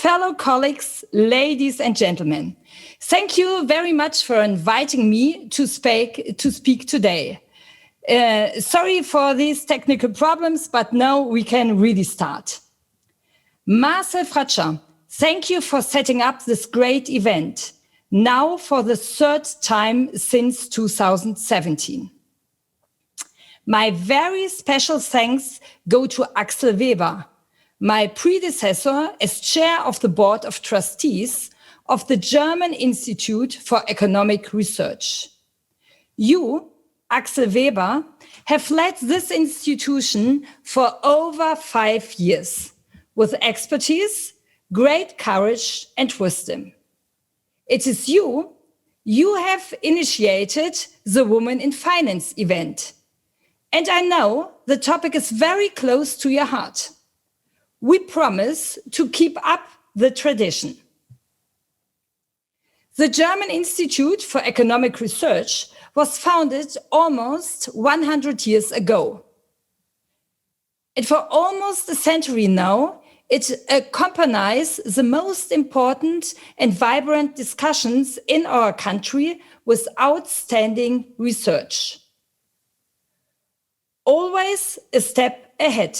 fellow colleagues, ladies and gentlemen, thank you very much for inviting me to speak today. Sorry for these technical problems, but now we can really start. Marcel Fratscher, thank you for setting up this great event, now for the third time since 2017. My very special thanks go to Axel Weber, my predecessor as chair of the Board of Trustees of the German Institute for Economic Research. You, Axel Weber, have led this institution for over 5 years with expertise, great courage and wisdom. It is you have initiated the Women in Finance event. And I know the topic is very close to your heart. We promise to keep up the tradition. The German Institute for Economic Research was founded almost 100 years ago. And for almost a century now, it accompanies the most important and vibrant discussions in our country with outstanding research. Always a step ahead,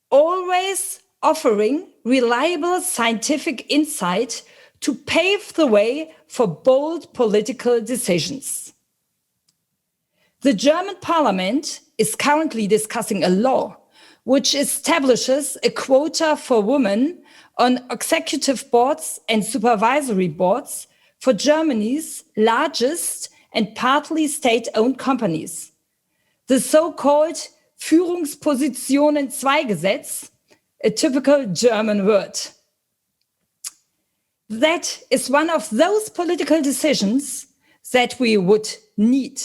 always offering reliable scientific insight to pave the way for bold political decisions. The German parliament is currently discussing a law which establishes a quota for women on executive boards and supervisory boards for Germany's largest and partly state-owned companies. The so-called Führungspositionen-2-Gesetz, a typical German word. That is one of those political decisions that we would need.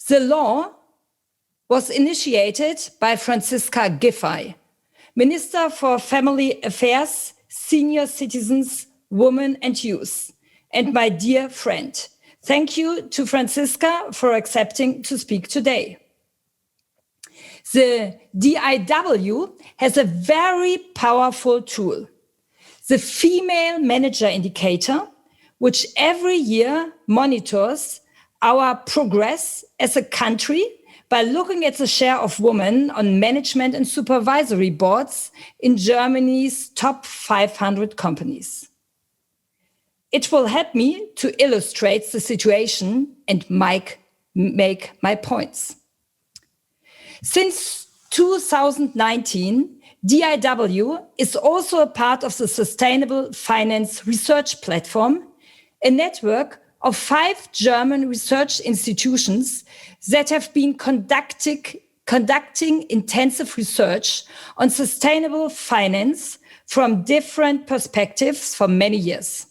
The law was initiated by Franziska Giffey, Minister for Family Affairs, Senior Citizens, Women and Youth, and my dear friend. Thank you to Franziska for accepting to speak today. The DIW has a very powerful tool, the Female Manager Indicator, which every year monitors our progress as a country by looking at the share of women on management and supervisory boards in Germany's top 500 companies. It will help me to illustrate the situation and make my points. Since 2019, DIW is also a part of the Sustainable Finance Research Platform, a network of 5 German research institutions that have been conducting intensive research on sustainable finance from different perspectives for many years.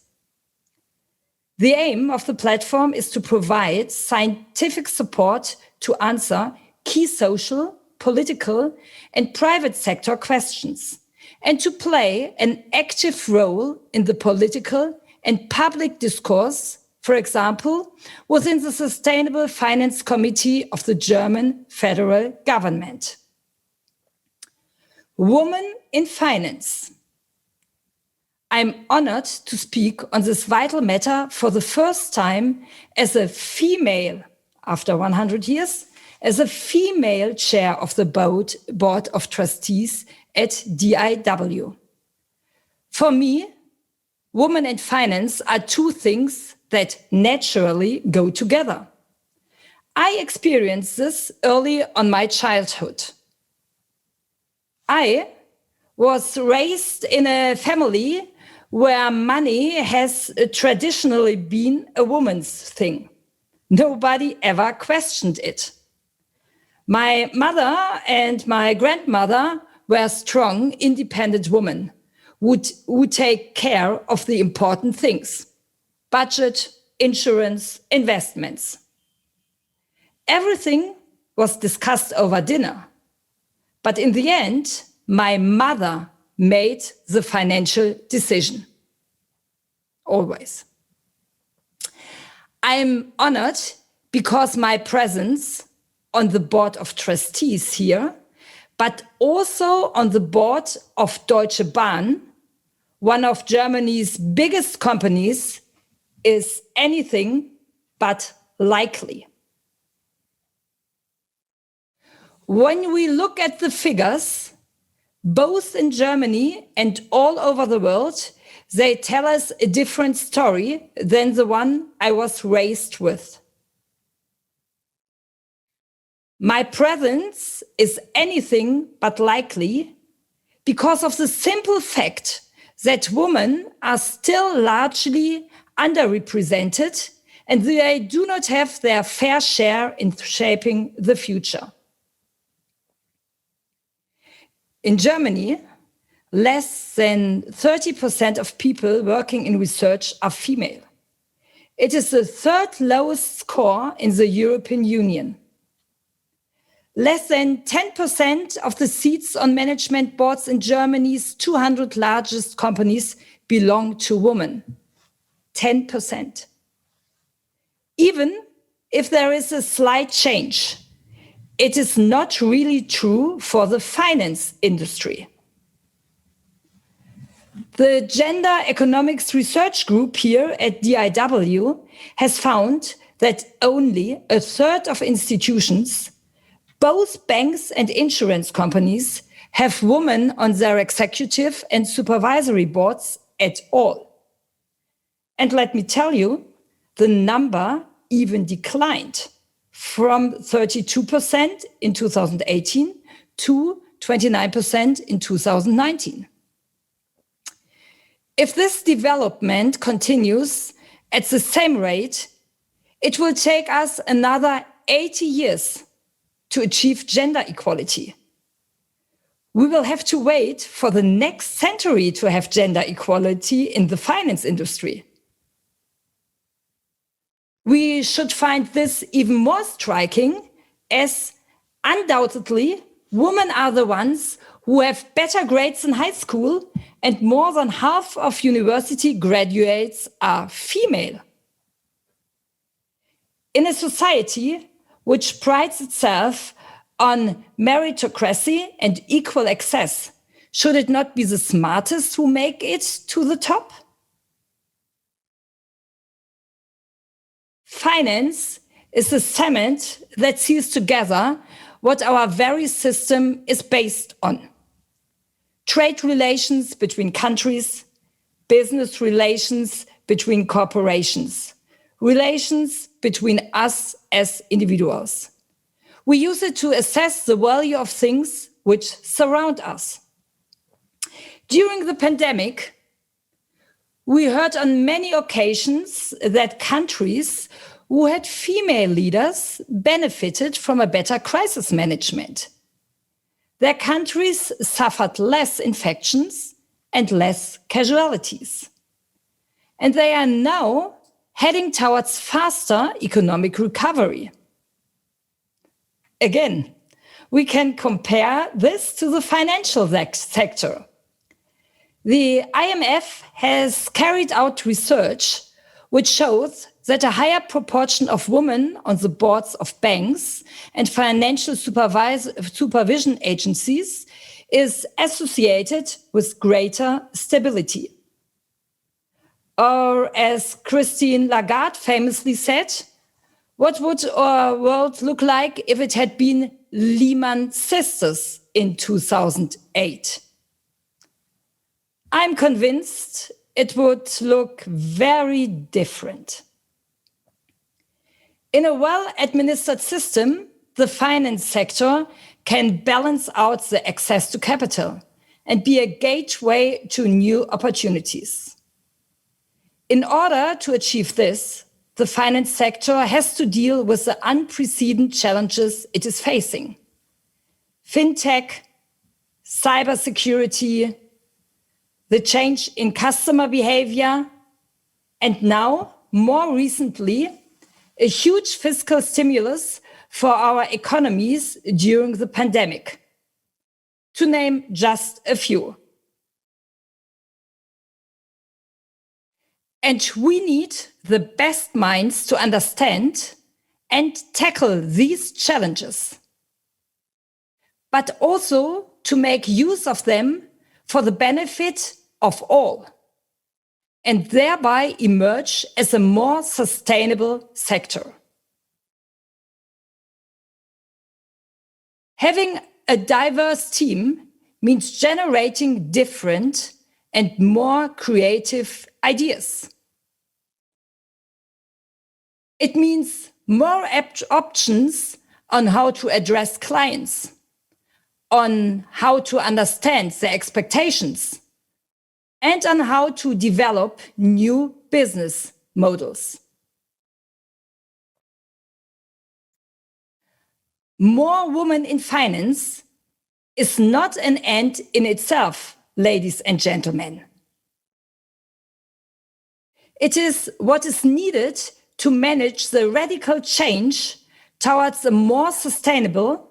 The aim of the platform is to provide scientific support to answer key social, political, and private sector questions, and to play an active role in the political and public discourse, for example, within the Sustainable Finance Committee of the German federal government. Women in Finance. I'm honored to speak on this vital matter for the first time as a female, after 100 years, as a female chair of the Board of Trustees at DIW. For me, women and finance are two things that naturally go together. I experienced this early on my childhood. I was raised in a family where money has traditionally been a woman's thing. Nobody ever questioned it. My mother and my grandmother were strong, independent women who take care of the important things: budget, insurance, investments. Everything was discussed over dinner. But in the end, my mother made the financial decision. Always. I'm honored because my presence on the Board of Trustees here but also on the board of Deutsche Bahn, one of Germany's biggest companies, is anything but likely. When we look at the figures, both in Germany and all over the world, they tell us a different story than the one I was raised with. My presence is anything but likely because of the simple fact that women are still largely underrepresented and they do not have their fair share in shaping the future. In Germany, less than 30% of people working in research are female. It is the third lowest score in the European Union. Less than 10% of the seats on management boards in Germany's 200 largest companies belong to women. 10%. Even if there is a slight change, it is not really true for the finance industry. The Gender Economics Research Group here at DIW has found that only a third of institutions, both banks and insurance companies, have women on their executive and supervisory boards at all. And let me tell you, the number even declined from 32% in 2018 to 29% in 2019. If this development continues at the same rate, it will take us another 80 years to achieve gender equality. We will have to wait for the next century to have gender equality in the finance industry. We should find this even more striking, as undoubtedly women are the ones who have better grades in high school and more than half of university graduates are female. In a society which prides itself on meritocracy and equal access, should it not be the smartest who make it to the top? Finance is the cement that seals together what our very system is based on. Trade relations between countries, business relations between corporations, relations between us as individuals. We use it to assess the value of things which surround us. During the pandemic, we heard on many occasions that countries who had female leaders benefited from a better crisis management. Their countries suffered less infections and less casualties. And they are now heading towards faster economic recovery. Again, we can compare this to the financial sector. The IMF has carried out research which shows that a higher proportion of women on the boards of banks and financial supervision agencies is associated with greater stability. Or as Christine Lagarde famously said, what would our world look like if it had been Lehman Sisters in 2008? I'm convinced it would look very different. In a well-administered system, the finance sector can balance out the access to capital and be a gateway to new opportunities. In order to achieve this, the finance sector has to deal with the unprecedented challenges it is facing. Fintech, cybersecurity, the change in customer behavior, and now, more recently, a huge fiscal stimulus for our economies during the pandemic, to name just a few. And we need the best minds to understand and tackle these challenges. but also to make use of them for the benefit of all, and thereby emerge as a more sustainable sector. Having a diverse team means generating different and more creative ideas. It means more options on how to address clients, on how to understand their expectations, and on how to develop new business models. More women in finance is not an end in itself, ladies and gentlemen. It is what is needed to manage the radical change towards a more sustainable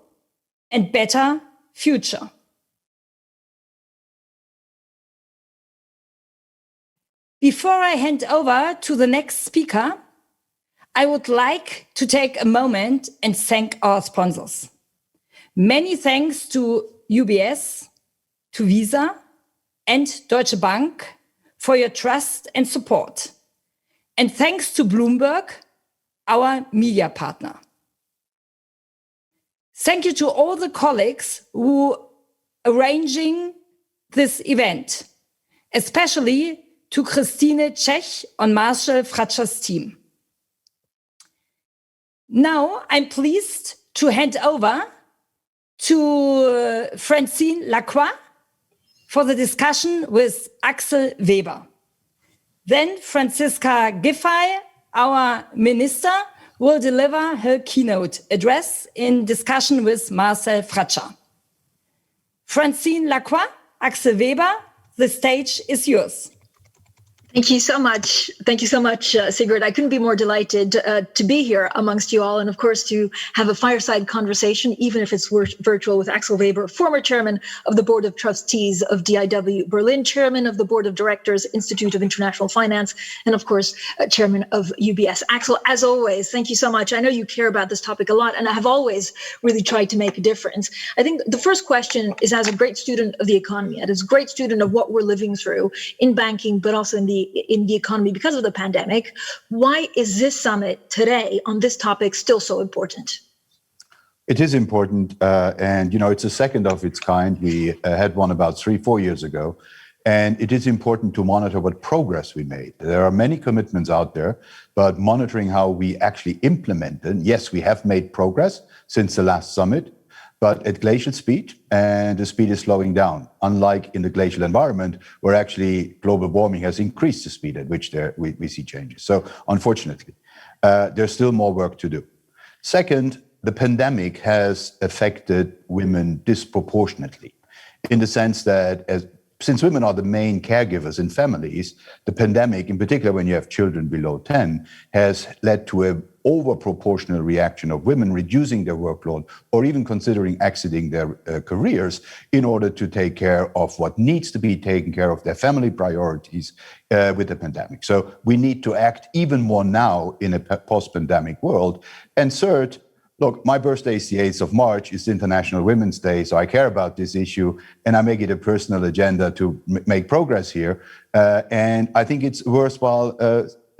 and better future. Before I hand over to the next speaker, I would like to take a moment and thank our sponsors. Many thanks to UBS, to Visa, and Deutsche Bank for your trust and support. And thanks to Bloomberg, our media partner. Thank you to all the colleagues who are arranging this event, especially to Christine Czech on Marshall Fratscher's team. Now I'm pleased to hand over to Francine Lacroix for the discussion with Axel Weber. Then Franziska Giffey, our minister, will deliver her keynote address in discussion with Marcel Fratscher. Francine Lacroix, Axel Weber, the stage is yours. Thank you so much. Thank you so much, Sigrid. I couldn't be more delighted to be here amongst you all, and of course to have a fireside conversation, even if it's virtual, with Axel Weber, former chairman of the Board of Trustees of DIW Berlin, chairman of the Board of Directors, Institute of International Finance, and of course, chairman of UBS. Axel, as always, thank you so much. I know you care about this topic a lot, and I have always really tried to make a difference. I think the first question is, as a great student of the economy, and as a great student of what we're living through in banking, but also in the economy because of the pandemic, why is this summit today on this topic still so important? It is important, and it's a second of its kind. We had one about 3-4 years ago, and it is important to monitor what progress we made. There are many commitments out there, but monitoring how we actually implement them. Yes, we have made progress since the last summit, but at glacial speed, and the speed is slowing down, unlike in the glacial environment, where actually global warming has increased the speed at which we see changes. So unfortunately, there's still more work to do. Second, the pandemic has affected women disproportionately, in the sense that since women are the main caregivers in families, the pandemic, in particular when you have children below 10, has led to an overproportional reaction of women reducing their workload or even considering exiting their careers in order to take care of what needs to be taken care of, their family priorities with the pandemic. So we need to act even more now in a post-pandemic world. And third, look, my birthday is the 8th of March. It's International Women's Day, so I care about this issue, and I make it a personal agenda to make progress here. And I think it's worthwhile.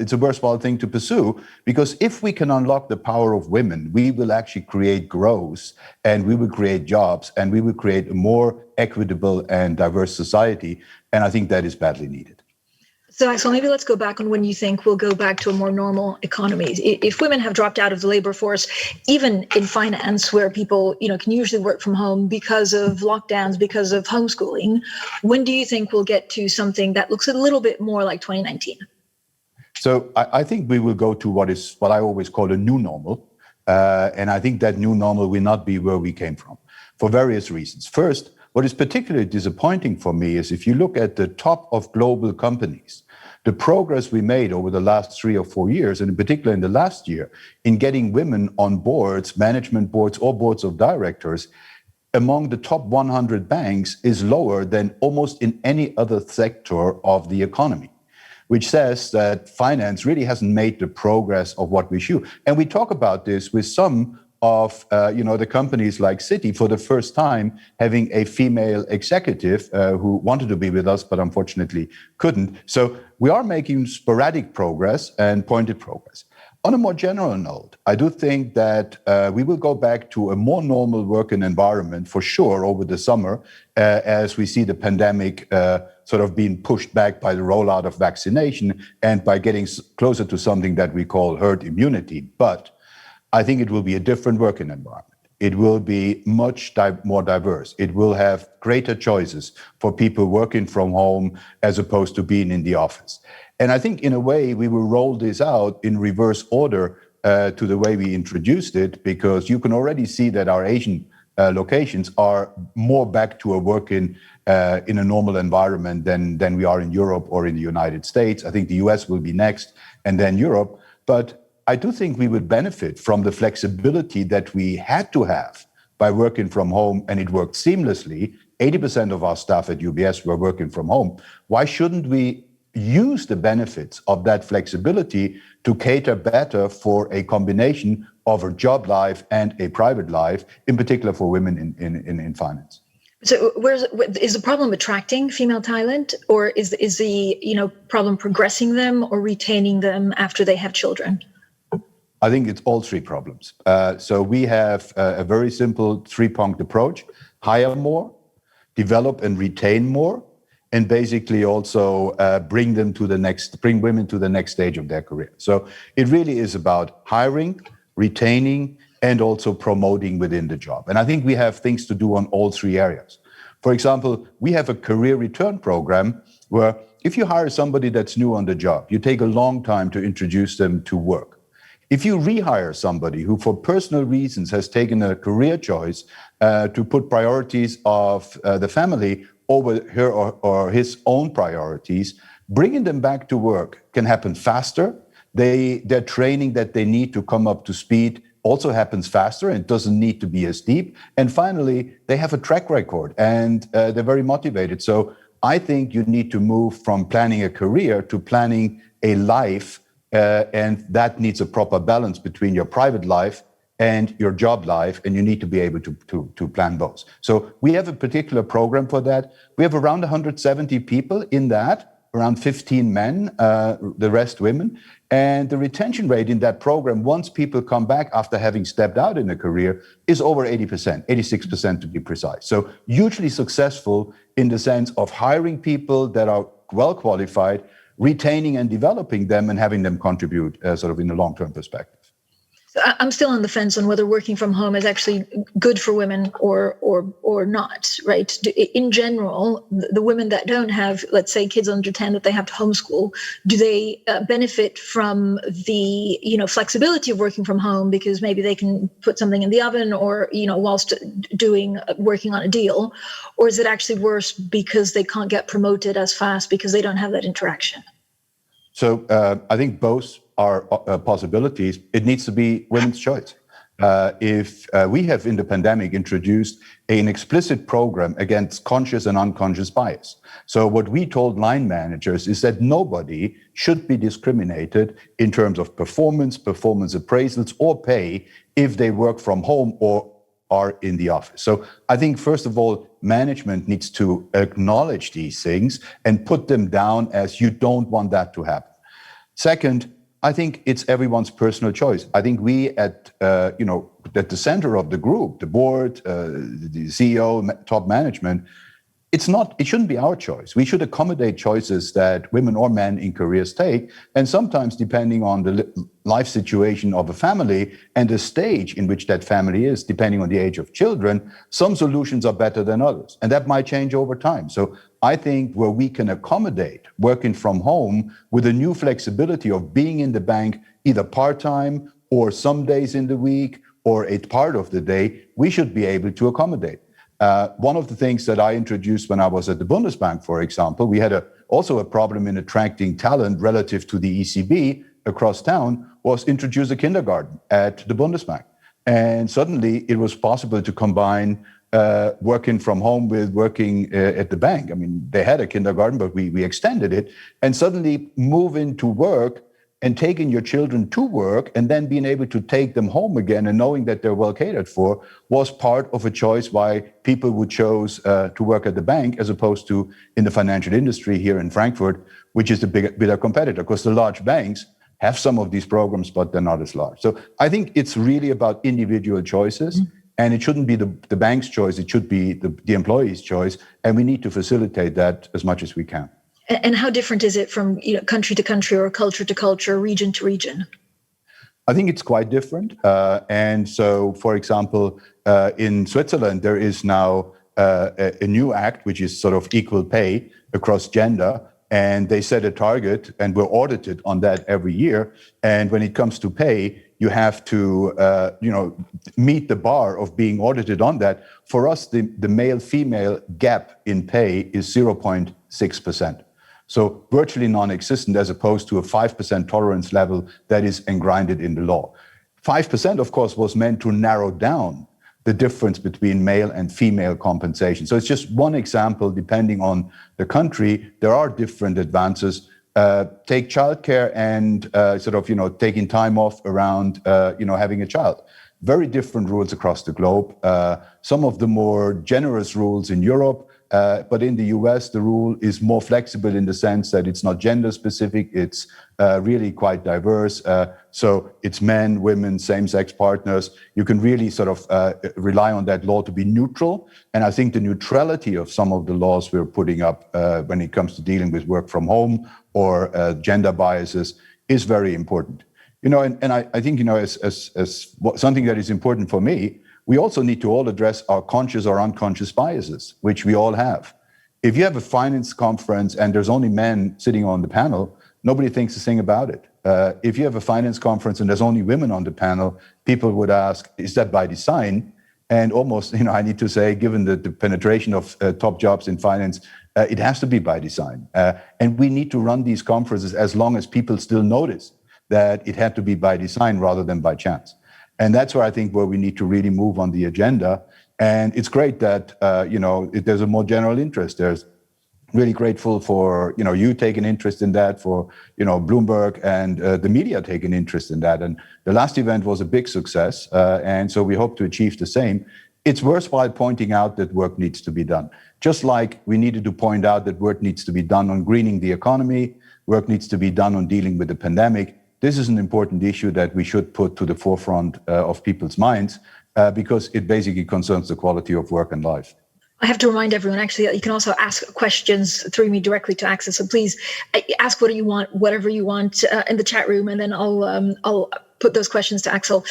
It's a worthwhile thing to pursue, because if we can unlock the power of women, we will actually create growth, and we will create jobs, and we will create a more equitable and diverse society. And I think that is badly needed. So Axel, maybe let's go back on when you think we'll go back to a more normal economy. If women have dropped out of the labor force, even in finance, where people can usually work from home because of lockdowns, because of homeschooling, when do you think we'll get to something that looks a little bit more like 2019? So I think we will go to what I always call a new normal. And I think that new normal will not be where we came from, for various reasons. First, what is particularly disappointing for me is if you look at the top of global companies, the progress we made over the last 3 or 4 years, and in particular in the last year, in getting women on boards, management boards, or boards of directors, among the top 100 banks is lower than almost in any other sector of the economy, which says that finance really hasn't made the progress of what we should. And we talk about this with some of the companies like Citi for the first time having a female executive who wanted to be with us, but unfortunately couldn't. So we are making sporadic progress and pointed progress. On a more general note, I do think that we will go back to a more normal working environment for sure over the summer as we see the pandemic sort of being pushed back by the rollout of vaccination and by getting closer to something that we call herd immunity. But I think it will be a different working environment. It will be much more diverse. It will have greater choices for people working from home as opposed to being in the office. And I think in a way, we will roll this out in reverse order to the way we introduced it, because you can already see that our Asian locations are more back to a working in a normal environment than we are in Europe or in the United States. I think the US will be next and then Europe. But I do think we would benefit from the flexibility that we had to have by working from home, and it worked seamlessly. 80% of our staff at UBS were working from home. Why shouldn't we use the benefits of that flexibility to cater better for a combination of a job life and a private life, in particular for women in finance? So is the problem attracting female talent, or is the problem progressing them or retaining them after they have children? I think it's all three problems. So we have a very simple three-pronged approach: hire more, develop and retain more, and basically also bring women to the next stage of their career. So it really is about hiring, retaining, and also promoting within the job. And I think we have things to do on all three areas. For example, we have a career return program where if you hire somebody that's new on the job, you take a long time to introduce them to work. If you rehire somebody who, for personal reasons, has taken a career choice to put priorities of the family over her or his own priorities, bringing them back to work can happen faster. Their training that they need to come up to speed also happens faster and doesn't need to be as deep. And finally, they have a track record and they're very motivated. So I think you need to move from planning a career to planning a life. And that needs a proper balance between your private life and your job life, and you need to be able to plan both. So we have a particular program for that. We have around 170 people in that, around 15 men, the rest women. And the retention rate in that program, once people come back after having stepped out in a career, is over 80%, 86% to be precise. So hugely successful in the sense of hiring people that are well qualified, retaining and developing them, and having them contribute sort of in a long-term perspective. So I'm still on the fence on whether working from home is actually good for women or not, right? In general, the women that don't have, let's say, kids under 10 that they have to homeschool, do they benefit from the flexibility of working from home because maybe they can put something in the oven or whilst working on a deal, or is it actually worse because they can't get promoted as fast because they don't have that interaction? So I think both are possibilities. It needs to be women's choice. If we have in the pandemic introduced an explicit program against conscious and unconscious bias. So what we told line managers is that nobody should be discriminated in terms of performance appraisals, or pay if they work from home or are in the office. So I think, first of all, management needs to acknowledge these things and put them down as you don't want that to happen. Second, I think it's everyone's personal choice. I think we at the center of the group, the board, the CEO, top management, it shouldn't be our choice. We should accommodate choices that women or men in careers take. And sometimes, depending on the life situation of a family and the stage in which that family is, depending on the age of children, some solutions are better than others. And that might change over time. So I think where we can accommodate working from home with a new flexibility of being in the bank, either part-time or some days in the week or a part of the day, we should be able to accommodate. One of the things that I introduced when I was at the Bundesbank, for example, we had also a problem in attracting talent relative to the ECB across town, was introduce a kindergarten at the Bundesbank. And suddenly it was possible to combine working from home with working at the bank. I mean, they had a kindergarten, but we extended it. And suddenly move into work and taking your children to work and then being able to take them home again and knowing that they're well catered for was part of a choice why people would choose to work at the bank as opposed to in the financial industry here in Frankfurt, which is the bigger competitor, because the large banks have some of these programs, but they're not as large. So I think it's really about individual choices, and it shouldn't be the bank's choice, it should be the employee's choice, and we need to facilitate that as much as we can. And how different is it from country to country or culture to culture, region to region? I think it's quite different. And so, for example, in Switzerland, there is now a new act, which is sort of equal pay across gender. And they set a target, and we're audited on that every year. And when it comes to pay, you have to, meet the bar of being audited on that. For us, the male-female gap in pay is 0.6%. So virtually non-existent, as opposed to a 5% tolerance level that is engrinded in the law. 5%, of course, was meant to narrow down the difference between male and female compensation. So it's just one example. Depending on the country, there are different advances. Take childcare and taking time off around having a child. Very different rules across the globe. Some of the more generous rules in Europe. But in the US, the rule is more flexible in the sense that it's not gender specific, it's really quite diverse. So it's men, women, same-sex partners. You can really sort of rely on that law to be neutral. And I think the neutrality of some of the laws we're putting up when it comes to dealing with work from home or gender biases is very important. And I think, as something that is important for me, we also need to all address our conscious or unconscious biases, which we all have. If you have a finance conference and there's only men sitting on the panel, nobody thinks a thing about it. If you have a finance conference and there's only women on the panel, people would ask, is that by design? And almost, I need to say, given the penetration of top jobs in finance, it has to be by design. And we need to run these conferences as long as people still notice that it had to be by design rather than by chance. And that's where I think where we need to really move on the agenda. And it's great that, there's a more general interest. There's really grateful for, you taking interest in that, for, Bloomberg and the media taking interest in that. And the last event was a big success. And so we hope to achieve the same. It's worthwhile pointing out that work needs to be done. Just like we needed to point out that work needs to be done on greening the economy, work needs to be done on dealing with the pandemic. This is an important issue that we should put to the forefront of people's minds because it basically concerns the quality of work and life. I have to remind everyone, actually, that you can also ask questions through me directly to Axel. So please ask whatever you want in the chat room, and then I'll put those questions to Axel.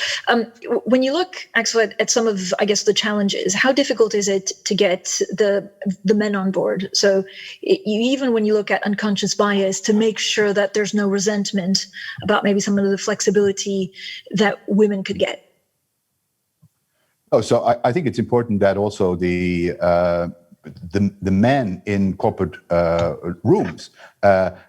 When you look, Axel, at some of, I guess, the challenges, how difficult is it to get the men on board? So even when you look at unconscious bias, to make sure that there's no resentment about maybe some of the flexibility that women could get. Oh, so I think it's important that also the men in corporate rooms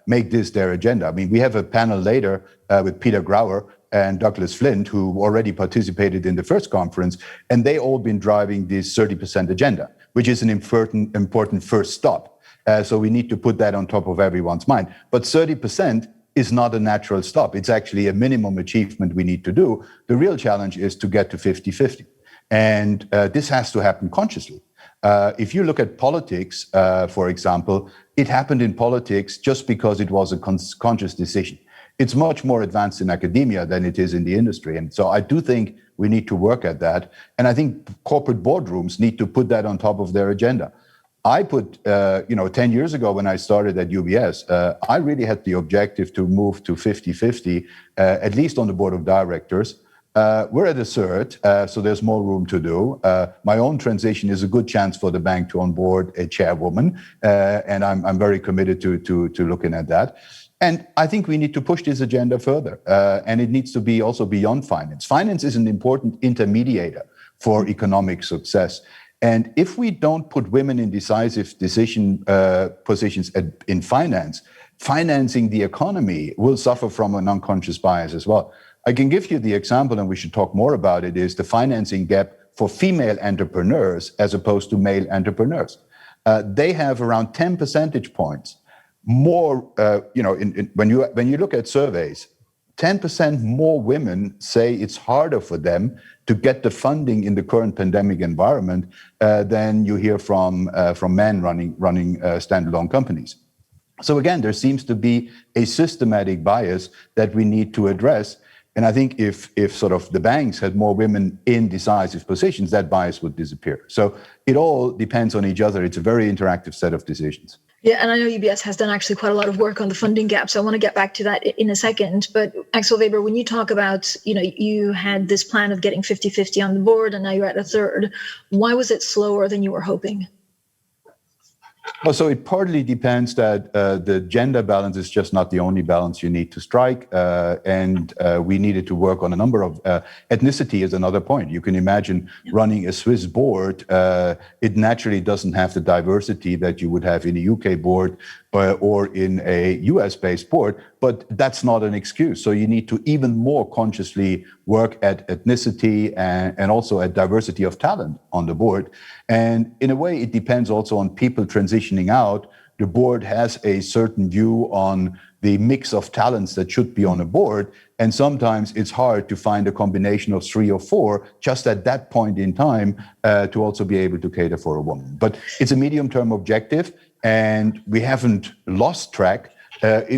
make this their agenda. I mean, we have a panel later with Peter Grauer and Douglas Flint, who already participated in the first conference, and they all been driving this 30% agenda, which is an important first stop. So we need to put that on top of everyone's mind. But 30% is not a natural stop. It's actually a minimum achievement we need to do. The real challenge is to get to 50-50. And this has to happen consciously. If you look at politics, for example, it happened in politics just because it was a conscious decision. It's much more advanced in academia than it is in the industry. And so I do think we need to work at that. And I think corporate boardrooms need to put that on top of their agenda. I put, 10 years ago when I started at UBS, I really had the objective to move to 50-50, at least on the board of directors. We're at a third, so there's more room to do. My own transition is a good chance for the bank to onboard a chairwoman, and I'm very committed to looking at that. And I think we need to push this agenda further, and it needs to be also beyond finance. Finance is an important intermediator for economic success. And if we don't put women in decisive decision positions in finance, financing the economy will suffer from an unconscious bias as well. I can give you the example, and we should talk more about it, is the financing gap for female entrepreneurs as opposed to male entrepreneurs. They have around 10 percentage points more, when you look at surveys, 10% more women say it's harder for them to get the funding in the current pandemic environment than you hear from men running standalone companies. So again, there seems to be a systematic bias that we need to address. And I think if sort of the banks had more women in decisive positions, that bias would disappear. So it all depends on each other. It's a very interactive set of decisions. Yeah, and I know UBS has done actually quite a lot of work on the funding gap, so I want to get back to that in a second. But Axel Weber, when you talk about, you had this plan of getting 50-50 on the board, and now you're at a third. Why was it slower than you were hoping? Well, so it partly depends that the gender balance is just not the only balance you need to strike. And we needed to work on a number of ethnicity is another point. You can imagine running a Swiss board. It naturally doesn't have the diversity that you would have in a UK board or in a US-based board, but that's not an excuse. So you need to even more consciously work at ethnicity and also at diversity of talent on the board. And in a way, it depends also on people transitioning out. The board has a certain view on the mix of talents that should be on a board. And sometimes it's hard to find a combination of 3 or 4 just at that point in time to also be able to cater for a woman. But it's a medium-term objective, and we haven't lost track.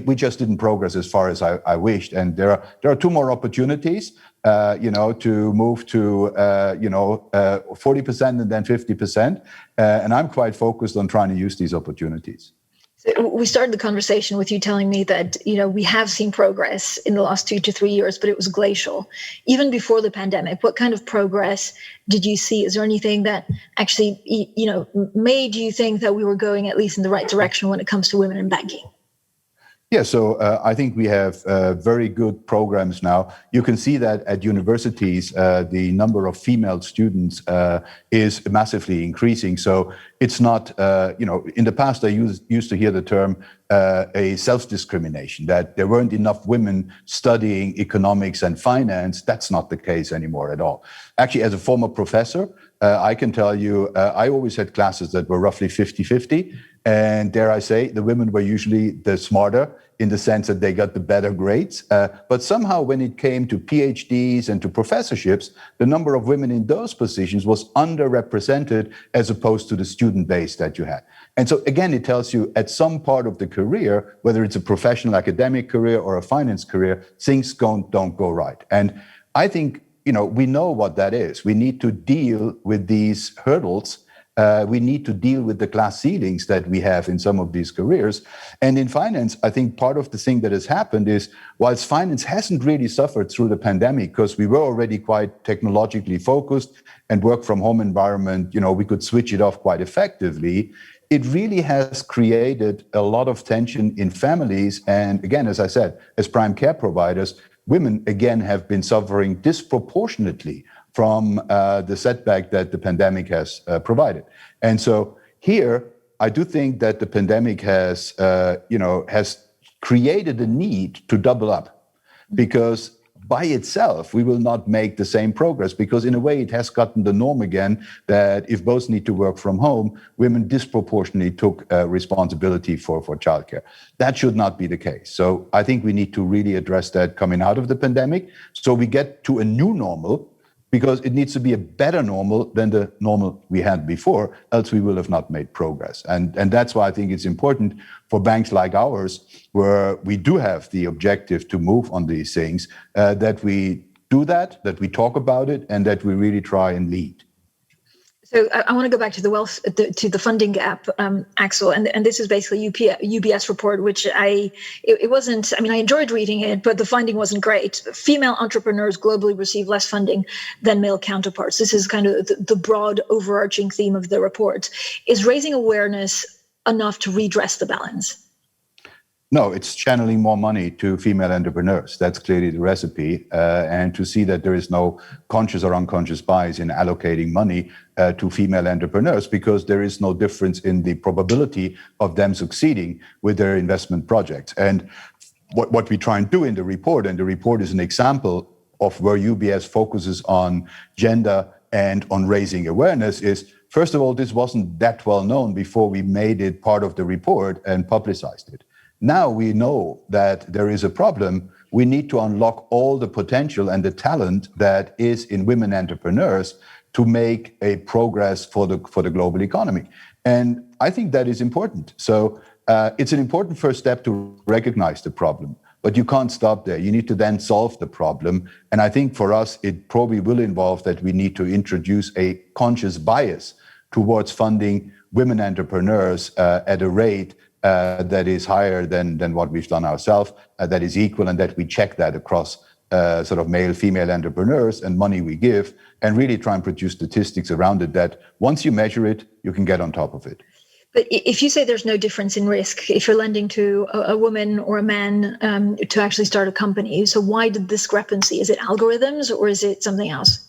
We just didn't progress as far as I wished. And there are 2 more opportunities, to move to 40% and then 50%. And I'm quite focused on trying to use these opportunities. We started the conversation with you telling me that, we have seen progress in the last 2 to 3 years, but it was glacial. Even before the pandemic, what kind of progress did you see? Is there anything that actually, made you think that we were going at least in the right direction when it comes to women in banking? Yeah, so I think we have very good programs now. You can see that at universities, the number of female students is massively increasing. So it's not, in the past, I used to hear the term a self-discrimination, that there weren't enough women studying economics and finance. That's not the case anymore at all. Actually, as a former professor, I can tell you, I always had classes that were roughly 50-50. And dare I say, the women were usually the smarter in the sense that they got the better grades. But somehow when it came to PhDs and to professorships, the number of women in those positions was underrepresented as opposed to the student base that you had. And so again, it tells you at some part of the career, whether it's a professional academic career or a finance career, things don't go right. And I think, we know what that is. We need to deal with these hurdles. We need to deal with the glass ceilings that we have in some of these careers. And in finance, I think part of the thing that has happened is, whilst finance hasn't really suffered through the pandemic, because we were already quite technologically focused and work from home environment, we could switch it off quite effectively. It really has created a lot of tension in families. And again, as I said, as prime care providers, women, again, have been suffering disproportionately from the setback that the pandemic has provided. And so here, I do think that the pandemic has created a need to double up, because by itself, we will not make the same progress, because in a way, it has gotten the norm again that if both need to work from home, women disproportionately took responsibility for childcare. That should not be the case. So I think we need to really address that coming out of the pandemic, so we get to a new normal, because it needs to be a better normal than the normal we had before, else we will have not made progress. And that's why I think it's important for banks like ours, where we do have the objective to move on these things, that we do that we talk about it, and that we really try and lead. So I want to go back to to the funding gap, Axel, and this is basically UBS report, which I enjoyed reading it, but the finding wasn't great. Female entrepreneurs globally receive less funding than male counterparts. This is kind of the broad overarching theme of the report. Is raising awareness enough to redress the balance? No, it's channeling more money to female entrepreneurs. That's clearly the recipe. And to see that there is no conscious or unconscious bias in allocating money to female entrepreneurs, because there is no difference in the probability of them succeeding with their investment projects. And what we try and do in the report, and the report is an example of where UBS focuses on gender and on raising awareness, is, first of all, this wasn't that well known before we made it part of the report and publicized it. Now we know that there is a problem. we need to unlock all the potential and the talent that is in women entrepreneurs to make a progress for the global economy. And I think that is important. So it's an important first step to recognize the problem, but you can't stop there. You need to then solve the problem. And I think for us, it probably will involve that we need to introduce a conscious bias towards funding women entrepreneurs at a rate that is higher than what we've done ourselves, that is equal, and that we check that across sort of male, female entrepreneurs and money we give, and really try and produce statistics around it that once you measure it, you can get on top of it. But if you say there's no difference in risk, if you're lending to a woman or a man to actually start a company, so why the discrepancy? Is it algorithms or is it something else?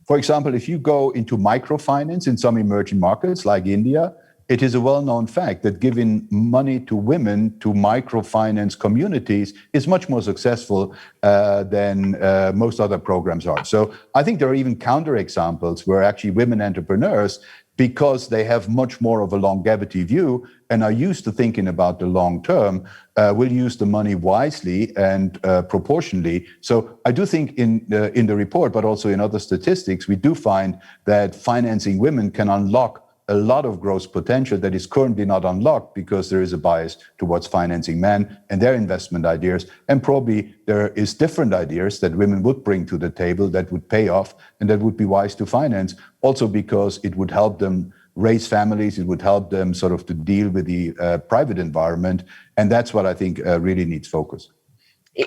For example, if you go into microfinance in some emerging markets like India, it is a well-known fact that giving money to women to microfinance communities is much more successful than most other programs are. So I think there are even counterexamples where actually women entrepreneurs, because they have much more of a longevity view and are used to thinking about the long term, will use the money wisely and proportionally. So I do think in the report, but also in other statistics, we do find that financing women can unlock a lot of growth potential that is currently not unlocked because there is a bias towards financing men and their investment ideas. And probably there is different ideas that women would bring to the table that would pay off and that would be wise to finance, also because it would help them raise families, it would help them sort of to deal with the private environment. And that's what I think really needs focus.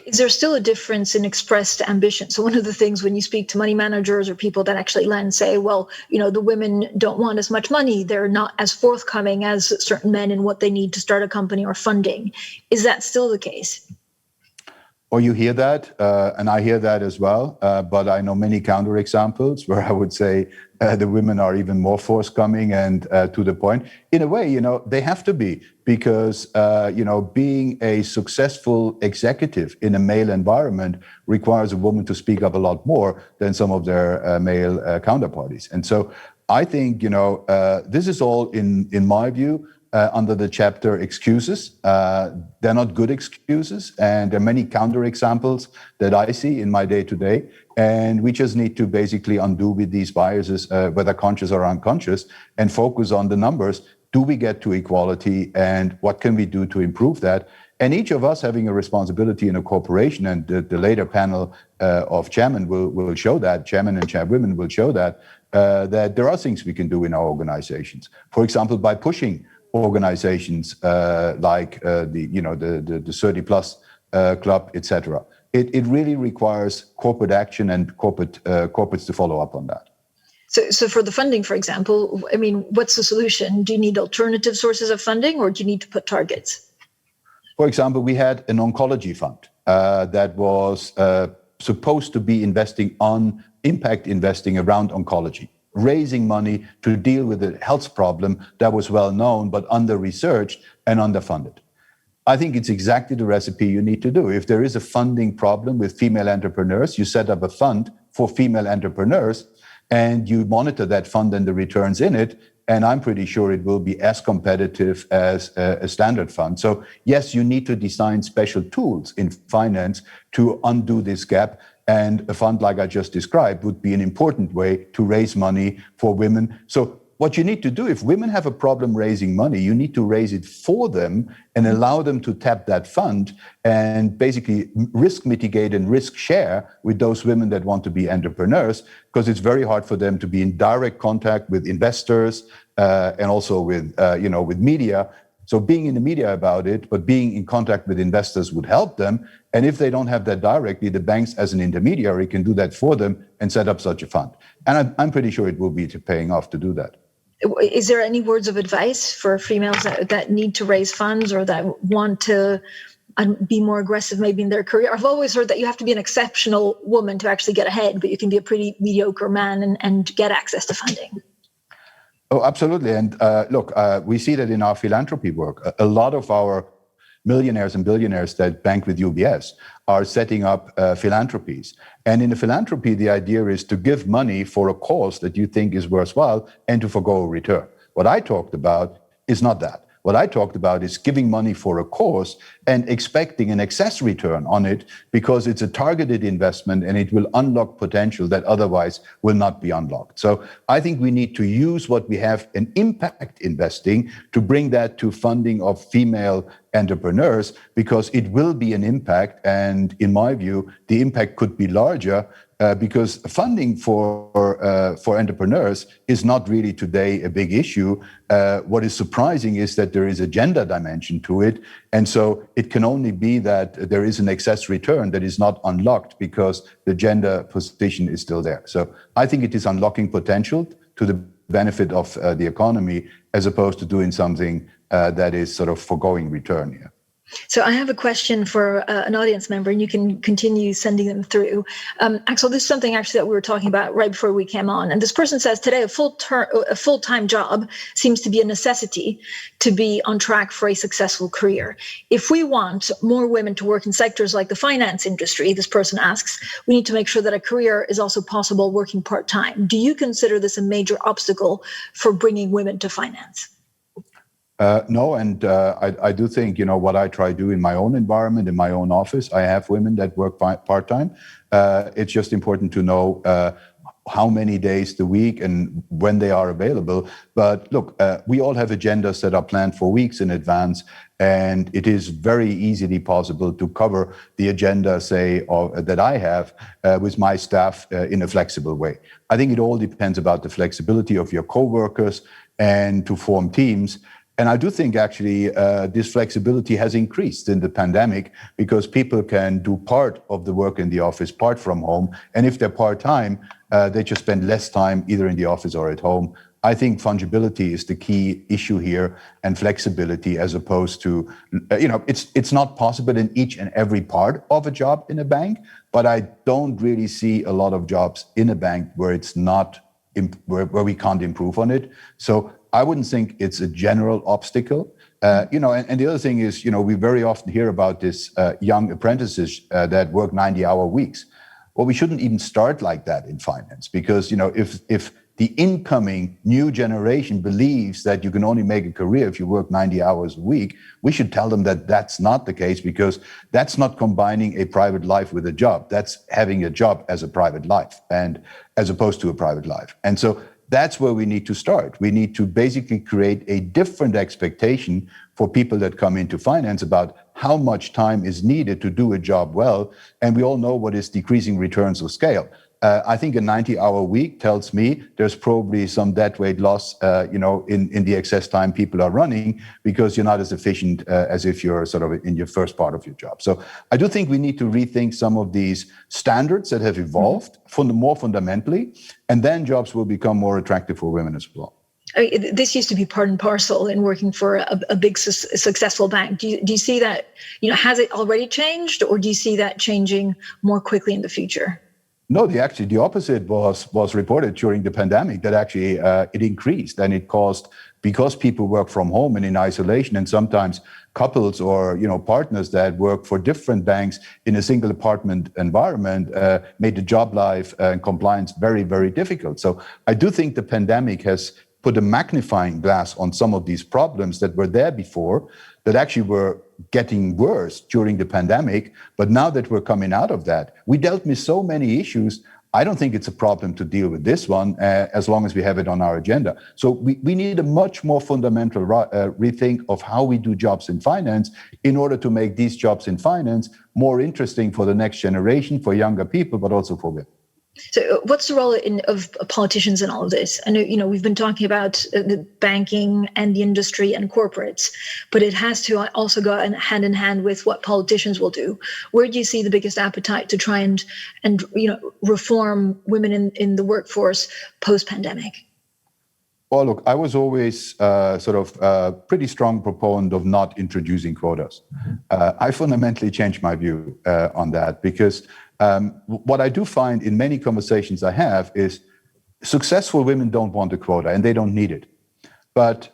Is there still a difference in expressed ambition? So one of the things when you speak to money managers or people that actually lend say, well, the women don't want as much money. They're not as forthcoming as certain men in what they need to start a company or funding. Is that still the case? Or you hear that, and I hear that as well. But I know many counterexamples where I would say the women are even more forthcoming and to the point. In a way, they have to be, because being a successful executive in a male environment requires a woman to speak up a lot more than some of their male counterparties. And so I think this is all in my view. Under the chapter excuses. They're not good excuses. And there are many counterexamples that I see in my day-to-day. And we just need to basically undo with these biases, whether conscious or unconscious, and focus on the numbers. Do we get to equality, and what can we do to improve that? And each of us having a responsibility in a corporation, and the later panel of chairmen will show that, chairmen and chairwomen will show that there are things we can do in our organizations. For example, by pushing organizations like the 30 plus club, etc. It really requires corporate action and corporates to follow up on that. So for the funding, for example, what's the solution? Do you need alternative sources of funding, or do you need to put targets? For example, we had an oncology fund that was supposed to be investing on impact investing around oncology, raising money to deal with a health problem that was well known, but under-researched and underfunded. I think it's exactly the recipe you need to do. If there is a funding problem with female entrepreneurs, you set up a fund for female entrepreneurs and you monitor that fund and the returns in it. And I'm pretty sure it will be as competitive as a standard fund. So yes, you need to design special tools in finance to undo this gap. And a fund like I just described would be an important way to raise money for women. So what you need to do, if women have a problem raising money, you need to raise it for them and allow them to tap that fund and basically risk mitigate and risk share with those women that want to be entrepreneurs, because it's very hard for them to be in direct contact with investors and also with media. So being in the media about it, but being in contact with investors would help them. And if they don't have that directly, the banks as an intermediary can do that for them and set up such a fund. And I'm pretty sure it will be paying off to do that. Is there any words of advice for females that need to raise funds or that want to be more aggressive maybe in their career? I've always heard that you have to be an exceptional woman to actually get ahead, but you can be a pretty mediocre man and get access to funding. Oh, absolutely. And look, we see that in our philanthropy work. A lot of our millionaires and billionaires that bank with UBS are setting up philanthropies. And in a philanthropy, the idea is to give money for a cause that you think is worthwhile and to forgo a return. What I talked about is not that. What I talked about is giving money for a cause and expecting an excess return on it because it's a targeted investment and it will unlock potential that otherwise will not be unlocked. So I think we need to use what we have in impact investing to bring that to funding of female entrepreneurs, because it will be an impact. And in my view, the impact could be larger because funding for entrepreneurs is not really today a big issue. What is surprising is that there is a gender dimension to it. And so it can only be that there is an excess return that is not unlocked because the gender position is still there. So I think it is unlocking potential to the benefit of the economy as opposed to doing something that is sort of foregoing return here. So I have a question for an audience member, and you can continue sending them through. Axel, this is something actually that we were talking about right before we came on. And this person says today a full-time job seems to be a necessity to be on track for a successful career. If we want more women to work in sectors like the finance industry, this person asks, we need to make sure that a career is also possible working part-time. Do you consider this a major obstacle for bringing women to finance? No, and I do think, what I try to do in my own environment, in my own office, I have women that work part-time. It's just important to know how many days the week and when they are available. But look, we all have agendas that are planned for weeks in advance, and it is very easily possible to cover the agenda, say, that I have with my staff in a flexible way. I think it all depends about the flexibility of your coworkers and to form teams. And I do think actually this flexibility has increased in the pandemic because people can do part of the work in the office, part from home. And if they're part-time, they just spend less time either in the office or at home. I think fungibility is the key issue here, and flexibility, as opposed to, it's not possible in each and every part of a job in a bank, but I don't really see a lot of jobs in a bank where it's not, where we can't improve on it. So I wouldn't think it's a general obstacle. And the other thing is, we very often hear about this young apprentices that work 90-hour weeks. Well, we shouldn't even start like that in finance, because, if the incoming new generation believes that you can only make a career if you work 90 hours a week, we should tell them that that's not the case, because that's not combining a private life with a job. That's having a job as a private life, and as opposed to a private life. And so that's where we need to start. We need to basically create a different expectation for people that come into finance about how much time is needed to do a job well. And we all know what is decreasing returns of scale. I think a 90-hour week tells me there's probably some dead weight loss, in the excess time people are running, because you're not as efficient as if you're sort of in your first part of your job. So I do think we need to rethink some of these standards that have evolved more fundamentally, and then jobs will become more attractive for women as well. This used to be part and parcel in working for a big successful bank. Do you see that, has it already changed, or do you see that changing more quickly in the future? No, the opposite was reported during the pandemic, that actually it increased, and it caused, because people work from home and in isolation, and sometimes couples or partners that work for different banks in a single apartment environment made the job life and compliance very, very difficult. So I do think the pandemic has put a magnifying glass on some of these problems that were there before, that actually were getting worse during the pandemic. But now that we're coming out of that, we dealt with so many issues. I don't think it's a problem to deal with this one as long as we have it on our agenda. So we need a much more fundamental rethink of how we do jobs in finance in order to make these jobs in finance more interesting for the next generation, for younger people, but also for women. So what's the role of politicians in all of this? I know, we've been talking about the banking and the industry and corporates, but it has to also go hand in hand with what politicians will do. Where do you see the biggest appetite to try and reform women in the workforce post-pandemic? Well, look, I was always pretty strong proponent of not introducing quotas. I fundamentally changed my view on that, because what I do find in many conversations I have is successful women don't want a quota, and they don't need it. But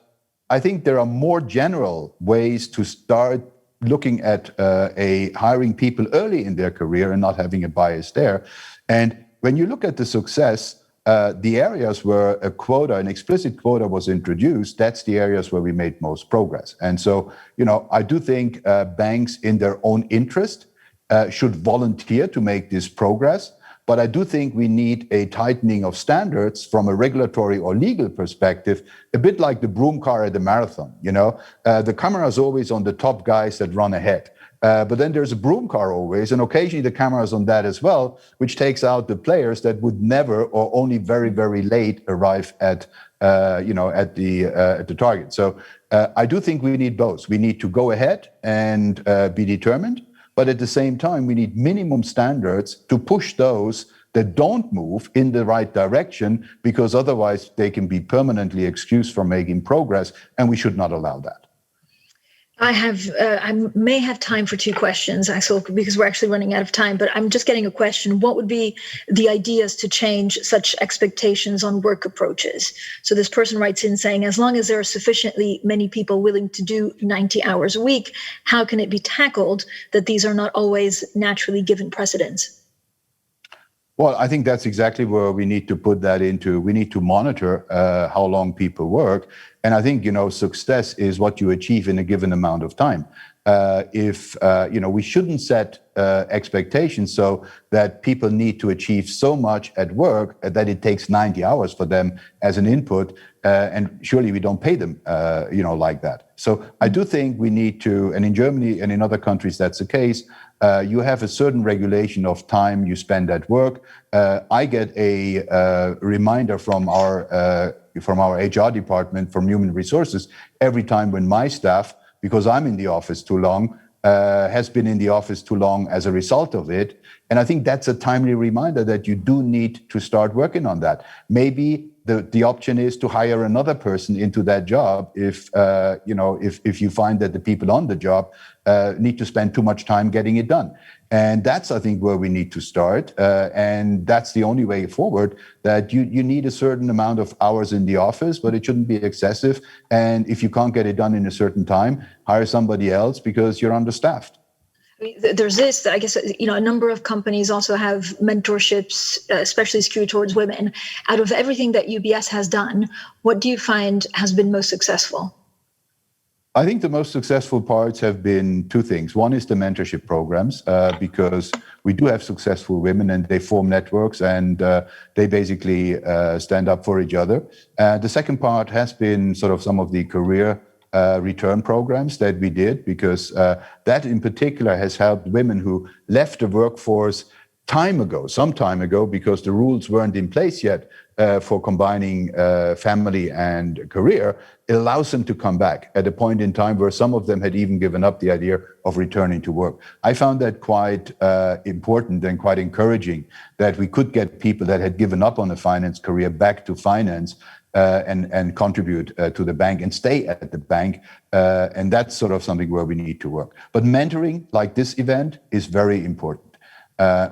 I think there are more general ways to start looking at hiring people early in their career and not having a bias there. And when you look at the success the areas where a quota, an explicit quota was introduced, that's the areas where we made most progress. And so, I do think banks in their own interest should volunteer to make this progress. But I do think we need a tightening of standards from a regulatory or legal perspective, a bit like the broom car at the marathon. The camera is always on the top guys that run ahead. But then there's a broom car always, and occasionally the camera is on that as well, which takes out the players that would never or only very, very late arrive at the target. So I do think we need both. We need to go ahead and be determined. But at the same time, we need minimum standards to push those that don't move in the right direction, because otherwise they can be permanently excused from making progress, and we should not allow that. I may have time for two questions, Axel, because we're actually running out of time, but I'm just getting a question. What would be the ideas to change such expectations on work approaches? So this person writes in saying, as long as there are sufficiently many people willing to do 90 hours a week, how can it be tackled that these are not always naturally given precedence? Well, I think that's exactly where we need to put that into. We need to monitor how long people work. And I think, success is what you achieve in a given amount of time. We shouldn't set expectations so that people need to achieve so much at work that it takes 90 hours for them as an input. And surely we don't pay them, like that. So I do think we need to, and in Germany and in other countries, that's the case. You have a certain regulation of time you spend at work. I get a reminder from our HR department, from Human Resources, every time when my staff, because I'm in the office too long, has been in the office too long as a result of it. And I think that's a timely reminder that you do need to start working on that. Maybe the option is to hire another person into that job if you find that the people on the job need to spend too much time getting it done. And that's, I think, where we need to start. And that's the only way forward, that you need a certain amount of hours in the office, but it shouldn't be excessive. And if you can't get it done in a certain time, hire somebody else because you're understaffed. There's this, I guess, a number of companies also have mentorships, especially skewed towards women. Out of everything that UBS has done, what do you find has been most successful? I think the most successful parts have been two things. One is the mentorship programs, because we do have successful women and they form networks and they basically stand up for each other. The second part has been sort of some of the career return programs that we did, because that in particular has helped women who left the workforce some time ago, because the rules weren't in place yet for combining family and career. It allows them to come back at a point in time where some of them had even given up the idea of returning to work. I found that quite important and quite encouraging, that we could get people that had given up on a finance career back to finance and contribute to the bank and stay at the bank. And that's sort of something where we need to work. But mentoring, like this event, is very important.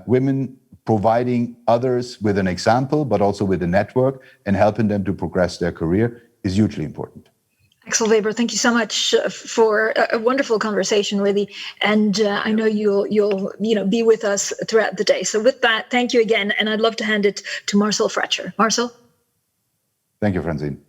Women providing others with an example, but also with a network and helping them to progress their career is hugely important. Axel Weber, thank you so much for a wonderful conversation, really. And I know you'll be with us throughout the day. So with that, thank you again. And I'd love to hand it to Marcel Fratscher. Marcel? Thank you, Francine.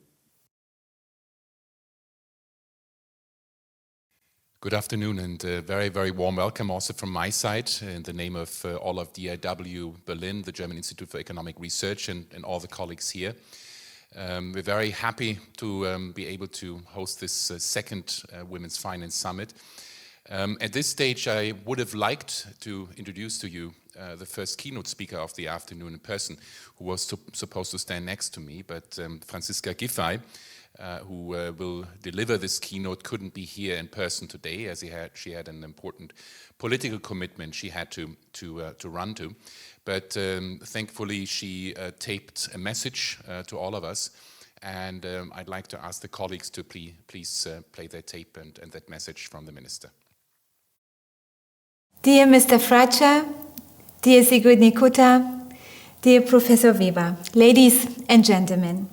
Good afternoon, and a very, very warm welcome also from my side in the name of all of DIW Berlin, the German Institute for Economic Research, and all the colleagues here. We're very happy to be able to host this second Women's Finance Summit. At this stage, I would have liked to introduce to you the first keynote speaker of the afternoon in person, who was supposed to stand next to me, but Franziska Giffey, who will deliver this keynote, couldn't be here in person today, as she had an important political commitment she had to run to. But thankfully, she taped a message to all of us, and I'd like to ask the colleagues to please play that tape and that message from the minister. Dear Mr. Fratscher, dear Sigrid Nikutta, dear Professor Weber, ladies and gentlemen.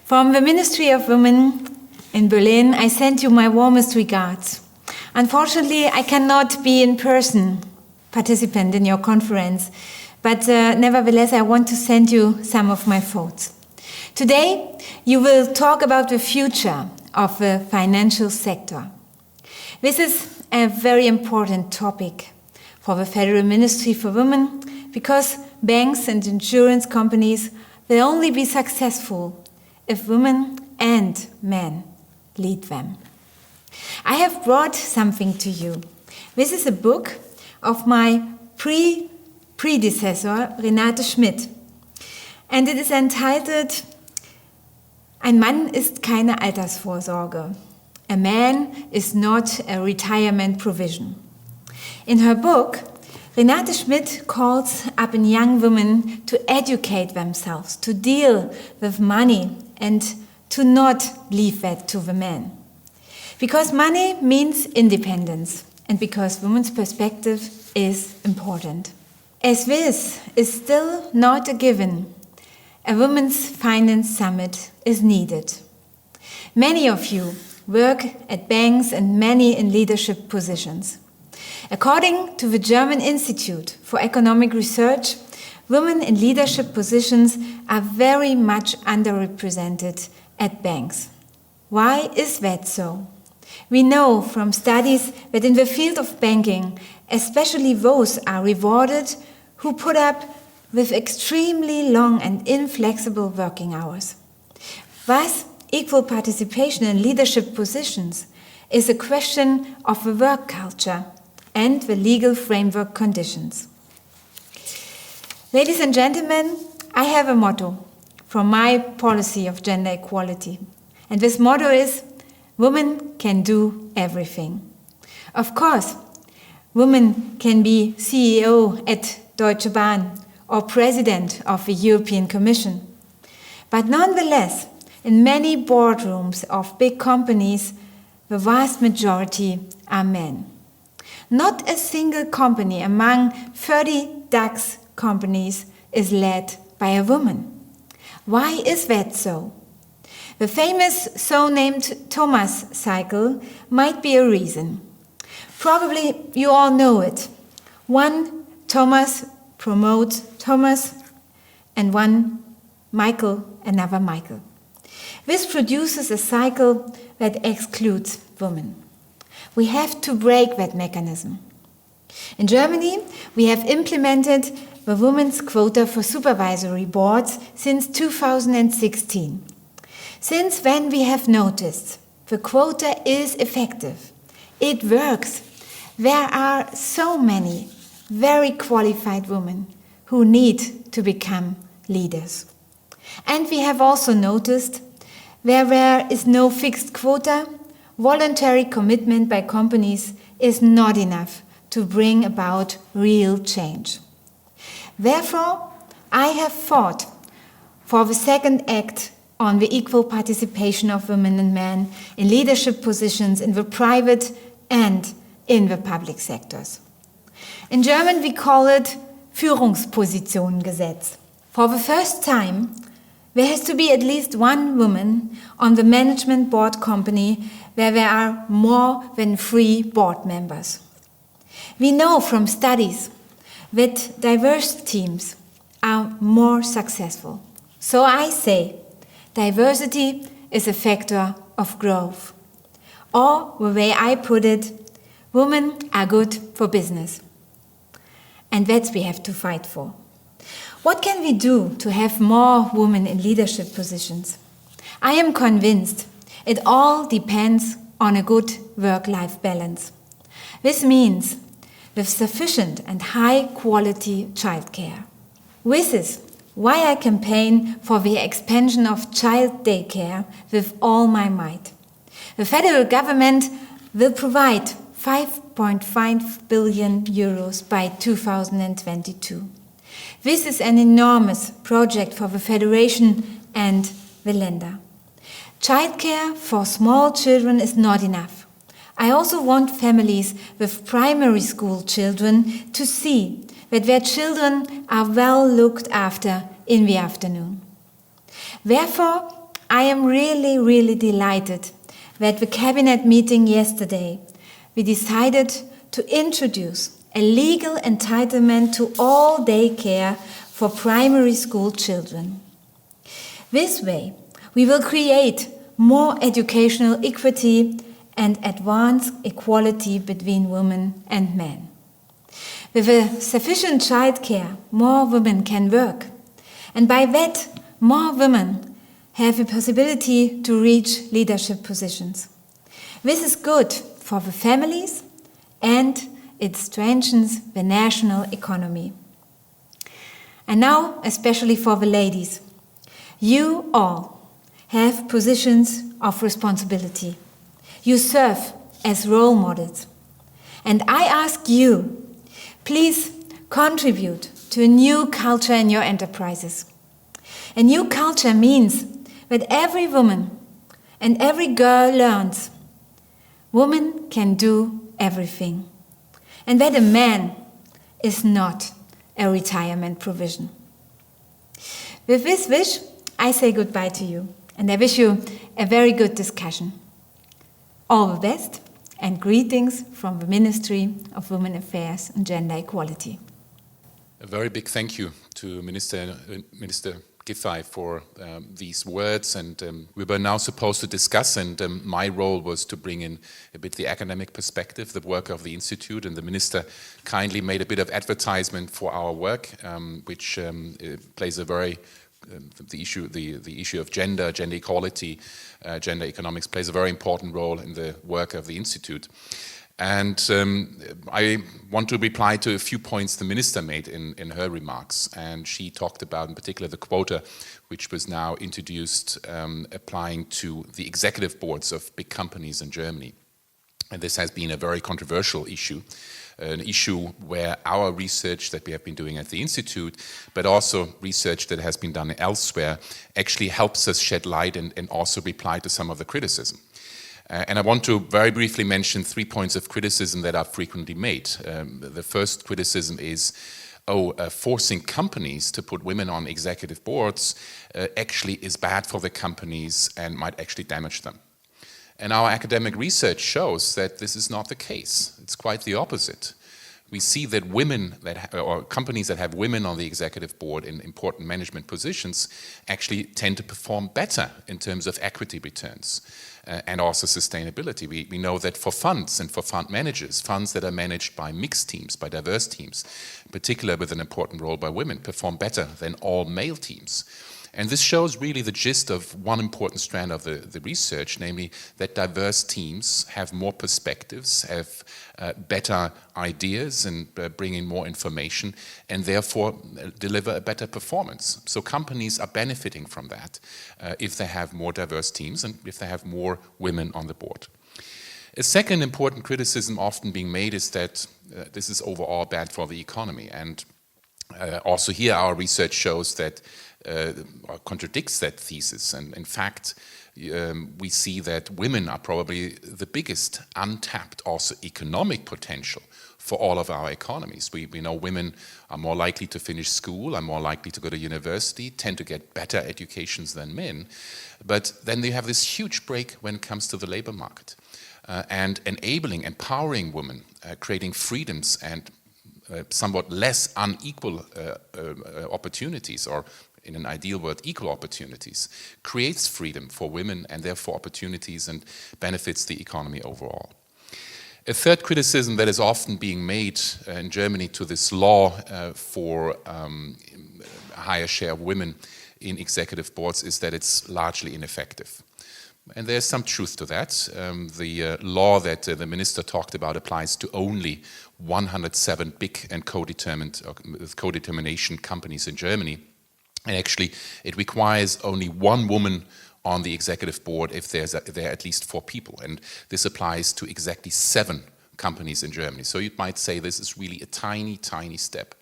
From the Ministry of Women in Berlin, I send you my warmest regards. Unfortunately, I cannot be in person participant in your conference, but nevertheless, I want to send you some of my thoughts. Today, you will talk about the future of the financial sector. This is a very important topic for the Federal Ministry for Women because banks and insurance companies will only be successful if women and men lead them. I have brought something to you. This is a book of my predecessor, Renate Schmidt. And it is entitled, Ein Mann ist keine Altersvorsorge. A man is not a retirement provision. In her book, Renate Schmidt calls upon young women to educate themselves, to deal with money and to not leave that to the men. Because money means independence and because women's perspective is important. As this is still not a given, a Women's Finance Summit is needed. Many of you work at banks and many in leadership positions. According to the German Institute for Economic Research, women in leadership positions are very much underrepresented at banks. Why is that so? We know from studies that in the field of banking, especially those are rewarded who put up with extremely long and inflexible working hours. Thus, equal participation in leadership positions is a question of the work culture and the legal framework conditions. Ladies and gentlemen, I have a motto from my policy of gender equality. And this motto is, women can do everything. Of course, women can be CEO at Deutsche Bahn or president of the European Commission. But nonetheless, in many boardrooms of big companies, the vast majority are men. Not a single company among 30 DAX companies is led by a woman. Why is that so? The famous so-named Thomas cycle might be a reason. Probably you all know it. One Thomas promotes Thomas and one Michael another Michael. This produces a cycle that excludes women. We have to break that mechanism. In Germany, we have implemented the women's quota for supervisory boards since 2016. Since then, we have noticed the quota is effective. It works. There are so many very qualified women who need to become leaders. And we have also noticed where there is no fixed quota, voluntary commitment by companies is not enough to bring about real change. Therefore, I have fought for the second act on the equal participation of women and men in leadership positions in the private and in the public sectors. In German, we call it Führungspositionengesetz. For the first time, there has to be at least one woman on the management board company where there are more than 3 board members. We know from studies that diverse teams are more successful. So I say, diversity is a factor of growth. Or, the way I put it, women are good for business. And that we have to fight for. What can we do to have more women in leadership positions? I am convinced it all depends on a good work-life balance. This means with sufficient and high-quality childcare. This is why I campaign for the expansion of child daycare with all my might. The federal government will provide 5.5 billion euros by 2022. This is an enormous project for the Federation and the Länder. Childcare for small children is not enough. I also want families with primary school children to see that their children are well looked after in the afternoon. Therefore, I am really delighted that the cabinet meeting yesterday, we decided to introduce a legal entitlement to all day care for primary school children. This way, we will create more educational equity and advance equality between women and men. With a sufficient childcare, more women can work, and by that, more women have a possibility to reach leadership positions. This is good for the families and it strengthens the national economy. And now, especially for the ladies, you all have positions of responsibility. You serve as role models. And I ask you, please contribute to a new culture in your enterprises. A new culture means that every woman and every girl learns woman can do everything, and that a man is not a retirement provision. With this wish, I say goodbye to you, and I wish you a very good discussion. All the best, and greetings from the Ministry of Women Affairs and Gender Equality. A very big thank you to Minister Giffey for these words, and we were now supposed to discuss, and my role was to bring in a bit the academic perspective, the work of the Institute, and the Minister kindly made a bit of advertisement for our work, which plays a very the issue of gender equality, gender economics plays a very important role in the work of the Institute. And I want to reply to a few points the Minister made in her remarks. And she talked about, in particular, the quota, which was now introduced applying to the executive boards of big companies in Germany. And this has been a very controversial issue, an issue where our research that we have been doing at the Institute, but also research that has been done elsewhere, actually helps us shed light and also reply to some of the criticism. And I want to very briefly mention 3 points of criticism that are frequently made. The first criticism is, forcing companies to put women on executive boards actually is bad for the companies and might actually damage them. And our academic research shows that this is not the case. It's quite the opposite. We see that or companies that have women on the executive board in important management positions actually tend to perform better in terms of equity returns and also sustainability. We know that for funds and for fund managers, funds that are managed by mixed teams, by diverse teams, in particular with an important role by women, perform better than all male teams. And this shows really the gist of one important strand of the research, namely that diverse teams have more perspectives, have better ideas and bring in more information, and therefore deliver a better performance. So companies are benefiting from that if they have more diverse teams and if they have more women on the board. A second important criticism often being made is that this is overall bad for the economy. And also here our research shows that contradicts that thesis, and in fact we see that women are probably the biggest untapped also economic potential for all of our economies. We know women are more likely to finish school, are more likely to go to university, tend to get better educations than men, but then they have this huge break when it comes to the labor market and empowering women, creating freedoms and somewhat less unequal opportunities, or in an ideal world, equal opportunities, creates freedom for women and therefore opportunities and benefits the economy overall. A third criticism that is often being made in Germany to this law for a higher share of women in executive boards is that it's largely ineffective. And there's some truth to that. The law that the minister talked about applies to only 107 big and co-determination companies in Germany. And actually, it requires only one woman on the executive board if there are at least 4 people. And this applies to exactly 7 companies in Germany. So you might say this is really a tiny, tiny step.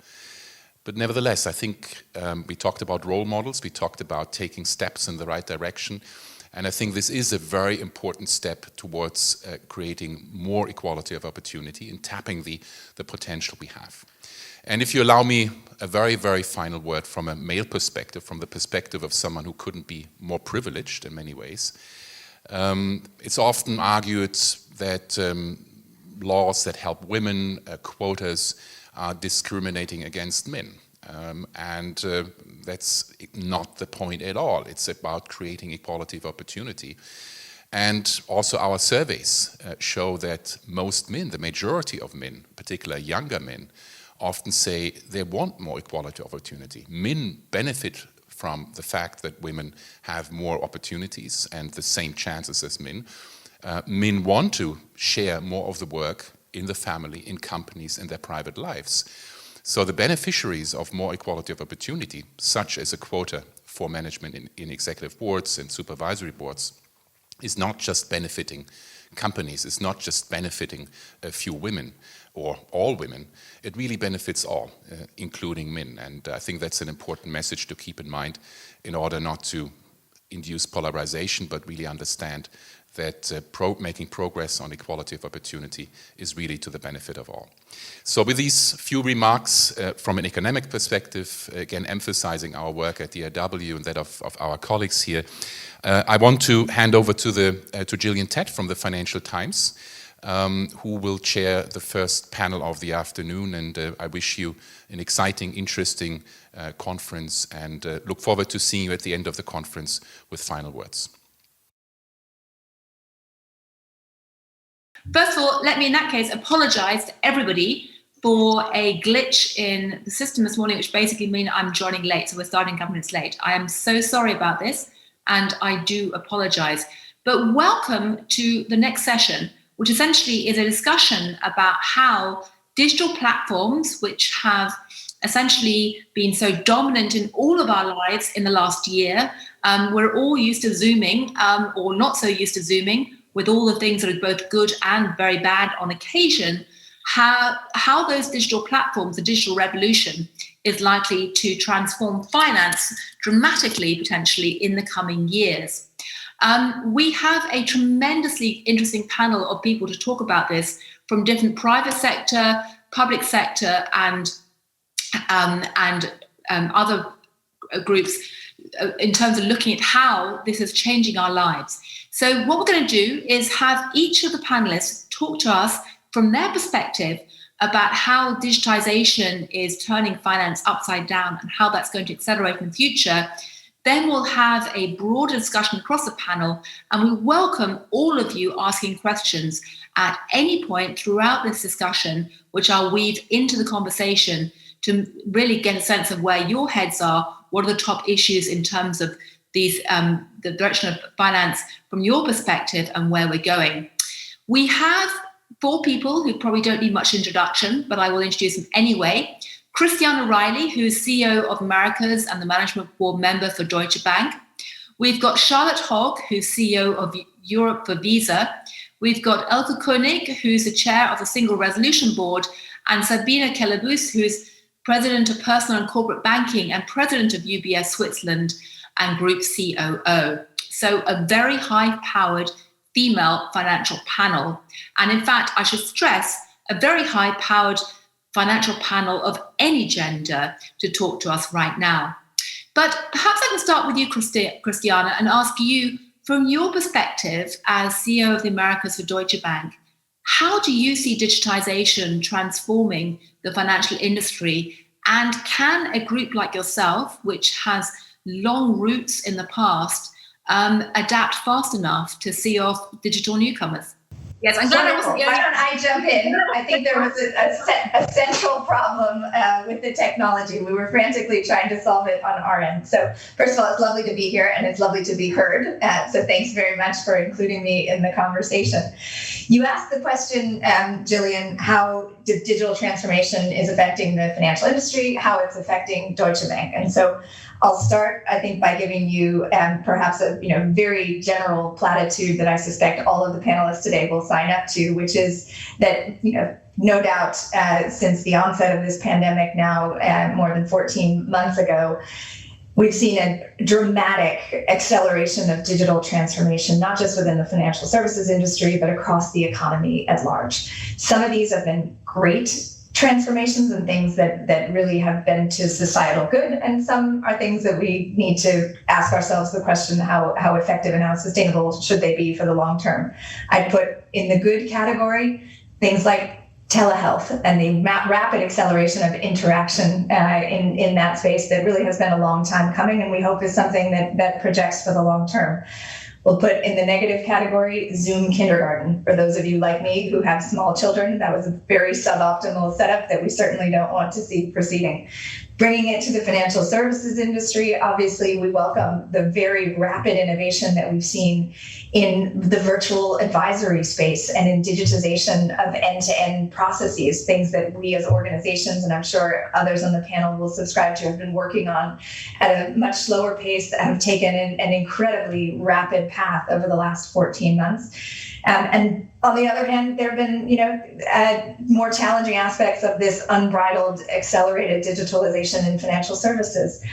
But nevertheless, I think we talked about role models. We talked about taking steps in the right direction. And I think this is a very important step towards creating more equality of opportunity and tapping the potential we have. And if you allow me a very, very final word from a male perspective, from the perspective of someone who couldn't be more privileged in many ways, it's often argued that laws that help women, quotas, are discriminating against men. And that's not the point at all. It's about creating equality of opportunity. And also our surveys show that most men, the majority of men, particularly younger men, often say they want more equality of opportunity. Men benefit from the fact that women have more opportunities and the same chances as men. Men want to share more of the work in the family, in companies, in their private lives. So the beneficiaries of more equality of opportunity, such as a quota for management in executive boards and supervisory boards, is not just benefiting companies, it's not just benefiting a few women or all women, it really benefits all, including men. And I think that's an important message to keep in mind in order not to induce polarization, but really understand that making progress on equality of opportunity is really to the benefit of all. So with these few remarks from an economic perspective, again emphasizing our work at DIW and that of our colleagues here, I want to hand over to Gillian Tett from the Financial Times, who will chair the first panel of the afternoon. And I wish you an exciting, interesting conference, and look forward to seeing you at the end of the conference with final words. First of all, let me in that case apologize to everybody for a glitch in the system this morning, which basically means I'm joining late, so we're starting a couple minutes late. I am so sorry about this, and I do apologize. But welcome to the next session, which essentially is a discussion about how digital platforms, which have essentially been so dominant in all of our lives in the last year, we're all used to Zooming, or not so used to Zooming, with all the things that are both good and very bad on occasion, how those digital platforms, the digital revolution, is likely to transform finance dramatically, potentially, in the coming years. We have a tremendously interesting panel of people to talk about this from different private sector, public sector, and other groups in terms of looking at how this is changing our lives. So what we're going to do is have each of the panelists talk to us from their perspective about how digitization is turning finance upside down and how that's going to accelerate in the future. Then we'll have a broader discussion across the panel, and we welcome all of you asking questions at any point throughout this discussion, which I'll weave into the conversation to really get a sense of where your heads are, what are the top issues in terms of these, the direction of finance from your perspective and where we're going. We have 4 people who probably don't need much introduction, but I will introduce them anyway. Christiana Riley, who's CEO of Americas and the Management Board member for Deutsche Bank. We've got Charlotte Hogg, who's CEO of Europe for Visa. We've got Elke Koenig, who's the chair of the Single Resolution Board, and Sabine Kellerbus, who's president of Personal and Corporate Banking and president of UBS Switzerland and Group COO. So a very high-powered female financial panel. And in fact, I should stress, a very high-powered financial panel of any gender to talk to us right now. But perhaps I can start with you, Christiana, and ask you, from your perspective as CEO of the Americas for Deutsche Bank, how do you see digitization transforming the financial industry? And can a group like yourself, which has long roots in the past, adapt fast enough to see off digital newcomers? Yes, I'm glad I wasn't the only one. Why don't I jump in? I think there was a central problem with the technology. We were frantically trying to solve it on our end. So first of all, it's lovely to be here and it's lovely to be heard. So thanks very much for including me in the conversation. You asked the question, Gillian, how digital transformation is affecting the financial industry, how it's affecting Deutsche Bank. And so I'll start, I think, by giving you perhaps a very general platitude that I suspect all of the panelists today will sign up to, which is that, no doubt, since the onset of this pandemic now, more than 14 months ago, we've seen a dramatic acceleration of digital transformation, not just within the financial services industry, but across the economy at large. Some of these have been great transformations and things that really have been to societal good, and some are things that we need to ask ourselves the question, how effective and how sustainable should they be for the long term. I'd put in the good category things like telehealth and the rapid acceleration of interaction in that space that really has been a long time coming, and we hope is something that projects for the long term. We'll put in the negative category Zoom kindergarten. For those of you like me who have small children, that was a very suboptimal setup that we certainly don't want to see proceeding. Bringing it to the financial services industry, obviously we welcome the very rapid innovation that we've seen in the virtual advisory space and in digitization of end-to-end processes, things that we as organizations, and I'm sure others on the panel will subscribe to, have been working on at a much slower pace, that have taken an incredibly rapid path over the last 14 months. And on the other hand, there have been, more challenging aspects of this unbridled, accelerated digitalization in financial services.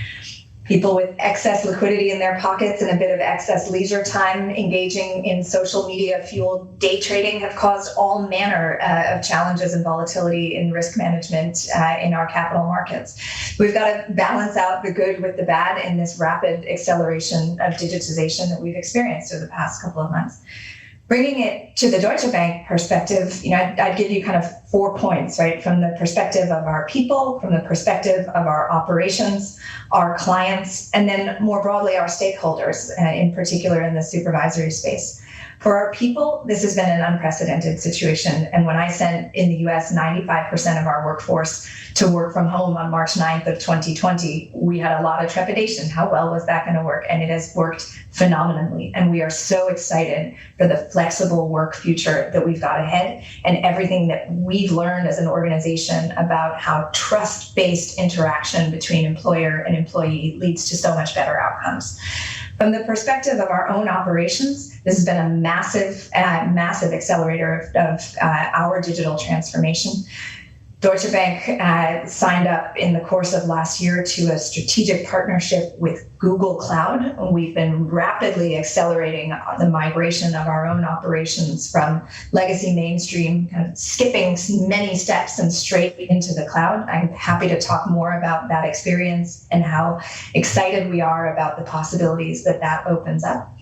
People with excess liquidity in their pockets and a bit of excess leisure time engaging in social media-fueled day trading have caused all manner of challenges and volatility in risk management in our capital markets. We've got to balance out the good with the bad in this rapid acceleration of digitization that we've experienced over the past couple of months. Bringing it to the Deutsche Bank perspective, I'd give you kind of 4 points, right? From the perspective of our people, from the perspective of our operations, our clients, and then more broadly, our stakeholders, in particular in the supervisory space. For our people, this has been an unprecedented situation. And when I sent in the US 95% of our workforce to work from home on March 9th of 2020, we had a lot of trepidation. How well was that going to work? And it has worked phenomenally. And we are so excited for the flexible work future that we've got ahead and everything that we've learned as an organization about how trust-based interaction between employer and employee leads to so much better outcomes. From the perspective of our own operations, this has been a massive accelerator of our digital transformation. Deutsche Bank signed up in the course of last year to a strategic partnership with Google Cloud. We've been rapidly accelerating the migration of our own operations from legacy mainstream, kind of skipping many steps and straight into the cloud. I'm happy to talk more about that experience and how excited we are about the possibilities that opens up.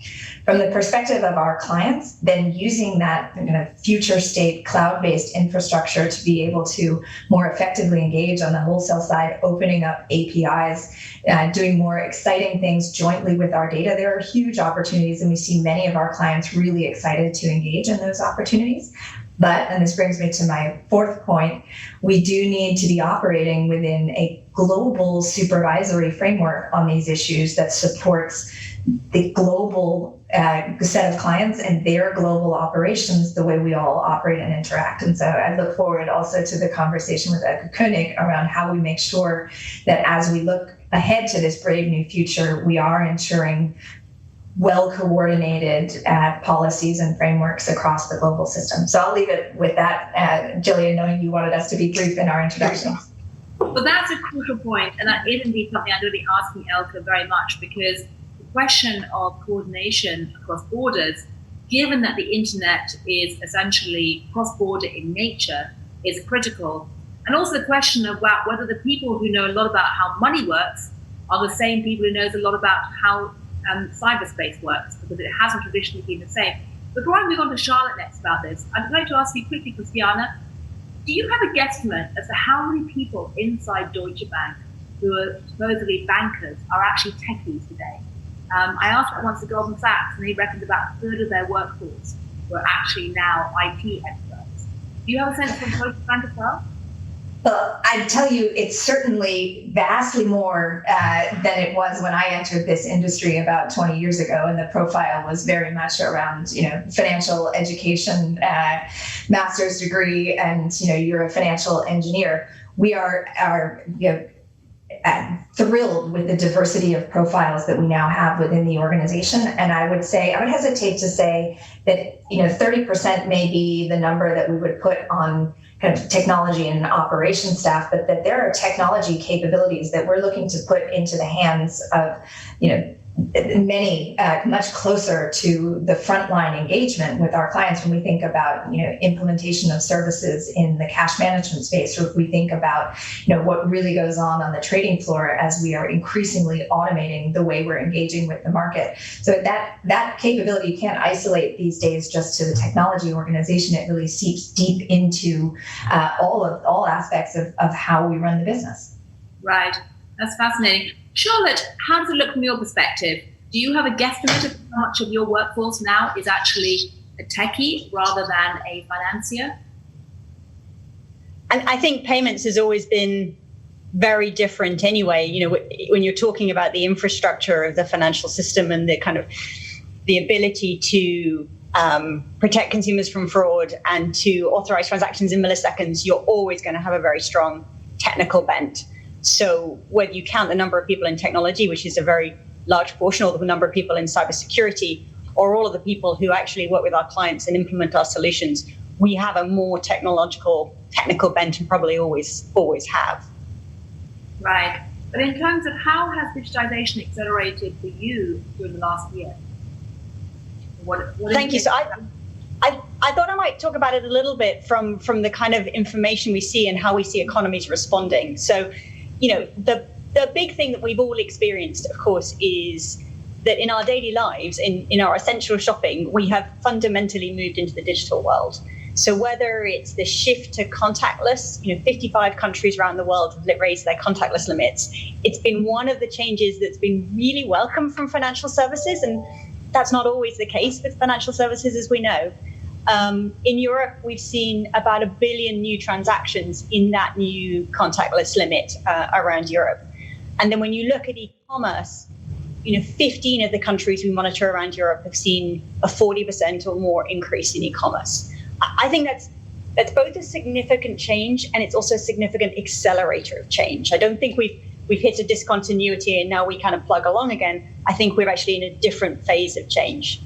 From the perspective of our clients, then using that kind of future state cloud-based infrastructure to be able to more effectively engage on the wholesale side, opening up APIs, doing more exciting things jointly with our data. There are huge opportunities, and we see many of our clients really excited to engage in those opportunities. But, and this brings me to my 4th point, we do need to be operating within a global supervisory framework on these issues that supports the global set of clients and their global operations the way we all operate and interact. And so I look forward also to the conversation with Elke Koenig around how we make sure that as we look ahead to this brave new future, we are ensuring well-coordinated policies and frameworks across the global system. So I'll leave it with that, Gillian, knowing you wanted us to be brief in our introduction. Well, that's a crucial point, and that is indeed something I'm going to be asking Elke very much, because the question of coordination across borders, given that the internet is essentially cross-border in nature, is critical. And also the question of whether the people who know a lot about how money works are the same people who knows a lot about how cyberspace works, because it hasn't traditionally been the same. Before I move on to Charlotte next about this, I'd like to ask you quickly, Christiana, do you have a guesstimate as to how many people inside Deutsche Bank who are supposedly bankers are actually techies today? I asked that once to Goldman Sachs, and they reckoned about a third of their workforce were actually now IT experts. Do you have a sense from Deutsche Bank as well? Well, I tell you, it's certainly vastly more than it was when I entered this industry about 20 years ago, and the profile was very much around, financial education, master's degree, and you're a financial engineer. We are thrilled with the diversity of profiles that we now have within the organization, and I would hesitate to say that 30% may be the number that we would put on kind of technology and operations staff, but that there are technology capabilities that we're looking to put into the hands of, many much closer to the frontline engagement with our clients when we think about implementation of services in the cash management space, or if we think about what really goes on the trading floor as we are increasingly automating the way we're engaging with the market. So that capability, you can't isolate these days just to the technology organization. It really seeps deep into all aspects of how we run the business. Right, that's fascinating. Charlotte, how does it look from your perspective? Do you have a guesstimate of how much of your workforce now is actually a techie rather than a financier? And I think payments has always been very different anyway. When you're talking about the infrastructure of the financial system and the kind of the ability to protect consumers from fraud and to authorize transactions in milliseconds, you're always going to have a very strong technical bent. So whether you count the number of people in technology, which is a very large portion, or the number of people in cybersecurity, or all of the people who actually work with our clients and implement our solutions, we have a more technical bent and probably always have. Right. But in terms of how has digitization accelerated for you during the last year? Thank you. So I thought I might talk about it a little bit from the kind of information we see and how we see economies responding. So, the big thing that we've all experienced, of course, is that in our daily lives, in our essential shopping, we have fundamentally moved into the digital world. So whether it's the shift to contactless, 55 countries around the world have raised their contactless limits. It's been one of the changes that's been really welcome from financial services, and that's not always the case with financial services, as we know. In Europe, we've seen about 1 billion new transactions in that new contactless limit around Europe. And then when you look at e-commerce, 15 of the countries we monitor around Europe have seen a 40% or more increase in e-commerce. I think that's both a significant change and it's also a significant accelerator of change. I don't think we've hit a discontinuity and now we kind of plug along again. I think we're actually in a different phase of change.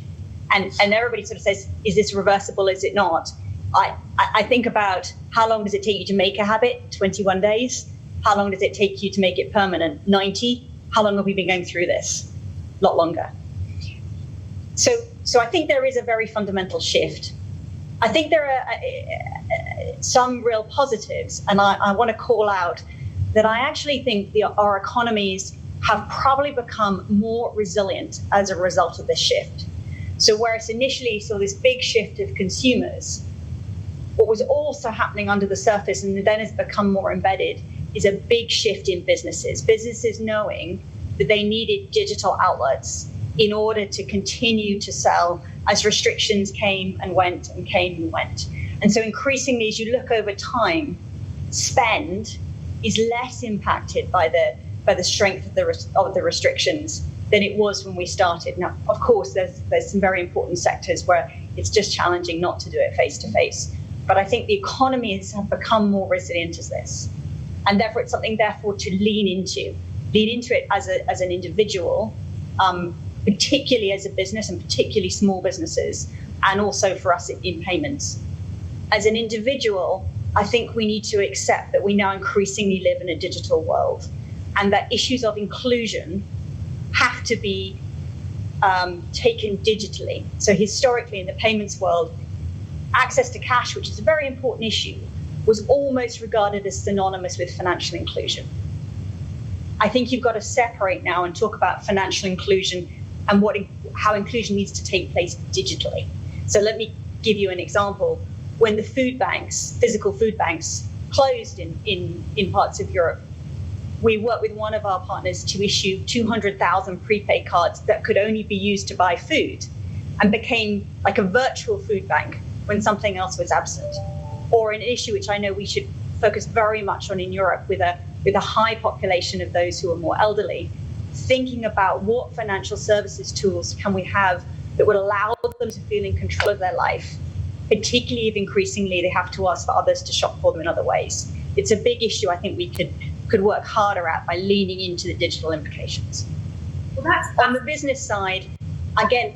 And everybody sort of says, is this reversible? Is it not? I think about how long does it take you to make a habit? 21 days. How long does it take you to make it permanent? 90. How long have we been going through this? A lot longer. So I think there is a very fundamental shift. I think there are some real positives, and I want to call out that I actually think our economies have probably become more resilient as a result of this shift. So whereas initially saw this big shift of consumers, what was also happening under the surface and then has become more embedded is a big shift in businesses. Businesses knowing that they needed digital outlets in order to continue to sell as restrictions came and went and came and went. And so increasingly, as you look over time, spend is less impacted by the strength of the restrictions than it was when we started. Now, of course, there's some very important sectors where it's just challenging not to do it face to face. But I think the economies have become more resilient as this. And therefore, it's something to lean into it as an individual, particularly as a business and particularly small businesses, and also for us in payments. As an individual, I think we need to accept that we now increasingly live in a digital world and that issues of inclusion have to be taken digitally. So historically in the payments world, access to cash, which is a very important issue, was almost regarded as synonymous with financial inclusion. I think you've got to separate now and talk about financial inclusion and how inclusion needs to take place digitally. So let me give you an example. When the physical food banks closed in parts of Europe, we worked with one of our partners to issue 200,000 prepaid cards that could only be used to buy food and became like a virtual food bank when something else was absent. Or an issue which I know we should focus very much on in Europe with a high population of those who are more elderly, thinking about what financial services tools can we have that would allow them to feel in control of their life, particularly if increasingly they have to ask for others to shop for them in other ways. It's a big issue I think we could work harder at by leaning into the digital implications. Well, that's on the business side, again,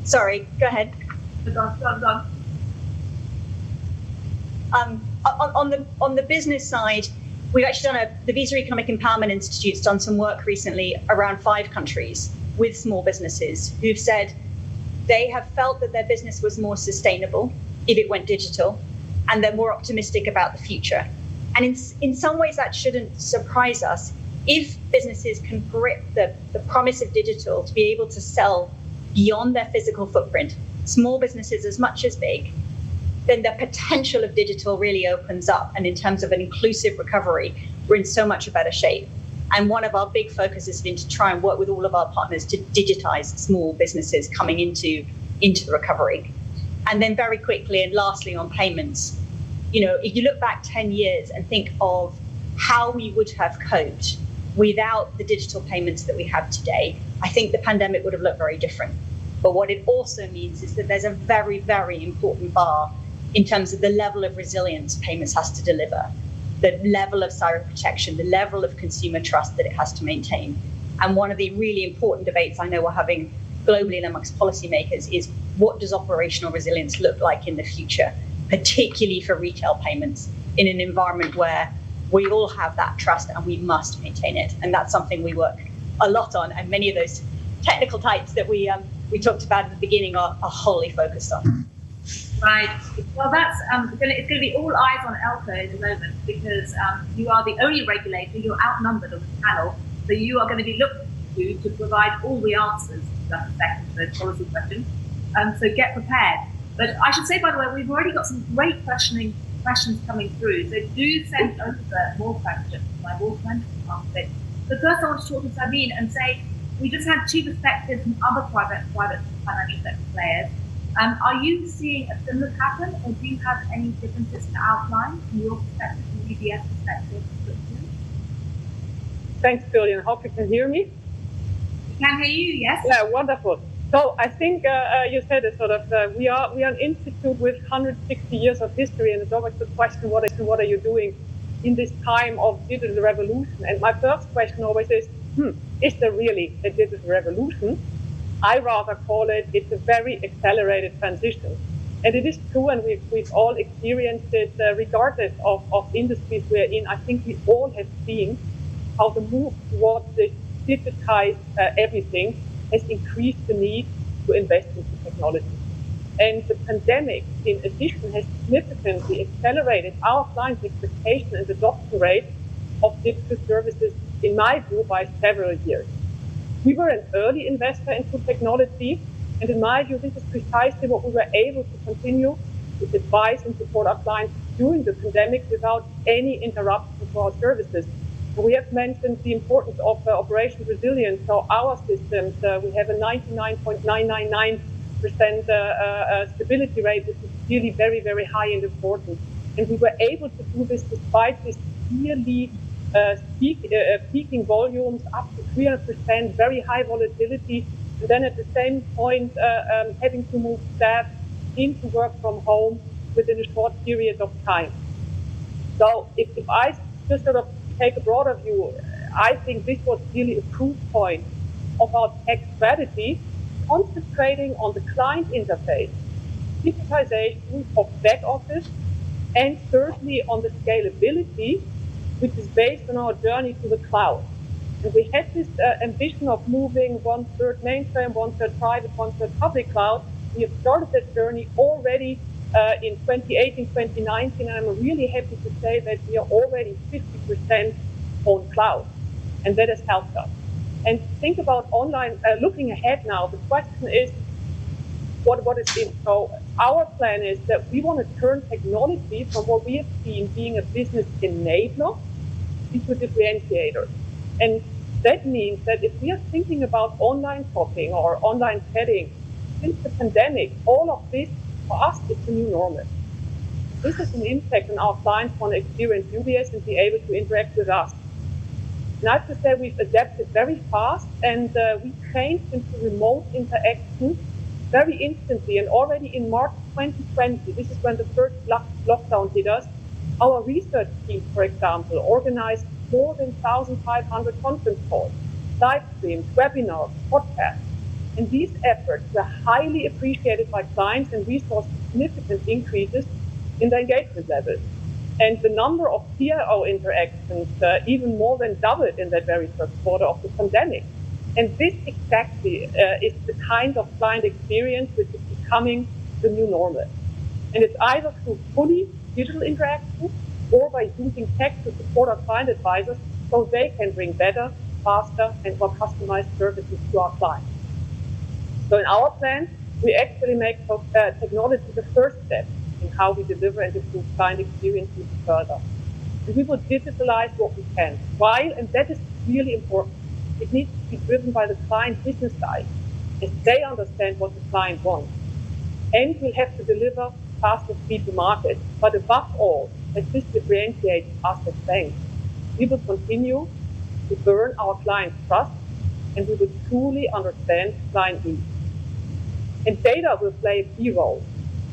sorry, go ahead. Go on. On the business side, we've actually the Visa Economic Empowerment Institute's done some work recently around 5 countries with small businesses who've said they have felt that their business was more sustainable if it went digital, and they're more optimistic about the future. And in some ways, that shouldn't surprise us. If businesses can grip the promise of digital to be able to sell beyond their physical footprint, small businesses as much as big, then the potential of digital really opens up. And in terms of an inclusive recovery, we're in so much a better shape. And one of our big focuses has been to try and work with all of our partners to digitize small businesses coming into the recovery. And then very quickly and lastly on payments, if you look back 10 years and think of how we would have coped without the digital payments that we have today, I think the pandemic would have looked very different. But what it also means is that there's a very, very important bar in terms of the level of resilience payments has to deliver, the level of cyber protection, the level of consumer trust that it has to maintain. And one of the really important debates I know we're having globally and amongst policymakers is, what does operational resilience look like in the future, particularly for retail payments in an environment where we all have that trust and we must maintain it. And that's something we work a lot on, and many of those technical types that we talked about at the beginning are wholly focused on. Right. Well, that's it's going to be all eyes on ELCO at the moment, because you are the only regulator. You're outnumbered on the panel, so you are going to be looked to provide all the answers to that effect of those policy questions. So get prepared. But I should say, by the way, we've already got some great questions coming through. So do send over more questions. I will send them. But first, I want to talk to Sabine and say we just had two perspectives from other private financial sector players. Are you seeing a similar pattern, or do you have any differences to outline from your perspective, from UBS perspective? Thanks, Julian. Hope you can hear me. We can hear you, yes. Yeah, wonderful. So I think you said it sort of, we are an institute with 160 years of history, and it's always the question, what are you doing in this time of digital revolution? And my first question always is there really a digital revolution? I rather call it's a very accelerated transition. And it is true, and we've all experienced it regardless of industries we're in. I think we all have seen how the move towards this digitized everything has increased the need to invest into technology. And the pandemic, in addition, has significantly accelerated our clients' expectation and adoption rate of digital services, in my view, by several years. We were an early investor into technology, and in my view, this is precisely what we were able to continue to advise and support our clients during the pandemic without any interruption to our services. We have mentioned the importance of operational resilience. So our systems, we have a 99.999% stability rate, which is really very, very high and important. And we were able to do this despite this yearly peaking volumes up to 300%, very high volatility, and then at the same point having to move staff into work from home within a short period of time. So if I just sort of take a broader view, I think this was really a proof point of our tech strategy, concentrating on the client interface, digitization of back office, and certainly on the scalability, which is based on our journey to the cloud. And we had this ambition of moving 1/3 mainframe, 1/3 private, 1/3 public cloud. We have started that journey already in 2018, 2019, and I'm really happy to say that we are already 50% on cloud, and that has helped us. And think about online, looking ahead now, the question is, what is in? So our plan is that we want to turn technology from what we have seen being a business enabler into a differentiator. And that means that if we are thinking about online shopping or online chatting, since the pandemic, all of this for us is the new normal. This has an impact on our clients want to experience UBS and be able to interact with us. And I have to say we've adapted very fast, and we changed into remote interaction very instantly. And already in March 2020, this is when the first lockdown hit us, our research team, for example, organized more than 1,500 conference calls, live streams, webinars, podcasts. And these efforts were highly appreciated by clients, and we saw significant increases in the engagement levels. And the number of CRO interactions even more than doubled in that very first quarter of the pandemic. And this exactly is the kind of client experience which is becoming the new normal. And it's either through fully digital interaction or by using tech to support our client advisors so they can bring better, faster, and more customized services to our clients. So in our plan, we actually make technology the first step in how we deliver and improve client experience even further. And we will digitalize what we can, while, and that is really important, it needs to be driven by the client business side, as they understand what the client wants. And we'll have to deliver faster speed to market. But above all, as this differentiates us as banks, we will continue to earn our clients' trust, and we will truly understand client needs. And data will play a key role,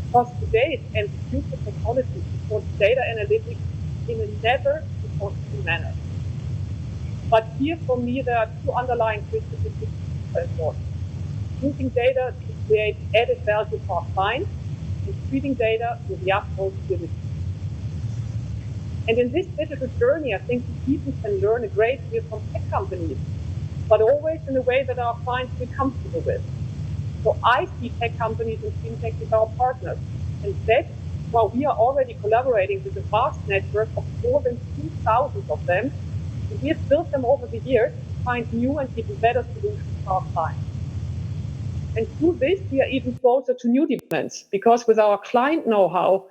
because today's and future technology supports data analytics in a never-before-seen manner. But here, for me, there are two underlying principles which are important. Using data to create added value for our clients, and treating data with the utmost diligence. And in this digital journey, I think we even can learn a great deal from tech companies, but always in a way that our clients feel comfortable with. So I see tech companies and fintech as our partners. And that's why we are already collaborating with a vast network of more than 2,000 of them. And we have built them over the years to find new and even better solutions for our clients. And through this, we are even closer to new developments, because with our client know-how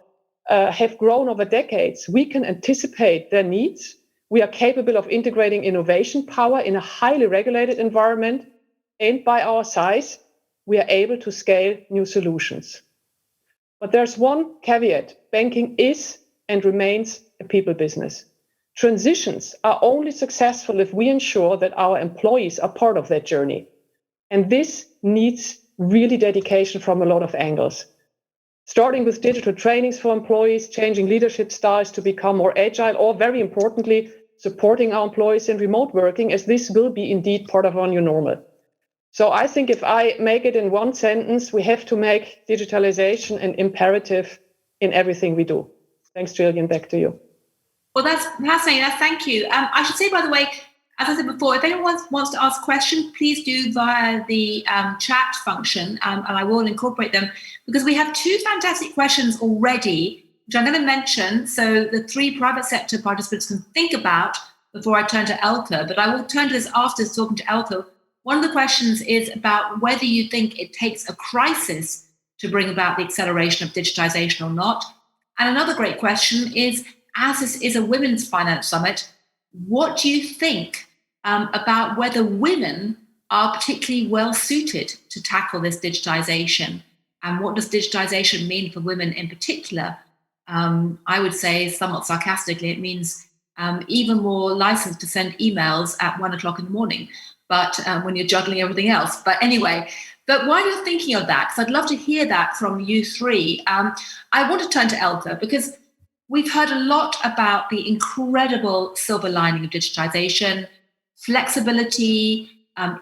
have grown over decades, we can anticipate their needs. We are capable of integrating innovation power in a highly regulated environment. And by our size, we are able to scale new solutions. But there's one caveat. Banking is and remains a people business. Transitions are only successful if we ensure that our employees are part of that journey. And this needs really dedication from a lot of angles. Starting with digital trainings for employees, changing leadership styles to become more agile, or very importantly, supporting our employees in remote working, as this will be indeed part of our new normal. So I think if I make it in one sentence, we have to make digitalization an imperative in everything we do. Thanks, Jillian. Back to you. Well, that's fascinating. Thank you. I should say, by the way, as I said before, if anyone wants to ask questions, please do via the chat function, and I will incorporate them, because we have two fantastic questions already, which I'm going to mention, so the three private sector participants can think about before I turn to Elke. But I will turn to this after talking to Elke. One of the questions is about whether you think it takes a crisis to bring about the acceleration of digitization or not. And another great question is, as this is a Women's Finance Summit, what do you think about whether women are particularly well suited to tackle this digitization? And what does digitization mean for women in particular? I would say, somewhat sarcastically, it means even more license to send emails at 1 o'clock in the morning, but when you're juggling everything else. But anyway, but while you're thinking of that, because I'd love to hear that from you three, I want to turn to Elke, because we've heard a lot about the incredible silver lining of digitization, flexibility,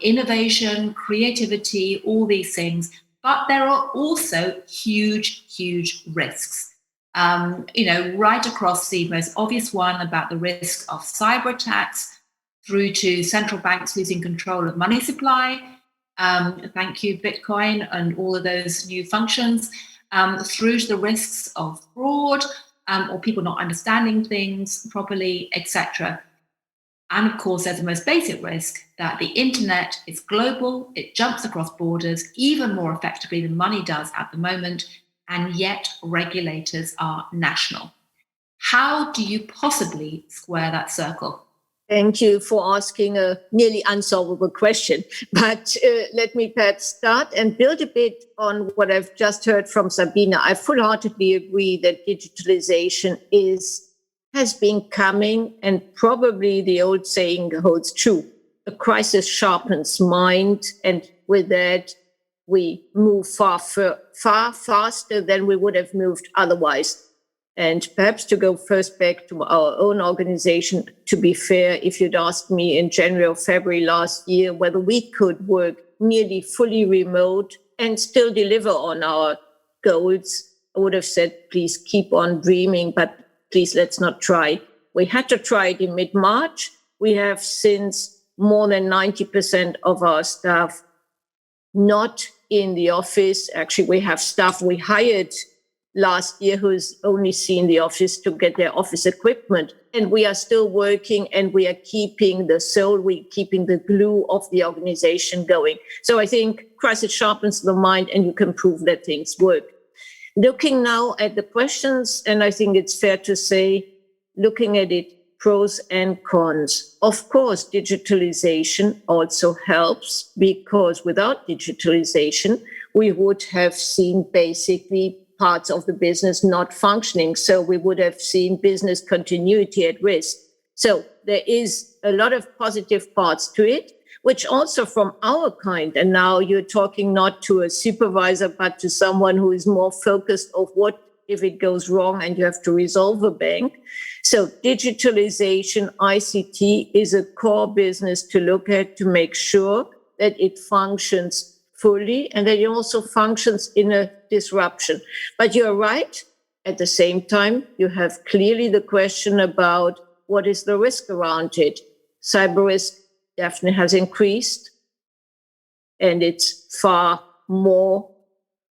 innovation, creativity, all these things. But there are also huge, huge risks. Right across the most obvious one about the risk of cyber attacks, through to central banks losing control of money supply. Thank you, Bitcoin and all of those new functions, through to the risks of fraud, or people not understanding things properly, etc. And of course, there's the most basic risk that the internet is global, it jumps across borders even more effectively than money does at the moment, and yet regulators are national. How do you possibly square that circle? Thank you for asking a nearly unsolvable question. But let me perhaps start and build a bit on what I've just heard from Sabine. I full-heartedly agree that digitalization has been coming, and probably the old saying holds true. A crisis sharpens mind, and with that, we move far faster than we would have moved otherwise. And perhaps to go first back to our own organization, to be fair, if you'd asked me in January or February last year whether we could work nearly fully remote and still deliver on our goals, I would have said, please keep on dreaming, but please let's not try. We had to try it in mid-March. We have since more than 90% of our staff not in the office. Actually, we have staff we hired last year who's only seen the office to get their office equipment. And we are still working, and we are keeping the soul, we're keeping the glue of the organization going. So I think crisis sharpens the mind, and you can prove that things work. Looking now at the questions, and I think it's fair to say, looking at it, pros and cons. Of course, digitalization also helps, because without digitalization, we would have seen basically parts of the business not functioning. So we would have seen business continuity at risk. So there is a lot of positive parts to it, which also from our kind, and now you're talking not to a supervisor, but to someone who is more focused of what if it goes wrong and you have to resolve a bank. So digitalization, ICT is a core business to look at, to make sure that it functions fully and that it also functions in a disruption. But you're right. At the same time, you have clearly the question about what is the risk around it. Cyber risk definitely has increased, and it's far more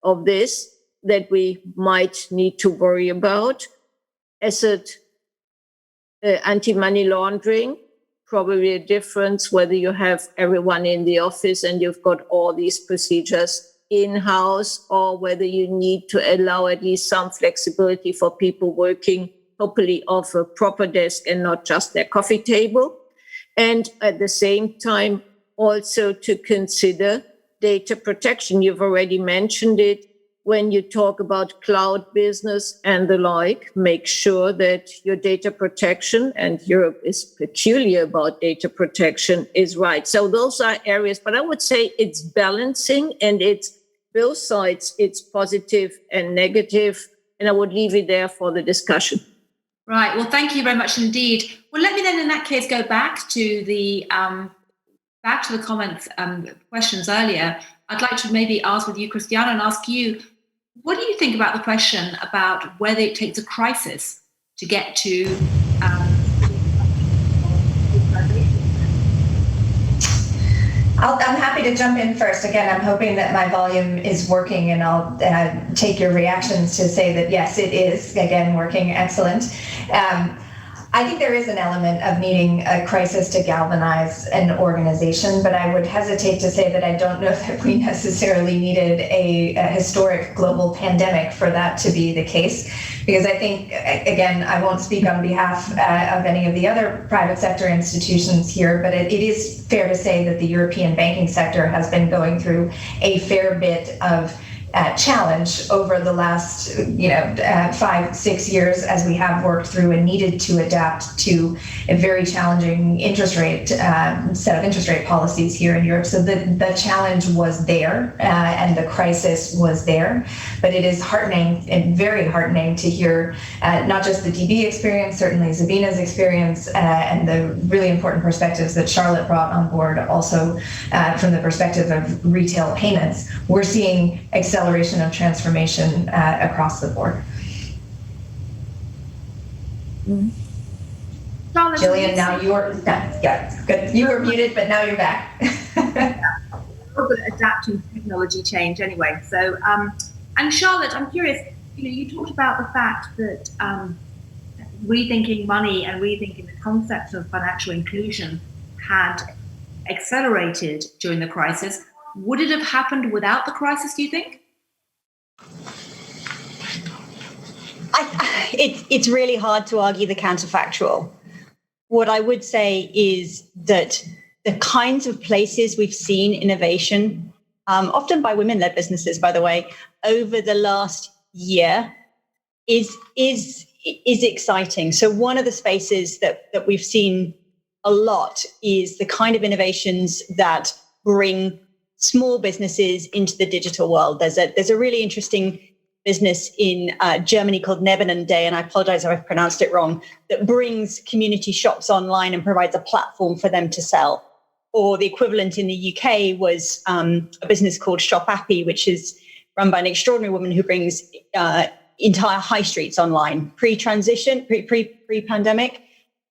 of this that we might need to worry about. Asset anti-money laundering, probably a difference whether you have everyone in the office and you've got all these procedures in-house, or whether you need to allow at least some flexibility for people working hopefully off a proper desk and not just their coffee table. And at the same time, also to consider data protection. You've already mentioned it. When you talk about cloud business and the like, make sure that your data protection, and Europe is peculiar about data protection, is right. So those are areas, but I would say it's balancing, and it's both sides. It's positive and negative. And I would leave it there for the discussion. Right. Well, thank you very much indeed. Well, let me then in that case go back to the comments, questions earlier. I'd like to maybe ask with you, Christiana, and ask you, what do you think about the question about whether it takes a crisis to get to I'm happy to jump in first. Again, I'm hoping that my volume is working, and I'll take your reactions to say that yes, it is, again, working. Excellent. I think there is an element of needing a crisis to galvanize an organization, but I would hesitate to say that I don't know that we necessarily needed a historic global pandemic for that to be the case. Because I think, again, I won't speak on behalf of any of the other private sector institutions here, but it is fair to say that the European banking sector has been going through a fair bit of challenge over the last 5-6 years, as we have worked through and needed to adapt to a very challenging interest rate set of interest rate policies here in Europe. So the challenge was there, and the crisis was there. But it is heartening and very heartening to hear not just the DB experience, certainly Sabina's experience, and the really important perspectives that Charlotte brought on board, also from the perspective of retail payments. We're seeing acceleration of transformation across the board. Gillian, now you're good. You were muted, but now you're back. We're good at adapting to technology change anyway. So, and Charlotte, I'm curious. You talked about the fact that rethinking money and rethinking the concept of financial inclusion had accelerated during the crisis. Would it have happened without the crisis, do you think? It's really hard to argue the counterfactual. What I would say is that the kinds of places we've seen innovation, often by women-led businesses, by the way, over the last year is exciting. So one of the spaces that we've seen a lot is the kind of innovations that bring small businesses into the digital world. There's a really interesting business in Germany called Nebenende, and I apologize if I've pronounced it wrong, that brings community shops online and provides a platform for them to sell. Or the equivalent in the UK was a business called ShopAppy, which is run by an extraordinary woman who brings entire high streets online. Pre-pandemic,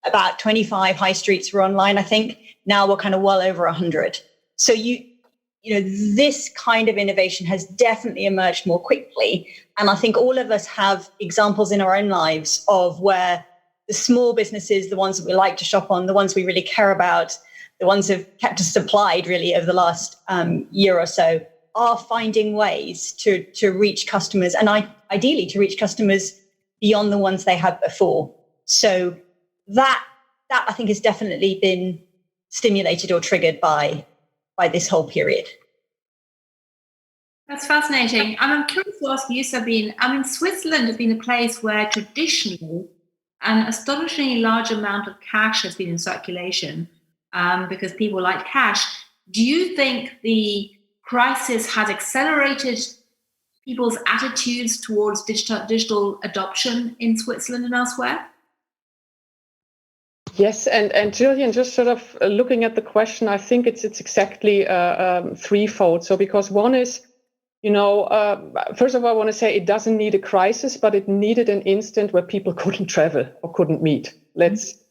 about 25 high streets were online, I think. Now we're kind of well over 100. So this kind of innovation has definitely emerged more quickly. And I think all of us have examples in our own lives of where the small businesses, the ones that we like to shop on, the ones we really care about, the ones who've kept us supplied really over the last year or so, are finding ways to reach customers, and ideally to reach customers beyond the ones they had before. So that I think has definitely been stimulated or triggered by this whole period. That's fascinating. And I'm curious to ask you, Sabine, I mean, Switzerland has been a place where traditionally an astonishingly large amount of cash has been in circulation because people like cash. Do you think the crisis has accelerated people's attitudes towards digital adoption in Switzerland and elsewhere? Yes, and Gillian, just sort of looking at the question, I think it's exactly threefold. So because one is, first of all, I want to say it doesn't need a crisis, but it needed an instant where people couldn't travel or couldn't meet,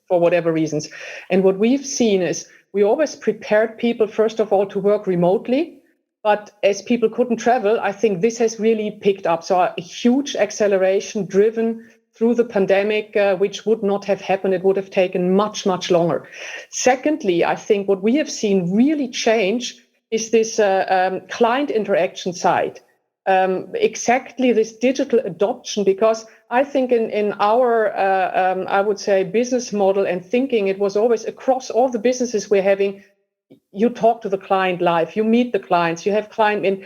for whatever reasons. And what we've seen is we always prepared people, first of all, to work remotely. But as people couldn't travel, I think this has really picked up. So a huge acceleration driven through the pandemic, which would not have happened. It would have taken much, much longer. Secondly, I think what we have seen really change is this client interaction side. Exactly this digital adoption, because I think in our, I would say, business model and thinking, it was always across all the businesses we're having, you talk to the client live, you meet the clients, you have client in.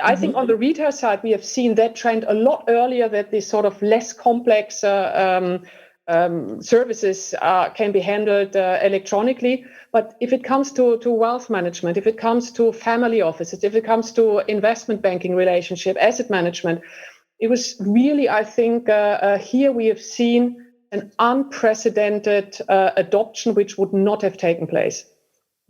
I think on the retail side, we have seen that trend a lot earlier, that these sort of less complex services can be handled electronically. But if it comes to wealth management, if it comes to family offices, if it comes to investment banking relationship, asset management, it was really, I think, here we have seen an unprecedented adoption, which would not have taken place.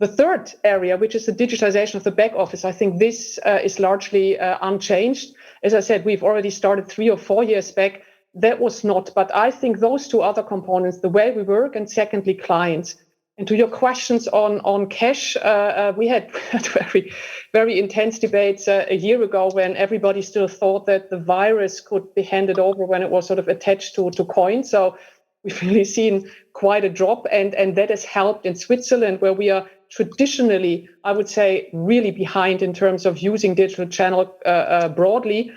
The third area, which is the digitization of the back office, I think this is largely unchanged. As I said, we've already started 3 or 4 years back. That was not, but I think those two other components, the way we work, and secondly, clients. And to your questions on cash, we had very, very intense debates a year ago when everybody still thought that the virus could be handed over when it was sort of attached to coins. So we've really seen quite a drop, and that has helped in Switzerland, where we are traditionally, I would say, really behind in terms of using digital channel broadly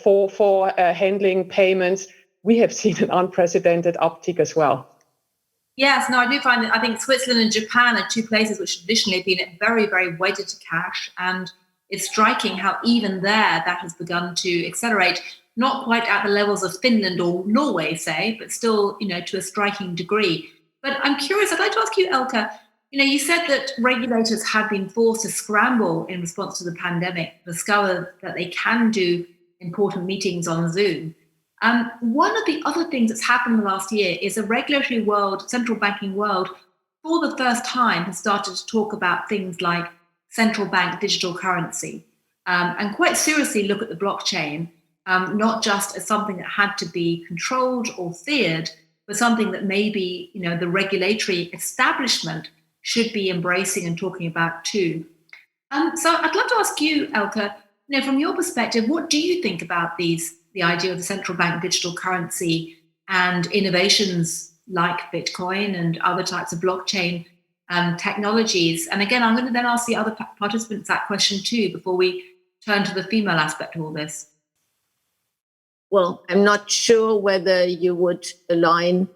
for handling payments. We have seen an unprecedented uptick as well. Yes, no, I do find that I think Switzerland and Japan are two places which traditionally have been very, very weighted to cash. And it's striking how even there that has begun to accelerate, not quite at the levels of Finland or Norway, say, but still, to a striking degree. But I'm curious, I'd like to ask you, Elke, you said that regulators have been forced to scramble in response to the pandemic, to discover that they can do important meetings on Zoom. One of the other things that's happened in the last year is the regulatory world, central banking world, for the first time has started to talk about things like central bank digital currency and quite seriously look at the blockchain, not just as something that had to be controlled or feared, but something that maybe, the regulatory establishment should be embracing and talking about too. So I'd love to ask you, Elke, from your perspective, what do you think about the idea of the central bank digital currency and innovations like Bitcoin and other types of blockchain technologies? And again, I'm going to then ask the other participants that question too, before we turn to the female aspect of all this. Well, I'm not sure whether you would align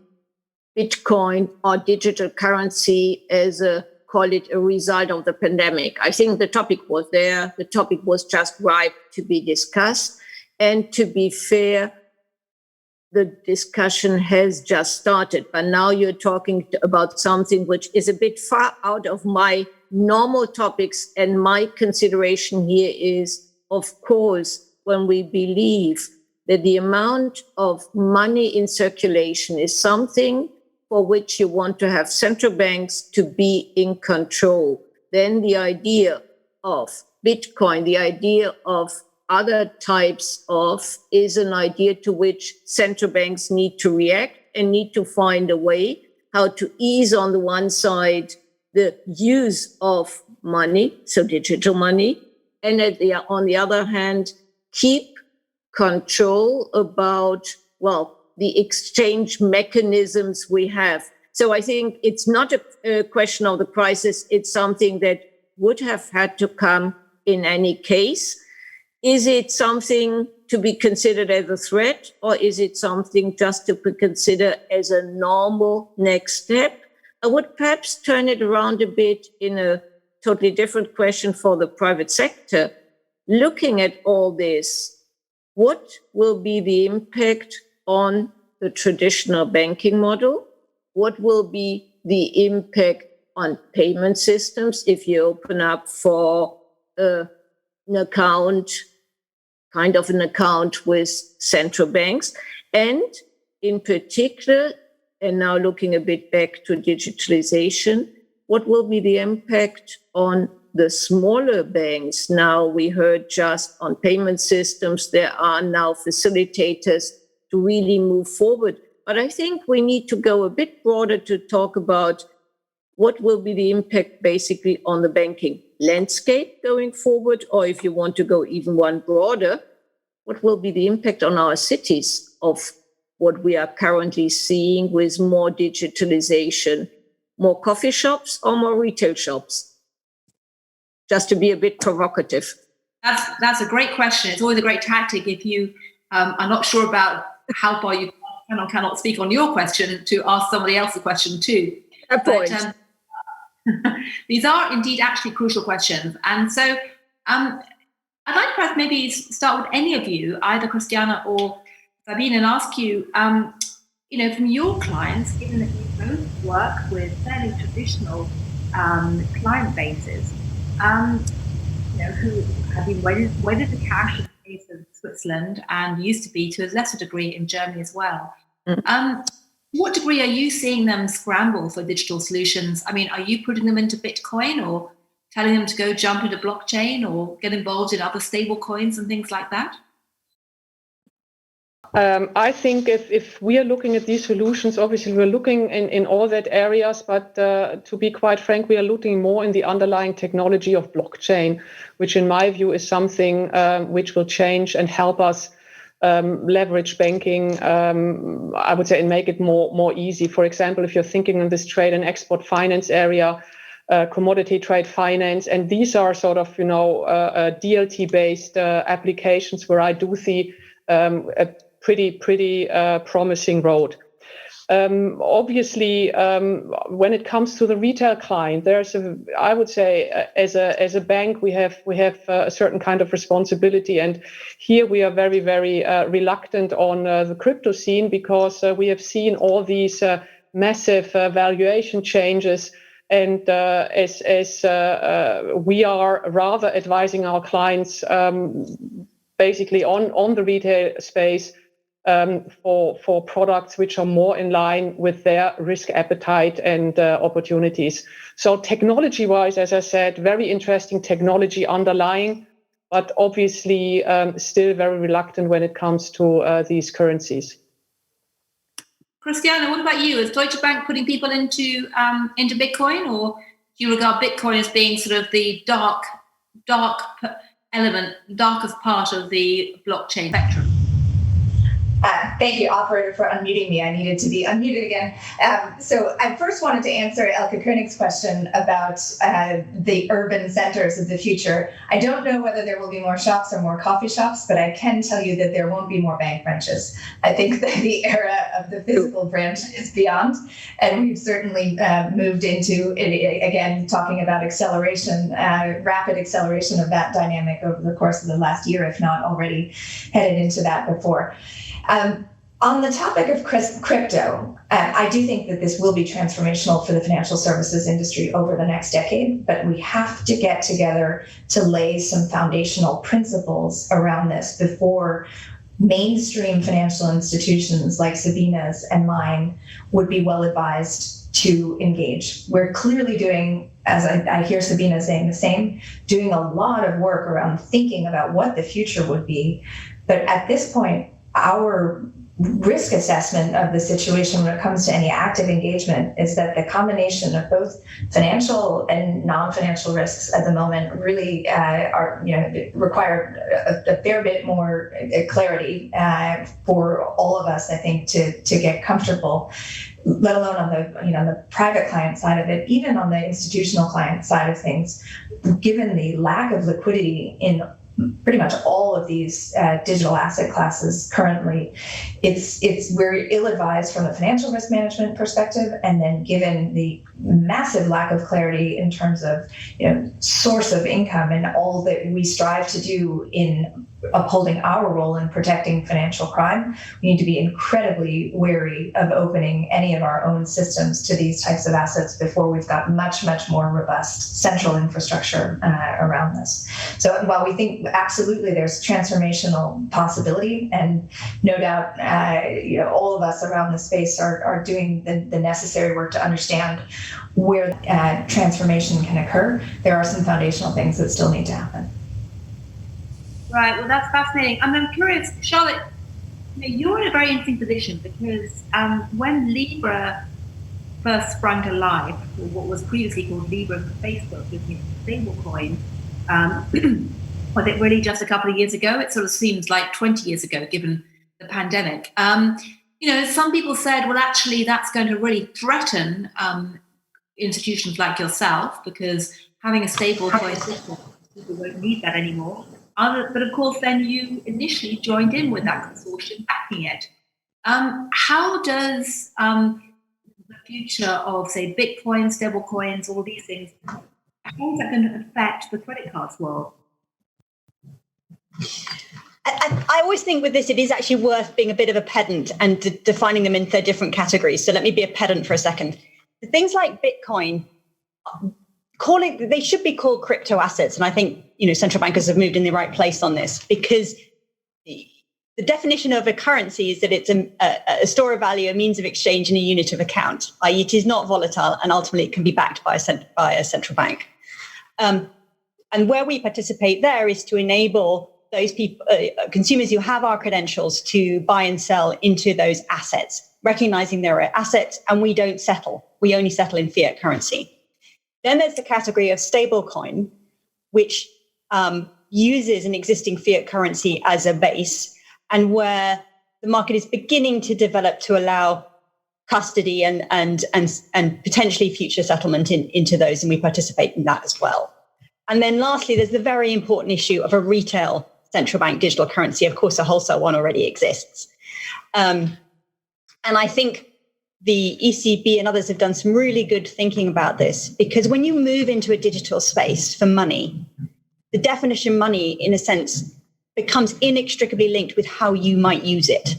Bitcoin or digital currency as call it a result of the pandemic. I think the topic was there. The topic was just ripe to be discussed. And to be fair, the discussion has just started. But now you're talking about something which is a bit far out of my normal topics. And my consideration here is, of course, when we believe that the amount of money in circulation is something for which you want to have central banks to be in control, then the idea of Bitcoin, the idea of other types of, is an idea to which central banks need to react and need to find a way how to ease on the one side the use of money, so digital money, and on the other hand, keep control about, well, the exchange mechanisms we have. So I think it's not a question of the crisis. It's something that would have had to come in any case. Is it something to be considered as a threat, or is it something just to be considered as a normal next step? I would perhaps turn it around a bit in a totally different question for the private sector. Looking at all this, what will be the impact on the traditional banking model? What will be the impact on payment systems if you open up for an account, kind of an account with central banks? And in particular, and now looking a bit back to digitalization, what will be the impact on the smaller banks? Now we heard just on payment systems, there are now facilitators to really move forward. But I think we need to go a bit broader to talk about what will be the impact basically on the banking landscape going forward, or if you want to go even one broader, what will be the impact on our cities of what we are currently seeing with more digitalization, more coffee shops or more retail shops? Just to be a bit provocative. That's a great question. It's always a great tactic if you are not sure about how far you can or cannot speak on your question to ask somebody else a question too. A point. These are indeed actually crucial questions. And so I'd like to perhaps maybe start with any of you, either Christiana or Sabine, and ask you, from your clients, given that you both work with fairly traditional client bases, who have been wedded to cash in the case of Switzerland and used to be to a lesser degree in Germany as well. To what degree are you seeing them scramble for digital solutions? I mean, are you putting them into Bitcoin or telling them to go jump into blockchain or get involved in other stable coins and things like that? I think if we are looking at these solutions, obviously we're looking in all that areas, but to be quite frank, we are looking more in the underlying technology of blockchain, which in my view is something which will change and help us leverage banking, I would say, and make it more easy. For example, if you're thinking in this trade and export finance area, commodity trade finance, and these are sort of, DLT-based applications where I do see a pretty promising road. Obviously, when it comes to the retail client, I would say, as a bank, we have a certain kind of responsibility, and here we are very, very reluctant on the crypto scene because we have seen all these massive valuation changes, and as we are rather advising our clients basically on the retail space. For products which are more in line with their risk appetite and opportunities. So technology-wise, as I said, very interesting technology underlying, but obviously still very reluctant when it comes to these currencies. Christiana, what about you? Is Deutsche Bank putting people into Bitcoin, or do you regard Bitcoin as being sort of the dark element, darkest part of the blockchain spectrum? Thank you, operator, for unmuting me. I needed to be unmuted again. So I first wanted to answer Elke Koenig's question about the urban centers of the future. I don't know whether there will be more shops or more coffee shops, but I can tell you that there won't be more bank branches. I think that the era of the physical branch is beyond, and we've certainly moved into, again, talking about acceleration, rapid acceleration of that dynamic over the course of the last year, if not already headed into that before. On the topic of crypto, I do think that this will be transformational for the financial services industry over the next decade, but we have to get together to lay some foundational principles around this before mainstream financial institutions like Sabine's and mine would be well advised to engage. We're clearly doing, as I hear Sabine saying the same, doing a lot of work around thinking about what the future would be. But at this point, our risk assessment of the situation when it comes to any active engagement is that the combination of both financial and non-financial risks at the moment really require a fair bit more clarity for all of us, I think, to get comfortable, let alone on the private client side of it, even on the institutional client side of things, given the lack of liquidity in pretty much all of these digital asset classes currently. We're ill-advised from a financial risk management perspective, and then given the massive lack of clarity in terms of source of income and all that we strive to do in upholding our role in protecting financial crime, we need to be incredibly wary of opening any of our own systems to these types of assets before we've got much, much more robust central infrastructure around this. So while we think absolutely there's transformational possibility, and no doubt all of us around the space are doing the necessary work to understand where transformation can occur, there are some foundational things that still need to happen. Right, well, that's fascinating. I'm curious, Charlotte, you're in a very interesting position because when Libra first sprung to life, or what was previously called Libra for Facebook, with stablecoin, was it really just a couple of years ago? It sort of seems like 20 years ago, given the pandemic. Some people said, well, actually, that's going to really threaten institutions like yourself, because having a stablecoin system, people won't need that anymore. But of course, then you initially joined in with that consortium backing it. How does the future of, say, Bitcoin, stablecoins, all these things, how is that going to affect the credit cards world? I always think with this, it is actually worth being a bit of a pedant and defining them into different categories. So let me be a pedant for a second. Things like Bitcoin, they should be called crypto assets. And I think, central bankers have moved in the right place on this, because the definition of a currency is that it's a store of value, a means of exchange, and a unit of account, i.e. it is not volatile, and ultimately it can be backed by a central bank. And where we participate there is to enable those people, consumers who have our credentials, to buy and sell into those assets, recognizing there are assets, and we don't settle. We only settle in fiat currency. Then there's the category of stablecoin, which uses an existing fiat currency as a base, and where the market is beginning to develop to allow custody and potentially future settlement into those, and we participate in that as well. And then lastly, there's the very important issue of a retail central bank digital currency. Of course, a wholesale one already exists. And I think the ECB and others have done some really good thinking about this, because when you move into a digital space for money, the definition money, in a sense, becomes inextricably linked with how you might use it.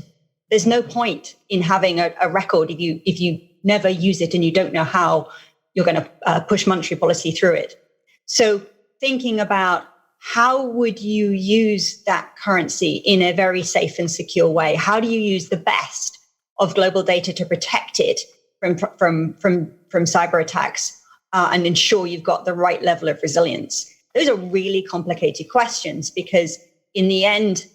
There's no point in having a record if you never use it and you don't know how you're going to push monetary policy through it. So thinking about how would you use that currency in a very safe and secure way? How do you use the best of global data to protect it from cyber attacks and ensure you've got the right level of resilience? Those are really complicated questions, because in the end,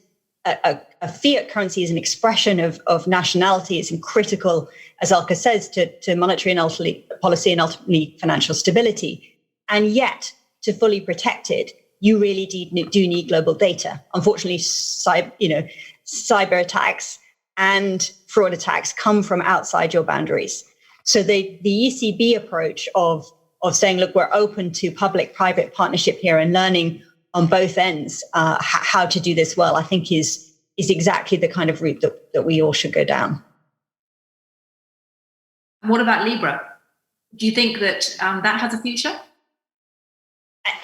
a fiat currency is an expression of nationality. It's critical, as Alka says, to monetary and ultimately policy and ultimately financial stability. And yet, to fully protect it, you really do need global data. Unfortunately, cyber attacks and fraud attacks come from outside your boundaries. So the ECB approach of saying, look, we're open to public-private partnership here and learning on both ends how to do this well, I think is exactly the kind of route that we all should go down. What about Libra? Do you think that that has a future?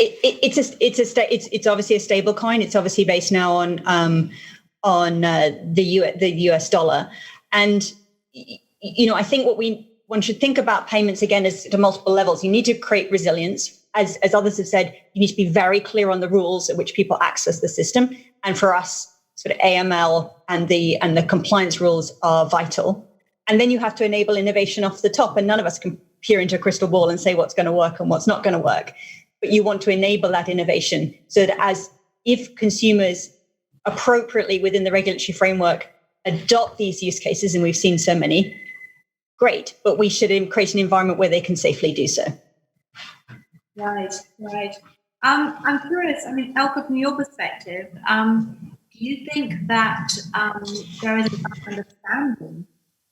It's obviously a stable coin. It's obviously based now on the US dollar, and I think one should think about payments again as to multiple levels. You need to create resilience, as others have said. You need to be very clear on the rules at which people access the system, and for us, sort of AML and the compliance rules are vital. And then you have to enable innovation off the top, and none of us can peer into a crystal ball and say what's going to work and what's not going to work. But you want to enable that innovation so that if consumers appropriately within the regulatory framework adopt these use cases, and we've seen so many, great, but we should create an environment where they can safely do so. Right. I'm curious, I mean, Elke, from your perspective, do you think that there is enough understanding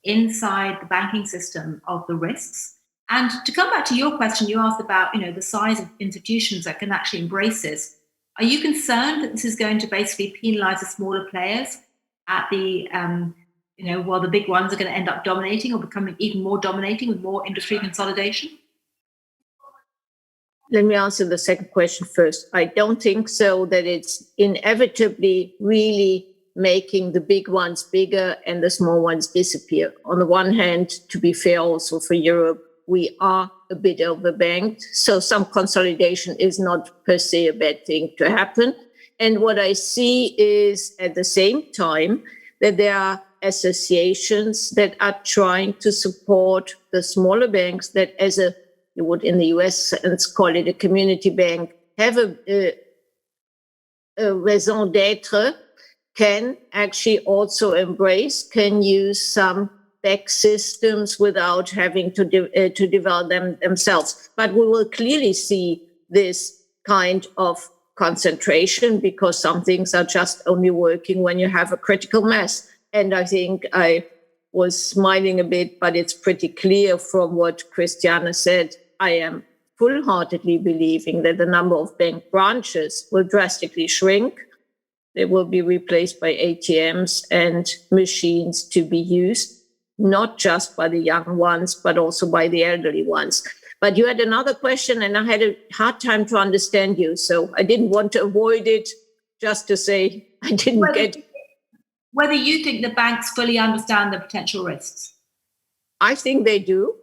inside the banking system of the risks? And to come back to your question, you asked about, the size of institutions that can actually embrace this. Are you concerned that this is going to basically penalize the smaller players at the, while the big ones are going to end up dominating or becoming even more dominating with more industry consolidation? Let me answer the second question first. I don't think so that it's inevitably really making the big ones bigger and the small ones disappear. On the one hand, to be fair also for Europe, we are a bit overbanked. So some consolidation is not per se a bad thing to happen. And what I see is at the same time that there are associations that are trying to support the smaller banks that you would in the US call it a community bank, have a raison d'etre, can actually also can use some back systems without having to develop them themselves. But we will clearly see this kind of concentration because some things are just only working when you have a critical mass. And I think I was smiling a bit, but it's pretty clear from what Christiane said. I am full-heartedly believing that the number of bank branches will drastically shrink. They will be replaced by ATMs and machines to be used, not just by the young ones, but also by the elderly ones. But you had another question, and I had a hard time to understand you. So I didn't want to avoid it, just to say I didn't get it. Whether you think the banks fully understand the potential risks? I think they do,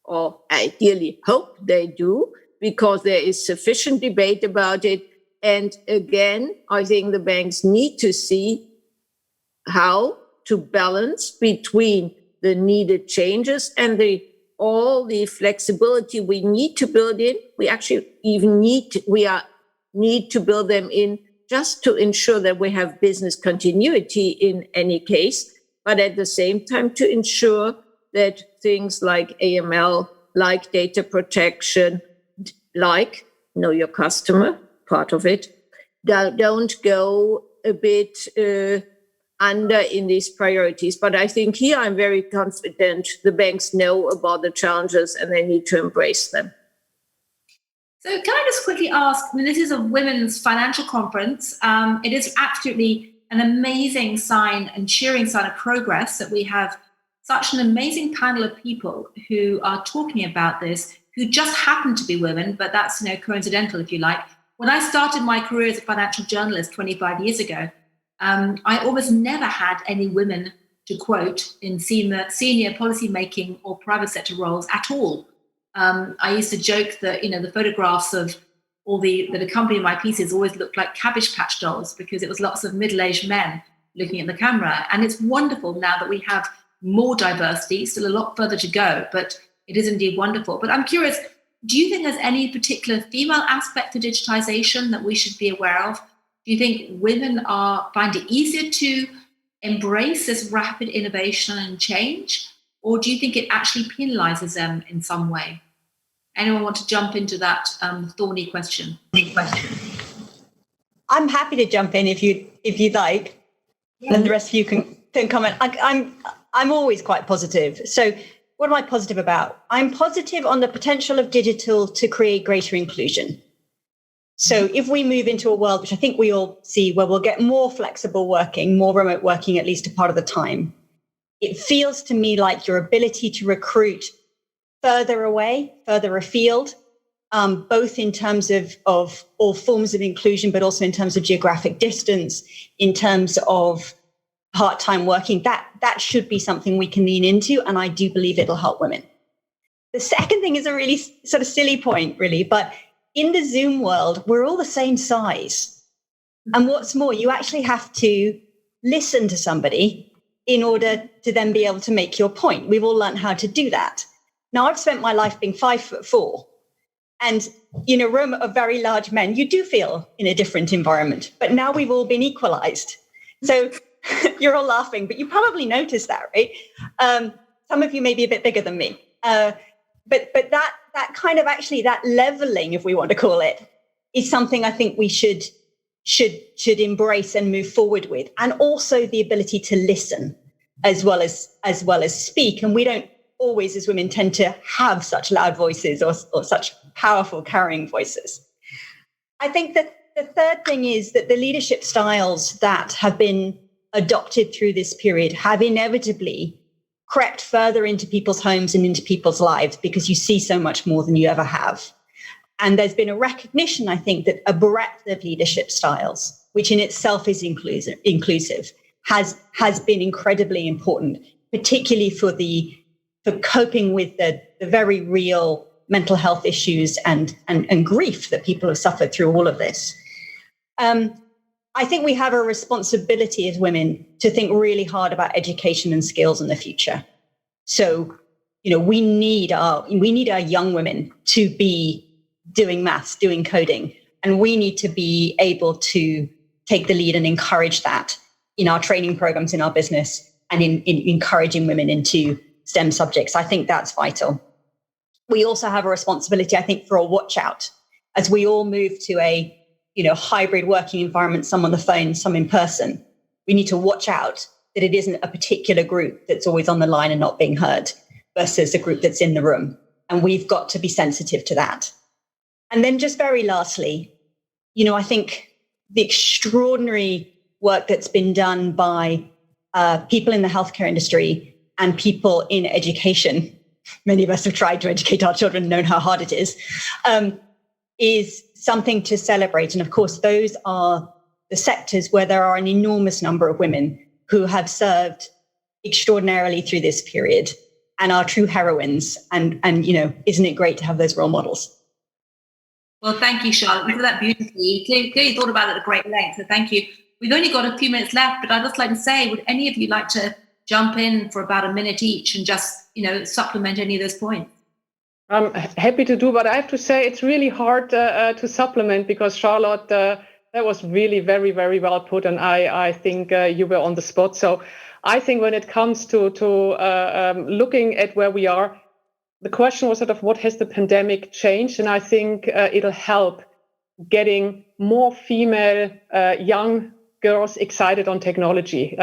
or ideally hope they do, because there is sufficient debate about it. And again, I think the banks need to see how to balance between the needed changes and all the flexibility we need to build in. We actually even need to build them in just to ensure that we have business continuity in any case, but at the same time to ensure that things like AML, like data protection, like know your customer, part of it, don't go a bit under in these priorities. But I think here I'm very confident the banks know about the challenges and they need to embrace them. So can I just quickly ask, I mean, this is a women's financial conference. It is absolutely an amazing sign and cheering sign of progress that we have such an amazing panel of people who are talking about this, who just happen to be women, but that's coincidental, if you like. When I started my career as a financial journalist 25 years ago, I almost never had any women to quote in senior policy making or private sector roles at all. I used to joke that the photographs of all that accompany my pieces always looked like Cabbage Patch dolls because it was lots of middle-aged men looking at the camera. And it's wonderful now that we have more diversity, still a lot further to go, but it is indeed wonderful. But I'm curious, do you think there's any particular female aspect to digitization that we should be aware of? Do you think women find it easier to embrace this rapid innovation and change? Or do you think it actually penalizes them in some way? Anyone want to jump into that thorny question? I'm happy to jump in if you'd like, and the rest of you can comment. I'm always quite positive. So what am I positive about? I'm positive on the potential of digital to create greater inclusion. So if we move into a world, which I think we all see, where we'll get more flexible working, more remote working, at least a part of the time, it feels to me like your ability to recruit further away, further afield, both in terms of all forms of inclusion, but also in terms of geographic distance, in terms of part-time working, that should be something we can lean into, and I do believe it'll help women. The second thing is a really sort of silly point, really, but in the Zoom world, we're all the same size. And what's more, you actually have to listen to somebody in order to then be able to make your point. We've all learned how to do that. Now, I've spent my life being 5'4", and in a room of very large men, you do feel in a different environment, but now we've all been equalized. So you're all laughing, but you probably noticed that, right? Some of you may be a bit bigger than me. But that kind of actually that leveling, if we want to call it, is something I think we should embrace and move forward with, and also the ability to listen as well as speak. And we don't always, as women, tend to have such loud voices or such powerful carrying voices. I think that the third thing is that the leadership styles that have been adopted through this period have inevitably crept further into people's homes and into people's lives, because you see so much more than you ever have. And there's been a recognition, I think, that a breadth of leadership styles, which in itself is inclusive, has been incredibly important, particularly for coping with the very real mental health issues and grief that people have suffered through all of this. I think we have a responsibility as women to think really hard about education and skills in the future. So, we need our young women to be doing maths, doing coding, and we need to be able to take the lead and encourage that in our training programs, in our business, and in encouraging women into STEM subjects. I think that's vital. We also have a responsibility, I think, for a watch out as we all move to a hybrid working environment, some on the phone, some in person. We need to watch out that it isn't a particular group that's always on the line and not being heard versus a group that's in the room. And we've got to be sensitive to that. And then just very lastly, I think the extraordinary work that's been done by people in the healthcare industry and people in education, many of us have tried to educate our children, known how hard it is something to celebrate. And of course, those are the sectors where there are an enormous number of women who have served extraordinarily through this period and are true heroines. And isn't it great to have those role models? Well, thank you, Charlotte. You did that beautifully. You clearly thought about it at great length, so thank you. We've only got a few minutes left, but I'd just like to say, would any of you like to jump in for about a minute each and just, supplement any of those points? I'm happy to do, but I have to say it's really hard to supplement, because Charlotte, that was really very, very well put, and I think you were on the spot. So I think when it comes to looking at where we are, the question was sort of what has the pandemic changed, and I think it'll help getting more female young girls excited on technology.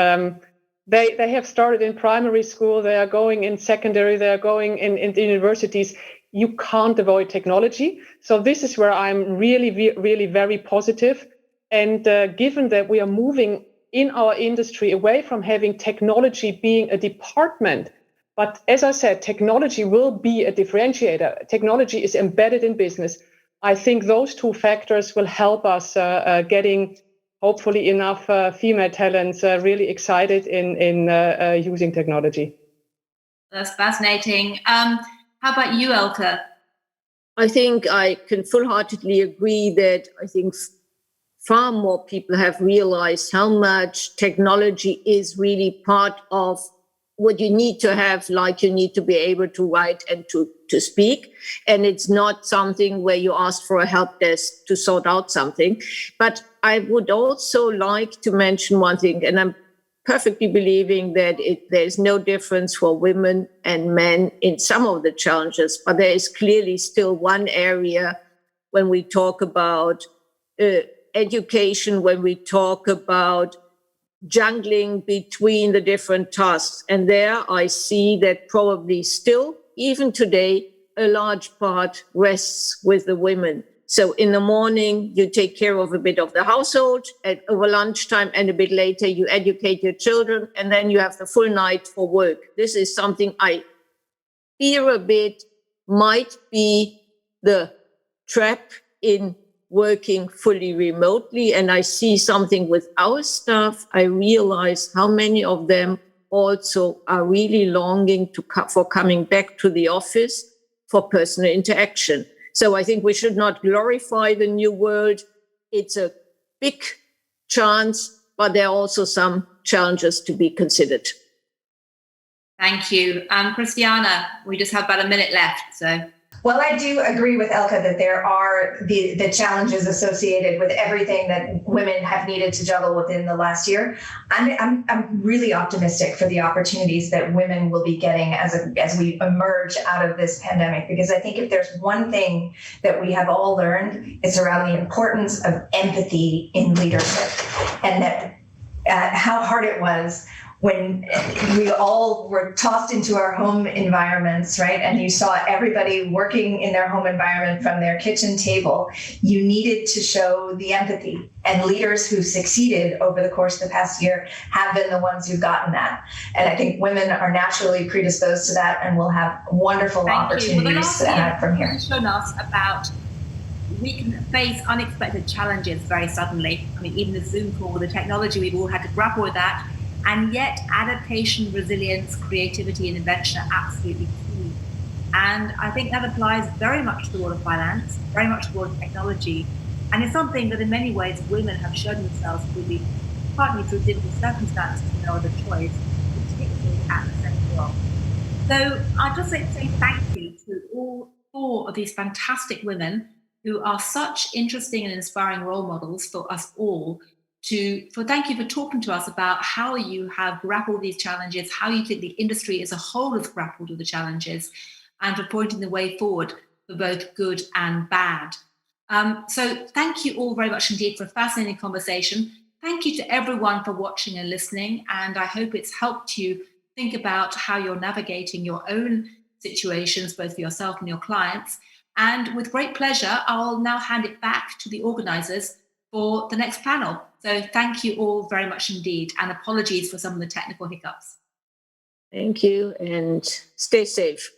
They have started in primary school, they are going in secondary, they are going in the universities. You can't avoid technology. So this is where I'm really, really very positive. And given that we are moving in our industry away from having technology being a department, but as I said, technology will be a differentiator. Technology is embedded in business. I think those two factors will help us getting hopefully enough female talents really excited in using technology. That's fascinating. How about you, Elke? I think I can full-heartedly agree that I think far more people have realized how much technology is really part of what you need to have, like you need to be able to write and to speak. And it's not something where you ask for a help desk to sort out something. But I would also like to mention one thing, and I'm perfectly believing that there's no difference for women and men in some of the challenges, but there is clearly still one area when we talk about education, when we talk about jungling between the different tasks. And there I see that probably still, even today, a large part rests with the women. So in the morning, you take care of a bit of the household, and over lunchtime and a bit later, you educate your children, and then you have the full night for work. This is something I fear a bit might be the trap in working fully remotely. And I see something with our staff. I realize how many of them also are really longing for coming back to the office for personal interaction. So I think we should not glorify the new world. It's a big chance, but there are also some challenges to be considered. Thank you. Christiana, we just have about a minute left. So Well, I do agree with Elke that there are the challenges associated with everything that women have needed to juggle within the last year. I'm really optimistic for the opportunities that women will be getting as we emerge out of this pandemic, because I think if there's one thing that we have all learned, it's around the importance of empathy in leadership, and that how hard it was when we all were tossed into our home environments, right? And you saw everybody working in their home environment from their kitchen table. You needed to show the empathy. And leaders who succeeded over the course of the past year have been the ones who've gotten that. And I think women are naturally predisposed to that and will have wonderful opportunities from here. You've shown us about we can face unexpected challenges very suddenly. I mean, even the Zoom call with the technology, we've all had to grapple with that. And yet adaptation, resilience, creativity, and invention are absolutely key. And I think that applies very much to the world of finance, very much to the world of technology. And it's something that in many ways women have shown themselves to be, partly through difficult circumstances and no other choice, particularly at the second world. So I'd just like to say thank you to all 4 of these fantastic women who are such interesting and inspiring role models for us all. Thank you for talking to us about how you have grappled with these challenges, how you think the industry as a whole has grappled with the challenges, and for pointing the way forward for both good and bad. So thank you all very much indeed for a fascinating conversation. Thank you to everyone for watching and listening, and I hope it's helped you think about how you're navigating your own situations, both for yourself and your clients. And with great pleasure, I'll now hand it back to the organisers for the next panel. So thank you all very much indeed, and apologies for some of the technical hiccups. Thank you, and stay safe.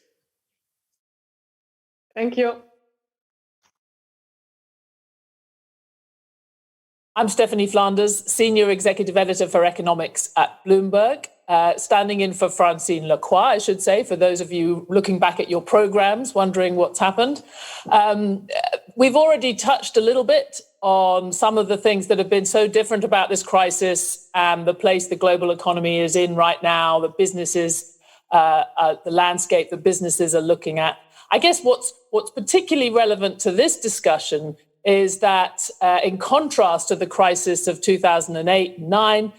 Thank you. I'm Stephanie Flanders, Senior Executive Editor for Economics at Bloomberg, standing in for Francine Lacroix, I should say, for those of you looking back at your programs, wondering what's happened. We've already touched a little bit on some of the things that have been so different about this crisis and the place the global economy is in right now, the businesses, the landscape that businesses are looking at. I guess what's particularly relevant to this discussion is that in contrast to the crisis of 2008 and 9,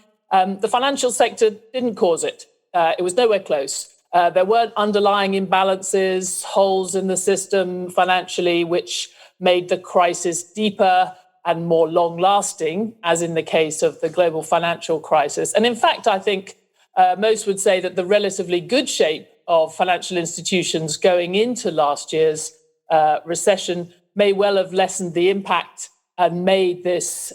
the financial sector didn't cause it. It was nowhere close. There weren't underlying imbalances, holes in the system financially, which made the crisis deeper and more long-lasting, as in the case of the global financial crisis. And in fact, I think most would say that the relatively good shape of financial institutions going into last year's recession may well have lessened the impact and made this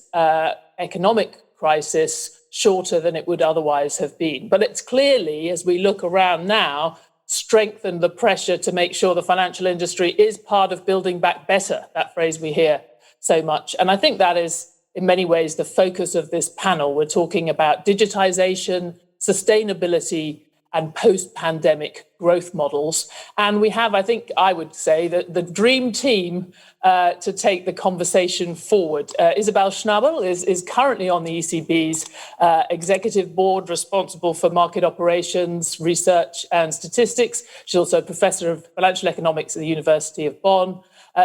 economic crisis shorter than it would otherwise have been. But it's clearly, as we look around now, strengthened the pressure to make sure the financial industry is part of building back better, that phrase we hear so much. And I think that is, in many ways, the focus of this panel. We're talking about digitization, sustainability, and post-pandemic growth models. And we have, I think I would say, that the dream team to take the conversation forward. Isabel Schnabel is currently on the ECB's executive board, responsible for market operations, research and statistics. She's also a professor of financial economics at the University of Bonn.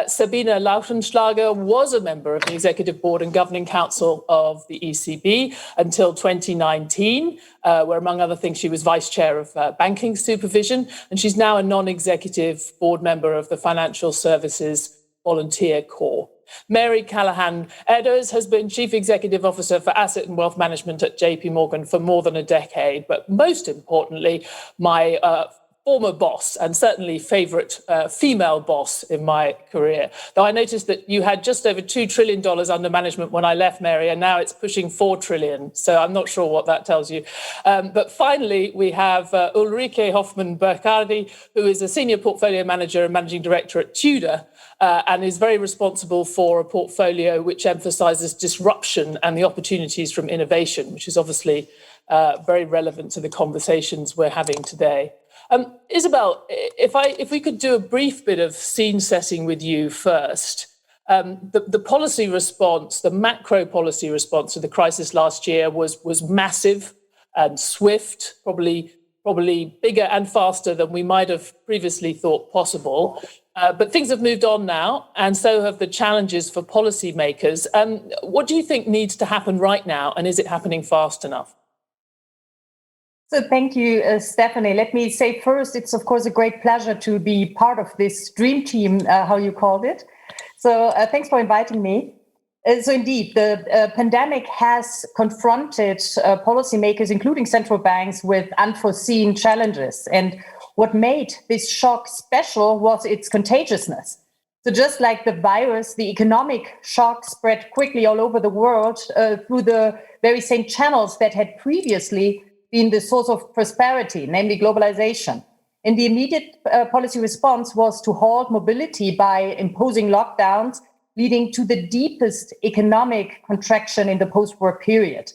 Sabine Lautenschlager was a member of the Executive Board and Governing Council of the ECB until 2019, where, among other things, she was Vice Chair of Banking Supervision, and she's now a non-executive board member of the Financial Services Volunteer Corps. Mary Callahan-Edders has been Chief Executive Officer for Asset and Wealth Management at JP Morgan for more than a decade, but most importantly, my former boss, and certainly favourite female boss in my career. Though I noticed that you had just over $2 trillion under management when I left, Mary, and now it's pushing $4 trillion. So I'm not sure what that tells you. But finally, we have Ulrike Hoffmann-Burkhardy, who is a senior portfolio manager and managing director at Tudor, and is very responsible for a portfolio which emphasises disruption and the opportunities from innovation, which is obviously very relevant to the conversations we're having today. Isabel, if we could do a brief bit of scene setting with you first. The policy response, the macro policy response to the crisis last year was massive and swift, probably probably bigger and faster than we might have previously thought possible. But things have moved on now, and so have the challenges for policymakers. What do you think needs to happen right now, and is it happening fast enough? So thank you, Stephanie. Let me say first, it's of course a great pleasure to be part of this dream team, how you called it. So thanks for inviting me. So indeed, the pandemic has confronted policymakers, including central banks, with unforeseen challenges. And what made this shock special was its contagiousness. So just like the virus, the economic shock spread quickly all over the world through the very same channels that had previously been the source of prosperity, namely globalization. And the immediate policy response was to halt mobility by imposing lockdowns, leading to the deepest economic contraction in the post-war period.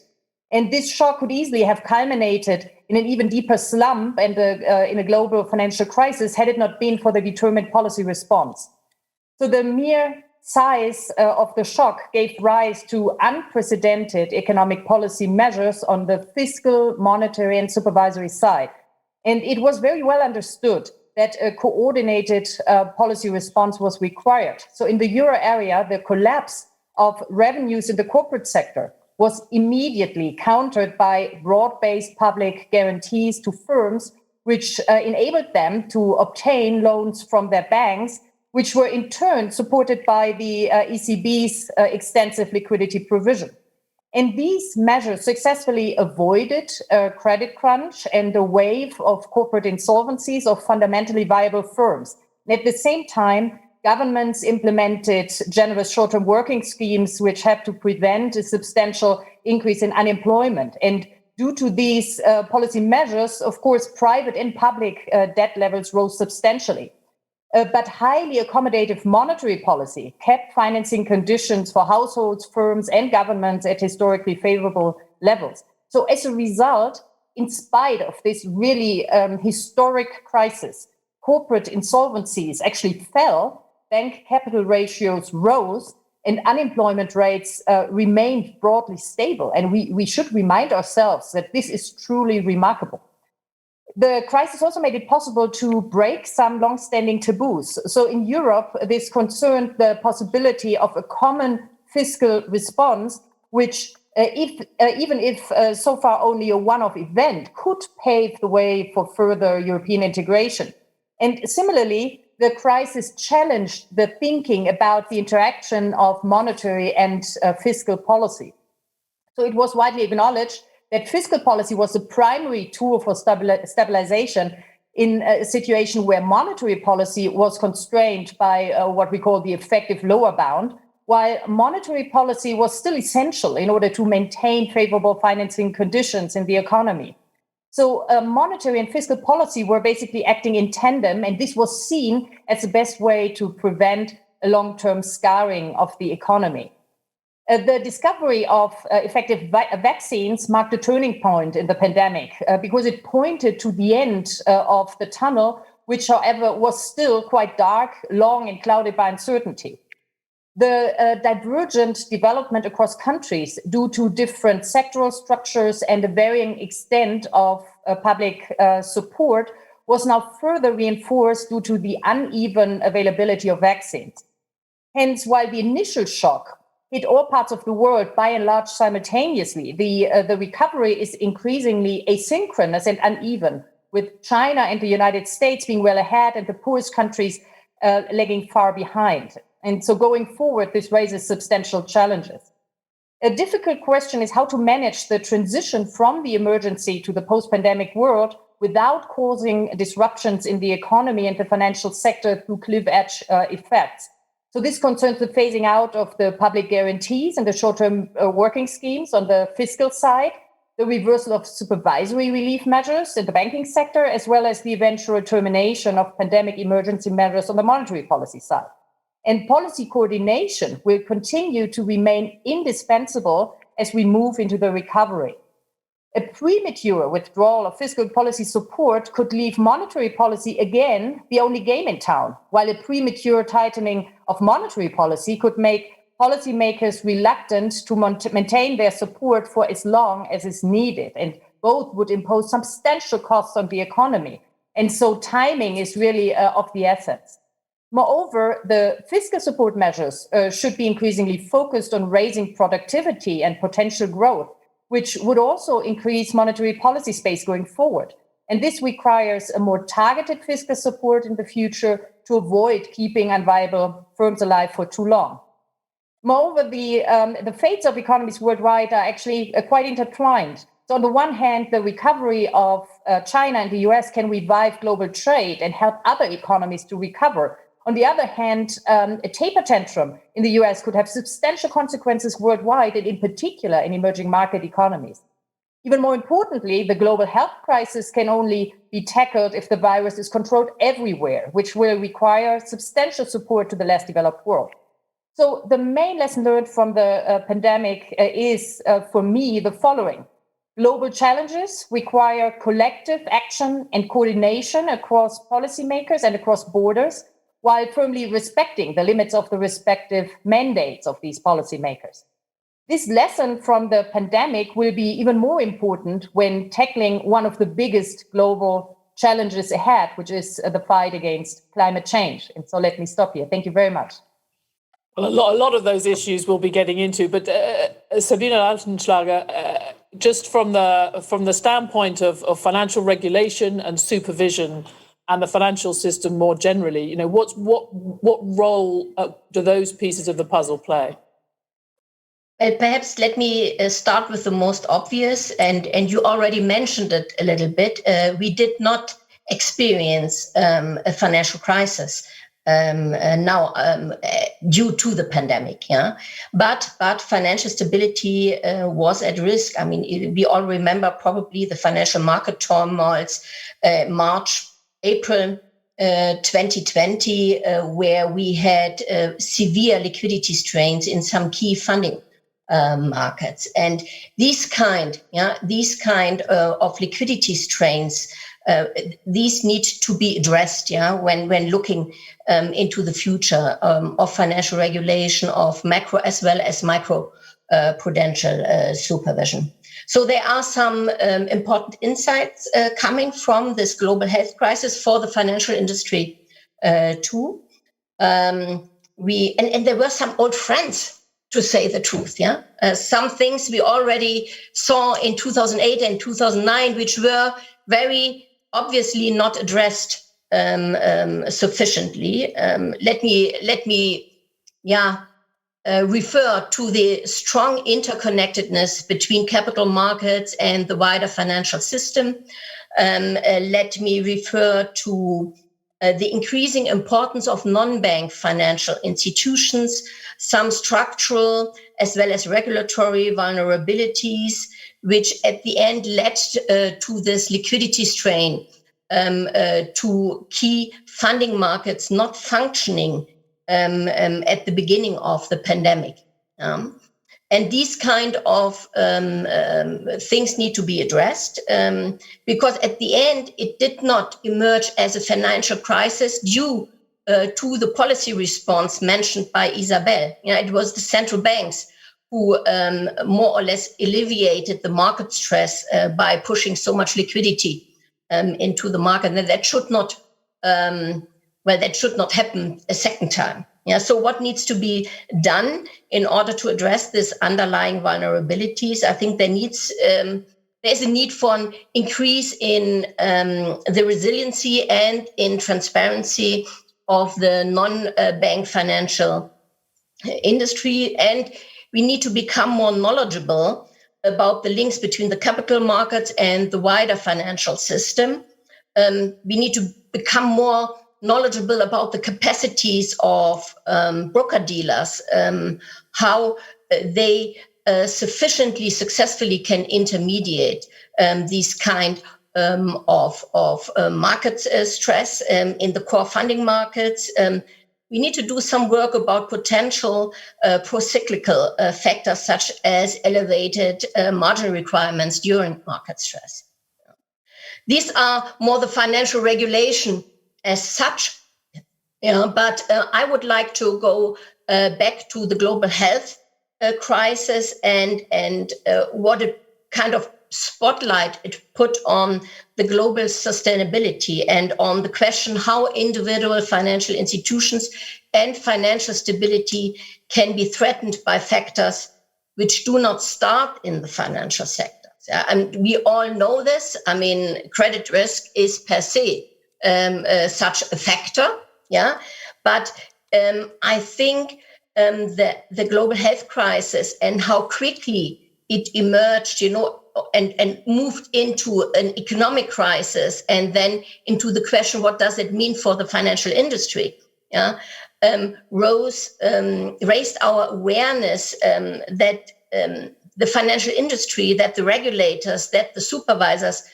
And this shock could easily have culminated in an even deeper slump and in a global financial crisis had it not been for the determined policy response. So the mere size of the shock gave rise to unprecedented economic policy measures on the fiscal, monetary, and supervisory side. And it was very well understood that a coordinated policy response was required. So in the euro area, the collapse of revenues in the corporate sector was immediately countered by broad-based public guarantees to firms, which enabled them to obtain loans from their banks, which were in turn supported by the ECB's extensive liquidity provision. And these measures successfully avoided a credit crunch and a wave of corporate insolvencies of fundamentally viable firms. And at the same time, governments implemented generous short-term working schemes, which had to prevent a substantial increase in unemployment. And due to these policy measures, of course, private and public debt levels rose substantially. But highly accommodative monetary policy kept financing conditions for households, firms, and governments at historically favorable levels. So as a result, in spite of this really historic crisis, corporate insolvencies actually fell, bank capital ratios rose, and unemployment rates remained broadly stable. And we should remind ourselves that this is truly remarkable. The crisis also made it possible to break some long-standing taboos. So in Europe, this concerned the possibility of a common fiscal response, which, even if so far only a one-off event, could pave the way for further European integration. And similarly, the crisis challenged the thinking about the interaction of monetary and fiscal policy. So it was widely acknowledged that fiscal policy was the primary tool for stabilization in a situation where monetary policy was constrained by what we call the effective lower bound, while monetary policy was still essential in order to maintain favorable financing conditions in the economy. So monetary and fiscal policy were basically acting in tandem, and this was seen as the best way to prevent a long-term scarring of the economy. The discovery of effective vaccines marked a turning point in the pandemic because it pointed to the end of the tunnel, which, however, was still quite dark, long, and clouded by uncertainty. The divergent development across countries due to different sectoral structures and a varying extent of public support was now further reinforced due to the uneven availability of vaccines. Hence, while the initial shock hit all parts of the world by and large simultaneously, the recovery is increasingly asynchronous and uneven, with China and the United States being well ahead and the poorest countries lagging far behind. And so going forward, this raises substantial challenges. A difficult question is how to manage the transition from the emergency to the post-pandemic world without causing disruptions in the economy and the financial sector through cliff-edge effects. So this concerns the phasing out of the public guarantees and the short-term working schemes on the fiscal side, the reversal of supervisory relief measures in the banking sector, as well as the eventual termination of pandemic emergency measures on the monetary policy side. And policy coordination will continue to remain indispensable as we move into the recovery. A premature withdrawal of fiscal policy support could leave monetary policy again the only game in town, while a premature tightening of monetary policy could make policymakers reluctant to maintain their support for as long as is needed. And both would impose substantial costs on the economy. And so timing is really of the essence. Moreover, the fiscal support measures should be increasingly focused on raising productivity and potential growth, which would also increase monetary policy space going forward. And this requires a more targeted fiscal support in the future to avoid keeping unviable firms alive for too long. Moreover, the fates of economies worldwide are actually quite intertwined. So on the one hand, the recovery of China and the US can revive global trade and help other economies to recover. On the other hand, a taper tantrum in the US could have substantial consequences worldwide, and in particular in emerging market economies. Even more importantly, the global health crisis can only be tackled if the virus is controlled everywhere, which will require substantial support to the less developed world. So the main lesson learned from the pandemic is, for me, the following. Global challenges require collective action and coordination across policymakers and across borders, while firmly respecting the limits of the respective mandates of these policymakers. This lesson from the pandemic will be even more important when tackling one of the biggest global challenges ahead, which is the fight against climate change. And so let me stop here. Thank you very much. Well, a lot of those issues we'll be getting into, but Sabine Altenschlager, just from the standpoint of financial regulation and supervision and the financial system more generally, what role do those pieces of the puzzle play? Perhaps let me start with the most obvious, and you already mentioned it a little bit. We did not experience a financial crisis now due to the pandemic, but financial stability was at risk. I mean, we all remember probably the financial market turmoils, March, April 2020, where we had severe liquidity strains in some key funding markets, and these kind of liquidity strains, these need to be addressed, when looking into the future of financial regulation, of macro as well as micro prudential supervision. So there are some important insights coming from this global health crisis for the financial industry too. And there were some old friends, to say the truth, some things we already saw in 2008 and 2009, which were very obviously not addressed sufficiently. Let me refer to the strong interconnectedness between capital markets and the wider financial system. Let me refer to the increasing importance of non-bank financial institutions, some structural as well as regulatory vulnerabilities, which at the end led to this liquidity strain, to key funding markets not functioning at the beginning of the pandemic. And these kind of things need to be addressed because at the end, it did not emerge as a financial crisis due to the policy response mentioned by Isabel. It was the central banks who more or less alleviated the market stress by pushing so much liquidity into the market. And that should not, that should not happen a second time. So what needs to be done in order to address this underlying vulnerabilities? I think there's a need for an increase in the resiliency and in transparency of the non-bank financial industry. And we need to become more knowledgeable about the links between the capital markets and the wider financial system. We need to become more knowledgeable about the capacities of broker-dealers, how they sufficiently successfully can intermediate these kind of market stress in the core funding markets. We need to do some work about potential pro-cyclical factors such as elevated margin requirements during market stress. These are more the financial regulation as such, but I would like to go back to the global health crisis and what it kind of spotlight it put on the global sustainability and on the question how individual financial institutions and financial stability can be threatened by factors which do not start in the financial sector. And we all know this. I mean, credit risk is per se such a factor. Yeah, but I think that the global health crisis and how quickly it emerged, and moved into an economic crisis, and then into the question, what does it mean for the financial industry? Yeah, raised our awareness that the financial industry, that the regulators, that the supervisors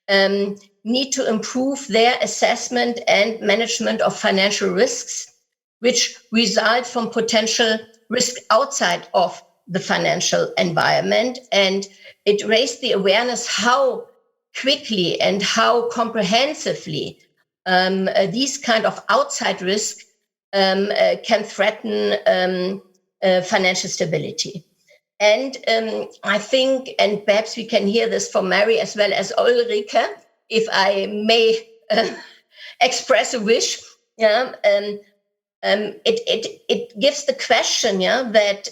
need to improve their assessment and management of financial risks, which result from potential risk outside of the financial environment. And it raised the awareness how quickly and how comprehensively these kind of outside risk can threaten financial stability. And I think, and perhaps we can hear this from Mary as well as Ulrike, if I may express a wish, it gives the question, that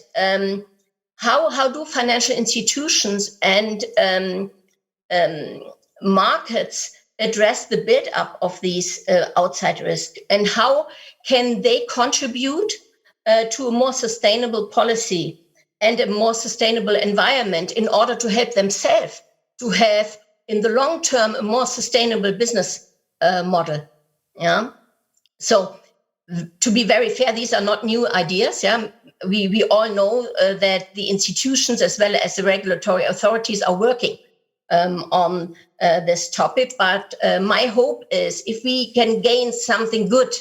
how do financial institutions and markets address the build-up of these outside risks, and how can they contribute to a more sustainable policy and a more sustainable environment in order to help themselves to have, in the long term, a more sustainable business model. Yeah. So, to be very fair, these are not new ideas. Yeah, we all know that the institutions as well as the regulatory authorities are working on this topic. But my hope is, if we can gain something good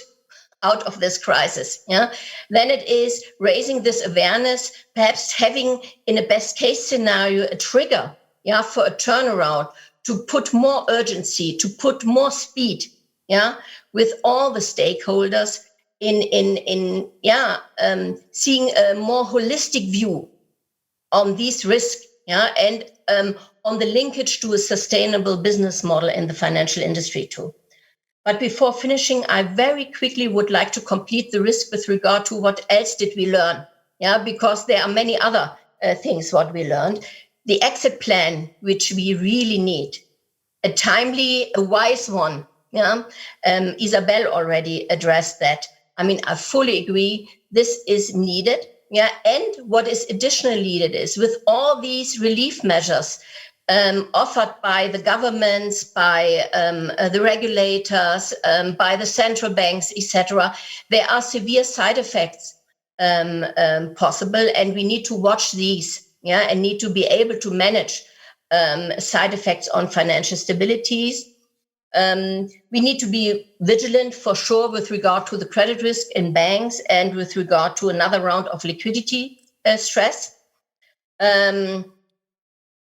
out of this crisis, then it is raising this awareness, perhaps having, in a best case scenario, a trigger, for a turnaround, to put more urgency, to put more speed, with all the stakeholders in seeing a more holistic view on these risks, and on the linkage to a sustainable business model in the financial industry too. But before finishing, I very quickly would like to complete the risk with regard to what else did we learn? Because there are many other things what we learned. The exit plan, which we really need, a timely, a wise one. Isabel already addressed that. I mean, I fully agree. This is needed. And what is additionally needed is, with all these relief measures offered by the governments, by the regulators, by the central banks, etc., there are severe side effects possible, and we need to watch these, and need to be able to manage side effects on financial stabilities. We need to be vigilant for sure with regard to the credit risk in banks and with regard to another round of liquidity stress.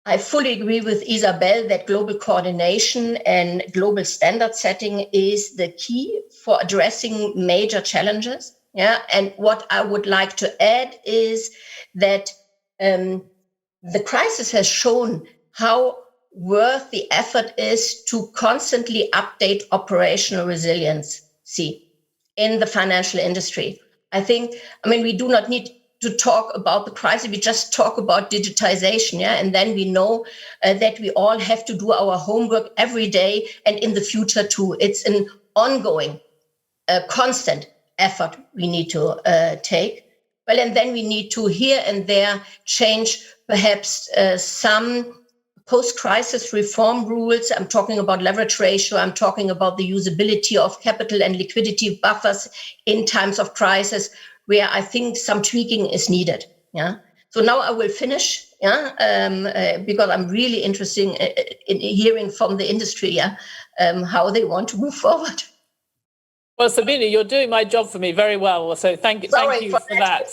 I fully agree with Isabel that global coordination and global standard setting is the key for addressing major challenges. And what I would like to add is that the crisis has shown how worth the effort is to constantly update operational resiliency in the financial industry. We do not need to talk about the crisis, we just talk about digitization, and then we know that we all have to do our homework every day and in the future too. It's an ongoing, constant effort we need to take. Well, and then we need to here and there change perhaps some post-crisis reform rules. I'm talking about leverage ratio. I'm talking about the usability of capital and liquidity buffers in times of crisis, where I think some tweaking is needed. So now I will finish, because I'm really interested in hearing from the industry, how they want to move forward. Well, Sabine, you're doing my job for me very well, so thank you for that.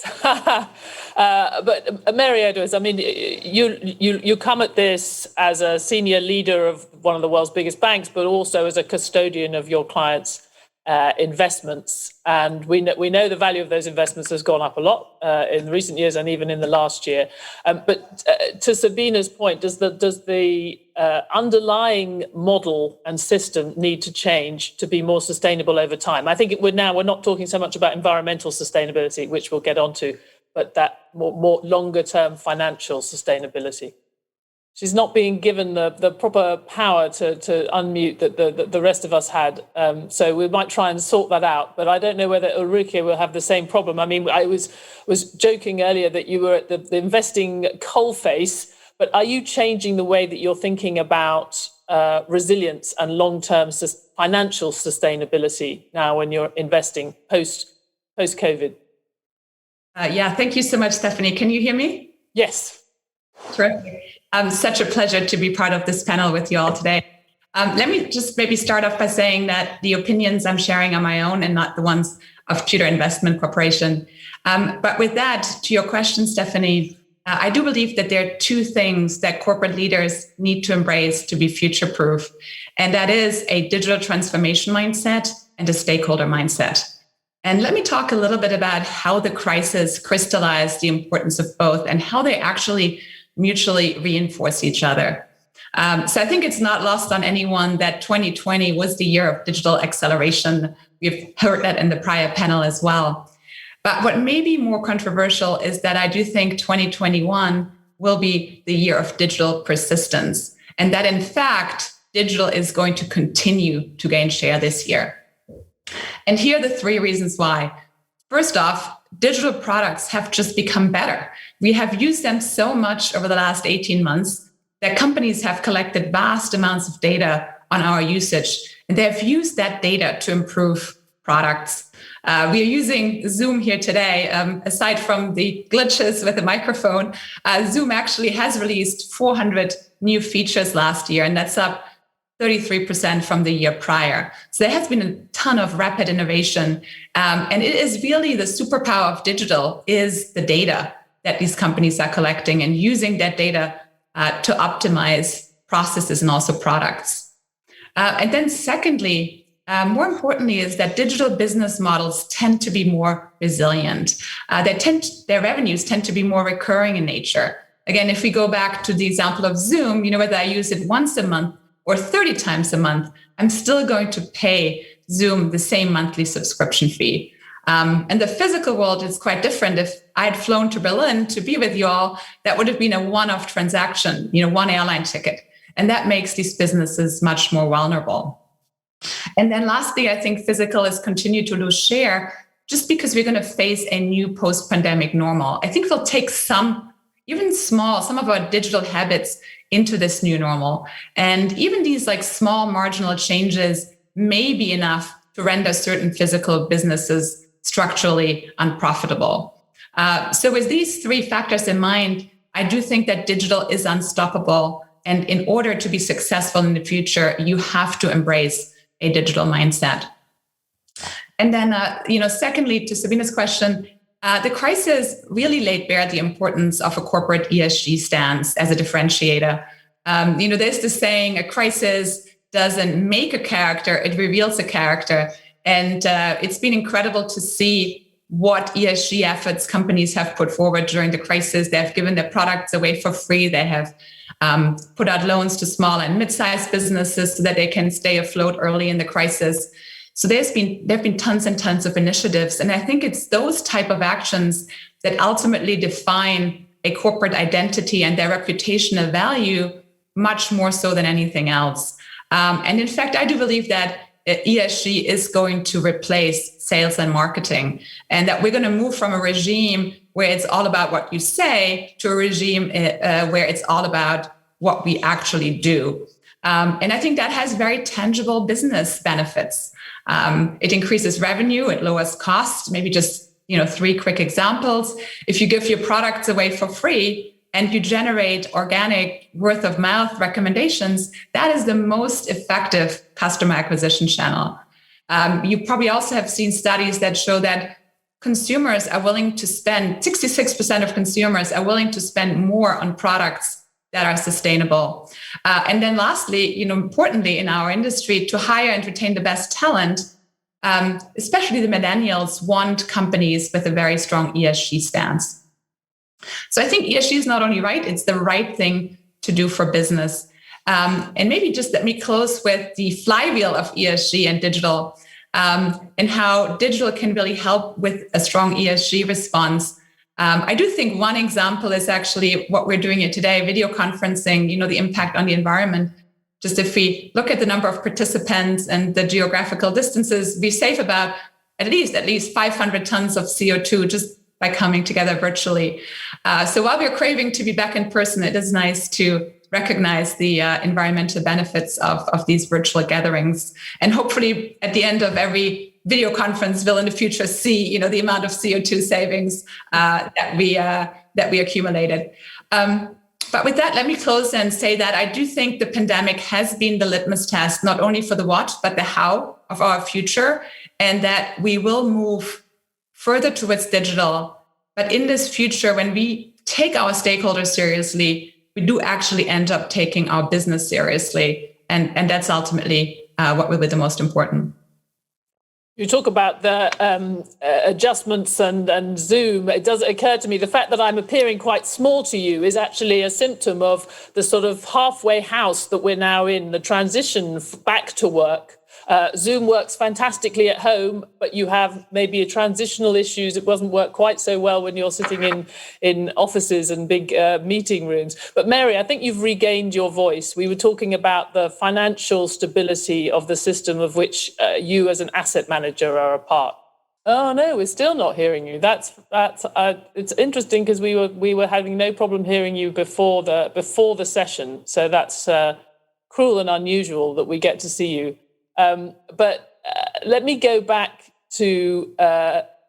But Mary Edwards, you come at this as a senior leader of one of the world's biggest banks, but also as a custodian of your clients' investments, and we know the value of those investments has gone up a lot in recent years and even in the last year. But to Sabina's point, does the underlying model and system need to change to be more sustainable over time? I think we're not talking so much about environmental sustainability, which we'll get onto, but that more longer term financial sustainability. She's not being given the proper power to unmute that the rest of us had. So we might try and sort that out. But I don't know whether Ulrike will have the same problem. I mean, I was joking earlier that you were at the investing coalface, but are you changing the way that you're thinking about resilience and long-term financial sustainability now when you're investing post-COVID? Yeah, thank you so much, Stephanie. Can you hear me? Yes. Terrific. Such a pleasure to be part of this panel with you all today. Let me just maybe start off by saying that the opinions I'm sharing are my own and not the ones of Tudor Investment Corporation. But with that, to your question, Stephanie, I do believe that there are two things that corporate leaders need to embrace to be future-proof, and that is a digital transformation mindset and a stakeholder mindset. And let me talk a little bit about how the crisis crystallized the importance of both and how they actually mutually reinforce each other. So I think it's not lost on anyone that 2020 was the year of digital acceleration. We've heard that in the prior panel as well. But what may be more controversial is that I do think 2021 will be the year of digital persistence, and that in fact, digital is going to continue to gain share this year. And here are the three reasons why. First off, digital products have just become better. We have used them so much over the last 18 months that companies have collected vast amounts of data on our usage, and they have used that data to improve products. We are using Zoom here today. Aside from the glitches with the microphone, Zoom actually has released 400 new features last year, and that's up 33% from the year prior. So there has been a ton of rapid innovation. And it is really the superpower of digital is the data that these companies are collecting and using that data to optimize processes and also products. And then secondly, more importantly, is that digital business models tend to be more resilient. Their revenues tend to be more recurring in nature. Again, if we go back to the example of Zoom, whether I use it once a month or 30 times a month, I'm still going to pay Zoom the same monthly subscription fee. And the physical world is quite different. If I had flown to Berlin to be with you all, that would have been a one-off transaction, one airline ticket. And that makes these businesses much more vulnerable. And then lastly, I think physical has continued to lose share just because we're going to face a new post-pandemic normal. I think we'll take some of our digital habits into this new normal. And even these small marginal changes may be enough to render certain physical businesses structurally unprofitable. So with these three factors in mind, I do think that digital is unstoppable. And in order to be successful in the future, you have to embrace a digital mindset. And then, secondly, to Sabina's question, the crisis really laid bare the importance of a corporate ESG stance as a differentiator. There's this saying, a crisis doesn't make a character, it reveals a character. And it's been incredible to see what ESG efforts companies have put forward during the crisis. They have given their products away for free. They have put out loans to small and mid-sized businesses so that they can stay afloat early in the crisis. So there have been tons and tons of initiatives. And I think it's those type of actions that ultimately define a corporate identity and their reputational value much more so than anything else. And in fact, I do believe that ESG is going to replace sales and marketing, and that we're going to move from a regime where it's all about what you say to a regime where it's all about what we actually do. And I think that has very tangible business benefits. It increases revenue, it lowers costs. Maybe just three quick examples. If you give your products away for free and you generate organic word of mouth recommendations, that is the most effective customer acquisition channel. You probably also have seen studies that show that consumers are willing to spend, 66% of consumers are willing to spend more on products that are sustainable. And then lastly, importantly in our industry, to hire and retain the best talent, especially the millennials, want companies with a very strong ESG stance. So I think ESG is not only right, it's the right thing to do for business. And maybe just let me close with the flywheel of ESG and digital, and how digital can really help with a strong ESG response. I do think one example is actually what we're doing here today, video conferencing, the impact on the environment. Just if we look at the number of participants and the geographical distances, we save about at least 500 tons of CO2 just by coming together virtually. So while we're craving to be back in person, it is nice to recognize the environmental benefits of these virtual gatherings. And hopefully at the end of every video conference, we'll in the future see, the amount of CO2 savings that we accumulated. But with that, let me close and say that I do think the pandemic has been the litmus test, not only for the what, but the how of our future, and that we will move further towards digital. But in this future, when we take our stakeholders seriously, we do actually end up taking our business seriously. And that's ultimately what will be the most important. You talk about the adjustments and Zoom. It does occur to me the fact that I'm appearing quite small to you is actually a symptom of the sort of halfway house that we're now in, the transition back to work. Zoom works fantastically at home, but you have maybe transitional issues. It doesn't work quite so well when you're sitting in offices and big meeting rooms. But Mary, I think you've regained your voice. We were talking about the financial stability of the system of which you as an asset manager are a part. Oh no, we're still not hearing you. That's it's interesting because we were having no problem hearing you before the session. So that's cruel and unusual that we get to see you. But let me go back to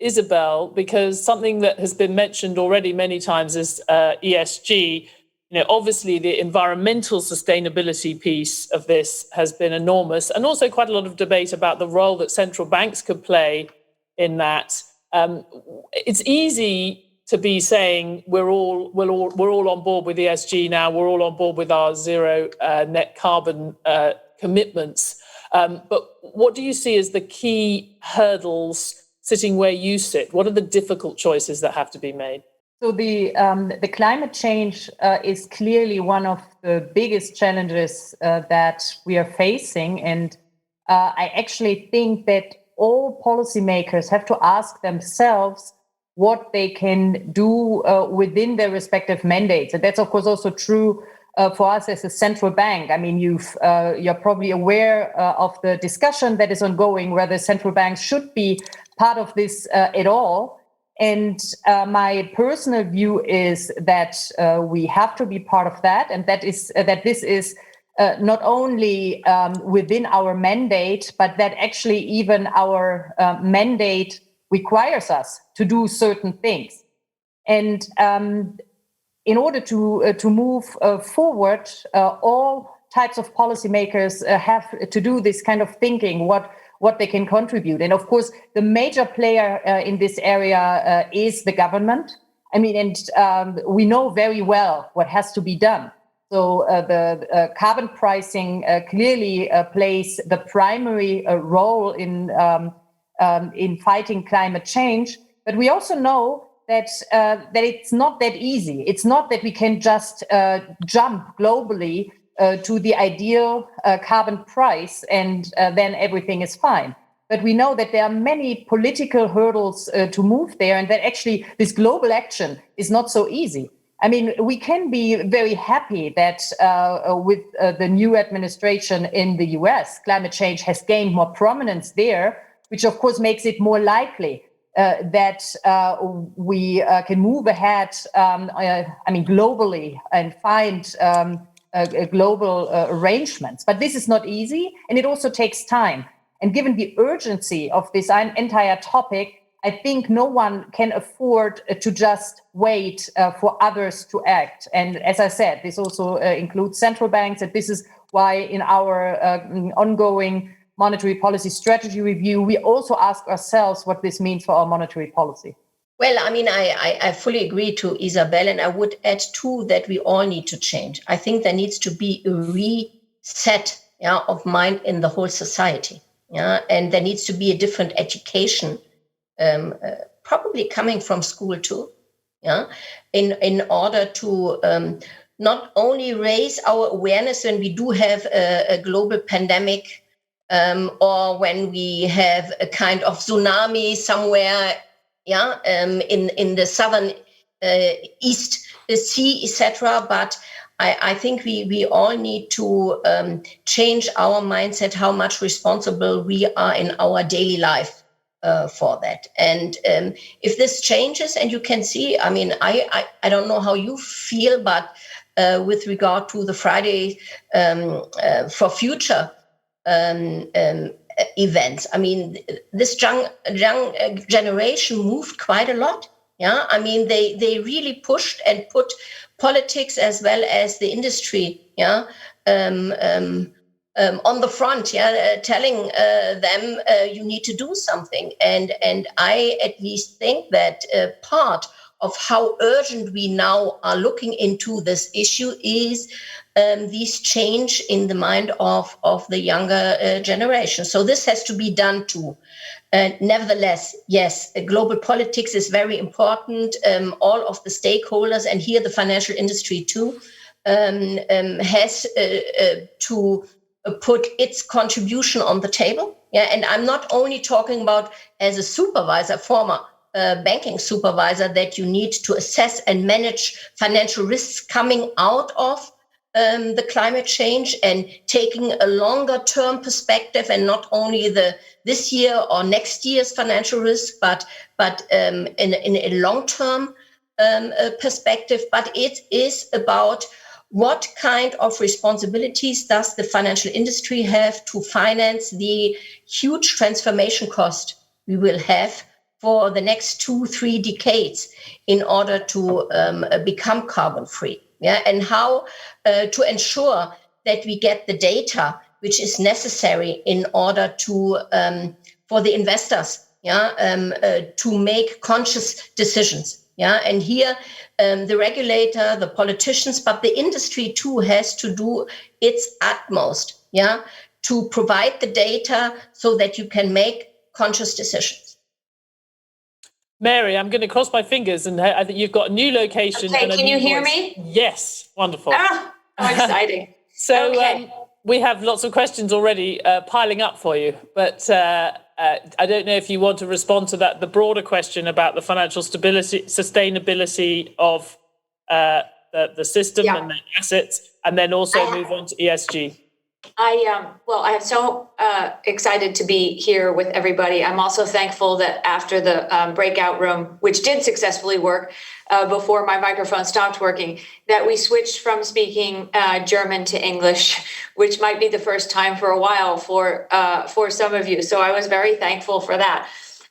Isabel, because something that has been mentioned already many times is ESG. Obviously the environmental sustainability piece of this has been enormous, and also quite a lot of debate about the role that central banks could play in that. It's easy to be saying we're all on board with ESG now. We're all on board with our zero net carbon commitments. But what do you see as the key hurdles sitting where you sit? What are the difficult choices that have to be made? So the climate change is clearly one of the biggest challenges that we are facing. And I actually think that all policymakers have to ask themselves what they can do within their respective mandates. And that's, of course, also true for us as a central bank. I mean, you're probably aware of the discussion that is ongoing, whether central banks should be part of this at all. And my personal view is that we have to be part of that, and that this is not only within our mandate, but that actually even our mandate requires us to do certain things. And in order to move forward, all types of policymakers have to do this kind of thinking, what they can contribute. And of course, the major player in this area is the government. I mean, and we know very well what has to be done. So the carbon pricing clearly plays the primary role in fighting climate change. But we also know that it's not that easy. It's not that we can just jump globally to the ideal carbon price and then everything is fine. But we know that there are many political hurdles to move there, and that actually this global action is not so easy. I mean, we can be very happy that with the new administration in the US, climate change has gained more prominence there, which of course makes it more likely that we can move ahead, globally and find global arrangements. But this is not easy, and it also takes time. And given the urgency of this entire topic, I think no one can afford to just wait for others to act. And as I said, this also includes central banks. And this is why in our ongoing monetary policy strategy review, we also ask ourselves what this means for our monetary policy. Well, I mean, I fully agree to Isabel, and I would add too that we all need to change. I think there needs to be a reset of mind in the whole society. Yeah, and there needs to be a different education, probably coming from school too. Yeah, in order to not only raise our awareness when we do have a global pandemic, or when we have a kind of tsunami somewhere, yeah, in the southern East Sea, etc. But I think we all need to change our mindset, how much responsible we are in our daily life for that. And if this changes, and you can see, I mean, I don't know how you feel, but with regard to the Friday for Future events, I mean, this young generation moved quite a lot. Yeah, I mean, they really pushed and put politics as well as the industry, yeah, on the front, yeah, telling them you need to do something. And I at least think that part of how urgent we now are looking into this issue is this change in the mind of the younger generation. So this has to be done too. Nevertheless, yes, global politics is very important. All of the stakeholders, and here the financial industry too, has to put its contribution on the table. Yeah, and I'm not only talking about as a supervisor, former banking supervisor, that you need to assess and manage financial risks coming out of the climate change and taking a longer term perspective, and not only this year or next year's financial risk, but in a long term perspective. But it is about what kind of responsibilities does the financial industry have to finance the huge transformation cost we will have for the next 2-3 decades in order to become carbon free. Yeah, and how to ensure that we get the data which is necessary in order to for the investors, yeah, to make conscious decisions. Yeah, and here the regulator, the politicians, but the industry too has to do its utmost, yeah, to provide the data so that you can make conscious decisions. Mary, I'm going to cross my fingers, and I think you've got a new location. Okay, and can you hear me? Yes, wonderful. Ah, how exciting. So okay. We have lots of questions already piling up for you, but I don't know if you want to respond to that, the broader question about the financial stability, sustainability of the system and the assets, and then also move on to ESG. I'm so excited to be here with everybody. I'm also thankful that after the breakout room, which did successfully work before my microphone stopped working, that we switched from speaking German to English, which might be the first time for a while for some of you. So I was very thankful for that.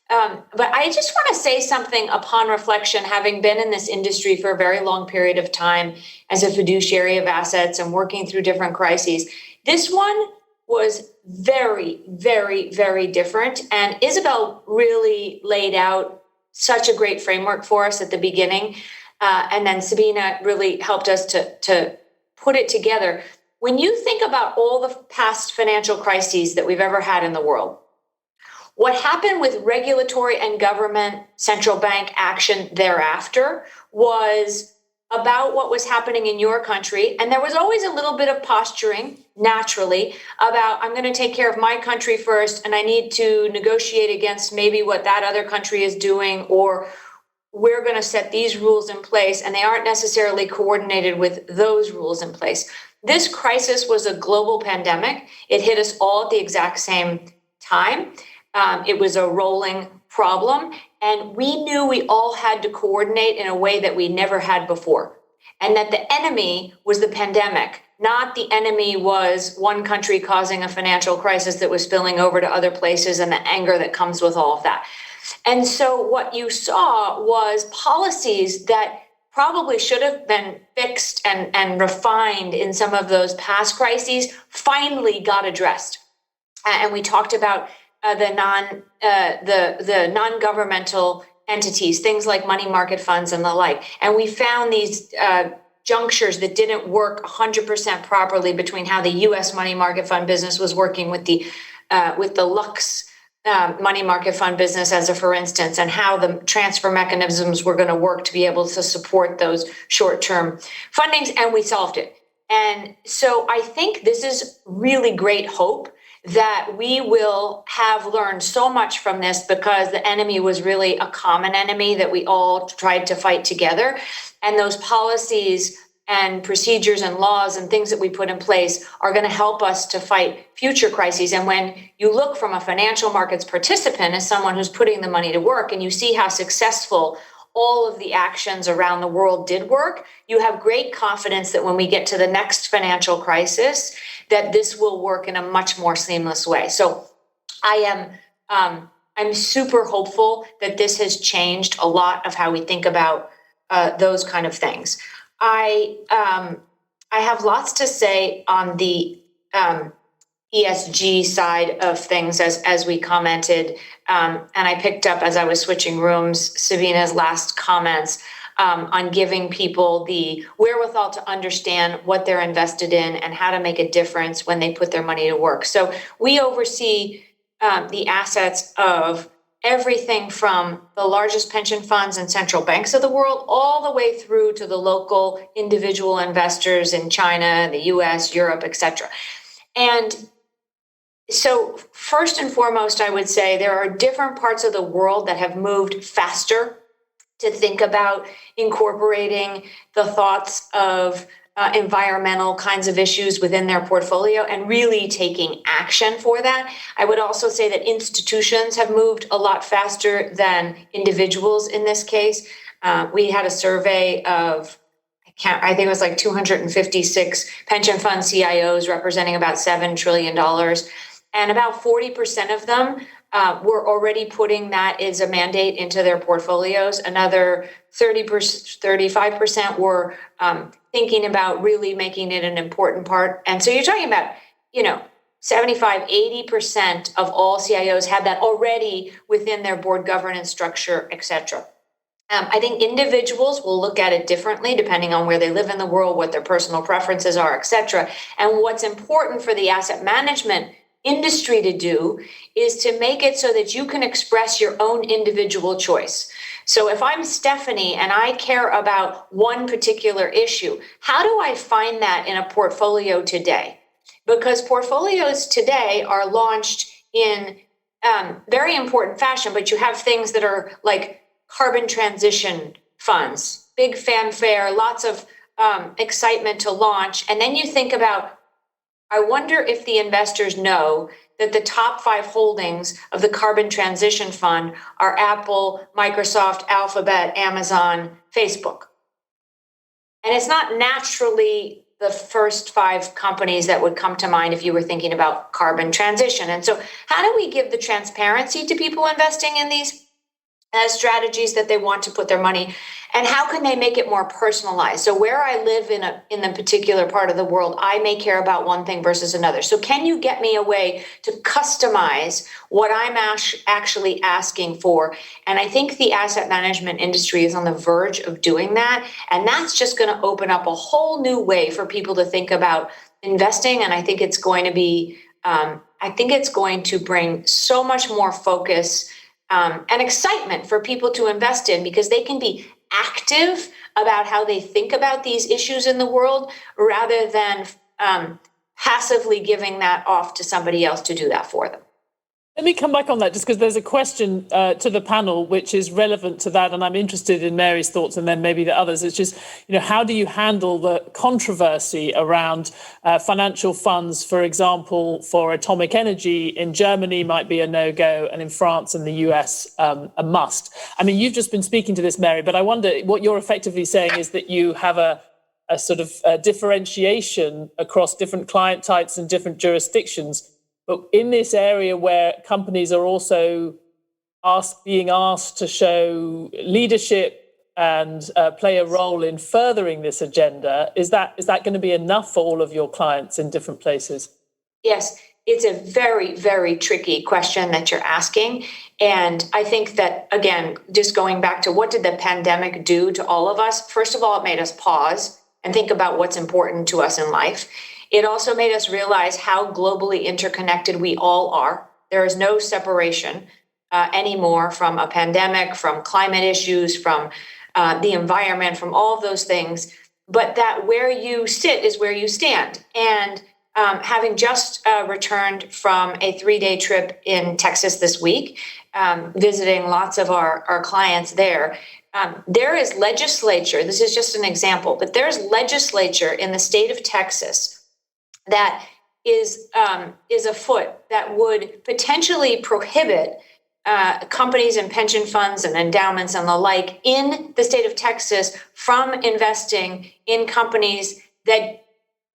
But I just want to say something upon reflection, having been in this industry for a very long period of time as a fiduciary of assets and working through different crises. This one was very, very, very different. And Isabel really laid out such a great framework for us at the beginning. And then Sabina really helped us to put it together. When you think about all the past financial crises that we've ever had in the world, what happened with regulatory and government central bank action thereafter was about what was happening in your country. And there was always a little bit of posturing, naturally, about I'm going to take care of my country first, and I need to negotiate against maybe what that other country is doing, or we're going to set these rules in place, and they aren't necessarily coordinated with those rules in place. This crisis was a global pandemic. It hit us all at the exact same time. It was a rolling problem, and we knew we all had to coordinate in a way that we never had before, and that the enemy was the pandemic, not the enemy was one country causing a financial crisis that was spilling over to other places and the anger that comes with all of that. And so what you saw was policies that probably should have been fixed and refined in some of those past crises finally got addressed. And we talked about the non-governmental entities, things like money market funds and the like. And we found these junctures that didn't work 100% properly between how the U.S. money market fund business was working with the with the Lux money market fund business as a for instance, and how the transfer mechanisms were going to work to be able to support those short-term fundings, and we solved it. And so I think this is really great hope that we will have learned so much from this, because the enemy was really a common enemy that we all tried to fight together. And those policies and procedures and laws and things that we put in place are going to help us to fight future crises. And when you look from a financial markets participant as someone who's putting the money to work, and you see how successful all of the actions around the world did work, you have great confidence that when we get to the next financial crisis, that this will work in a much more seamless way. So I'm super hopeful that this has changed a lot of how we think about those kind of things. I have lots to say on the ESG side of things, as we commented, and I picked up as I was switching rooms Sabina's last comments on giving people the wherewithal to understand what they're invested in and how to make a difference when they put their money to work. So we oversee the assets of everything from the largest pension funds and central banks of the world, all the way through to the local individual investors in China, the US, Europe, etc. And so first and foremost, I would say there are different parts of the world that have moved faster to think about incorporating the thoughts of environmental kinds of issues within their portfolio and really taking action for that. I would also say that institutions have moved a lot faster than individuals in this case. We had a survey of, I think it was like 256 pension fund CIOs representing about $7 trillion. And about 40% of them were already putting that as a mandate into their portfolios. Another 35% were thinking about really making it an important part. And so you're talking about, 75, 80% of all CIOs have that already within their board governance structure, et cetera. I think individuals will look at it differently depending on where they live in the world, what their personal preferences are, et cetera. And what's important for the asset management industry to do is to make it so that you can express your own individual choice. So if I'm Stephanie and I care about one particular issue, how do I find that in a portfolio today? Because portfolios today are launched in very important fashion, but you have things that are like carbon transition funds, big fanfare, lots of excitement to launch. And then you think about, I wonder if the investors know that the top 5 holdings of the carbon transition fund are Apple, Microsoft, Alphabet, Amazon, Facebook. And it's not naturally the first 5 companies that would come to mind if you were thinking about carbon transition. And so how do we give the transparency to people investing in these strategies that they want to put their money, and how can they make it more personalized? So where I live in a particular part of the world, I may care about one thing versus another. So can you get me a way to customize what I'm actually asking for? And I think the asset management industry is on the verge of doing that. And that's just going to open up a whole new way for people to think about investing. And I think it's going to be, to bring so much more focus and excitement for people to invest in, because they can be active about how they think about these issues in the world rather than passively giving that off to somebody else to do that for them. Let me come back on that, just because there's a question to the panel which is relevant to that, and I'm interested in Mary's thoughts and then maybe the others. It's just, how do you handle the controversy around financial funds, for example, for atomic energy in Germany might be a no-go, and in France and the US a must. I mean, you've just been speaking to this, Mary, but I wonder what you're effectively saying is that you have a sort of differentiation across different client types and different jurisdictions. But in this area where companies are also being asked to show leadership and play a role in furthering this agenda, is that going to be enough for all of your clients in different places? Yes, it's a very, very tricky question that you're asking. And I think that, again, just going back to what did the pandemic do to all of us? First of all, it made us pause and think about what's important to us in life. It also made us realize how globally interconnected we all are. There is no separation anymore from a pandemic, from climate issues, from the environment, from all of those things, but that where you sit is where you stand. And having just returned from a 3-day trip in Texas this week, visiting lots of our clients there, there is legislature, this is just an example, but there's legislature in the state of Texas that is afoot that would potentially prohibit companies and pension funds and endowments and the like in the state of Texas from investing in companies that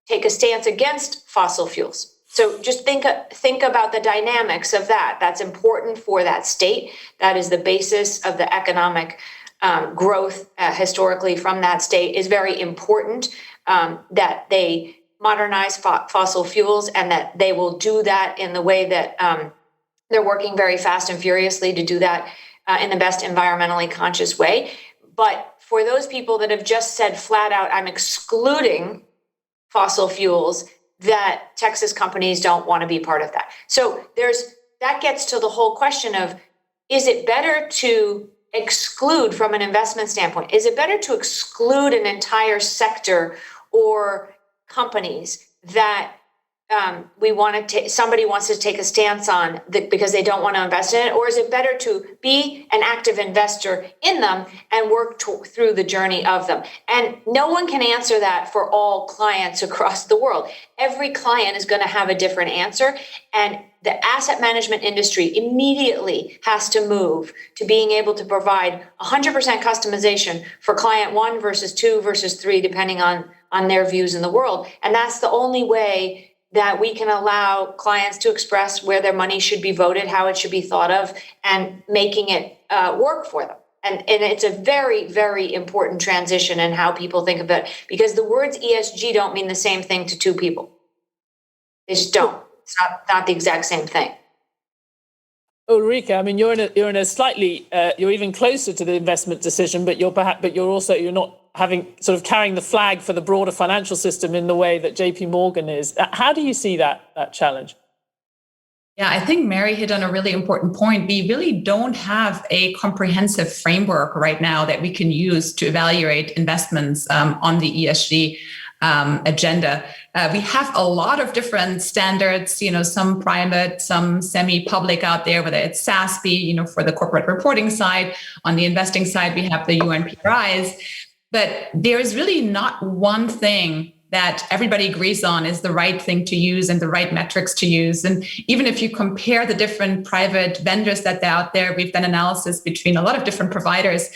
take a stance against fossil fuels. So just think about the dynamics of that. That's important for that state. That is the basis of the economic growth historically from that state. Is very important that they modernize fossil fuels and that they will do that in the way that they're working very fast and furiously to do that in the best environmentally conscious way. But for those people that have just said flat out, I'm excluding fossil fuels, that Texas companies don't want to be part of that. So that gets to the whole question of, is it better to exclude from an investment standpoint? Is it better to exclude an entire sector or companies that somebody wants to take a stance on because they don't want to invest in it? Or is it better to be an active investor in them and work through the journey of them? And no one can answer that for all clients across the world. Every client is going to have a different answer. And the asset management industry immediately has to move to being able to provide 100% customization for client 1 versus 2 versus 3, depending on their views in the world. And that's the only way that we can allow clients to express where their money should be voted, how it should be thought of, and making it work for them. And it's a very, very important transition in how people think of it, because the words ESG don't mean the same thing to two people. They just don't. It's not the exact same thing. Ulrike, I mean, you're in a slightly, you're even closer to the investment decision, but you're not carrying the flag for the broader financial system in the way that JP Morgan is. How do you see that challenge? Yeah, I think Mary hit on a really important point. We really don't have a comprehensive framework right now that we can use to evaluate investments on the ESG agenda. We have a lot of different standards, some private, some semi-public out there, whether it's SASB, for the corporate reporting side. On the investing side, we have the UNPRIs. But there is really not one thing that everybody agrees on is the right thing to use and the right metrics to use. And even if you compare the different private vendors that are out there, we've done analysis between a lot of different providers.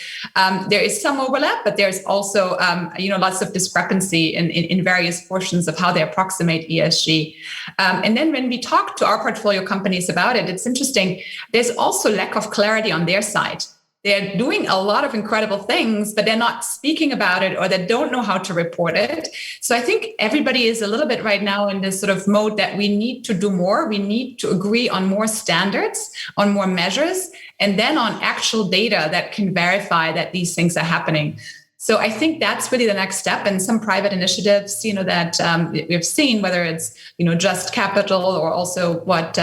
There is some overlap, but there's also lots of discrepancy in various portions of how they approximate ESG. And then when we talk to our portfolio companies about it, it's interesting. There's also lack of clarity on their side. They're doing a lot of incredible things, but they're not speaking about it, or they don't know how to report it. So I think everybody is a little bit right now in this sort of mode that we need to do more. We need to agree on more standards, on more measures, and then on actual data that can verify that these things are happening. So I think that's really the next step. And some private initiatives, that we've seen, whether it's, Just Capital or also what,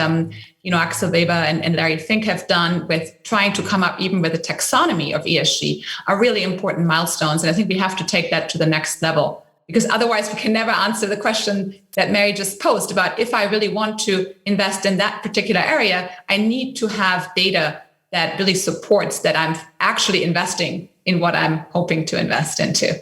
Axel Weber and Larry Fink have done with trying to come up even with a taxonomy of ESG are really important milestones. And I think we have to take that to the next level, because otherwise we can never answer the question that Mary just posed about, if I really want to invest in that particular area, I need to have data that really supports that I'm actually investing in what I'm hoping to invest into.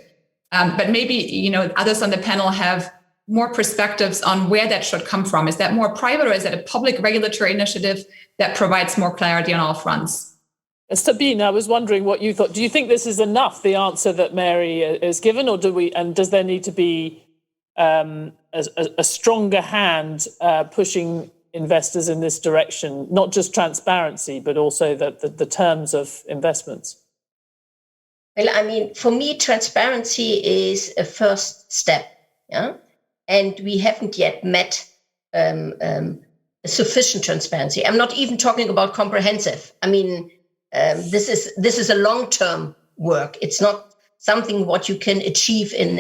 But maybe, others on the panel have more perspectives on where that should come from. Is that more private, or is that a public regulatory initiative that provides more clarity on all fronts? Sabine, I was wondering what you thought. Do you think this is enough, the answer that Mary has given, or does there need to be a stronger hand pushing investors in this direction, not just transparency, but also the terms of investments? Well, I mean, for me, transparency is a first step, yeah? And we haven't yet met sufficient transparency. I'm not even talking about comprehensive. I mean, this is a long-term work. It's not something what you can achieve in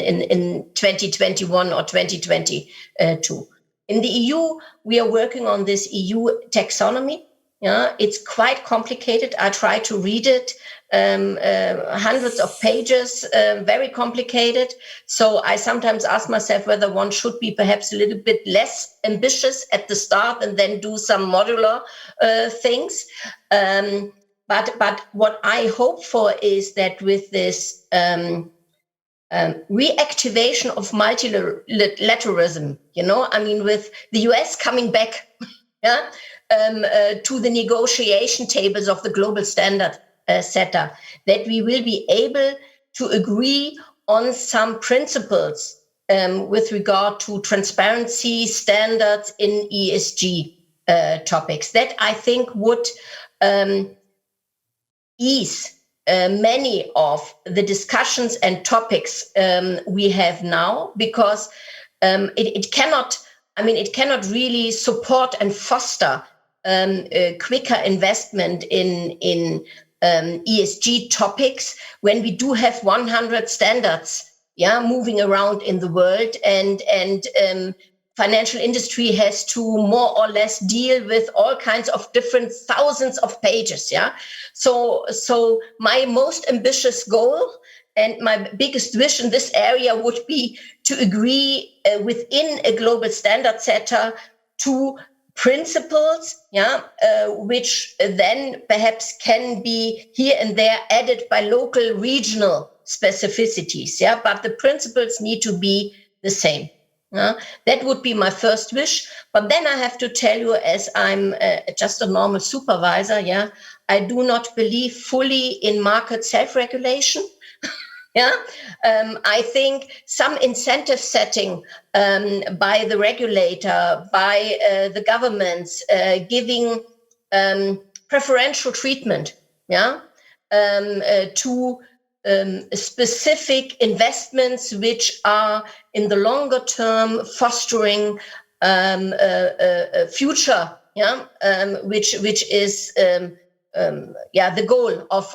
2021 or 2022. In the EU, we are working on this EU taxonomy. Yeah, it's quite complicated. I try to read it, hundreds of pages, very complicated. So I sometimes ask myself whether one should be perhaps a little bit less ambitious at the start and then do some modular things. But what I hope for is that with this reactivation of multilateralism, with the US coming back to the negotiation tables of the global standard setter, that we will be able to agree on some principles with regard to transparency standards in ESG topics. That I think would ease many of the discussions and topics we have now, because it cannot really support and foster quicker investment in ESG topics when we do have 100 standards moving around in the world, and financial industry has to more or less deal with all kinds of different thousands of pages. So my most ambitious goal and my biggest wish in this area would be to agree within a global standard setter to principles, which then perhaps can be here and there added by local regional specificities. But the principles need to be the same. That would be my first wish. But then I have to tell you, as I'm just a normal supervisor, I do not believe fully in market self-regulation. I think some incentive setting by the regulator, by the governments, giving preferential treatment to specific investments which are in the longer term fostering a future, which is the goal of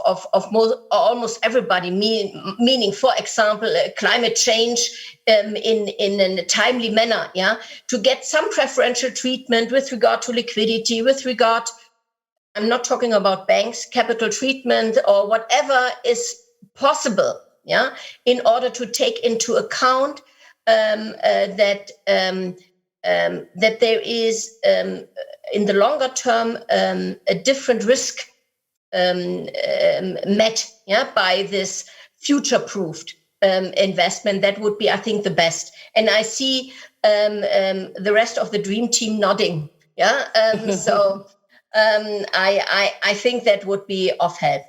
almost everybody, meaning, for example, climate change in a timely manner, to get some preferential treatment with regard to liquidity, with regard, I'm not talking about banks, capital treatment or whatever is possible, in order to take into account that there is in the longer term a different risk met by this future-proofed investment. That would be, I think, the best. And I see the rest of the dream team nodding. So I think that would be of help.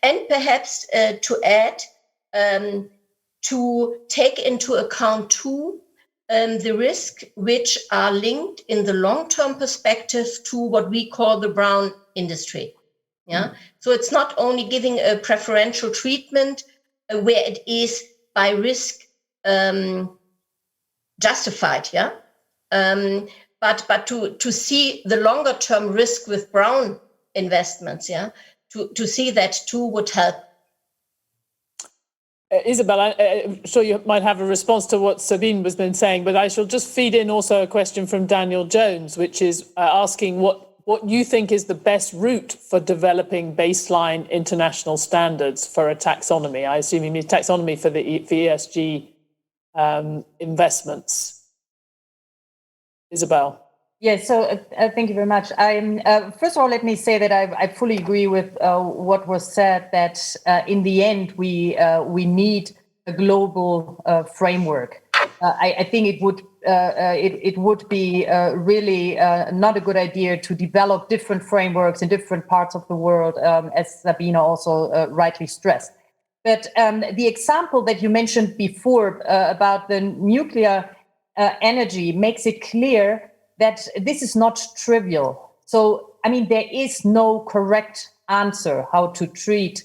And perhaps to add, to take into account too the risk which are linked in the long-term perspective to what we call the brown industry. So it's not only giving a preferential treatment where it is by risk justified, but to see the longer-term risk with brown investments, to see that too would help. Isabel, I'm sure you might have a response to what Sabine was been saying, but I shall just feed in also a question from Daniel Jones, which is asking what you think is the best route for developing baseline international standards for a taxonomy. I assume you mean taxonomy for ESG investments. Isabel. Yes, so thank you very much. First of all, let me say that I fully agree with what was said, that in the end, we need a global framework. I think it would be really not a good idea to develop different frameworks in different parts of the world, as Sabina also rightly stressed. But the example that you mentioned before about the nuclear energy makes it clear that this is not trivial. So, there is no correct answer how to treat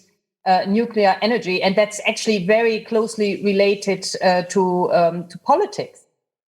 nuclear energy, and that's actually very closely related to politics.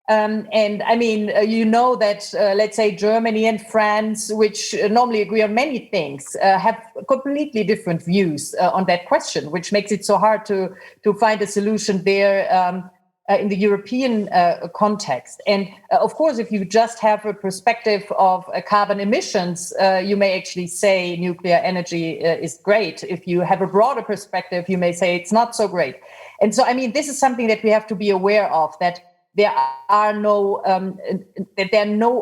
And I mean, you know that, let's say, Germany and France, which normally agree on many things, have completely different views on that question, which makes it so hard to find a solution there in the European context. And of course, if you just have a perspective of carbon emissions, you may actually say nuclear energy is great. If you have a broader perspective, you may say it's not so great. And so, I mean, this is something that we have to be aware of, that there are no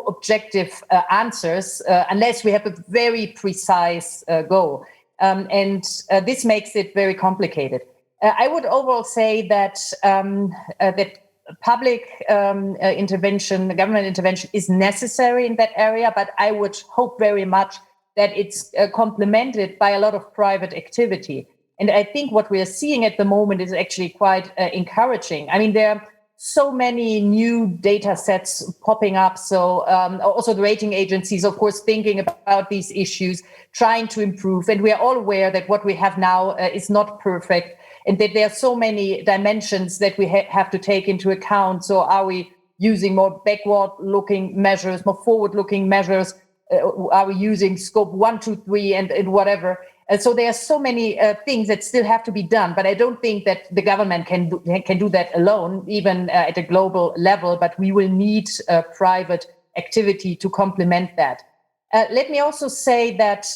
objective answers unless we have a very precise goal. And this makes it very complicated. I would overall say that that public intervention, government intervention is necessary in that area, but I would hope very much that it's complemented by a lot of private activity. And I think what we are seeing at the moment is actually quite encouraging. I mean, there are so many new data sets popping up. So also the rating agencies, of course, thinking about these issues, trying to improve. And we are all aware that what we have now is not perfect, and that there are so many dimensions that we have to take into account. So are we using more backward-looking measures, more forward-looking measures? Are we using scope 1, 2, 3, and whatever? So there are so many things that still have to be done, but I don't think that the government can do that alone, even at a global level. But we will need private activity to complement that. Let me also say that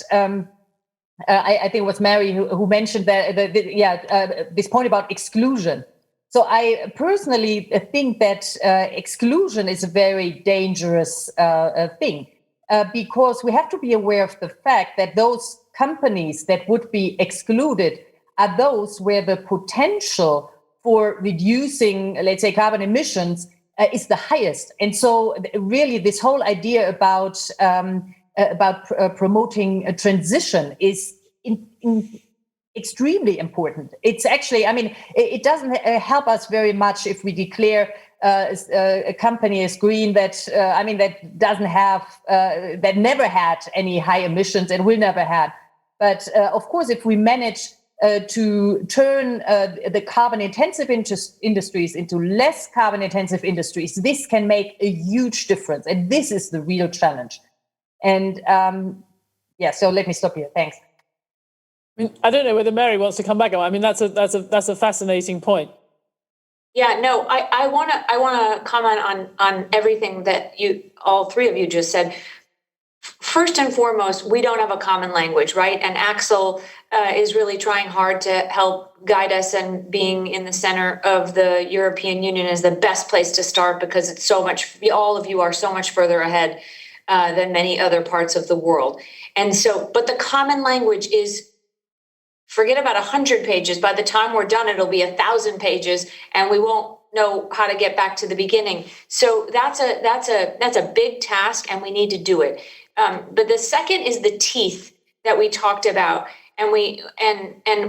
I think it was Mary who mentioned that this point about exclusion. So I personally think that exclusion is a very dangerous thing. Because we have to be aware of the fact that those companies that would be excluded are those where the potential for reducing, let's say, carbon emissions is the highest. And so really this whole idea about promoting a transition is extremely important. It's actually, I mean, it doesn't help us very much if we declare a company as green that that doesn't have that never had any high emissions and will never have. But of course, if we manage to turn the carbon intensive industries into less carbon intensive industries, this can make a huge difference, and this is the real challenge. And so let me stop here. Thanks. I mean, I don't know whether Mary wants to come back. I mean, that's a fascinating point. Yeah, no, I want to comment on everything that all three of you just said. First and foremost, we don't have a common language, right? And Axel is really trying hard to help guide us, and being in the center of the European Union is the best place to start, because it's so much, all of you are so much further ahead than many other parts of the world. And so, but the common language is, forget about 100 pages. By the time we're done, it'll be 1,000 pages, and we won't know how to get back to the beginning. So that's a big task, and we need to do it. But the second is the teeth that we talked about, and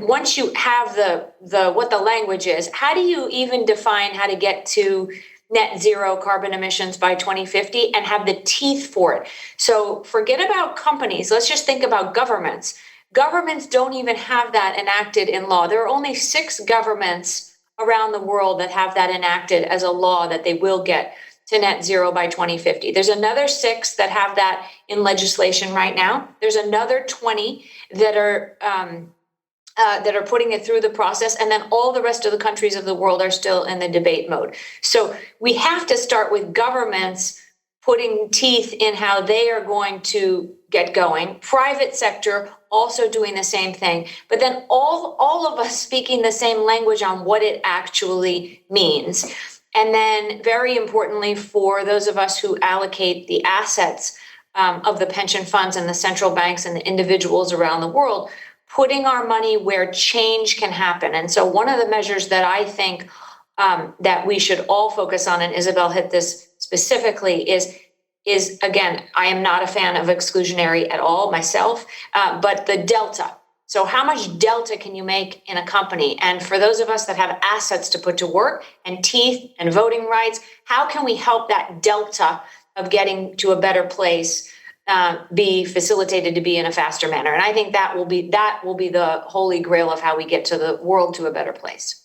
once you have the what the language is, how do you even define how to get to net zero carbon emissions by 2050 and have the teeth for it? So forget about companies. Let's just think about governments. Governments don't even have that enacted in law. There are only 6 governments around the world that have that enacted as a law, that they will get to net zero by 2050. There's another 6 that have that in legislation right now. There's another 20 that are putting it through the process. And then all the rest of the countries of the world are still in the debate mode. So we have to start with governments putting teeth in how they are going to get going. Private sector also doing the same thing, but then all of us speaking the same language on what it actually means. And then very importantly, for those of us who allocate the assets of the pension funds and the central banks and the individuals around the world, putting our money where change can happen. And so one of the measures that I think that we should all focus on, and Isabel hit this specifically, is again, I am not a fan of exclusionary at all myself, but the delta. So how much delta can you make in a company? And for those of us that have assets to put to work and teeth and voting rights, how can we help that delta of getting to a better place be facilitated to be in a faster manner? And I think that will be the holy grail of how we get to the world to a better place.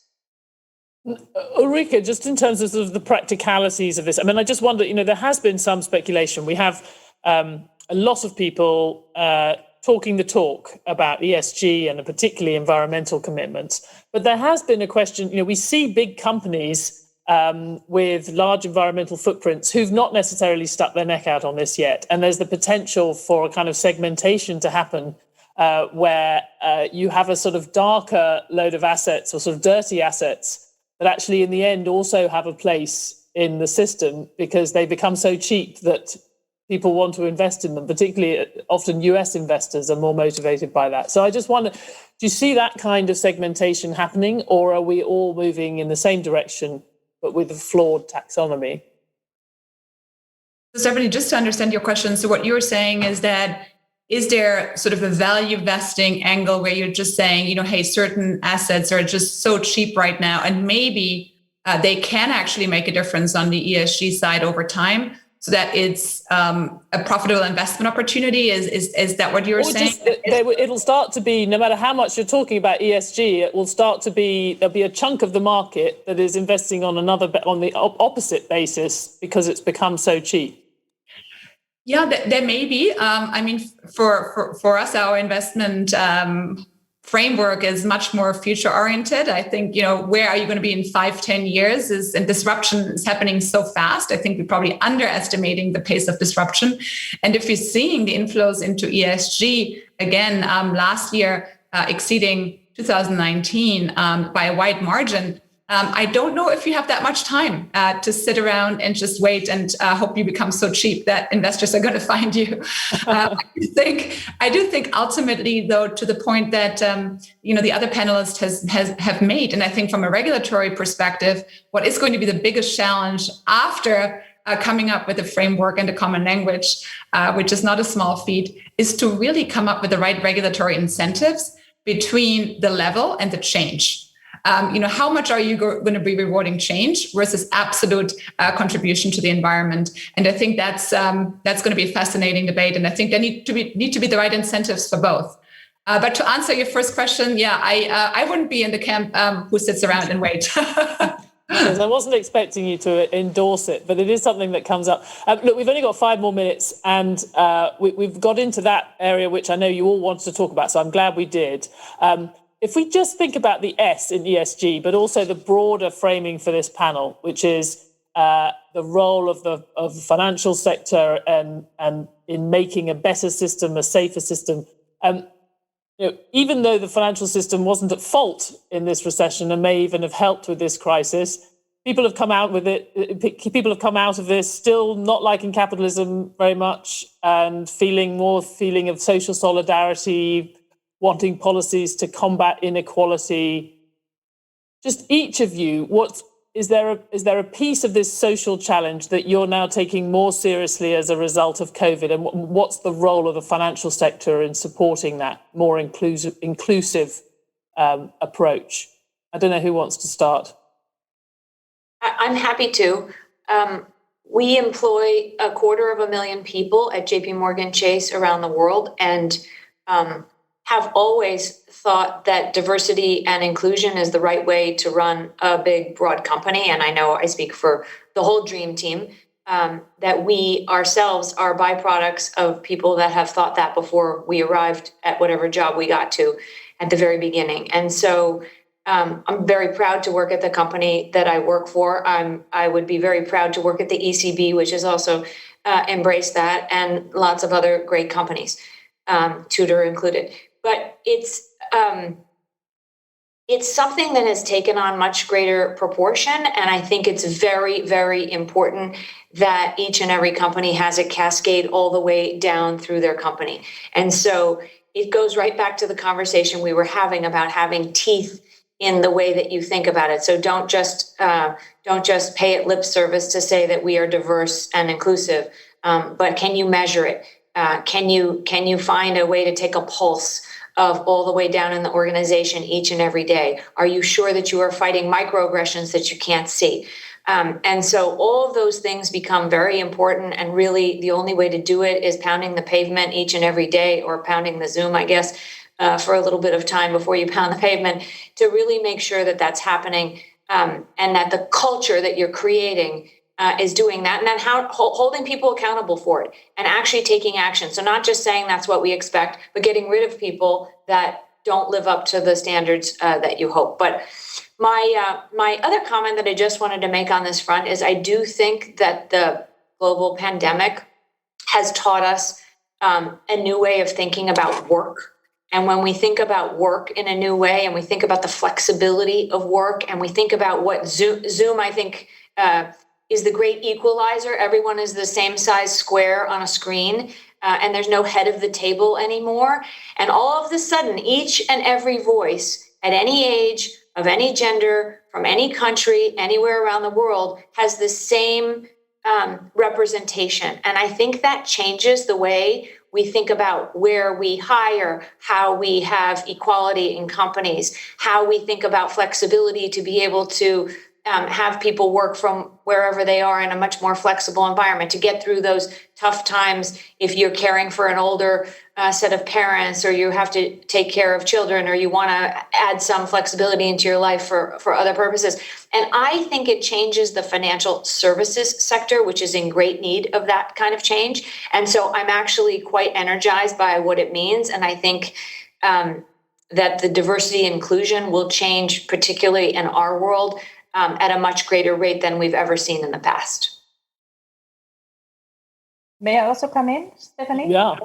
Ulrike, just in terms of, sort of the practicalities of this, I mean, I just wonder, there has been some speculation. We have a lot of people talking the talk about ESG and particularly environmental commitments. But there has been a question, we see big companies with large environmental footprints who've not necessarily stuck their neck out on this yet. And there's the potential for a kind of segmentation to happen where you have a sort of darker load of assets or sort of dirty assets that actually in the end also have a place in the system because they become so cheap that people want to invest in them, particularly often US investors are more motivated by that. So I just wonder, do you see that kind of segmentation happening, or are we all moving in the same direction but with a flawed taxonomy? So Stephanie, just to understand your question, so what you're saying is that is there sort of a value vesting angle where you're just saying, hey, certain assets are just so cheap right now, and maybe they can actually make a difference on the ESG side over time, so that it's a profitable investment opportunity? Is that what you're saying? It'll start to be, no matter how much you're talking about ESG, it will start to be, there'll be a chunk of the market that is investing on the opposite basis because it's become so cheap. Yeah, there may be. I mean, for us, our investment framework is much more future oriented. I think, where are you going to be in 5-10 years and disruption is happening so fast. I think we're probably underestimating the pace of disruption. And if you're seeing the inflows into ESG, again, last year exceeding 2019 by a wide margin, I don't know if you have that much time to sit around and just wait and hope you become so cheap that investors are going to find you. I do think ultimately, though, to the point that the other panelists have made, and I think from a regulatory perspective, what is going to be the biggest challenge after coming up with a framework and a common language, which is not a small feat, is to really come up with the right regulatory incentives between the level and the change. How much are you going to be rewarding change versus absolute contribution to the environment? And I think that's going to be a fascinating debate. And I think there need to be the right incentives for both. But to answer your first question, yeah, I wouldn't be in the camp who sits around and waits. I wasn't expecting you to endorse it, but it is something that comes up. Look, we've only got 5 more minutes, and we've got into that area which I know you all wanted to talk about, so I'm glad we did. If we just think about the S in ESG, but also the broader framing for this panel, which is the role of the financial sector and in making a better system, a safer system. Even though the financial system wasn't at fault in this recession and may even have helped with this crisis, people have come out with it. People have come out of this still not liking capitalism very much and feeling of social solidarity, wanting policies to combat inequality. Just each of you, is there a piece of this social challenge that you're now taking more seriously as a result of COVID? And what's the role of the financial sector in supporting that more inclusive approach? I don't know who wants to start. I'm happy to. We employ 250,000 people at JP Morgan Chase around the world, and have always thought that diversity and inclusion is the right way to run a big, broad company. And I know I speak for the whole dream team, that we ourselves are byproducts of people that have thought that before we arrived at whatever job we got to at the very beginning. And so I'm very proud to work at the company that I work for. I would be very proud to work at the ECB, which has also embraced that, and lots of other great companies, Tudor included. But it's something that has taken on much greater proportion. And I think it's very, very important that each and every company has a cascade all the way down through their company. And so it goes right back to the conversation we were having about having teeth in the way that you think about it. So don't just pay it lip service to say that we are diverse and inclusive, but can you measure it? Can you find a way to take a pulse of all the way down in the organization each and every day? Are you sure that you are fighting microaggressions that you can't see? And so all of those things become very important, and really the only way to do it is pounding the pavement each and every day, or pounding the Zoom, I guess, for a little bit of time before you pound the pavement, to really make sure that that's happening and that the culture that you're creating is doing that, and then holding people accountable for it and actually taking action. So not just saying that's what we expect, but getting rid of people that don't live up to the standards that you hope. But my other comment that I just wanted to make on this front is I do think that the global pandemic has taught us a new way of thinking about work. And when we think about work in a new way, and we think about the flexibility of work, and we think about what Zoom I think, is the great equalizer. Everyone is the same size square on a screen, and there's no head of the table anymore. And all of a sudden, each and every voice at any age, of any gender, from any country, anywhere around the world, has the same representation. And I think that changes the way we think about where we hire, how we have equality in companies, how we think about flexibility to be able to have people work from wherever they are in a much more flexible environment to get through those tough times if you're caring for an older set of parents, or you have to take care of children, or you want to add some flexibility into your life for other purposes. And I think it changes the financial services sector, which is in great need of that kind of change. And so I'm actually quite energized by what it means. And I think that the diversity and inclusion will change, particularly in our world, at a much greater rate than we've ever seen in the past. May I also come in, Stephanie? Yeah.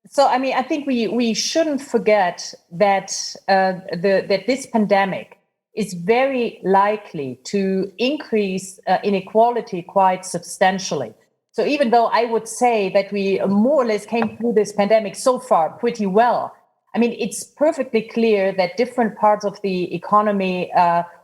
So, I mean, I think we shouldn't forget that that this pandemic is very likely to increase inequality quite substantially. So even though I would say that we more or less came through this pandemic so far pretty well, I mean, it's perfectly clear that different parts of the economy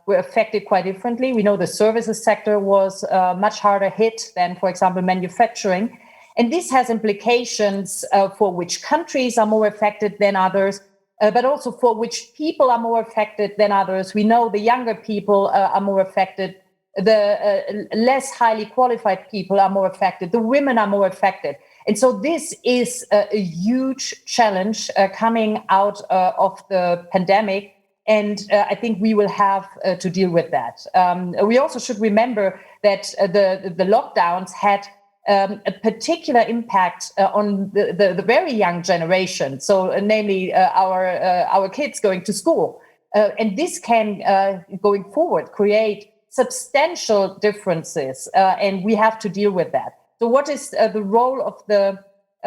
were affected quite differently. We know the services sector was much harder hit than, for example, manufacturing. And this has implications for which countries are more affected than others, but also for which people are more affected than others. We know the younger people are more affected. The less highly qualified people are more affected. The women are more affected. And so this is a huge challenge coming out of the pandemic. And I think we will have to deal with that. We also should remember that the lockdowns had a particular impact on the very young generation. So namely our kids going to school. And this can, going forward, create substantial differences. And we have to deal with that. So what is the role of the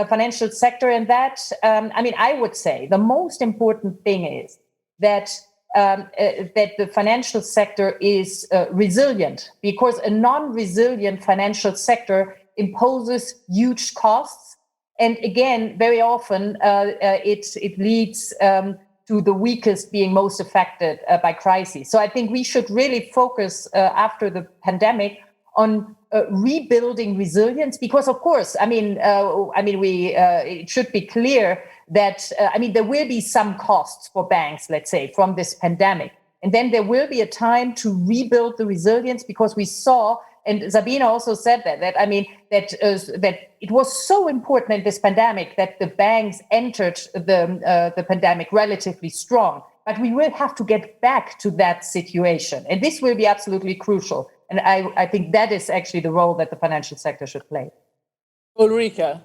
financial sector in that? I mean, I would say the most important thing is that that the financial sector is resilient, because a non-resilient financial sector imposes huge costs. And again, very often it leads to the weakest being most affected by crises. So I think we should really focus after the pandemic on rebuilding resilience, because of course, it should be clear that there will be some costs for banks, let's say, from this pandemic, and then there will be a time to rebuild the resilience, because we saw, and Sabine also said that it was so important in this pandemic that the banks entered the pandemic relatively strong, but we will have to get back to that situation, and this will be absolutely crucial. And I think that is actually the role that the financial sector should play. Ulrike.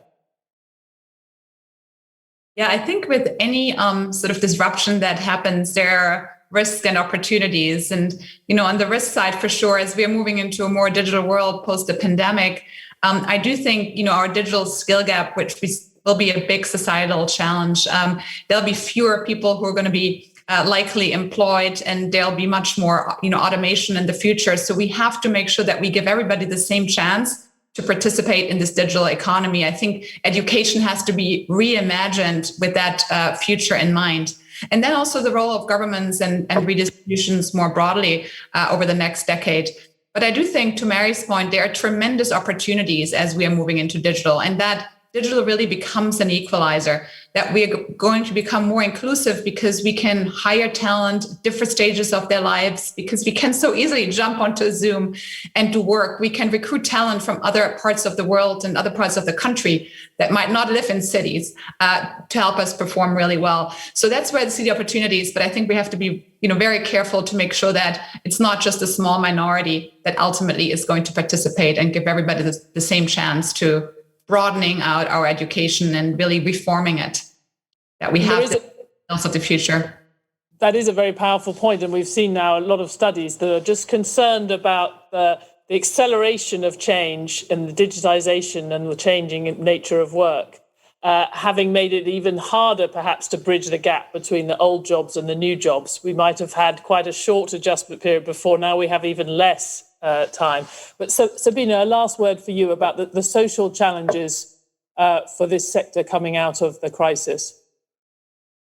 Yeah, I think with any sort of disruption that happens, there are risks and opportunities. And, on the risk side, for sure, as we are moving into a more digital world post the pandemic, I do think, our digital skill gap, which will be a big societal challenge. There'll be fewer people who are going to be likely employed, and there'll be much more, automation in the future. So we have to make sure that we give everybody the same chance to participate in this digital economy. I think education has to be reimagined with that future in mind. And then also the role of governments and redistributions more broadly over the next decade. But I do think, to Mary's point, there are tremendous opportunities as we are moving into digital, and that digital really becomes an equalizer. that we are going to become more inclusive because we can hire talent at different stages of their lives, because we can so easily jump onto Zoom and do work. We can recruit talent from other parts of the world and other parts of the country that might not live in cities to help us perform really well. So that's where I see the opportunities, but I think we have to be very careful to make sure that it's not just a small minority that ultimately is going to participate and give everybody the same chance to broadening out our education and really reforming it, that we have the skills of the future. That is a very powerful point, and we've seen now a lot of studies that are just concerned about the acceleration of change and the digitization and the changing nature of work, having made it even harder perhaps to bridge the gap between the old jobs and the new jobs. We might have had quite a short adjustment period before, now we have even less time. But Sabine, a last word for you about the social challenges for this sector coming out of the crisis.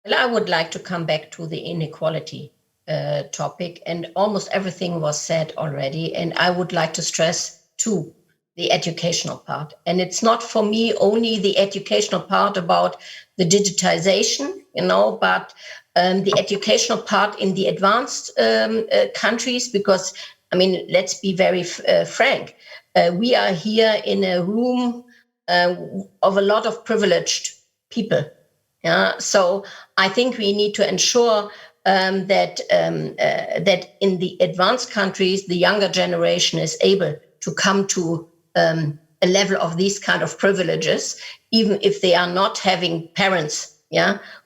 Well, I would like to come back to the inequality topic, and almost everything was said already. And I would like to stress too, the educational part. And it's not for me only the educational part about the digitization, but the educational part in the advanced countries, because let's be very frank. We are here in a room of a lot of privileged people. So I think we need to ensure that in the advanced countries, the younger generation is able to come to a level of these kind of privileges, even if they are not having parents,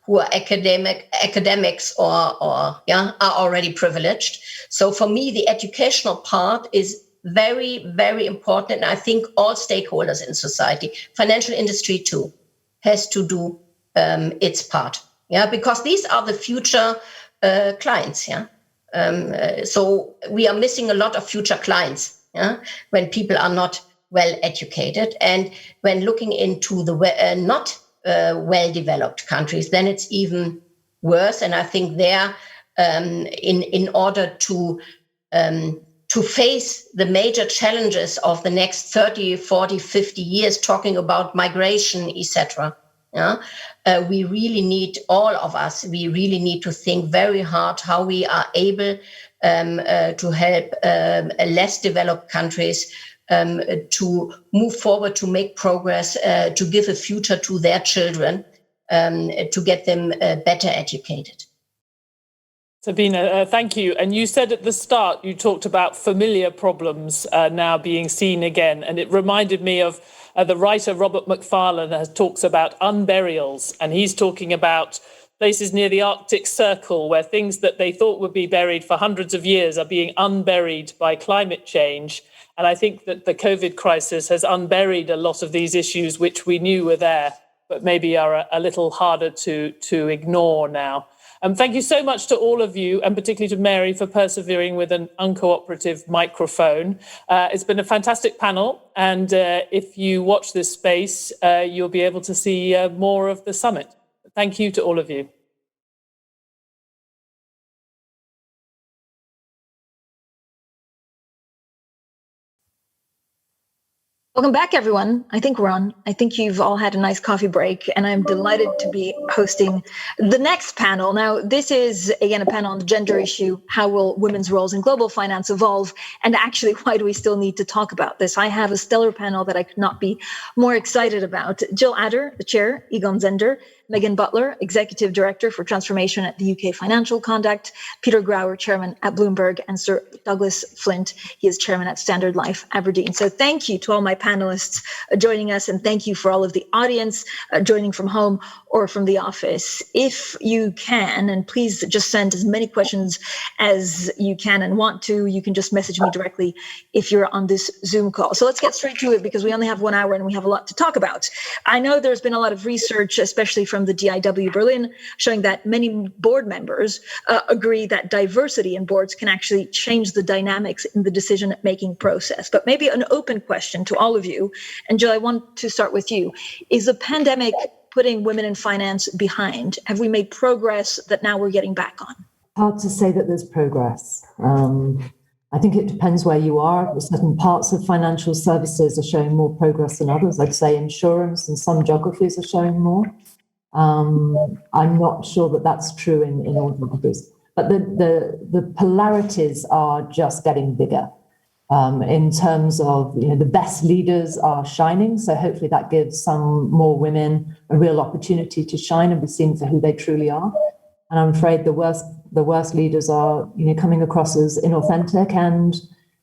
who are academics or are already privileged. So for me, the educational part is very, very important. And I think all stakeholders in society, financial industry too, has to do its part. Because these are the future clients. So we are missing a lot of future clients. When people are not well educated, and when looking into the not well-developed countries, then it's even worse. And I think there, in order to face the major challenges of the next 30, 40, 50 years, talking about migration, etc., we really need, all of us, we really need to think very hard how we are able to help less developed countries to move forward, to make progress, to give a future to their children, to get them better educated. Sabine, thank you. And you said at the start, you talked about familiar problems now being seen again. And it reminded me of the writer Robert Macfarlane talks about unburials. And he's talking about places near the Arctic Circle where things that they thought would be buried for hundreds of years are being unburied by climate change. And I think that the COVID crisis has unburied a lot of these issues which we knew were there, but maybe are a little harder to ignore now. Thank you so much to all of you, and particularly to Mary for persevering with an uncooperative microphone. It's been a fantastic panel, and if you watch this space, you'll be able to see more of the summit. Thank you to all of you. Welcome back, everyone. I think we're on. I think you've all had a nice coffee break, and I'm delighted to be hosting the next panel. Now, this is, again, a panel on the gender issue. How will women's roles in global finance evolve? And actually, why do we still need to talk about this? I have a stellar panel that I could not be more excited about. Jill Adder, the chair, Egon Zender, Megan Butler, Executive Director for Transformation at the UK Financial Conduct, Peter Grauer, Chairman at Bloomberg, and Sir Douglas Flint, he is Chairman at Standard Life Aberdeen. So thank you to all my panelists joining us, and thank you for all of the audience joining from home or from the office. If you can, and please just send as many questions as you can and want to, you can just message me directly if you're on this Zoom call. So let's get straight to it, because we only have 1 hour and we have a lot to talk about. I know there's been a lot of research, especially from the DIW Berlin, showing that many board members agree that diversity in boards can actually change the dynamics in the decision-making process. But maybe an open question to all of you, and Jill, I want to start with you. Is the pandemic putting women in finance behind? Have we made progress that now we're getting back on? Hard to say that there's progress. I think it depends where you are. Certain parts of financial services are showing more progress than others. I'd say insurance and some geographies are showing more. I'm not sure that that's true in all countries. But the polarities are just getting bigger. In terms of, the best leaders are shining, so hopefully that gives some more women a real opportunity to shine and be seen for who they truly are. And I'm afraid the worst leaders are, coming across as inauthentic, and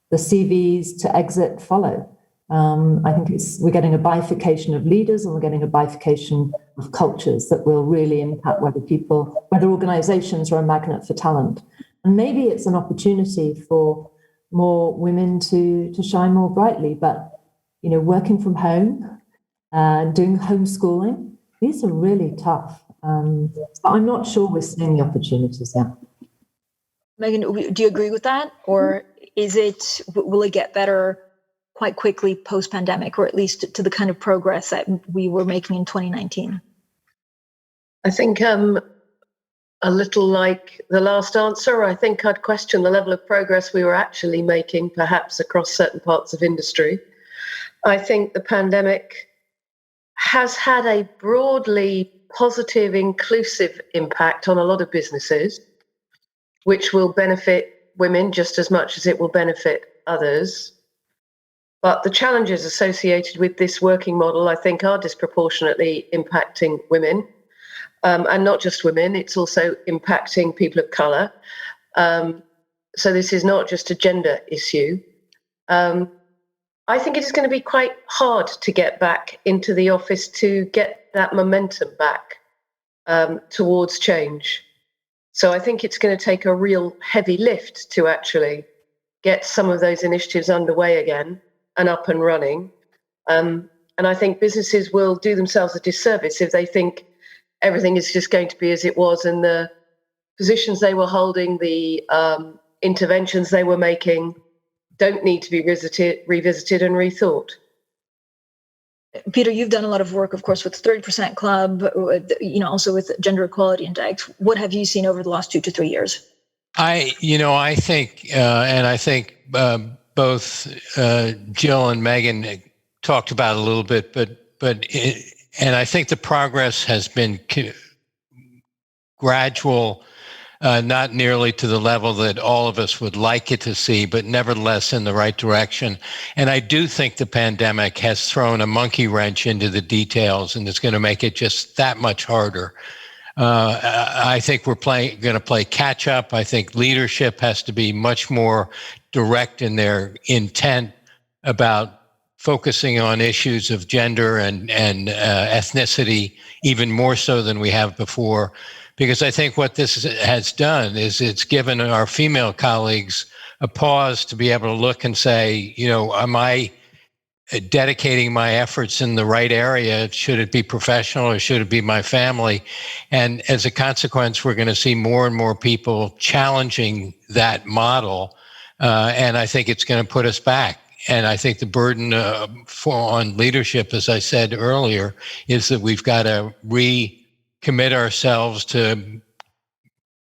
the CVs to exit follow. I think we're getting a bifurcation of leaders, and we're getting a bifurcation of cultures that will really impact whether organizations are a magnet for talent. And maybe it's an opportunity for more women to shine more brightly, but working from home, doing homeschooling, these are really tough. But I'm not sure we're seeing the opportunities yet. Megan, do you agree with that, or will it get better quite quickly post-pandemic, or at least to the kind of progress that we were making in 2019? I think a little like the last answer, I think I'd question the level of progress we were actually making, perhaps across certain parts of industry. I think the pandemic has had a broadly positive, inclusive impact on a lot of businesses, which will benefit women just as much as it will benefit others. But the challenges associated with this working model, I think, are disproportionately impacting women. And not just women, it's also impacting people of colour. So this is not just a gender issue. I think it is going to be quite hard to get back into the office to get that momentum back towards change. So I think it's going to take a real heavy lift to actually get some of those initiatives underway again and up and running. And I think businesses will do themselves a disservice if they think everything is just going to be as it was, and the positions they were holding, the interventions they were making don't need to be revisited and rethought. Peter, you've done a lot of work, of course, with 30% Club, also with Gender Equality Index. What have you seen over the last 2 to 3 years? I think, and I think both Jill and Megan talked about it a little bit, and I think the progress has been gradual, not nearly to the level that all of us would like it to see, but nevertheless in the right direction. And I do think the pandemic has thrown a monkey wrench into the details, and it's going to make it just that much harder. I think we're going to play catch up. I think leadership has to be much more direct in their intent about focusing on issues of gender and ethnicity, even more so than we have before. Because I think what this has done is it's given our female colleagues a pause to be able to look and say, am I dedicating my efforts in the right area? Should it be professional or should it be my family? And as a consequence, we're going to see more and more people challenging that model. And I think it's going to put us back. And I think the burden on leadership, as I said earlier, is that we've got to recommit ourselves to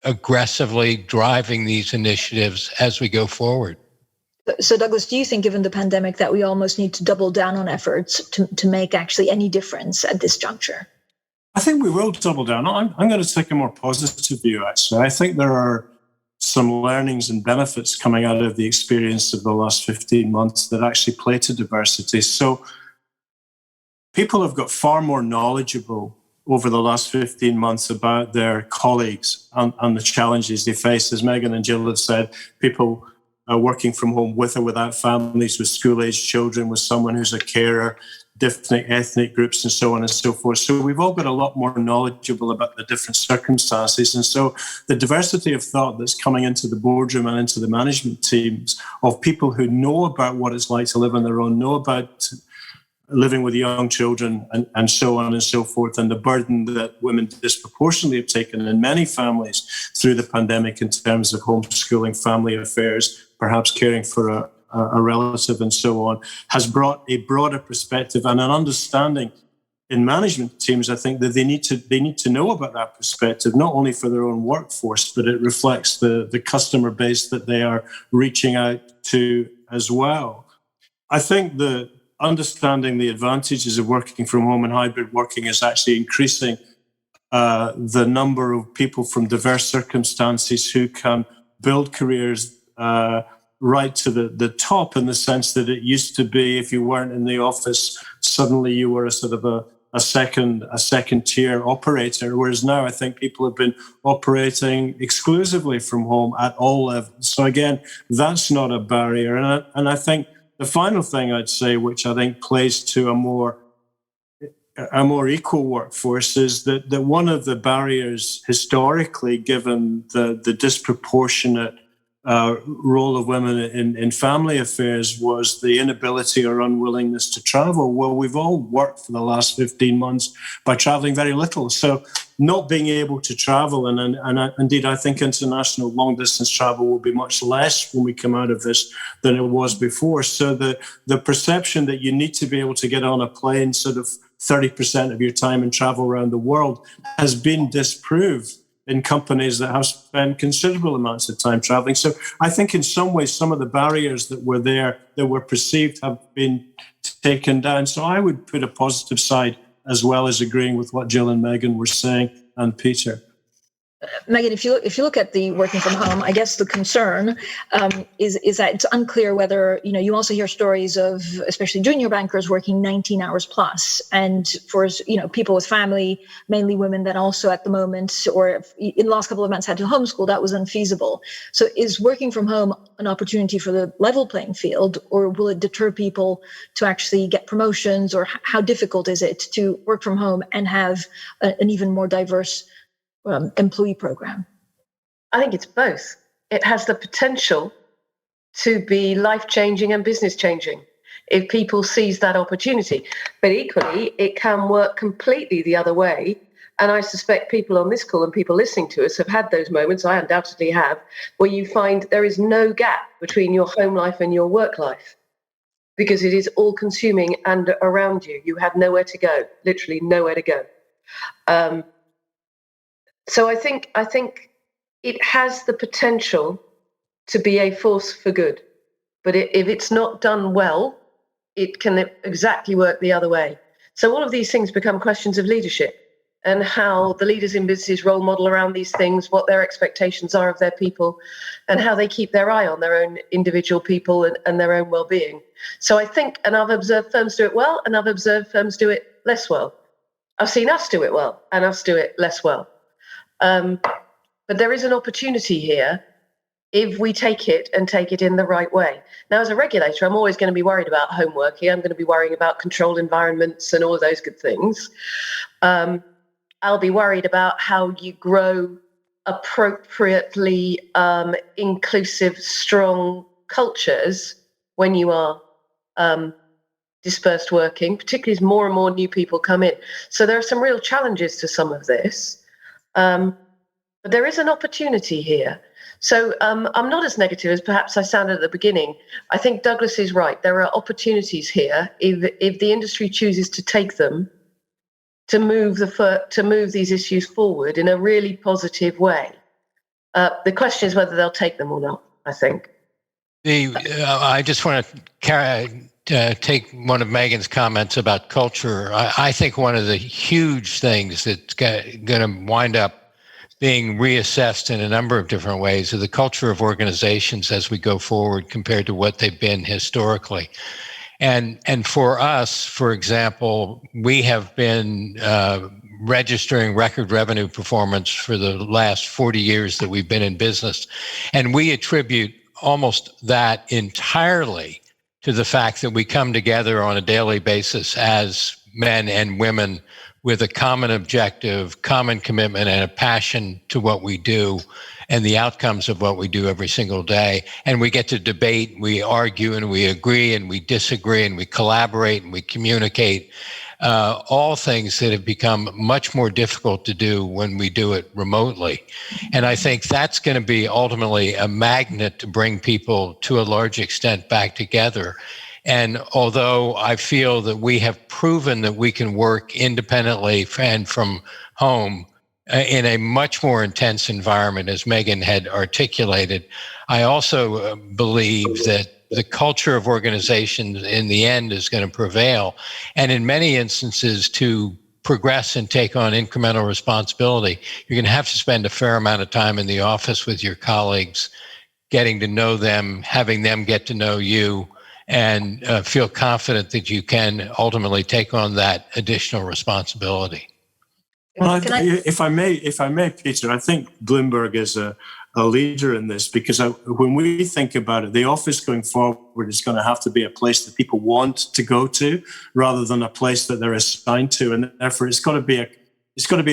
aggressively driving these initiatives as we go forward. So, Douglas, do you think, given the pandemic, that we almost need to double down on efforts to make actually any difference at this juncture? I think we will double down. I'm going to take a more positive view, actually. I think there are some learnings and benefits coming out of the experience of the last 15 months that actually play to diversity. So people have got far more knowledgeable over the last 15 months about their colleagues and the challenges they face. As Megan and Jill have said, people are working from home with or without families, with school-aged children, with someone who's a carer, different ethnic groups, and so on and so forth. So we've all got a lot more knowledgeable about the different circumstances. And so the diversity of thought that's coming into the boardroom and into the management teams of people who know about what it's like to live on their own, know about living with young children, and so on and so forth, and the burden that women disproportionately have taken in many families through the pandemic in terms of homeschooling, family affairs, perhaps caring for a relative and so on, has brought a broader perspective and an understanding in management teams. I think that they need to know about that perspective, not only for their own workforce, but it reflects the customer base that they are reaching out to as well. I think the understanding the advantages of working from home and hybrid working is actually increasing the number of people from diverse circumstances who can build careers right to the top, in the sense that it used to be if you weren't in the office, suddenly you were a sort of a second tier operator, whereas now I think people have been operating exclusively from home at all levels. So again, that's not a barrier. And I think the final thing I'd say, which I think plays to a more equal workforce, is that one of the barriers historically, given the disproportionate role of women in family affairs, was the inability or unwillingness to travel. Well, we've all worked for the last 15 months by traveling very little. So not being able to travel, and indeed I think international long distance travel will be much less when we come out of this than it was before. So the perception that you need to be able to get on a plane sort of 30% of your time and travel around the world has been disproved in companies that have spent considerable amounts of time traveling. So I think in some ways, some of the barriers that were there, that were perceived, have been taken down. So I would put a positive side, as well as agreeing with what Jill and Megan were saying, and Peter. Megan, if you look at the working from home, I guess the concern is that it's unclear whether, you also hear stories of especially junior bankers working 19 hours plus, and for people with family, mainly women, that also at the moment or in the last couple of months had to homeschool, that was unfeasible. So is working from home an opportunity for the level playing field, or will it deter people to actually get promotions, or how difficult is it to work from home and have an even more diverse employee program? I think it's both. It has the potential to be life-changing and business-changing if people seize that opportunity. But equally, it can work completely the other way. And I suspect people on this call and people listening to us have had those moments, I undoubtedly have, where you find there is no gap between your home life and your work life, because it is all consuming and around you. You have nowhere to go, literally nowhere to go. So I think it has the potential to be a force for good, but if it's not done well, it can exactly work the other way. So all of these things become questions of leadership, and how the leaders in businesses role model around these things, what their expectations are of their people, and how they keep their eye on their own individual people and their own well-being. So I think, and I've observed firms do it well, and I've observed firms do it less well. I've seen us do it well, and us do it less well. But there is an opportunity here if we take it in the right way. Now, as a regulator, I'm always going to be worried about home working. I'm going to be worrying about controlled environments and all of those good things. I'll be worried about how you grow appropriately inclusive, strong cultures when you are dispersed working, particularly as more and more new people come in. So there are some real challenges to some of this. But there is an opportunity here. So I'm not as negative as perhaps I sounded at the beginning. I think Douglas is right. There are opportunities here if the industry chooses to take them, to move these issues forward in a really positive way. The question is whether they'll take them or not, I think. I just want to take one of Megan's comments about culture. I think one of the huge things that's going to wind up being reassessed in a number of different ways are the culture of organizations as we go forward compared to what they've been historically. And for us, for example, we have been registering record revenue performance for the last 40 years that we've been in business. And we attribute almost that entirely to the fact that we come together on a daily basis as men and women with a common objective, common commitment, and a passion to what we do and the outcomes of what we do every single day. And we get to debate, we argue, and we agree, and we disagree, and we collaborate, and we communicate, all things that have become much more difficult to do when we do it remotely. And I think that's going to be ultimately a magnet to bring people to a large extent back together. And although I feel that we have proven that we can work independently and from home in a much more intense environment, as Megan had articulated, I also believe that the culture of organizations in the end is going to prevail. And in many instances, to progress and take on incremental responsibility, you're going to have to spend a fair amount of time in the office with your colleagues, getting to know them, having them get to know you, and feel confident that you can ultimately take on that additional responsibility. Well, if I may, Peter, I think Bloomberg is a leader in this, because when we think about it, the office going forward is going to have to be a place that people want to go to, rather than a place that they're assigned to, and therefore it's got to be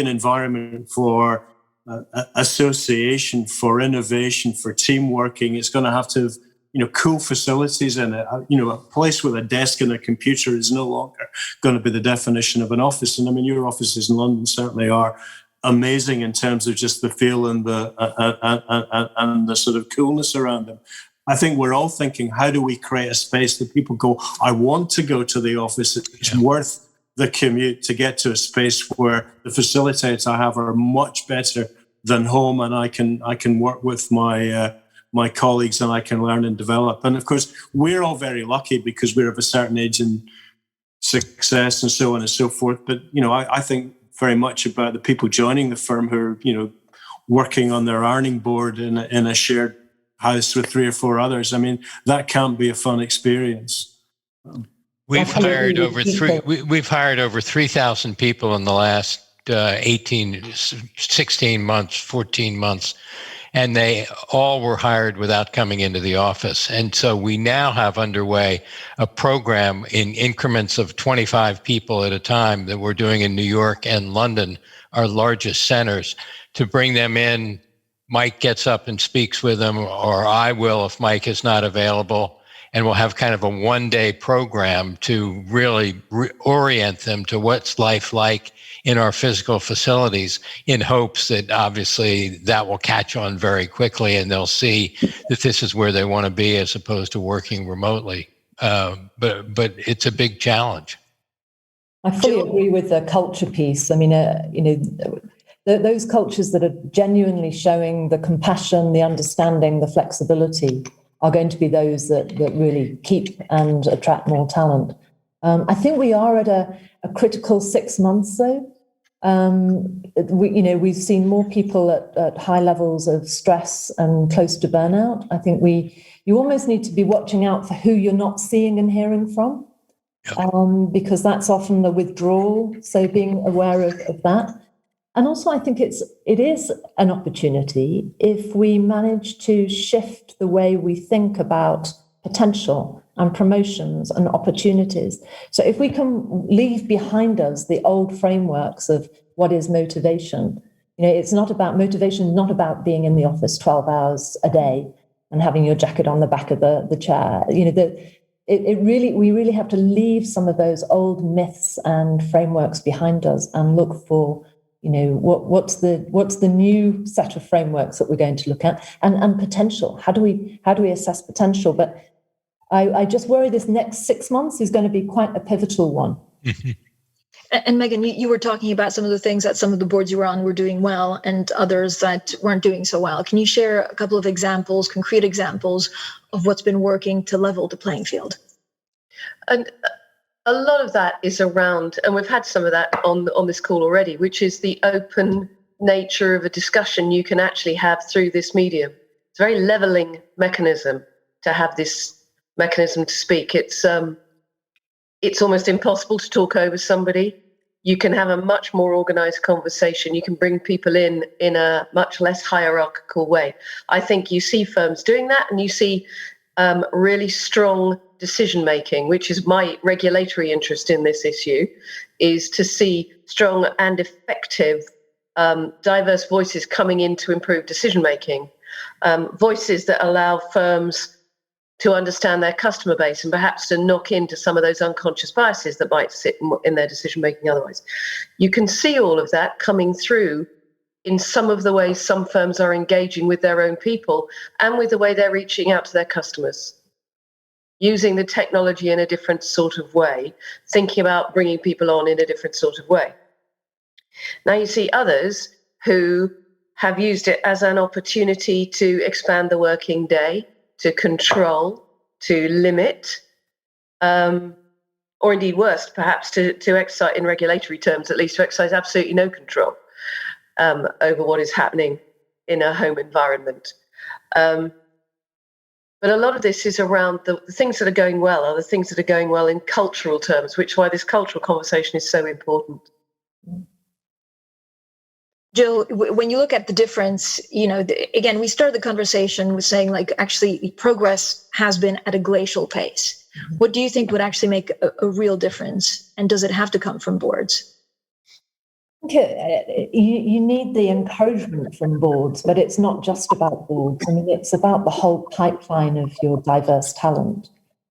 an environment for association, for innovation, for team working. It's going to have to have cool facilities in it. A place with a desk and a computer is no longer going to be the definition of an office. And I mean, your offices in London certainly are amazing in terms of just the feel and the sort of coolness around them. I think we're all thinking, how do we create a space that people go, I want to go to the office. It's worth the commute to get to a space where the facilitators I have are much better than home, and I can work with my colleagues, and I can learn and develop. And of course, we're all very lucky because we're of a certain age and success and so on and so forth. But I think very much about the people joining the firm who are working on their ironing board in a shared house with 3 or 4 others. I mean, that can't be a fun experience. We've hired over 3,000 people in the last 16 months, 14 months. And they all were hired without coming into the office. And so we now have underway a program in increments of 25 people at a time that we're doing in New York and London, our largest centers, to bring them in. Mike gets up and speaks with them, or I will if Mike is not available. And we'll have kind of a one-day program to really orient them to what's life like in our physical facilities, in hopes that obviously that will catch on very quickly and they'll see that this is where they want to be as opposed to working remotely. But it's a big challenge. I fully agree with the culture piece. I mean, those cultures that are genuinely showing the compassion, the understanding, the flexibility are going to be those that really keep and attract more talent. I think we are at a critical 6 months, though. We've seen more people at high levels of stress and close to burnout. I think you almost need to be watching out for who you're not seeing and hearing from, because that's often the withdrawal. So being aware of that. And also, I think it is an opportunity if we manage to shift the way we think about potential and promotions and opportunities. So if we can leave behind us the old frameworks of what is motivation, it's not about motivation, not about being in the office 12 hours a day and having your jacket on the back of the chair. We really have to leave some of those old myths and frameworks behind us and look for what's the new set of frameworks that we're going to look at, and potential. How do we assess potential? But I just worry this next 6 months is going to be quite a pivotal one. And Megan, you were talking about some of the things that some of the boards you were on were doing well and others that weren't doing so well. Can you share a couple of examples, concrete examples of what's been working to level the playing field? And a lot of that is around, and we've had some of that on this call already, which is the open nature of a discussion you can actually have through this medium. It's a very leveling mechanism to have this mechanism to speak. It's almost impossible to talk over somebody. You can have a much more organized conversation. You can bring people in a much less hierarchical way. I think you see firms doing that, and you see really strong decision making, which is my regulatory interest in this issue, is to see strong and effective diverse voices coming in to improve decision making, voices that allow firms to understand their customer base and perhaps to knock into some of those unconscious biases that might sit in their decision making otherwise. You can see all of that coming through in some of the ways some firms are engaging with their own people and with the way they're reaching out to their customers, using the technology in a different sort of way, thinking about bringing people on in a different sort of way. Now you see others who have used it as an opportunity to expand the working day, to control, to limit, or or indeed worse, perhaps to exercise, in regulatory terms at least, to exercise absolutely no control over what is happening in a home environment. But a lot of this is around the things that are going well, are the things that are going well in cultural terms, which is why this cultural conversation is so important. Jill, when you look at the difference, again, we started the conversation with saying, like, actually progress has been at a glacial pace. What do you think would actually make a real difference? And does it have to come from boards? You need the encouragement from boards, but it's not just about boards. I mean, it's about the whole pipeline of your diverse talent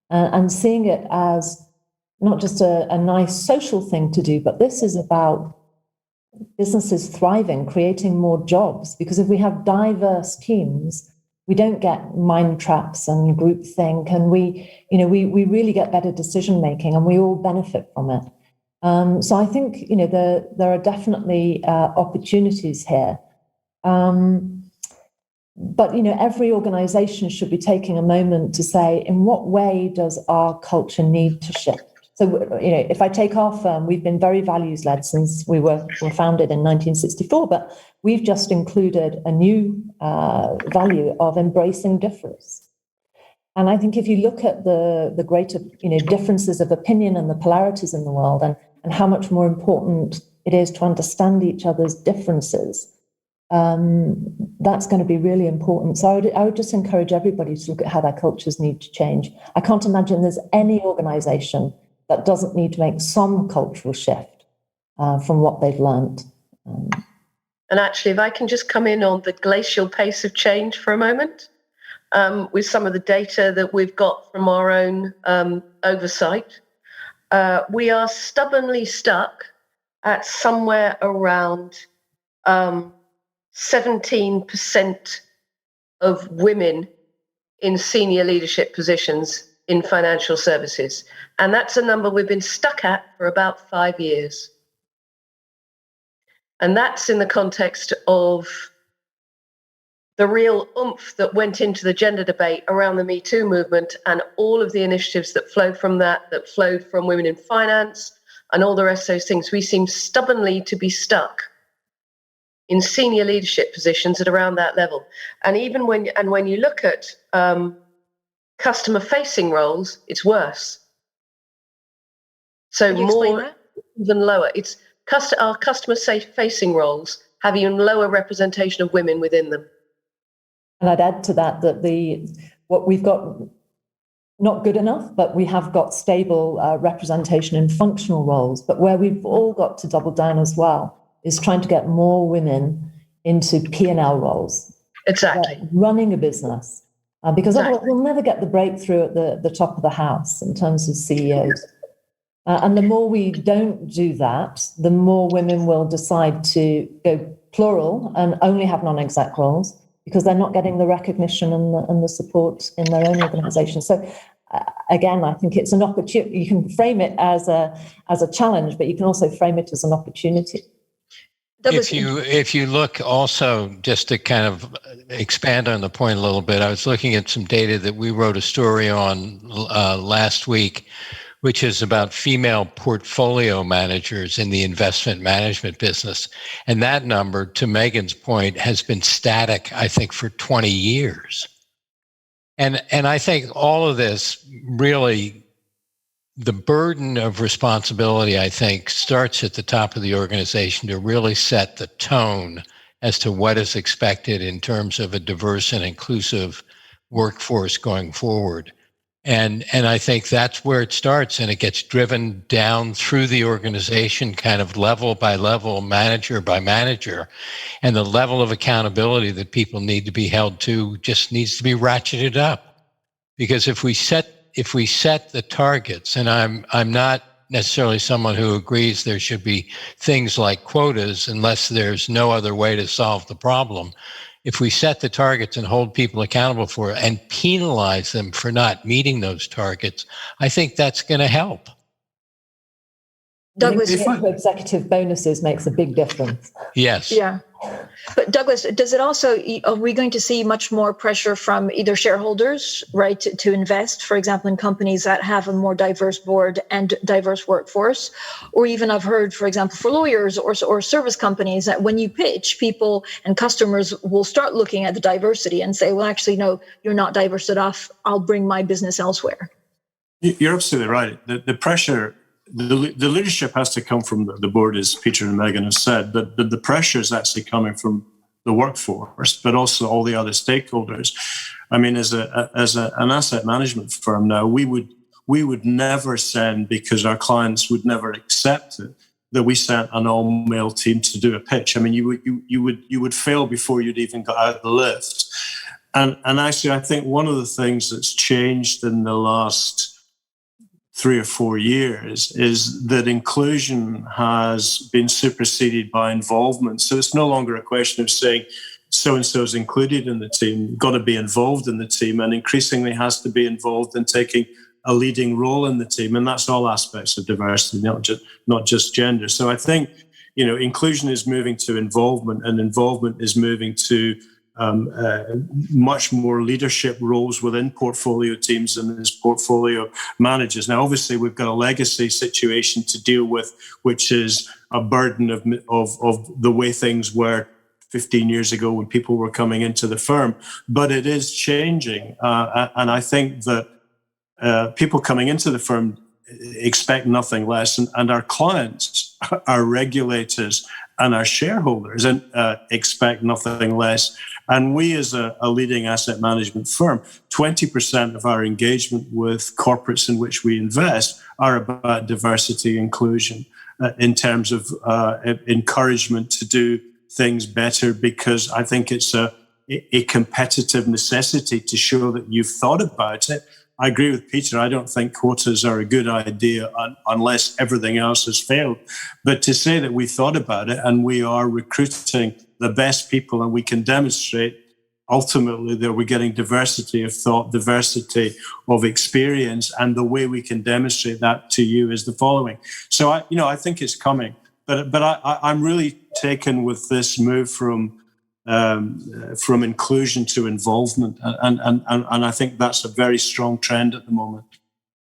and seeing it as not just a nice social thing to do, but this is about businesses thriving, creating more jobs. Because if we have diverse teams, we don't get mind traps and groupthink, and we really get better decision making, and we all benefit from it. So I think there are definitely opportunities here, but every organisation should be taking a moment to say, in what way does our culture need to shift? So if I take our firm, we've been very values led since we were founded in 1964, but we've just included a new value of embracing difference. And I think if you look at the greater differences of opinion and the polarities in the world, and how much more important it is to understand each other's differences, that's going to be really important. So I would just encourage everybody to look at how their cultures need to change. I can't imagine there's any organisation that doesn't need to make some cultural shift from what they've learned. And actually, if I can just come in on the glacial pace of change for a moment, with some of the data that we've got from our own oversight, we are stubbornly stuck at somewhere around 17% of women in senior leadership positions in financial services. And that's a number we've been stuck at for about 5 years. And that's in the context of the real oomph that went into the gender debate around the Me Too movement and all of the initiatives that flowed from that flowed from women in finance and all the rest of those things. We seem stubbornly to be stuck in senior leadership positions at around that level. And even when you look at customer-facing roles, it's worse. So more, even lower. It's our customer-facing roles have even lower representation of women within them. And I'd add to that what we've got, not good enough, but we have got stable representation in functional roles. But where we've all got to double down as well is trying to get more women into P&L roles. Exactly. Running a business. Because otherwise we'll never get the breakthrough at the top of the house in terms of CEOs. And the more we don't do that, the more women will decide to go plural and only have non-exec roles, because they're not getting the recognition and the support in their own organisation. So again, I think it's an opportunity. You can frame it as a challenge, but you can also frame it as an opportunity. If you look also, just to kind of expand on the point a little bit, I was looking at some data that we wrote a story on last week, which is about female portfolio managers in the investment management business. And that number, to Megan's point, has been static, I think, for 20 years. And I think all of this really, the burden of responsibility, I think, starts at the top of the organization to really set the tone as to what is expected in terms of a diverse and inclusive workforce going forward. And I think that's where it starts, and it gets driven down through the organization, kind of level by level, manager by manager. And the level of accountability that people need to be held to just needs to be ratcheted up. Because if we set the targets, and I'm not necessarily someone who agrees there should be things like quotas unless there's no other way to solve the problem. If we set the targets and hold people accountable for it and penalize them for not meeting those targets, I think that's going to help. Douglas, executive bonuses makes a big difference. Yes. Yeah. But Douglas, does it also, are we going to see much more pressure from either shareholders, right, to invest, for example, in companies that have a more diverse board and diverse workforce? Or even I've heard, for example, for lawyers or service companies, that when you pitch, people and customers will start looking at the diversity and say, well, actually, no, you're not diverse enough. I'll bring my business elsewhere. You're absolutely right. The pressure, the leadership has to come from the board, as Peter and Megan have said, but the pressure is actually coming from the workforce, but also all the other stakeholders. I mean, as an asset management firm now, we would never send, because our clients would never accept it, that we sent an all-male team to do a pitch. I mean, you would fail before you'd even got out of the lift. And actually, I think one of the things that's changed in the last 3 or 4 years is that inclusion has been superseded by involvement. So it's no longer a question of saying so-and-so is included in the team, got to be involved in the team, and increasingly has to be involved in taking a leading role in the team. And that's all aspects of diversity, not just gender. So I think, inclusion is moving to involvement, and involvement is moving to much more leadership roles within portfolio teams and as portfolio managers. Now, obviously, we've got a legacy situation to deal with, which is a burden of the way things were 15 years ago when people were coming into the firm. But it is changing. And I think that people coming into the firm expect nothing less. And our clients, our regulators, and our shareholders expect nothing less. And we, as a leading asset management firm, 20% of our engagement with corporates in which we invest are about diversity inclusion in terms of encouragement to do things better, because I think it's a competitive necessity to show that you've thought about it. I agree with Peter. I don't think quotas are a good idea unless everything else has failed. But to say that we thought about it and we are recruiting the best people, and we can demonstrate ultimately that we're getting diversity of thought, diversity of experience, and the way we can demonstrate that to you is the following. So I think it's coming, but I'm really taken with this move from inclusion to involvement, and I think that's a very strong trend at the moment.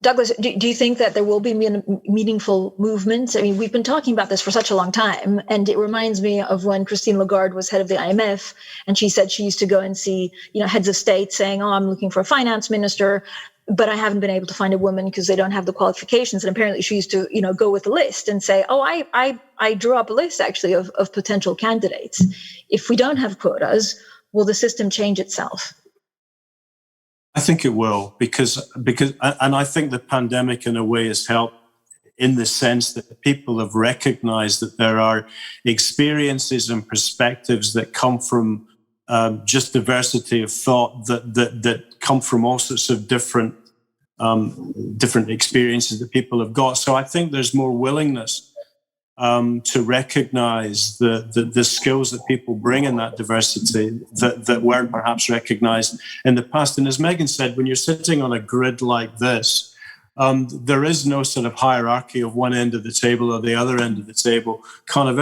Douglas, do you think that there will be meaningful movements? I mean, we've been talking about this for such a long time, and it reminds me of when Christine Lagarde was head of the IMF, and she said she used to go and see, heads of state saying, "Oh, I'm looking for a finance minister, but I haven't been able to find a woman because they don't have the qualifications." And apparently she used to, go with a list and say, "Oh, I drew up a list actually of potential candidates." If we don't have quotas, will the system change itself? I think it will, because I think the pandemic in a way has helped in the sense that people have recognized that there are experiences and perspectives that come from just diversity of thought that come from all sorts of different experiences that people have got. So I think there's more willingness to recognize the skills that people bring in that diversity that weren't perhaps recognized in the past. And as Megan said, when you're sitting on a grid like this, there is no sort of hierarchy of one end of the table or the other end of the table. Kind of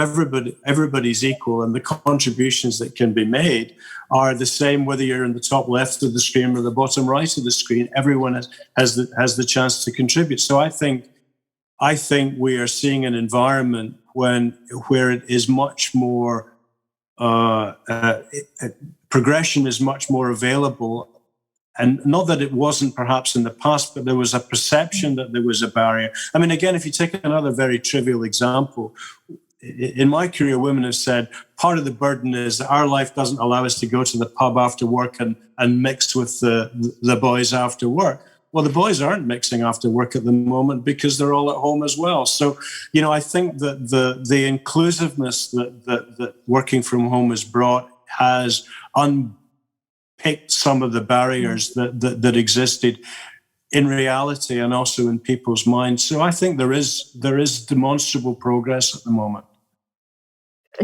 everybody's equal, and the contributions that can be made are the same whether you're in the top left of the screen or the bottom right of the screen. Everyone has the chance to contribute. So I think we are seeing an environment where it is much more progression is much more available, and not that it wasn't perhaps in the past, but there was a perception that there was a barrier. I mean, again, if you take another very trivial example, in my career, women have said part of the burden is that our life doesn't allow us to go to the pub after work and mix with the boys after work. Well, the boys aren't mixing after work at the moment because they're all at home as well. So, I think that the inclusiveness that working from home has brought has unpicked some of the barriers that existed in reality and also in people's minds. So I think there is demonstrable progress at the moment.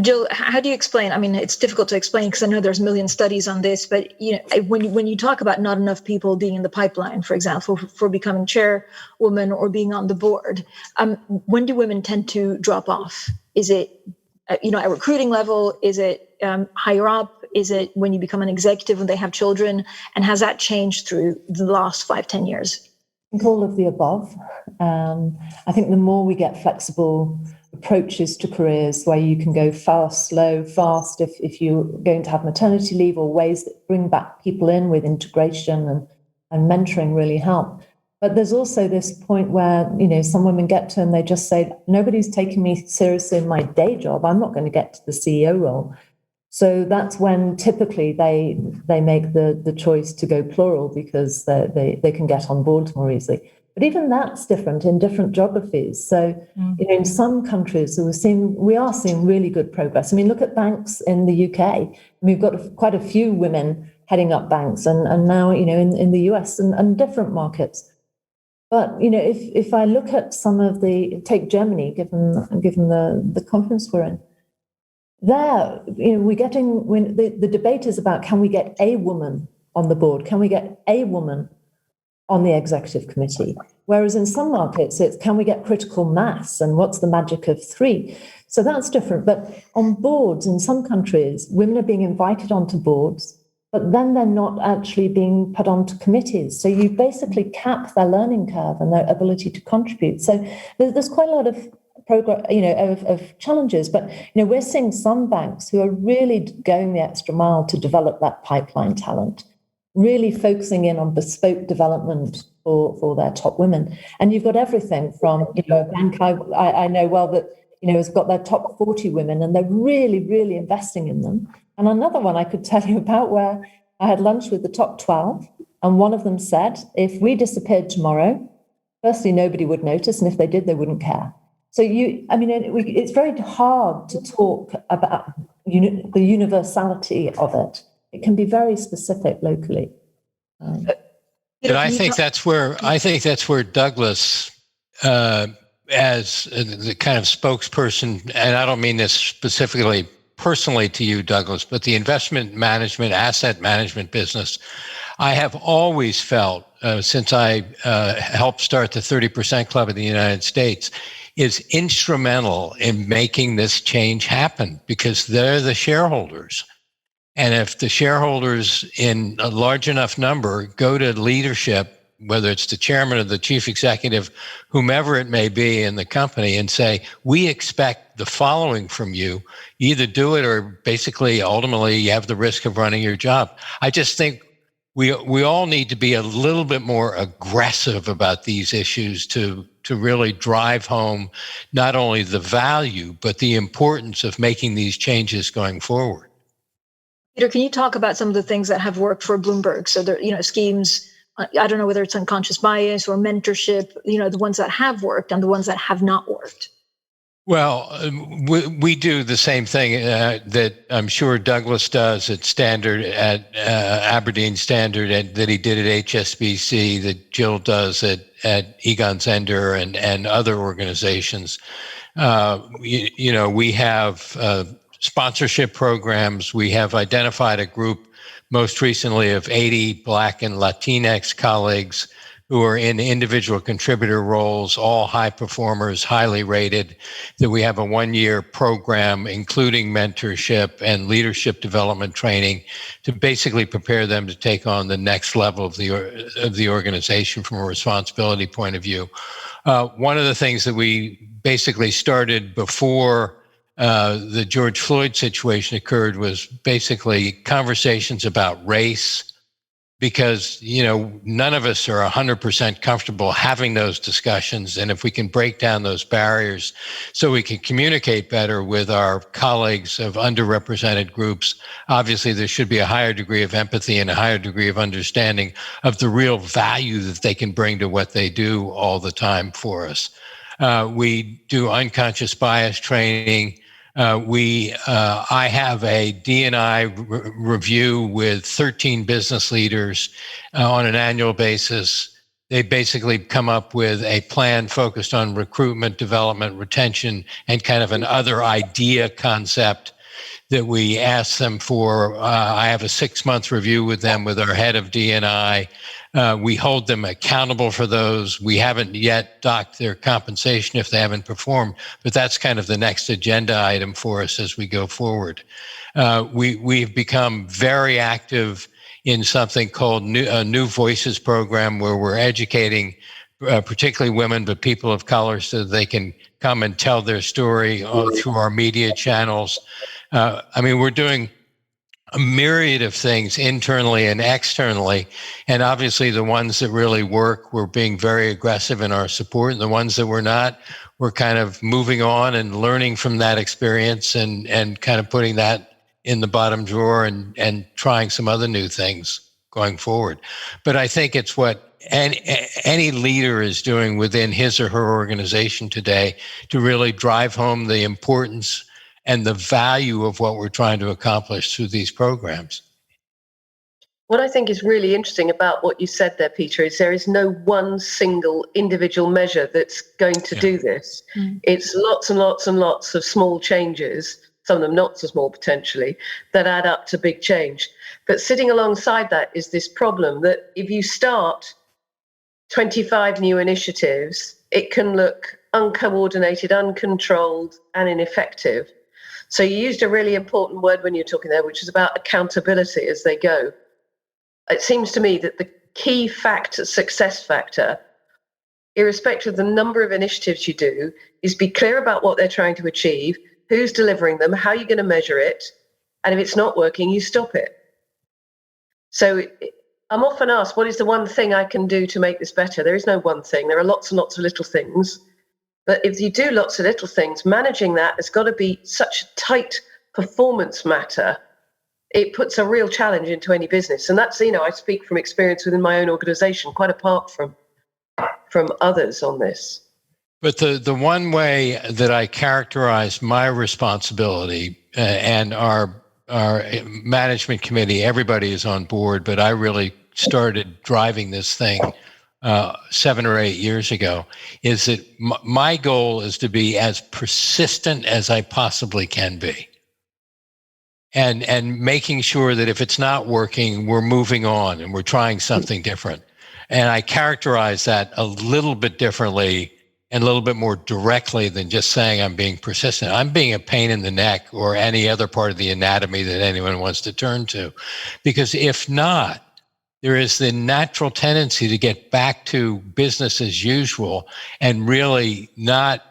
Jill, how do you explain? I mean, it's difficult to explain because I know there's a million studies on this, but when you talk about not enough people being in the pipeline, for example, for becoming chairwoman or being on the board, when do women tend to drop off? Is it, at recruiting level? Is it higher up? Is it when you become an executive, when they have children? And has that changed through the last 5-10 years? I think all of the above. I think the more we get flexible approaches to careers where you can go fast, slow, fast, if you're going to have maternity leave, or ways that bring back people in with integration and mentoring really help. But there's also this point where, some women get to and they just say, nobody's taking me seriously in my day job. I'm not going to get to the CEO role. So that's when typically they make the choice to go plural, because they can get on board more easily. But even that's different in different geographies. So in some countries, we are seeing really good progress. I mean, look at banks in the UK. We've got quite a few women heading up banks, and now in the US and different markets. But if I look at some of take Germany, given the conference we're in. There, the debate is about, can we get a woman on the board? Can we get a woman on the executive committee? Whereas in some markets, it's, can we get critical mass? And what's the magic of 3? So that's different. But on boards, in some countries, women are being invited onto boards, but then they're not actually being put onto committees. So you basically cap their learning curve and their ability to contribute. So there's quite a lot of progress, of challenges, but we're seeing some banks who are really going the extra mile to develop that pipeline talent, really focusing in on bespoke development for their top women. And you've got everything from a bank I know well that has got their top 40 women, and they're really, really investing in them. And another one I could tell you about, where I had lunch with the top 12, and one of them said, if we disappeared tomorrow, firstly, nobody would notice, and if they did, they wouldn't care. So it's very hard to talk about the universality of it. It can be very specific locally. And I think that's where Douglas, as the kind of spokesperson, and I don't mean this specifically personally to you, Douglas, but the investment management, asset management business, I have always felt, since I helped start the 30% Club in the United States, is instrumental in making this change happen, because they're the shareholders. And if the shareholders in a large enough number go to leadership, whether it's the chairman or the chief executive, whomever it may be in the company, and say, we expect the following from you, either do it or basically ultimately you have the risk of running your job. I just think we all need to be a little bit more aggressive about these issues to really drive home not only the value, but the importance of making these changes going forward. Peter, can you talk about some of the things that have worked for Bloomberg? So there, schemes, I don't know whether it's unconscious bias or mentorship, the ones that have worked and the ones that have not worked. Well, we do the same thing that I'm sure Douglas does at Standard, at Aberdeen Standard, and that he did at HSBC, that Jill does at Egon Zehnder and other organizations. We have sponsorship programs. We have identified a group, most recently, of 80 Black and Latinx colleagues who are in individual contributor roles, all high performers, highly rated, that we have a 1-year program, including mentorship and leadership development training, to basically prepare them to take on the next level of the organization from a responsibility point of view. One of the things that we basically started before the George Floyd situation occurred was basically conversations about race, because, none of us are 100% comfortable having those discussions. And if we can break down those barriers so we can communicate better with our colleagues of underrepresented groups, obviously there should be a higher degree of empathy and a higher degree of understanding of the real value that they can bring to what they do all the time for us. We do unconscious bias training. I have a D&I review with 13 business leaders on an annual basis. They basically come up with a plan focused on recruitment, development, retention, and kind of an other idea concept that we ask them for. I have a 6-month review with them with our head of D&I. We hold them accountable for those. We haven't yet docked their compensation if they haven't performed, but that's kind of the next agenda item for us as we go forward. We've become very active in something called New Voices program, where we're educating particularly women, but people of color, so they can come and tell their story through our media channels. We're doing a myriad of things internally and externally. And obviously the ones that really work, we're being very aggressive in our support. And the ones that we're not, we're kind of moving on and learning from that experience and kind of putting that in the bottom drawer and trying some other new things going forward. But I think it's what any leader is doing within his or her organization today to really drive home the importance and the value of what we're trying to accomplish through these programs. What I think is really interesting about what you said there, Peter, is there is no one single individual measure that's going to do this. It's lots and lots and lots of small changes, some of them not so small potentially, that add up to big change. But sitting alongside that is this problem that if you start 25 new initiatives, it can look uncoordinated, uncontrolled, and ineffective. So you used a really important word when you're talking there, which is about accountability as they go. It seems to me that the key factor, success factor, irrespective of the number of initiatives you do, is be clear about what they're trying to achieve, who's delivering them, how you're going to measure it, and if it's not working, you stop it. So I'm often asked, what is the one thing I can do to make this better? There is no one thing. There are lots and lots of little things. But if you do lots of little things, managing that has got to be such a tight performance matter. It puts a real challenge into any business. And that's, I speak from experience within my own organization, quite apart from others on this. But the one way that I characterize my responsibility and our management committee, everybody is on board, but I really started driving this thing 7 or 8 years ago, is that my goal is to be as persistent as I possibly can be. And making sure that if it's not working, we're moving on and we're trying something different. And I characterize that a little bit differently and a little bit more directly than just saying I'm being persistent. I'm being a pain in the neck or any other part of the anatomy that anyone wants to turn to. Because if not, there is the natural tendency to get back to business as usual and really not,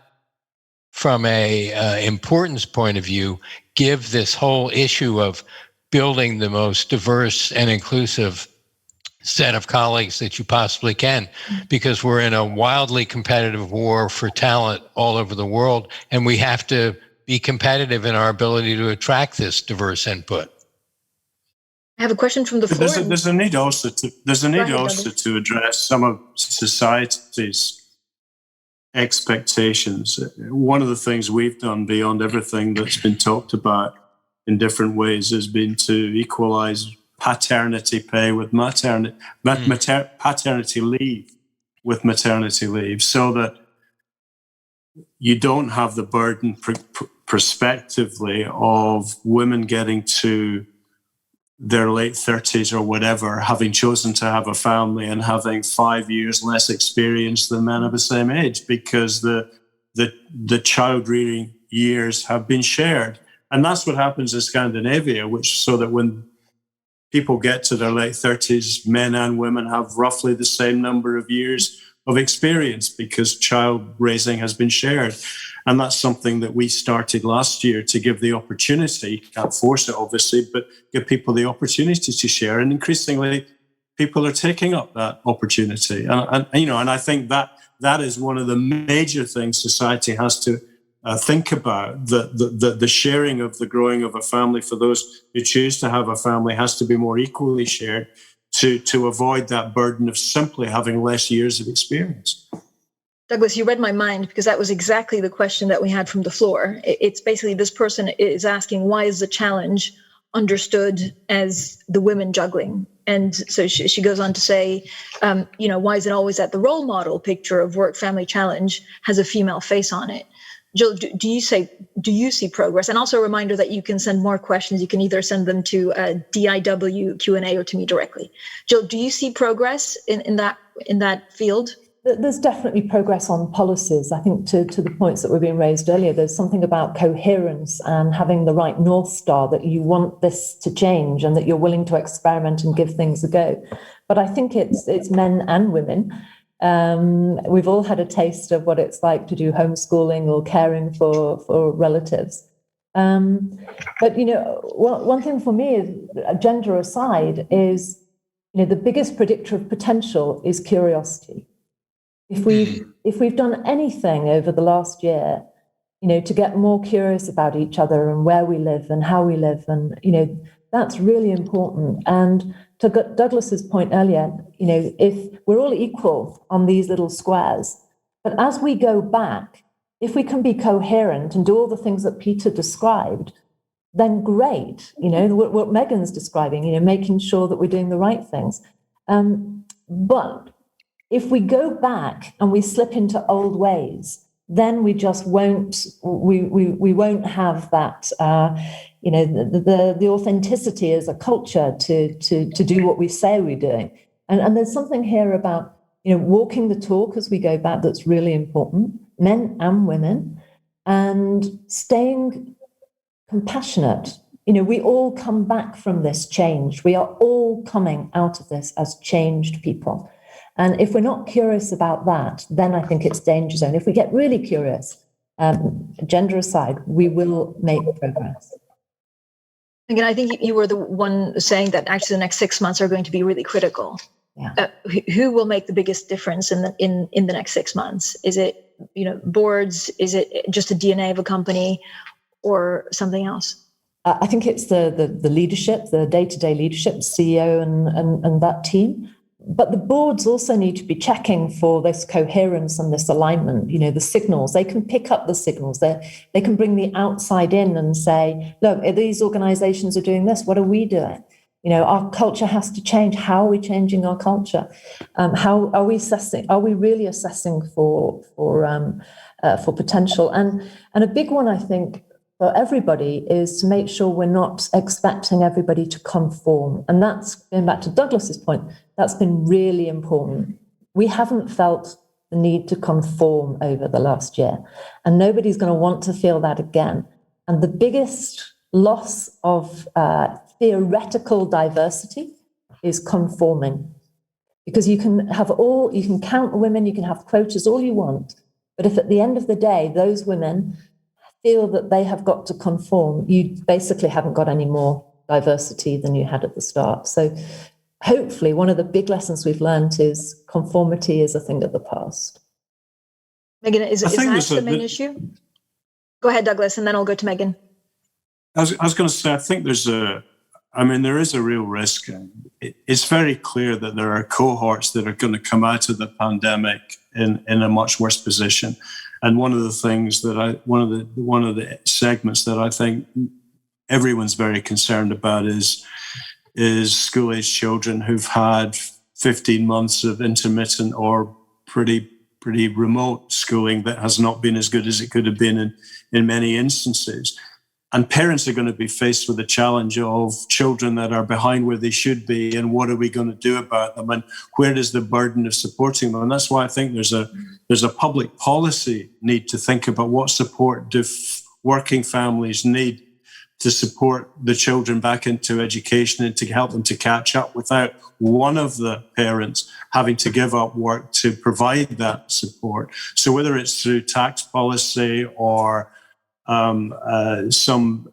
from a importance point of view, give this whole issue of building the most diverse and inclusive set of colleagues that you possibly can, because we're in a wildly competitive war for talent all over the world, and we have to be competitive in our ability to attract this diverse input. I have a question from the floor. There's a need also to address some of society's expectations. One of the things we've done beyond everything that's been talked about in different ways has been to equalize paternity pay with paternity leave with maternity leave, so that you don't have the burden prospectively of women getting to their late 30s or whatever, having chosen to have a family and having 5 years less experience than men of the same age, because the child rearing years have been shared. And that's what happens in Scandinavia, so that when people get to their late 30s, men and women have roughly the same number of years of experience, because child raising has been shared. And that's something that we started last year to give the opportunity, can't force it obviously, but give people the opportunity to share. And increasingly, people are taking up that opportunity. And I think that is one of the major things society has to think about. The sharing of the growing of a family for those who choose to have a family has to be more equally shared to avoid that burden of simply having less years of experience. Douglas, you read my mind, because that was exactly the question that we had from the floor. It's basically, this person is asking, why is the challenge understood as the women juggling? And so she goes on to say, why is it always that the role model picture of work-family challenge has a female face on it? Jill, do you see progress? And also a reminder that you can send more questions. You can either send them to DIW Q&A or to me directly. Jill, do you see progress in that field? There's definitely progress on policies. I think to the points that were being raised earlier, there's something about coherence and having the right North Star, that you want this to change and that you're willing to experiment and give things a go. But I think it's men and women. We've all had a taste of what it's like to do homeschooling or caring for relatives. But, one thing for me is, gender aside, is, the biggest predictor of potential is curiosity. If we've done anything over the last year, to get more curious about each other and where we live and how we live, and, that's really important. And to Douglas's point earlier, if we're all equal on these little squares, but as we go back, if we can be coherent and do all the things that Peter described, then great. What Megan's describing, making sure that we're doing the right things. But if we go back and we slip into old ways, then we just won't. We won't have that. The authenticity as a culture to do what we say we're doing. And there's something here about walking the talk as we go back that's really important, men and women, and staying compassionate. We all come back from this change. We are all coming out of this as changed people. And if we're not curious about that, then I think it's danger zone. If we get really curious, gender aside, we will make progress. Again, I think you were the one saying that actually the next 6 months are going to be really critical. Yeah. Who will make the biggest difference in the next 6 months? Is it boards? Is it just the DNA of a company, or something else? I think it's the leadership, the day-to-day leadership, CEO and that team. But the boards also need to be checking for this coherence and this alignment, the signals. They can pick up the signals. They can bring the outside in and say, look, these organizations are doing this. What are we doing? Our culture has to change. How are we changing our culture? How are we assessing? Are we really assessing for potential? And a big one, I think, for everybody is to make sure we're not expecting everybody to conform. And that's, going back to Douglas's point, that's been really important. We haven't felt the need to conform over the last year, and nobody's going to want to feel that again. And the biggest loss of theoretical diversity is conforming, because you can count women, you can have quotas, all you want, but if at the end of the day those women feel that they have got to conform, you basically haven't got any more diversity than you had at the start. So hopefully one of the big lessons we've learned is conformity is a thing of the past. Megan, is that the main issue? Go ahead, Douglas, and then I'll go to Megan. I was going to say, I think there is a real risk. It's very clear that there are cohorts that are going to come out of the pandemic in a much worse position. And one of the things one of the segments that I think everyone's very concerned about is school-age children who've had 15 months of intermittent or pretty remote schooling that has not been as good as it could have been in many instances. And parents are going to be faced with the challenge of children that are behind where they should be, and what are we going to do about them, and where is the burden of supporting them? And that's why I think there's a public policy need to think about what support do working families need to support the children back into education and to help them to catch up without one of the parents having to give up work to provide that support. So whether it's through tax policy or some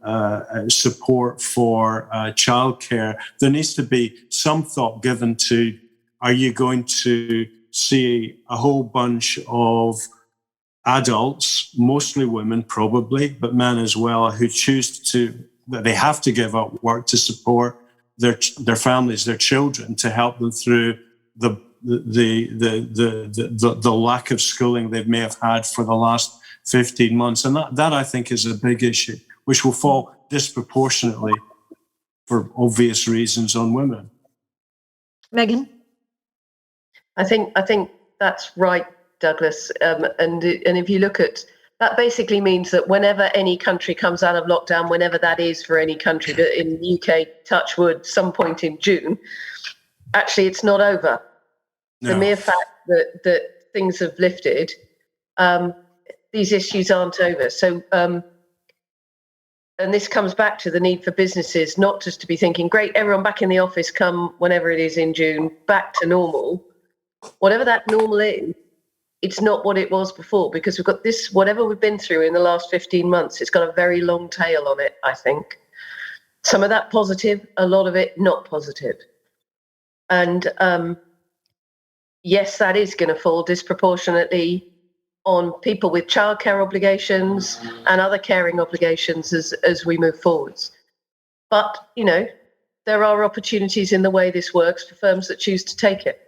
support for childcare, there needs to be some thought given to, are you going to see a whole bunch of adults, mostly women probably, but men as well, who choose that they have to give up work to support their families, their children, to help them through the lack of schooling they may have had for the last 15 months. And that I think is a big issue, which will fall disproportionately, for obvious reasons, on women. Megan? I think that's right, Douglas. And if you look at That basically means that whenever any country comes out of lockdown, whenever that is for any country, but in the UK, touch wood, some point in June, actually it's not over. No. The mere fact that things have lifted, these issues aren't over. So, and this comes back to the need for businesses not just to be thinking, great, everyone back in the office come whenever it is in June, back to normal. Whatever that normal is, it's not what it was before, because we've got this, whatever we've been through in the last 15 months, it's got a very long tail on it, I think. Some of that positive, a lot of it not positive. And yes, that is going to fall disproportionately on people with childcare obligations and other caring obligations as we move forwards. But, you know, there are opportunities in the way this works for firms that choose to take it,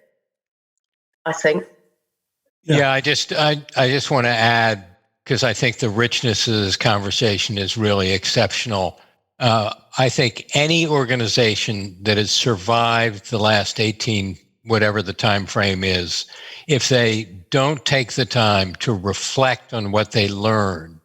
I think. Yeah, I just want to add, because I think the richness of this conversation is really exceptional. I think any organization that has survived the last 18, whatever the time frame is, if they don't take the time to reflect on what they learned,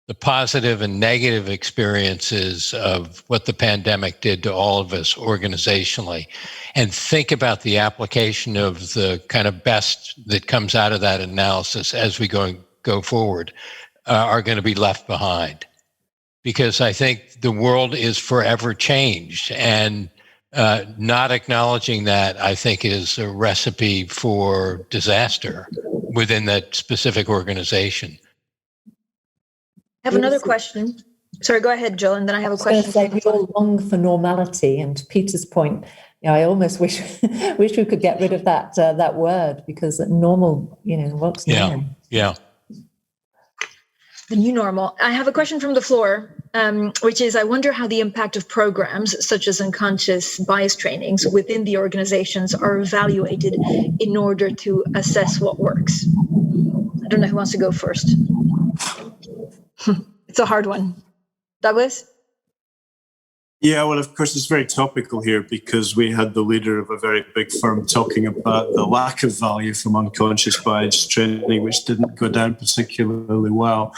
the positive and negative experiences of what the pandemic did to all of us organizationally, and think about the application of the kind of best that comes out of that analysis as we go forward, are going to be left behind. Because I think the world is forever changed, and not acknowledging that, I think, is a recipe for disaster within that specific organization. I have another question. Sorry, go ahead, Jill, and then I have a question. I was going to say, we all long for normality, and to Peter's point, you know, I almost wish we could get rid of that word, because normal, you know, what's normal? Yeah. The new normal. I have a question from the floor, which is, I wonder how the impact of programs such as unconscious bias trainings within the organizations are evaluated in order to assess what works. I don't know who wants to go first. It's a hard one. Douglas? Yeah, well, of course, it's very topical here, because we had the leader of a very big firm talking about the lack of value from unconscious bias training, which didn't go down particularly well.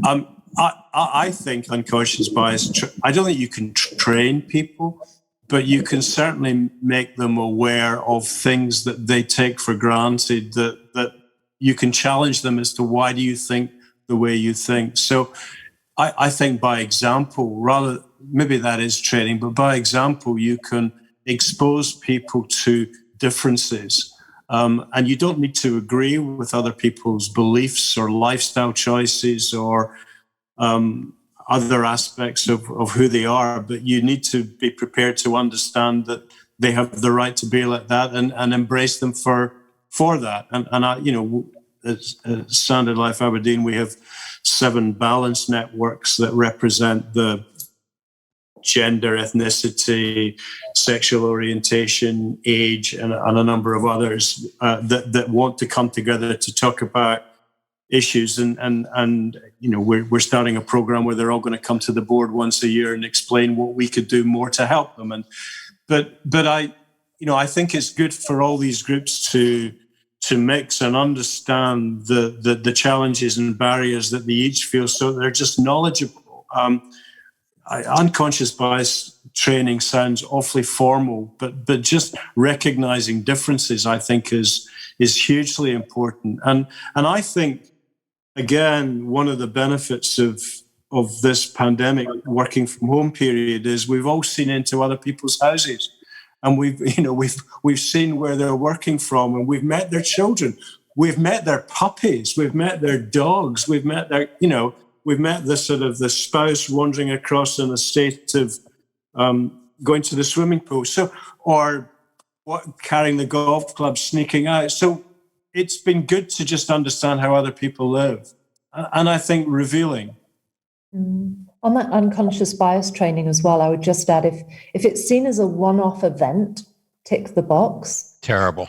I think unconscious bias, I don't think you can train people, but you can certainly make them aware of things that they take for granted, that you can challenge them as to why do you think the way you think. So I think by example, rather, maybe that is training, but by example, you can expose people to differences. And you don't need to agree with other people's beliefs or lifestyle choices or other aspects of who they are, but you need to be prepared to understand that they have the right to be like that, and embrace them for that. And I, you know, at Standard Life Aberdeen, we have 7 balance networks that represent the gender, ethnicity, sexual orientation, age, and a number of others that want to come together to talk about issues. And you know, we're starting a program where they're all going to come to the board once a year and explain what we could do more to help them. But I think it's good for all these groups to mix and understand the challenges and barriers that they each feel, so they're just knowledgeable. Unconscious bias training sounds awfully formal, but just recognizing differences, I think, is hugely important. And I think, again, one of the benefits of this pandemic working from home period is we've all seen into other people's houses, and we've seen where they're working from, and we've met their children, we've met their puppies, we've met their dogs, we've met their, we've met the sort of the spouse wandering across in a state of going to the swimming pool, or carrying the golf club, sneaking out. So it's been good to just understand how other people live, and I think revealing. On that unconscious bias training as well, I would just add, if it's seen as a one-off event, tick the box. Terrible.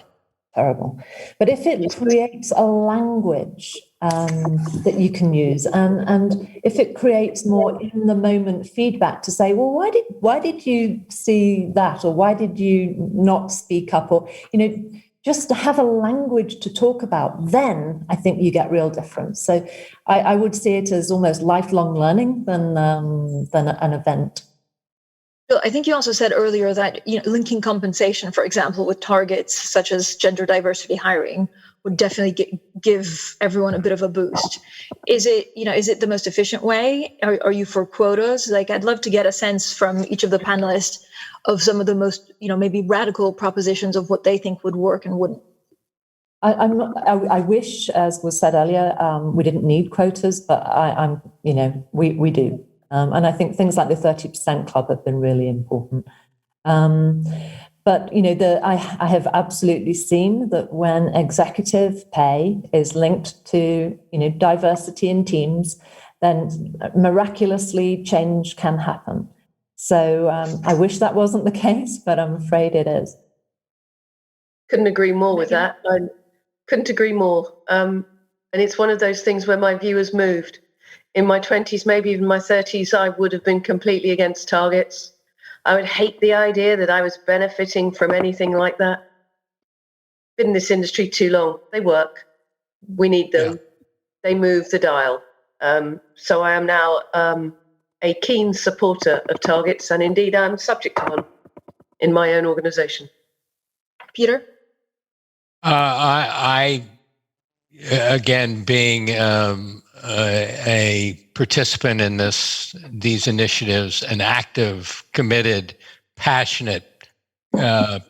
But if it creates a language that you can use, and if it creates more in the moment feedback to say, well, why did you see that, or why did you not speak up, or just to have a language to talk about, then I think you get real difference. So I would see it as almost lifelong learning than an event. Bill, I think you also said earlier that linking compensation, for example, with targets such as gender diversity hiring would definitely give everyone a bit of a boost. Is it the most efficient way? Are you for quotas? Like, I'd love to get a sense from each of the panelists of some of the most, maybe radical propositions of what they think would work and wouldn't. I wish, as was said earlier, we didn't need quotas, but we do. And I think things like the 30% club have been really important. But I have absolutely seen that when executive pay is linked to diversity in teams, then miraculously change can happen. So I wish that wasn't the case, but I'm afraid it is. Couldn't agree more with that. I couldn't agree more. And it's one of those things where my view has moved. In my 20s, maybe even my 30s, I would have been completely against targets. I would hate the idea that I was benefiting from anything like that. Been in this industry too long. They work. We need them. Yeah. They move the dial. So I am now a keen supporter of targets, and indeed I'm subject to one in my own organization. Peter? I again, being a participant in these initiatives, an active, committed, passionate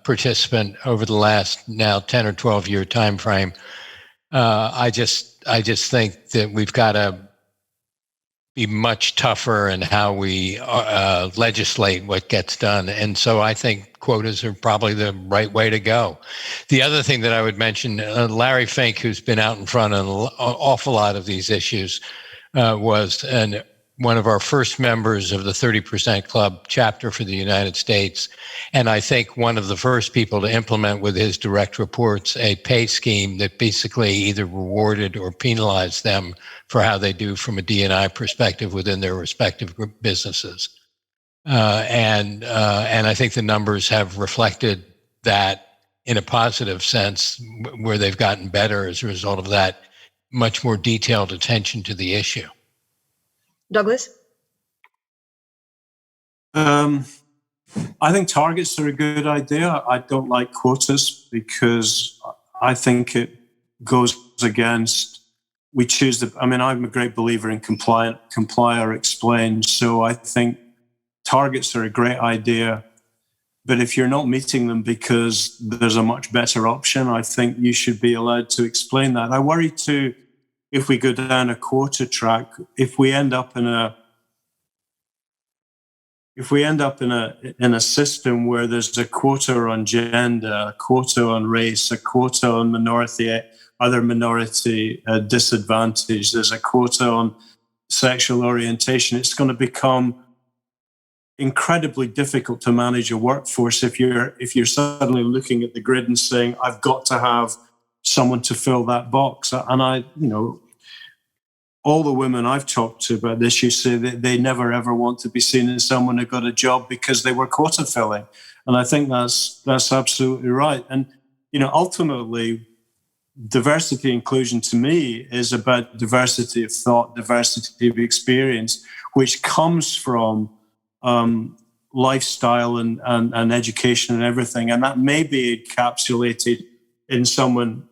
participant over the last now 10 or 12 year time frame, I just think that we've got to be much tougher in how we legislate what gets done. And so I think quotas are probably the right way to go. The other thing that I would mention, Larry Fink, who's been out in front of an awful lot of these issues, was one of our first members of the 30% Club chapter for the United States. And I think one of the first people to implement with his direct reports a pay scheme that basically either rewarded or penalized them for how they do from a D&I perspective within their respective businesses. And I think the numbers have reflected that in a positive sense, where they've gotten better as a result of that much more detailed attention to the issue. Douglas? I think targets are a good idea. I don't like quotas because I think it goes against, we choose I'm a great believer in comply or explain. So I think targets are a great idea, but if you're not meeting them because there's a much better option, I think you should be allowed to explain that. I worry too, if we go down a quota track, if we end up in a system where there's a quota on gender, a quota on race, a quota on other minority disadvantage, there's a quota on sexual orientation, it's going to become incredibly difficult to manage a workforce if you're suddenly looking at the grid and saying, I've got to have someone to fill that box. And all the women I've talked to about this, you say that they never ever want to be seen as someone who got a job because they were quota filling. And I think that's absolutely right. And, ultimately, diversity inclusion to me is about diversity of thought, diversity of experience, which comes from lifestyle and education and everything. And that may be encapsulated in someone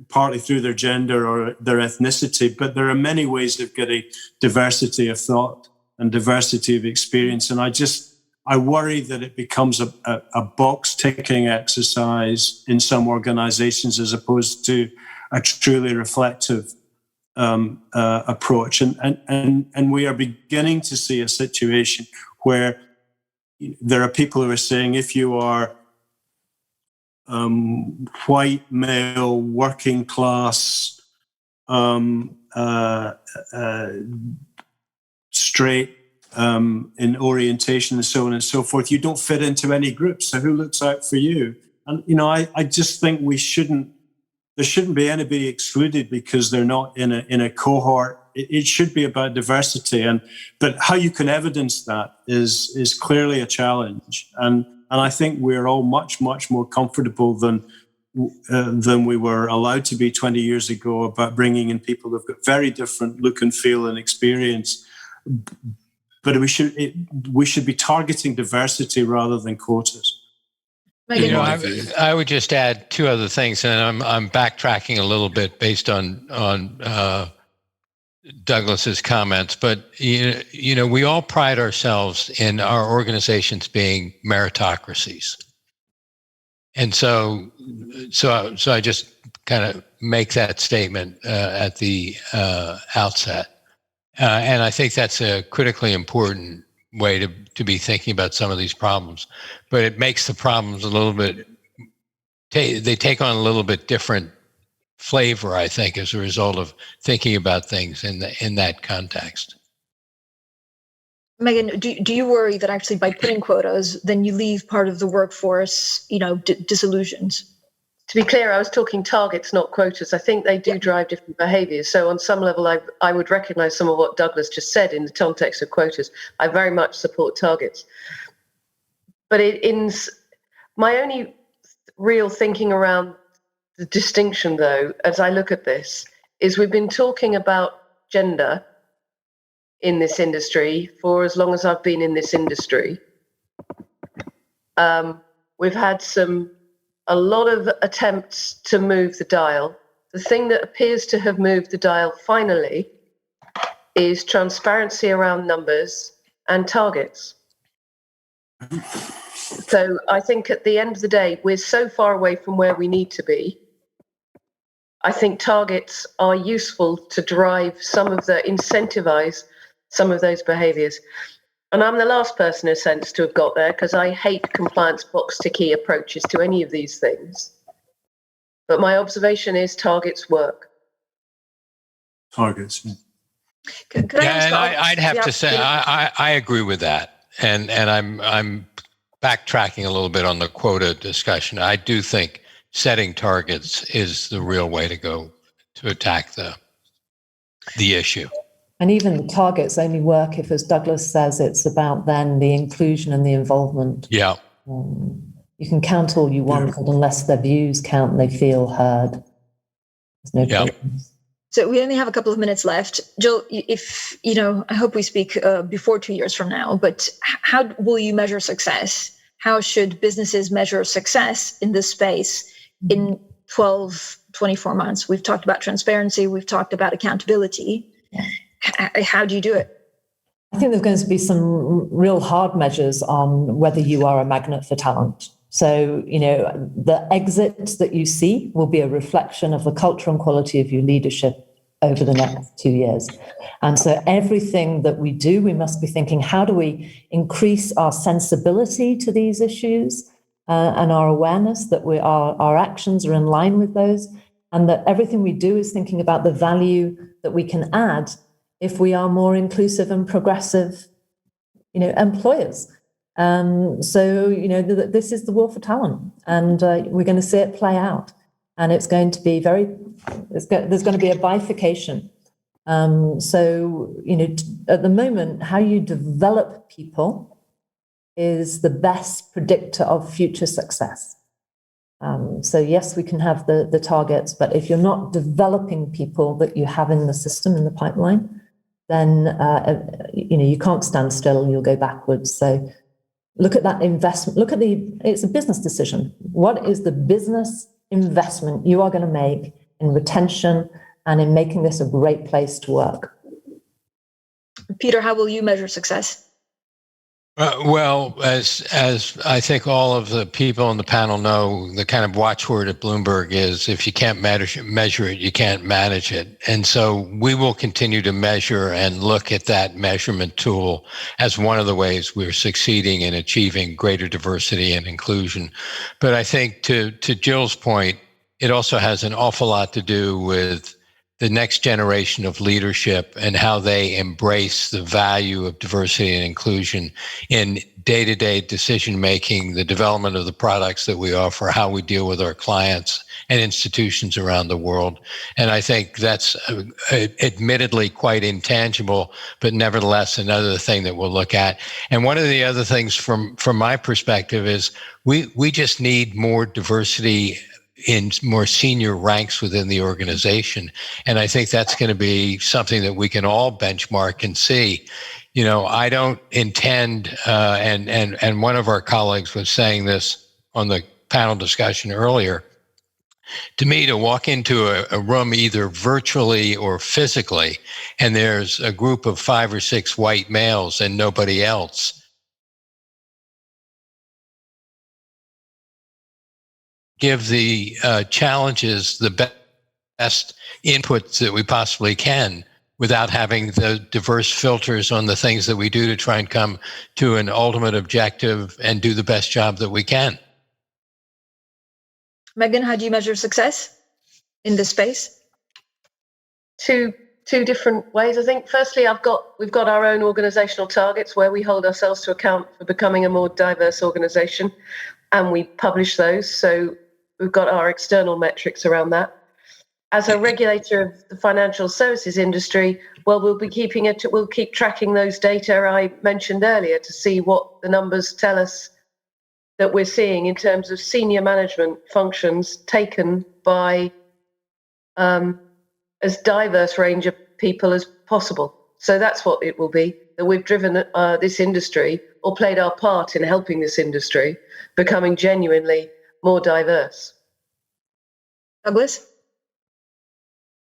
partly through their gender or their ethnicity, but there are many ways of getting diversity of thought and diversity of experience. And I worry that it becomes a box ticking exercise in some organizations as opposed to a truly reflective approach. And we are beginning to see a situation where there are people who are saying, if you are white, male, working class, straight in orientation and so on and so forth, you don't fit into any group. So who looks out for you? And, I just think there shouldn't be anybody excluded because they're not in a cohort. It should be about diversity. But how you can evidence that is clearly a challenge. And And I think we're all much, much more comfortable than we were allowed to be 20 years ago about bringing in people who've got very different look and feel and experience. But we should be targeting diversity rather than quotas. You know, I would just add two other things, and I'm backtracking a little bit based on Douglas's comments. But you know, we all pride ourselves in our organizations being meritocracies, and so I just kind of make that statement at the outset, and I think that's a critically important way to be thinking about some of these problems. But it makes the problems a little bit, they take on a little bit different flavor, I think, as a result of thinking about things in that context. Megan, do you worry that actually by putting quotas, then you leave part of the workforce, disillusioned? To be clear, I was talking targets, not quotas. I think they do drive different behaviours. So on some level, I would recognise some of what Douglas just said in the context of quotas. I very much support targets. But in my only real thinking around the distinction, though, as I look at this, is we've been talking about gender in this industry for as long as I've been in this industry. We've had a lot of attempts to move the dial. The thing that appears to have moved the dial finally is transparency around numbers and targets. So I think at the end of the day, we're so far away from where we need to be. I think targets are useful to drive incentivize some of those behaviors. And I'm the last person, in a sense, to have got there, because I hate compliance box ticky approaches to any of these things. But my observation is targets work. Targets. I'd have to say I agree with that, and I'm backtracking a little bit on the quota discussion. I do think setting targets is the real way to go to attack the issue. And even the targets only work if, as Douglas says, it's about then the inclusion and the involvement. Yeah. You can count all you want, but unless their views count and they feel heard, there's no progress. So we only have a couple of minutes left. Jill, if, I hope we speak before 2 years from now, but how will you measure success? How should businesses measure success in this space in 12, 24 months? We've talked about transparency. We've talked about accountability. How do you do it? I think there's going to be some real hard measures on whether you are a magnet for talent. So, the exit that you see will be a reflection of the culture and quality of your leadership over the next 2 years. And so everything that we do, we must be thinking, how do we increase our sensibility to these issues and our awareness that our actions are in line with those, and that everything we do is thinking about the value that we can add if we are more inclusive and progressive, employers. This is the war for talent, and we're going to see it play out. And it's going to be there's going to be a bifurcation. At the moment, how you develop people is the best predictor of future success. Yes, we can have the targets, but if you're not developing people that you have in the system, in the pipeline, then you can't stand still, you'll go backwards. So look at that investment. It's a business decision. What is the business investment you are going to make in retention and in making this a great place to work? Peter, how will you measure success? Well, as I think all of the people on the panel know, the kind of watchword at Bloomberg is, if you can't measure it, you can't manage it. And so we will continue to measure and look at that measurement tool as one of the ways we're succeeding in achieving greater diversity and inclusion. But I think to Jill's point, it also has an awful lot to do with the next generation of leadership and how they embrace the value of diversity and inclusion in day-to-day decision-making, the development of the products that we offer, how we deal with our clients and institutions around the world. And I think that's admittedly quite intangible, but nevertheless another thing that we'll look at. And one of the other things from my perspective is we just need more diversity in more senior ranks within the organization. And I think that's going to be something that we can all benchmark and see. You know, I don't intend, and one of our colleagues was saying this on the panel discussion earlier, to me, to walk into a room either virtually or physically, and there's a group of 5 or 6 white males and nobody else, give the challenges the best inputs that we possibly can without having the diverse filters on the things that we do to try and come to an ultimate objective and do the best job that we can. Megan, how do you measure success in this space? Two different ways, I think. Firstly, we've got our own organizational targets where we hold ourselves to account for becoming a more diverse organization, and we publish those. So we've got our external metrics around that. As a regulator of the financial services industry, well, we'll keep tracking those data I mentioned earlier to see what the numbers tell us that we're seeing in terms of senior management functions taken by as diverse range of people as possible. So that's what it will be, that we've driven this industry or played our part in helping this industry becoming genuinely more diverse. Douglas?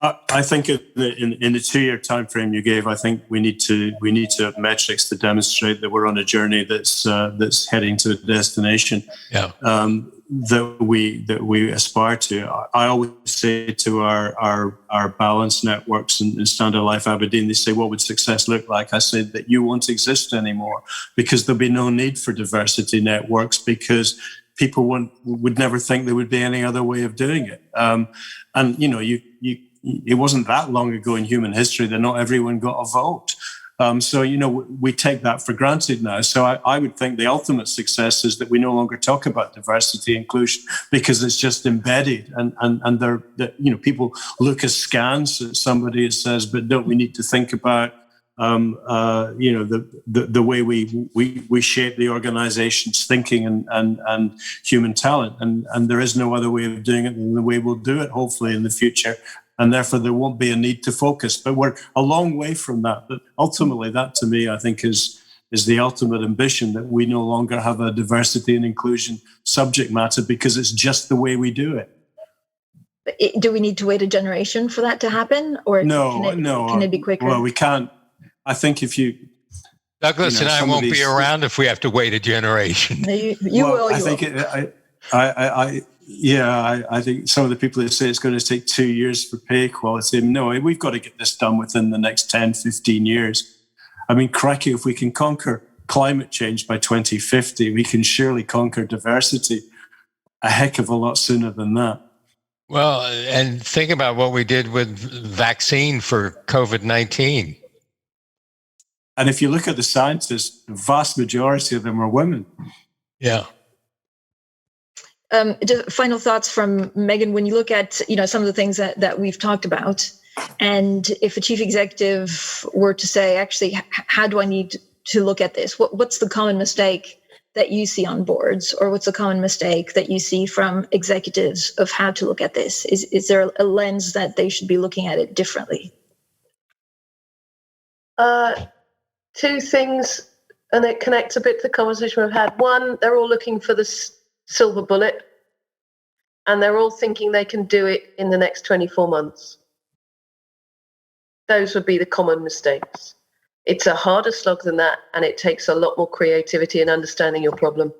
I think in the 2-year time frame you gave, I think we need to have metrics to demonstrate that we're on a journey that's heading to a destination. Yeah. That we aspire to. I always say to our balance networks and Standard Life Aberdeen, they say, what would success look like? I said that you won't exist anymore because there'll be no need for diversity networks because people would never think there would be any other way of doing it. And you know, it wasn't that long ago in human history that not everyone got a vote. So, you know, we take that for granted now. So I would think the ultimate success is that we no longer talk about diversity inclusion because it's just embedded and they're, you know, people look askance at somebody that says, but don't we need to think about, you know, the way we shape the organization's thinking and human talent. And there is no other way of doing it than the way we'll do it, hopefully, in the future. And therefore, there won't be a need to focus. But we're a long way from that. But ultimately, that to me, I think, is the ultimate ambition, that we no longer have a diversity and inclusion subject matter because it's just the way we do it. Do we need to wait a generation for that to happen? Or can it be quicker? Well, we can't. I think if you... Douglas and I won't be around if we have to wait a generation. You will. I think I think some of the people that say it's going to take 2 years for pay equality, no, we've got to get this done within the next 10, 15 years. I mean, crikey, if we can conquer climate change by 2050, we can surely conquer diversity a heck of a lot sooner than that. Well, and think about what we did with vaccine for COVID-19. And if you look at the scientists, the vast majority of them are women. Yeah. Just final thoughts from Megan. When you look at, you know, some of the things that we've talked about, and if a chief executive were to say, actually, how do I need to look at this? What's the common mistake that you see on boards, or what's the common mistake that you see from executives of how to look at this? Is there a lens that they should be looking at it differently? Two things, and it connects a bit to the conversation we've had. One, they're all looking for the silver bullet, and they're all thinking they can do it in the next 24 months. Those would be the common mistakes. It's a harder slog than that, and it takes a lot more creativity and understanding your problem.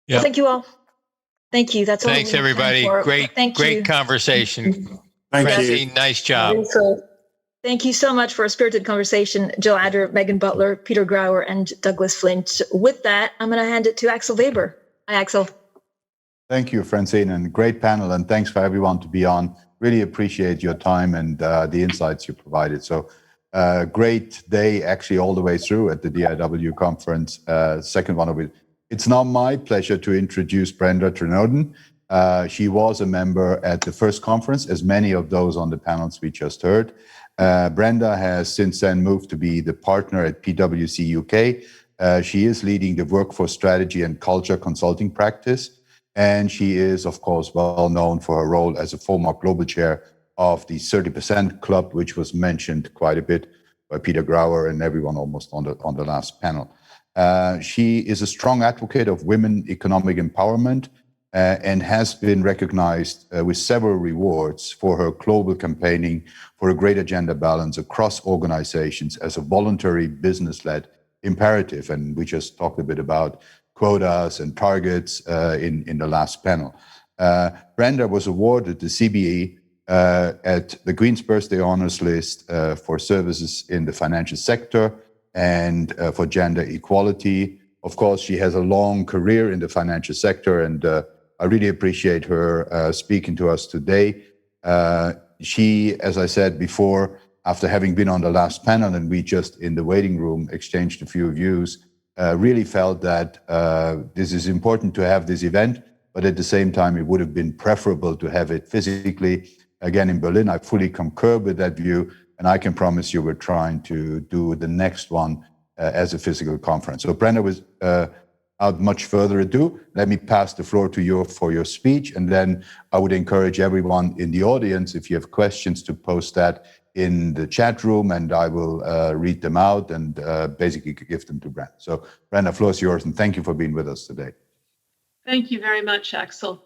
Yeah. Thank you all. Thank you. That's all. Thanks, everybody. Great conversation. Thank you. Nice job. Thank you so much for a spirited conversation, Jill Adder, Megan Butler, Peter Grauer, and Douglas Flint. With that, I'm going to hand it to Axel Weber. Hi, Axel. Thank you, Francine, and great panel, and thanks for everyone to be on. Really appreciate your time and the insights you provided. So Great day, actually, all the way through at the DIW conference, second one of it. It's now my pleasure to introduce Brenda Trenoden. She was a member at the first conference, as many of those on the panels we just heard. Brenda has since then moved to be the partner at PwC UK. She is leading the workforce strategy and culture consulting practice. And she is, of course, well known for her role as a former global chair of the 30% Club, which was mentioned quite a bit by Peter Grauer and everyone almost on the last panel. She is a strong advocate of women economic empowerment and has been recognized with several rewards for her global campaigning for a greater gender balance across organizations as a voluntary business-led imperative. And we just talked a bit about quotas and targets in the last panel. Brenda was awarded the CBE at the Queen's Birthday Honours List for services in the financial sector and for gender equality. Of course, she has a long career in the financial sector, and I really appreciate her speaking to us today. She, as I said before, after having been on the last panel and we just in the waiting room exchanged a few views, really felt that this is important to have this event, but at the same time, it would have been preferable to have it physically. Again, in Berlin, I fully concur with that view, and I can promise you we're trying to do the next one as a physical conference. So Brenda, without much further ado, let me pass the floor to you for your speech, and then I would encourage everyone in the audience, if you have questions, to post that in the chat room, and I will read them out and basically give them to Brenda. So Brenda, the floor is yours, and thank you for being with us today. Thank you very much, Axel.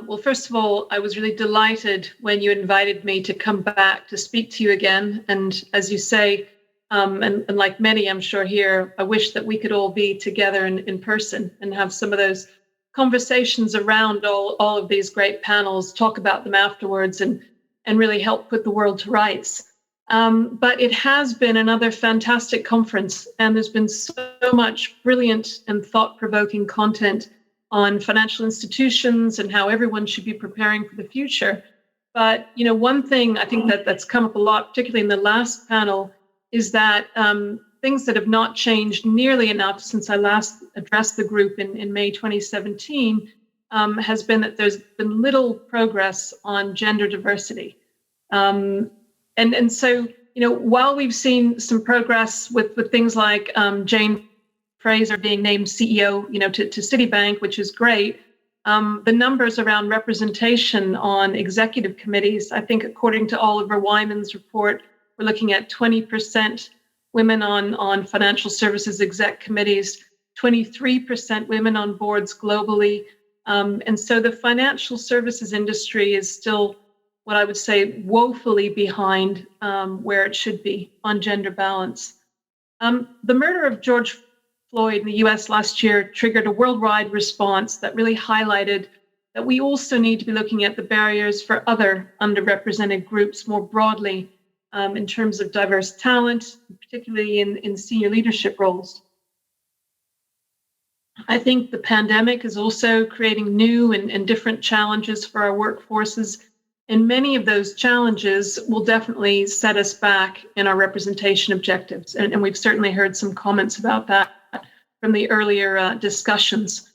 Well, first of all, I was really delighted when you invited me to come back to speak to you again. And as you say, and like many, I'm sure here, I wish that we could all be together in person and have some of those conversations around all of these great panels, talk about them afterwards, and really help put the world to rights. But it has been another fantastic conference, and there's been so much brilliant and thought-provoking content on financial institutions and how everyone should be preparing for the future. But one thing I think that's come up a lot, particularly in the last panel, is that things that have not changed nearly enough since I last addressed the group in May 2017 has been that there's been little progress on gender diversity. And so, while we've seen some progress with things like Jane Fraser being named CEO, to Citibank, which is great, the numbers around representation on executive committees, I think according to Oliver Wyman's report, we're looking at 20% women on financial services exec committees, 23% women on boards globally. And so the financial services industry is still what I would say woefully behind where it should be on gender balance. The murder of George Floyd in the US last year triggered a worldwide response that really highlighted that we also need to be looking at the barriers for other underrepresented groups more broadly in terms of diverse talent, particularly in senior leadership roles. I think the pandemic is also creating new and different challenges for our workforces, and many of those challenges will definitely set us back in our representation objectives, and we've certainly heard some comments about that from the earlier discussions.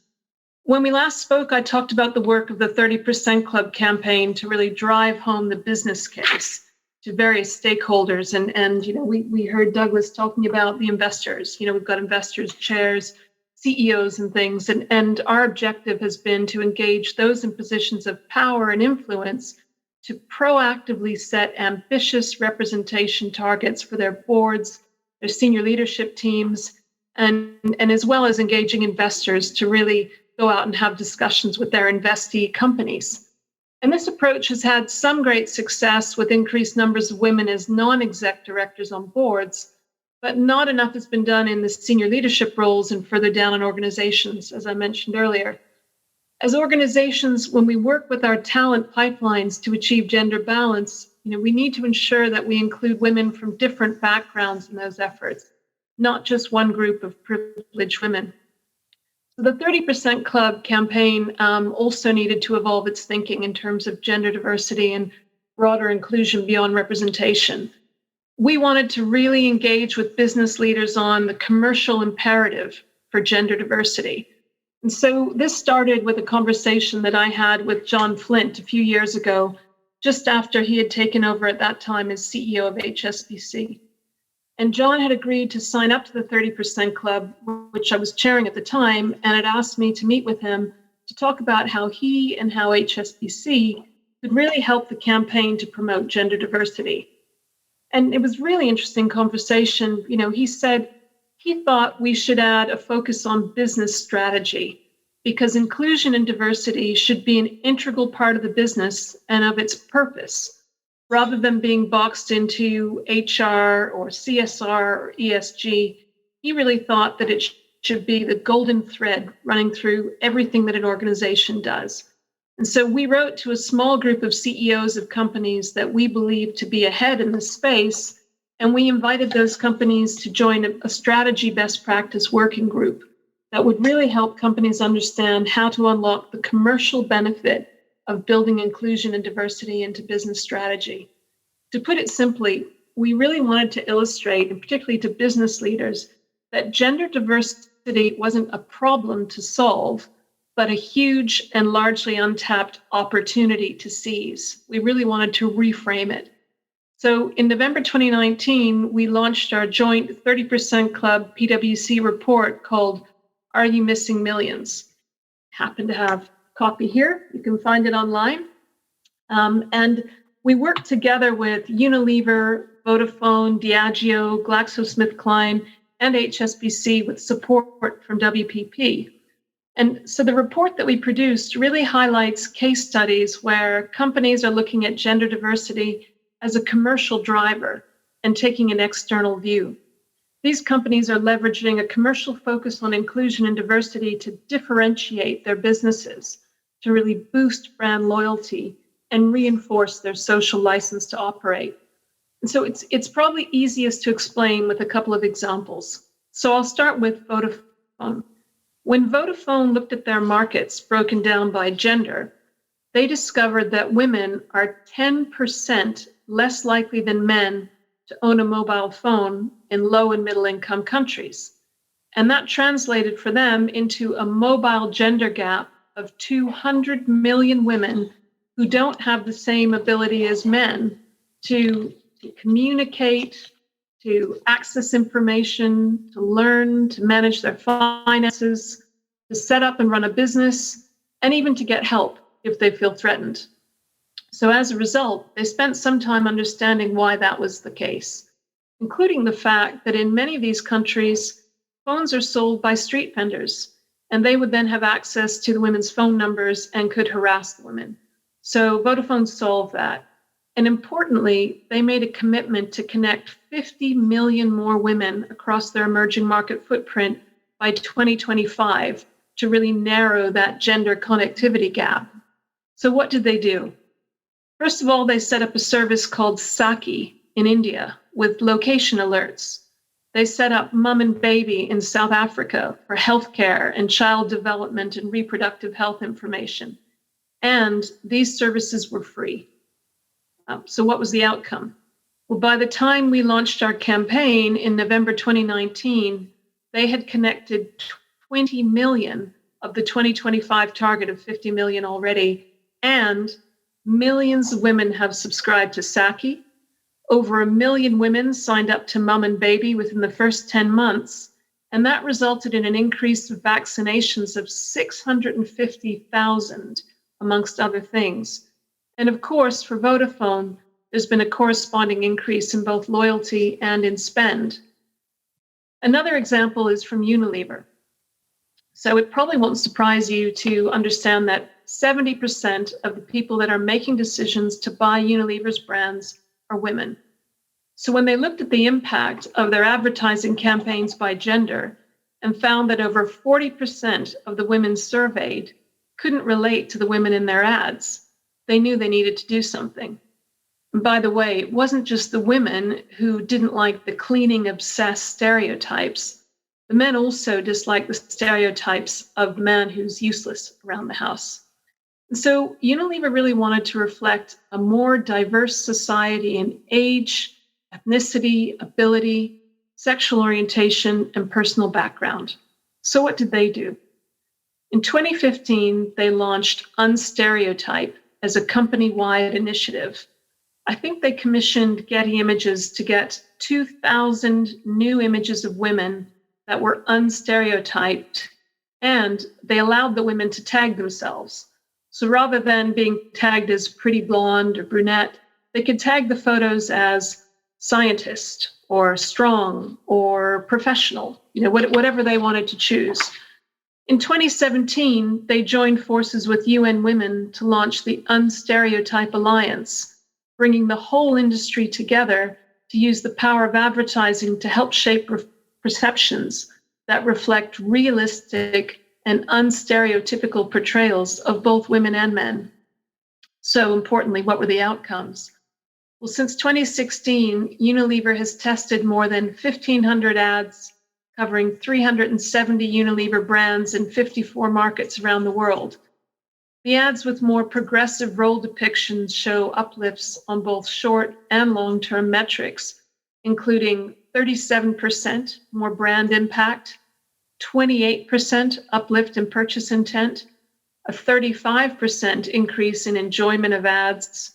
When we last spoke, I talked about the work of the 30% Club campaign to really drive home the business case to various stakeholders. And we heard Douglas talking about the investors. We've got investors, chairs, CEOs and things. And our objective has been to engage those in positions of power and influence to proactively set ambitious representation targets for their boards, their senior leadership teams, and as well as engaging investors to really go out and have discussions with their investee companies. And this approach has had some great success with increased numbers of women as non-exec directors on boards, but not enough has been done in the senior leadership roles and further down in organizations, as I mentioned earlier. As organizations, when we work with our talent pipelines to achieve gender balance, we need to ensure that we include women from different backgrounds in those efforts, not just one group of privileged women. So the 30% Club campaign also needed to evolve its thinking in terms of gender diversity and broader inclusion beyond representation. we wanted to really engage with business leaders on the commercial imperative for gender diversity. And so this started with a conversation that I had with John Flint a few years ago, just after he had taken over at that time as CEO of HSBC. And John had agreed to sign up to the 30% Club, which I was chairing at the time, and had asked me to meet with him to talk about how he and how HSBC could really help the campaign to promote gender diversity. And it was really interesting conversation. You know, he said he thought we should add a focus on business strategy because inclusion and diversity should be an integral part of the business and of its purpose, rather than being boxed into HR or CSR or ESG. He really thought that it should be the golden thread running through everything that an organization does. And so we wrote to a small group of CEOs of companies that we believe to be ahead in this space, and we invited those companies to join a strategy best practice working group that would really help companies understand how to unlock the commercial benefit of building inclusion and diversity into business strategy. To put it simply, we really wanted to illustrate, and particularly to business leaders, that gender diversity wasn't a problem to solve, but a huge and largely untapped opportunity to seize. We really wanted to reframe it. So in November 2019, we launched our joint 30% Club PwC report called Are You Missing Millions? Happen to have a copy here. You can find it online. And we worked together with Unilever, Vodafone, Diageo, GlaxoSmithKline, and HSBC with support from WPP. And so the report that we produced really highlights case studies where companies are looking at gender diversity as a commercial driver and taking an external view. These companies are leveraging a commercial focus on inclusion and diversity to differentiate their businesses, to really boost brand loyalty and reinforce their social license to operate. And so it's probably easiest to explain with a couple of examples. So I'll start with Vodafone. When Vodafone looked at their markets broken down by gender, they discovered that women are 10% less likely than men to own a mobile phone in low and middle income countries. And that translated for them into a mobile gender gap of 200 million women who don't have the same ability as men to communicate, to access information, to learn, to manage their finances, to set up and run a business, and even to get help if they feel threatened. So as a result, they spent some time understanding why that was the case, including the fact that in many of these countries, phones are sold by street vendors, and they would then have access to the women's phone numbers and could harass the women. So Vodafone solved that. And importantly, they made a commitment to connect 50 million more women across their emerging market footprint by 2025 to really narrow that gender connectivity gap. So what did they do? First of all, they set up a service called Saki in India with location alerts. They set up Mum and Baby in South Africa for healthcare and child development and reproductive health information. And these services were free. So what was the outcome? Well, by the time we launched our campaign in November 2019, they had connected 20 million of the 2025 target of 50 million already, and millions of women have subscribed to Saki. Over 1 million women signed up to Mum and Baby within the first 10 months, and that resulted in an increase of vaccinations of 650,000, amongst other things. And of course, for Vodafone, there's been a corresponding increase in both loyalty and in spend. Another example is from Unilever. So it probably won't surprise you to understand that 70% of the people that are making decisions to buy Unilever's brands are women. So when they looked at the impact of their advertising campaigns by gender and found that over 40% of the women surveyed couldn't relate to the women in their ads, they knew they needed to do something. And by the way, it wasn't just the women who didn't like the cleaning obsessed stereotypes. The men also disliked the stereotypes of the man who's useless around the house. And so Unilever really wanted to reflect a more diverse society in age, ethnicity, ability, sexual orientation, and personal background. So what did they do? In 2015, they launched Unstereotype as a company-wide initiative. I think they commissioned Getty Images to get 2,000 new images of women that were unstereotyped, and they allowed the women to tag themselves. So rather than being tagged as pretty blonde or brunette, they could tag the photos as scientist or strong or professional, whatever they wanted to choose. In 2017, they joined forces with UN Women to launch the Unstereotype Alliance, bringing the whole industry together to use the power of advertising to help shape perceptions that reflect realistic and unstereotypical portrayals of both women and men. So importantly, what were the outcomes? Well, since 2016, Unilever has tested more than 1,500 ads covering 370 Unilever brands in 54 markets around the world. The ads with more progressive role depictions show uplifts on both short and long-term metrics, including 37% more brand impact, 28% uplift in purchase intent, a 35% increase in enjoyment of ads,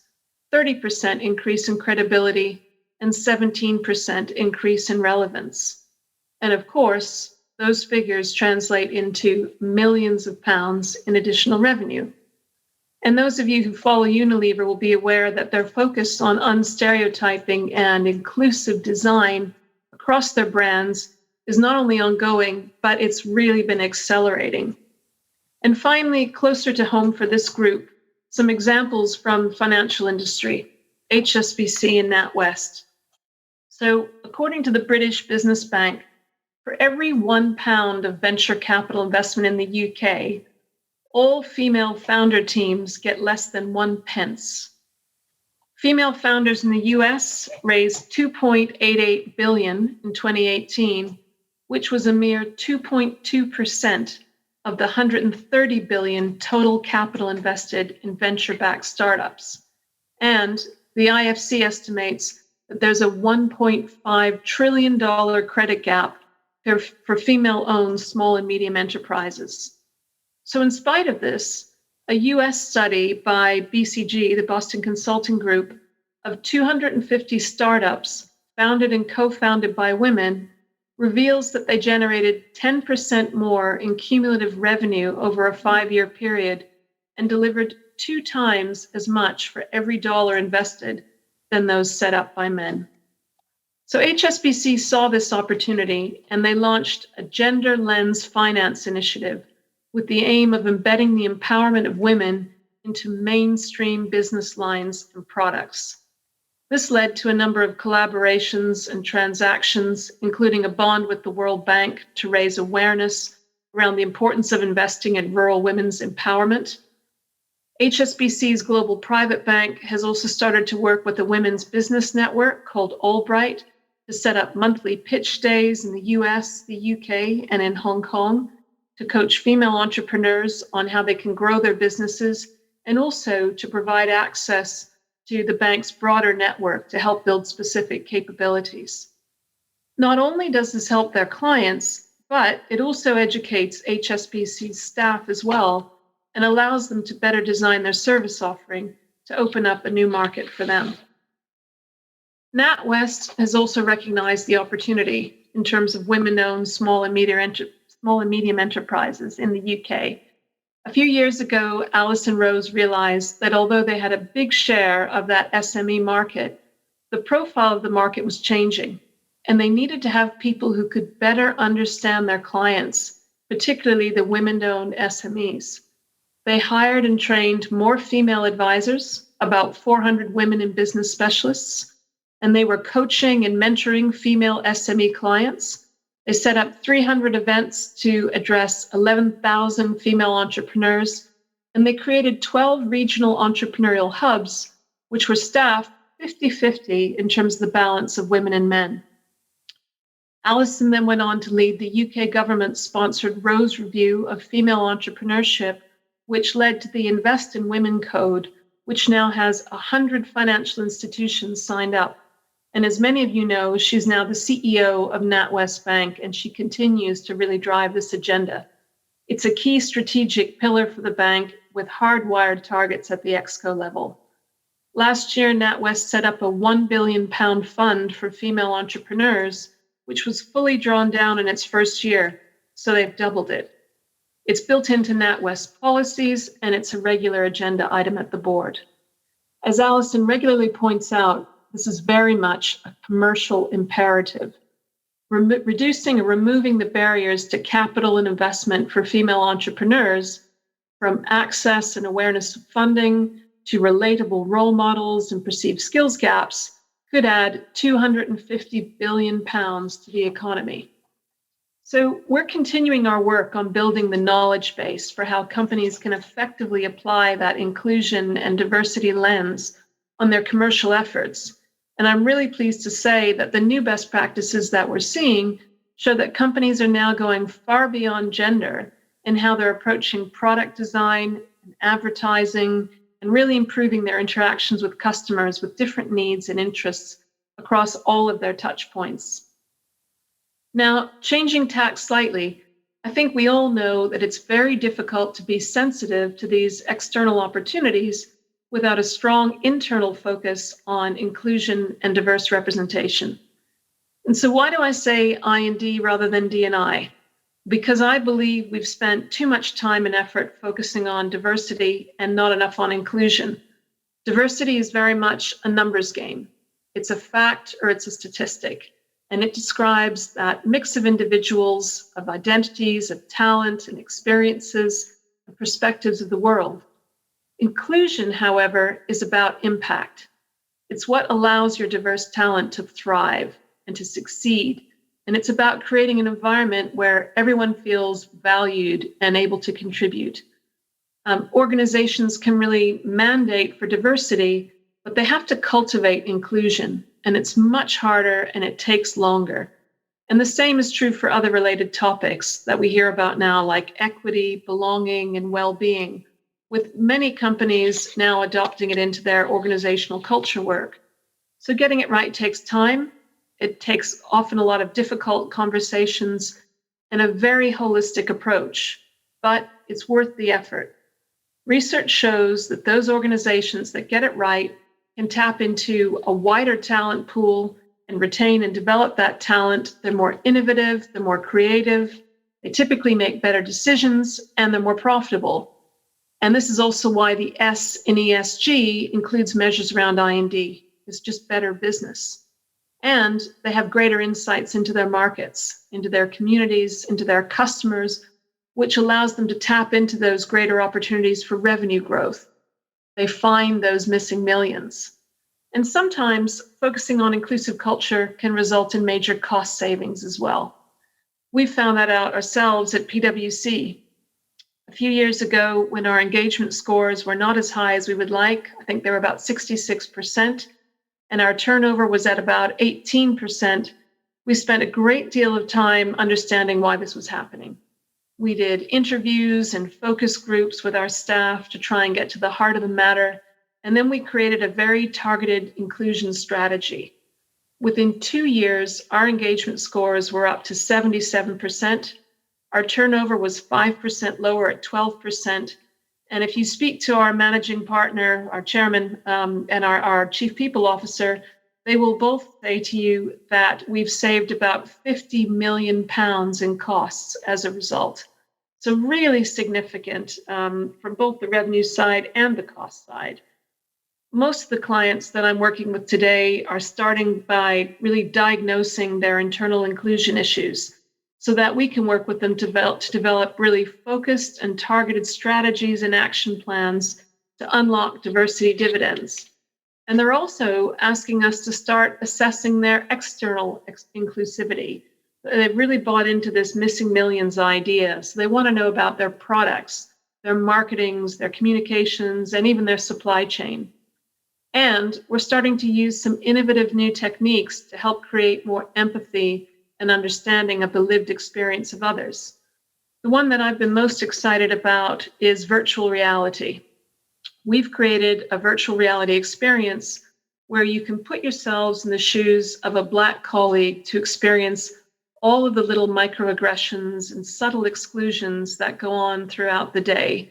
30% increase in credibility, and 17% increase in relevance. And of course, those figures translate into millions of pounds in additional revenue. And those of you who follow Unilever will be aware that their focus on unstereotyping and inclusive design across their brands is not only ongoing, but it's really been accelerating. And finally, closer to home for this group, some examples from financial industry, HSBC and NatWest. So according to the British Business Bank, for every £1 of venture capital investment in the UK, all female founder teams get less than 1 pence. Female founders in the US raised $2.88 billion in 2018, which was a mere 2.2% of the $130 billion total capital invested in venture-backed startups. And the IFC estimates that there's a $1.5 trillion credit gap for female-owned small and medium enterprises. So in spite of this, a US study by BCG, the Boston Consulting Group, of 250 startups founded and co-founded by women reveals that they generated 10% more in cumulative revenue over a 5-year period and delivered 2 times as much for every dollar invested than those set up by men. So HSBC saw this opportunity and they launched a Gender Lens Finance initiative with the aim of embedding the empowerment of women into mainstream business lines and products. This led to a number of collaborations and transactions, including a bond with the World Bank to raise awareness around the importance of investing in rural women's empowerment. HSBC's Global Private Bank has also started to work with a women's business network called Albright to set up monthly pitch days in the US, the UK, and in Hong Kong to coach female entrepreneurs on how they can grow their businesses and also to provide access to the bank's broader network to help build specific capabilities. Not only does this help their clients, but it also educates HSBC's staff as well and allows them to better design their service offering to open up a new market for them. NatWest has also recognized the opportunity in terms of women-owned small and medium enterprises in the UK. A few years ago, Alison Rose realized that although they had a big share of that SME market, the profile of the market was changing, and they needed to have people who could better understand their clients, particularly the women-owned SMEs. They hired and trained more female advisors, about 400 women in business specialists, and they were coaching and mentoring female SME clients. They set up 300 events to address 11,000 female entrepreneurs, and they created 12 regional entrepreneurial hubs, which were staffed 50-50 in terms of the balance of women and men. Alison then went on to lead the UK government-sponsored Rose Review of Female Entrepreneurship, which led to the Invest in Women Code, which now has 100 financial institutions signed up. And as many of you know, she's now the CEO of NatWest Bank, and she continues to really drive this agenda. It's a key strategic pillar for the bank with hardwired targets at the ExCo level. Last year, NatWest set up a £1 billion fund for female entrepreneurs, which was fully drawn down in its first year, so they've doubled it. It's built into NatWest policies, and it's a regular agenda item at the board. As Alison regularly points out, this is very much a commercial imperative. Reducing and removing the barriers to capital and investment for female entrepreneurs, from access and awareness of funding to relatable role models and perceived skills gaps, could add £250 billion to the economy. So we're continuing our work on building the knowledge base for how companies can effectively apply that inclusion and diversity lens on their commercial efforts. And I'm really pleased to say that the new best practices that we're seeing show that companies are now going far beyond gender in how they're approaching product design and advertising and really improving their interactions with customers with different needs and interests across all of their touch points. Now, changing tack slightly, I think we all know that it's very difficult to be sensitive to these external opportunities without a strong internal focus on inclusion and diverse representation. And so why do I say I&D rather than D&I? Because I believe we've spent too much time and effort focusing on diversity and not enough on inclusion. Diversity is very much a numbers game. It's a fact or it's a statistic. And it describes that mix of individuals, of identities, of talent and experiences, and perspectives of the world. Inclusion, however, is about impact. It's what allows your diverse talent to thrive and to succeed. And it's about creating an environment where everyone feels valued and able to contribute. Organizations can really mandate for diversity, but they have to cultivate inclusion. And it's much harder and it takes longer. And the same is true for other related topics that we hear about now, like equity, belonging, and well-being, with many companies now adopting it into their organizational culture work. So getting it right takes time. It takes often a lot of difficult conversations and a very holistic approach, but it's worth the effort. Research shows that those organizations that get it right can tap into a wider talent pool and retain and develop that talent. They're more innovative, they're more creative, they typically make better decisions, and they're more profitable. And this is also why the S in ESG includes measures around I&D. It's just better business. And they have greater insights into their markets, into their communities, into their customers, which allows them to tap into those greater opportunities for revenue growth. They find those missing millions. And sometimes focusing on inclusive culture can result in major cost savings as well. We found that out ourselves at PwC. A few years ago, when our engagement scores were not as high as we would like, I think they were about 66%, and our turnover was at about 18%, we spent a great deal of time understanding why this was happening. We did interviews and focus groups with our staff to try and get to the heart of the matter, and then we created a very targeted inclusion strategy. Within 2 years, our engagement scores were up to 77%. Our turnover was 5% lower at 12%. And if you speak to our managing partner, our chairman, and our chief people officer, they will both say to you that we've saved about £50 million in costs as a result. So really significant from both the revenue side and the cost side. Most of the clients that I'm working with today are starting by really diagnosing their internal inclusion issues so that we can work with them to develop really focused and targeted strategies and action plans to unlock diversity dividends. And they're also asking us to start assessing their external inclusivity. They've really bought into this missing millions idea. So they want to know about their products, their marketings, their communications, and even their supply chain. And we're starting to use some innovative new techniques to help create more empathy and understanding of the lived experience of others. The one that I've been most excited about is virtual reality. We've created a virtual reality experience where you can put yourselves in the shoes of a Black colleague to experience all of the little microaggressions and subtle exclusions that go on throughout the day.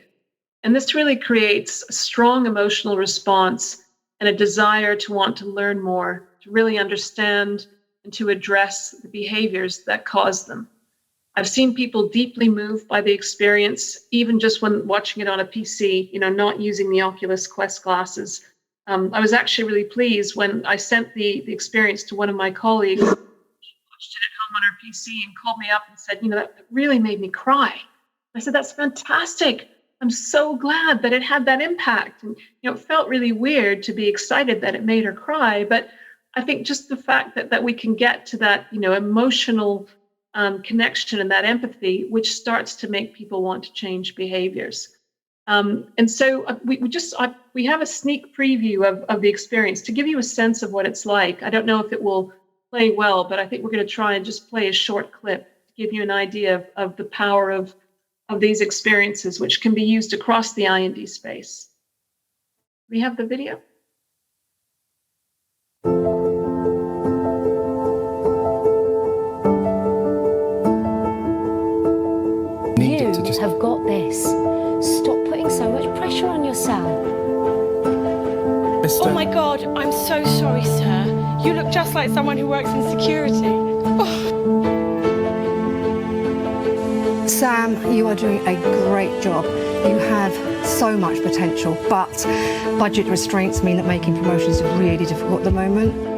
And this really creates a strong emotional response and a desire to want to learn more, to really understand and to address the behaviors that cause them. I've seen people deeply moved by the experience, even just when watching it on a PC, not using the Oculus Quest glasses. I was actually really pleased when I sent the experience to one of my colleagues. She watched it at home on her PC and called me up and said, that really made me cry. I said, that's fantastic. I'm so glad that it had that impact. And, it felt really weird to be excited that it made her cry. But I think just the fact that we can get to that, emotional connection and that empathy, which starts to make people want to change behaviors. And so we have a sneak preview of the experience to give you a sense of what it's like. I don't know if it will play well, but I think we're going to try and just play a short clip to give you an idea of the power of these experiences, which can be used across the I&D space. We have the video. You have got this. Stop putting so much pressure on yourself. Oh my God, I'm so sorry, sir. You look just like someone who works in security. Oh. Sam, you are doing a great job. You have so much potential, but budget restraints mean that making promotions is really difficult at the moment.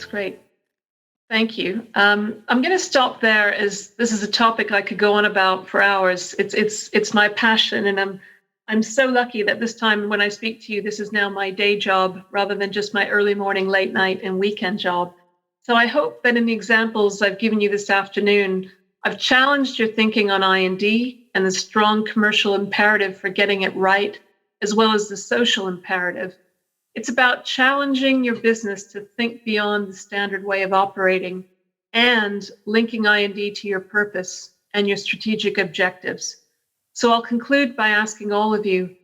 Great. Thank you. I'm going to stop there, as this is a topic I could go on about for hours. It's my passion, and I'm so lucky that this time when I speak to you, this is now my day job rather than just my early morning, late night, and weekend job. So I hope that in the examples I've given you this afternoon, I've challenged your thinking on I&D and the strong commercial imperative for getting it right, as well as the social imperative. It's about challenging your business to think beyond the standard way of operating and linking I&D to your purpose and your strategic objectives. So I'll conclude by asking all of you,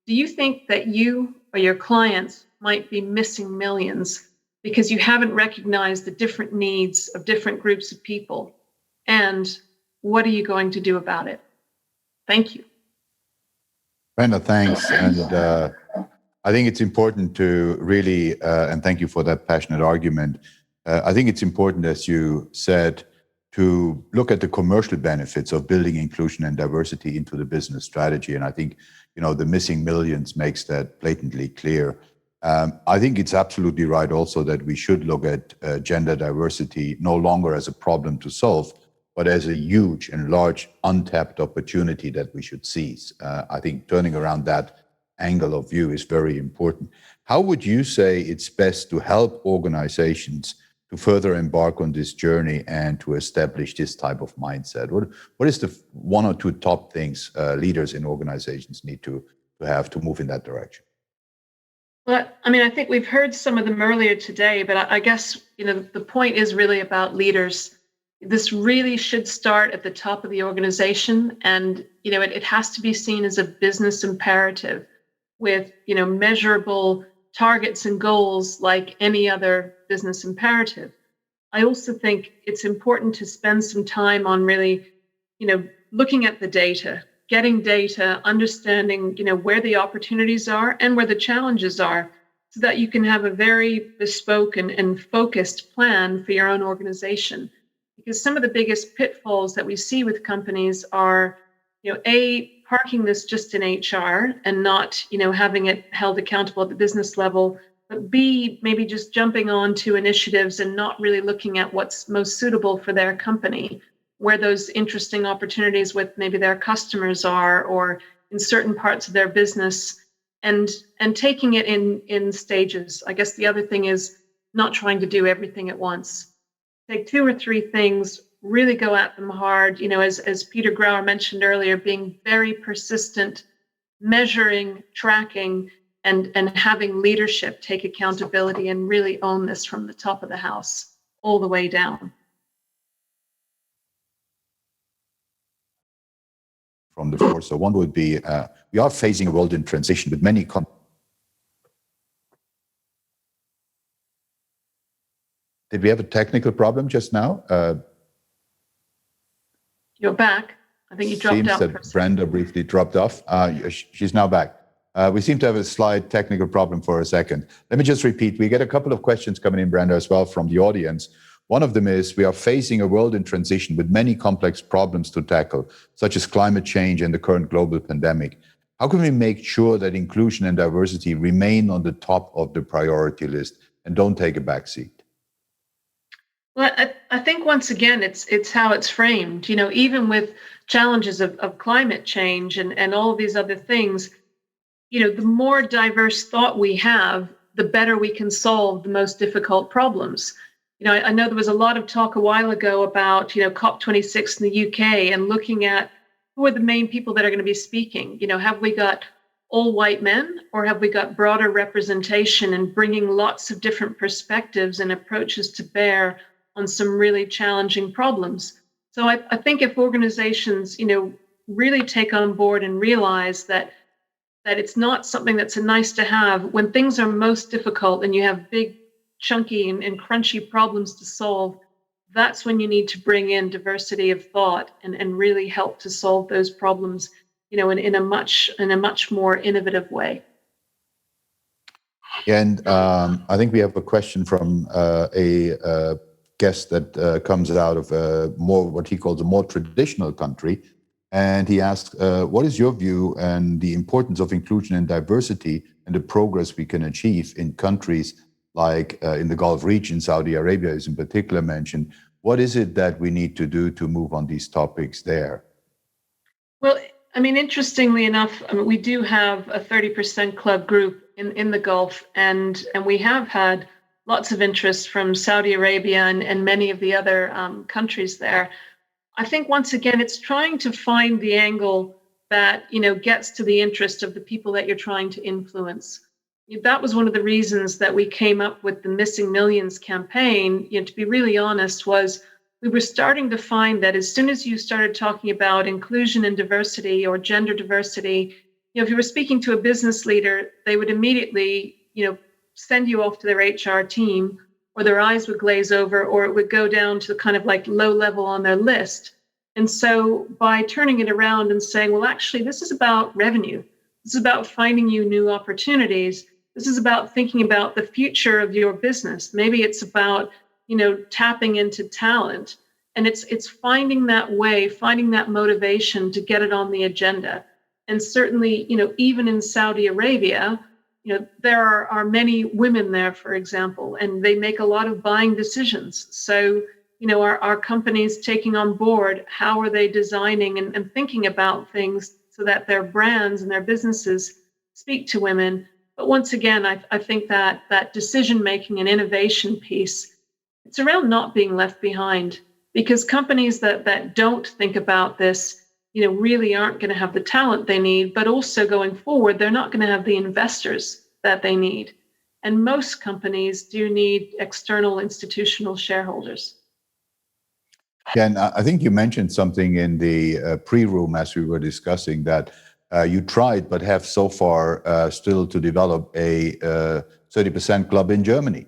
do you think that you or your clients might be missing millions because you haven't recognized the different needs of different groups of people? And what are you going to do about it? Thank you. Brenda, thanks. And I think it's important to really, and thank you for that passionate argument. I think it's important, as you said, to look at the commercial benefits of building inclusion and diversity into the business strategy. And I think, the missing millions makes that blatantly clear. I think it's absolutely right also that we should look at gender diversity no longer as a problem to solve, but as a huge and large untapped opportunity that we should seize. I think turning around that angle of view is very important. How would you say it's best to help organizations to further embark on this journey and to establish this type of mindset? What is the one or two top things leaders in organizations need to have to move in that direction? Well, I think we've heard some of them earlier today, but I guess, the point is really about leaders. This really should start at the top of the organization, and, it has to be seen as a business imperative with, measurable targets and goals like any other business imperative. I also think it's important to spend some time on really, looking at the data, getting data, understanding, where the opportunities are and where the challenges are, so that you can have a very bespoke and focused plan for your own organization. Because some of the biggest pitfalls that we see with companies are, parking this just in HR and not, having it held accountable at the business level, but B, maybe just jumping on to initiatives and not really looking at what's most suitable for their company, where those interesting opportunities with maybe their customers are, or in certain parts of their business, and taking it in stages. I guess the other thing is not trying to do everything at once. Take 2 or 3 things, really go at them hard, as Peter Grauer mentioned earlier, being very persistent, measuring, tracking, and having leadership take accountability and really own this from the top of the house all the way down. From the floor. So one would be, we are facing a world in transition with many Did we have a technical problem just now? You're back. I think you dropped out. Seems that Brenda briefly dropped off. She's now back. We seem to have a slight technical problem for a second. Let me just repeat. We get a couple of questions coming in, Brenda, as well from the audience. One of them is, we are facing a world in transition with many complex problems to tackle, such as climate change and the current global pandemic. How can we make sure that inclusion and diversity remain on the top of the priority list and don't take a backseat? Well, I think once again, it's how it's framed. You know, even with challenges of climate change and all of these other things, you know, the more diverse thought we have, the better we can solve the most difficult problems. You know, I know there was a lot of talk a while ago about, you know, COP26 in the UK and looking at who are the main people that are going to be speaking. You know, have we got all white men, or have we got broader representation and bringing lots of different perspectives and approaches to bear on some really challenging problems? So I think if organizations, you know, really take on board and realize that it's not something that's a nice to have, when things are most difficult and you have big, chunky and crunchy problems to solve, that's when you need to bring in diversity of thought and really help to solve those problems, you know, in a much more innovative way. And I think we have a question from a guest that comes out of more what he calls a more traditional country. And he asks, what is your view and the importance of inclusion and diversity and the progress we can achieve in countries like in the Gulf region? Saudi Arabia is in particular mentioned. What is it that we need to do to move on these topics there? Well, I mean, interestingly enough, we do have a 30% club group in the Gulf, and we have had lots of interest from Saudi Arabia and many of the other countries there. I think once again, it's trying to find the angle that, you know, gets to the interest of the people that you're trying to influence. That was one of the reasons that we came up with the Missing Millions campaign. You know, to be really honest, was we were starting to find that as soon as you started talking about inclusion and diversity or gender diversity, you know, if you were speaking to a business leader, they would immediately, you know, send you off to their HR team, or their eyes would glaze over, or it would go down to kind of like low level on their list. And so by turning it around and saying, well, actually, this is about revenue. This is about finding you new opportunities. This is about thinking about the future of your business. Maybe it's about, you know, tapping into talent. And it's finding that way, finding that motivation to get it on the agenda. And certainly, you know, even in Saudi Arabia, you know, there are many women there, for example, and they make a lot of buying decisions. So, you know, our companies taking on board, how are they designing and thinking about things so that their brands and their businesses speak to women? But once again, I think that decision-making and innovation piece, it's around not being left behind, because companies that don't think about this, you know, really aren't going to have the talent they need, but also going forward, they're not going to have the investors that they need. And most companies do need external institutional shareholders. Yeah, and I think you mentioned something in the pre-room as we were discussing that you tried, but have so far still to develop a 30% club in Germany.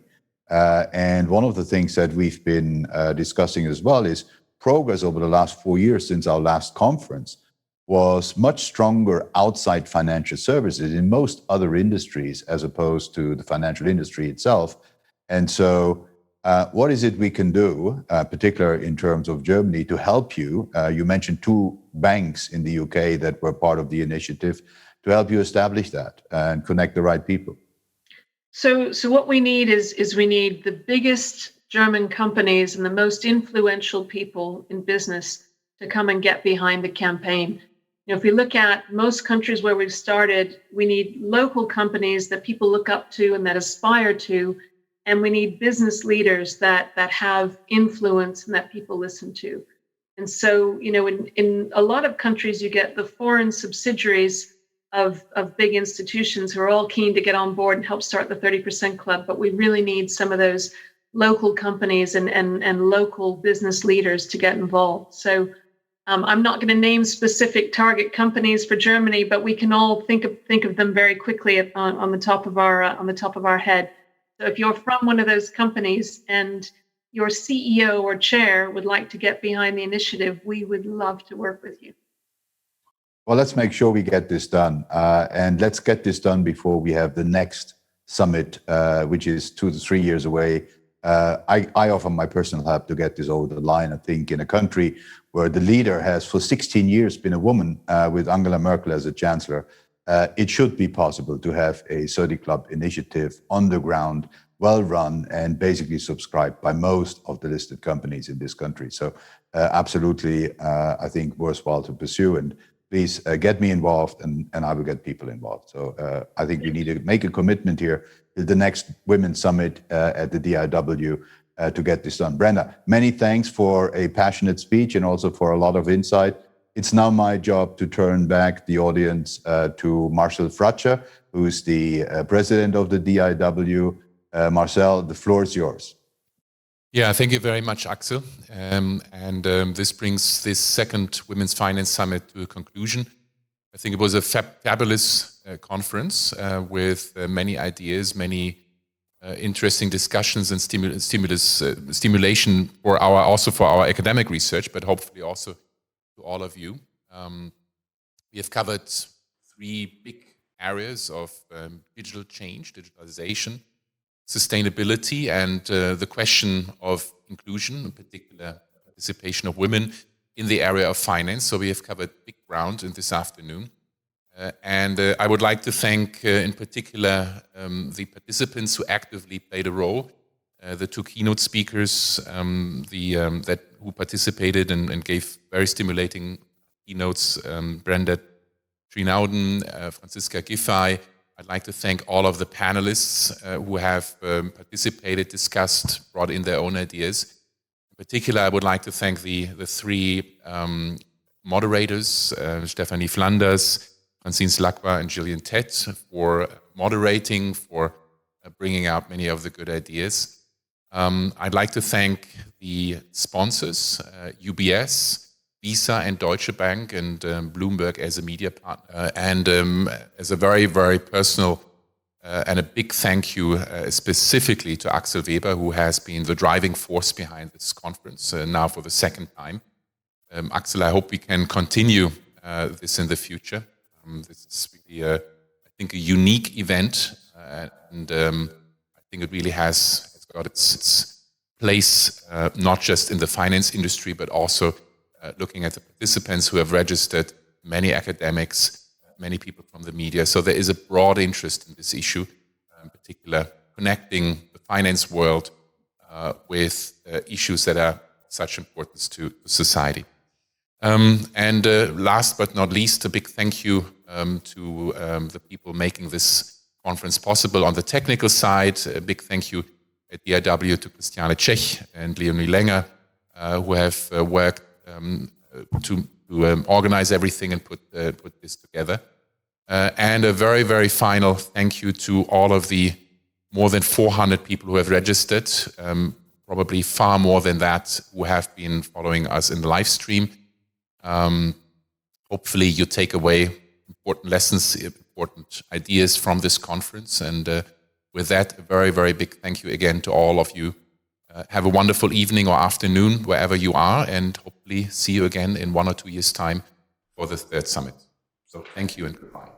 And one of the things that we've been discussing as well is progress over the last 4 years since our last conference was much stronger outside financial services in most other industries as opposed to the financial industry itself. And so what is it we can do, particularly in terms of Germany, to help you? You mentioned 2 banks in the UK that were part of the initiative to help you establish that and connect the right people. So what we need is we need the biggest German companies and the most influential people in business to come and get behind the campaign. You know, if we look at most countries where we've started, we need local companies that people look up to and that aspire to, and we need business leaders that have influence and that people listen to. And so, you know, in a lot of countries, you get the foreign subsidiaries of big institutions who are all keen to get on board and help start the 30% Club. But we really need some of those local companies and local business leaders to get involved. So I'm not going to name specific target companies for Germany, but we can all think of them very quickly on the top of our head. So if you're from one of those companies and your CEO or chair would like to get behind the initiative, we would love to work with you. Well, let's make sure we get this done. And let's get this done before we have the next summit, which is 2 to 3 years away. I offer my personal help to get this over the line. I think in a country where the leader has for 16 years been a woman, with Angela Merkel as a chancellor, it should be possible to have a 30 Club initiative on the ground, well run, and basically subscribed by most of the listed companies in this country. So absolutely, I think worthwhile to pursue. And please get me involved, and I will get people involved. So I think we need to make a commitment here to the next Women's Summit at the DIW to get this done. Brenda, many thanks for a passionate speech and also for a lot of insight. It's now my job to turn back the audience to Marcel Fratscher, who is the president of the DIW. Marcel, the floor is yours. Yeah, thank you very much, Axel. This brings this second Women's Finance Summit to a conclusion. I think it was a fabulous conference with many ideas, many interesting discussions and stimulation for our academic research, but hopefully also to all of you. We have covered 3 big areas of digital change, digitalization, sustainability, and the question of inclusion, in particular participation of women in the area of finance. So we have covered big ground in this afternoon. I would like to thank in particular the participants who actively played a role, the 2 keynote speakers who participated and gave very stimulating keynotes, Brenda Trinauden, Franziska Giffey. I'd like to thank all of the panelists who have participated, discussed, brought in their own ideas. In particular, I would like to thank the 3 moderators, Stephanie Flanders, Francine Slakwa, and Gillian Tett, for moderating, for bringing out many of the good ideas. I'd like to thank the sponsors, UBS, Visa and Deutsche Bank, and Bloomberg as a media partner. And as a very, very personal and a big thank you specifically to Axel Weber, who has been the driving force behind this conference now for the second time. Axel, I hope we can continue this in the future. This is really, I think, a unique event, and I think it really has got its place, not just in the finance industry, but also looking at the participants who have registered, many academics, many people from the media. So there is a broad interest in this issue, in particular connecting the finance world with issues that are such importance to society. Last but not least, a big thank you to the people making this conference possible. On the technical side, a big thank you at DIW to Christiane Czech and Leonie Lenger, who have worked to organize everything and put this together. And a very, very final thank you to all of the more than 400 people who have registered, probably far more than that, who have been following us in the live stream. Hopefully you take away important lessons, important ideas from this conference. And with that, a very, very big thank you again to all of you. Have a wonderful evening or afternoon wherever you are, and hopefully see you again in 1 or 2 years' time for the 3rd summit. So thank you and goodbye.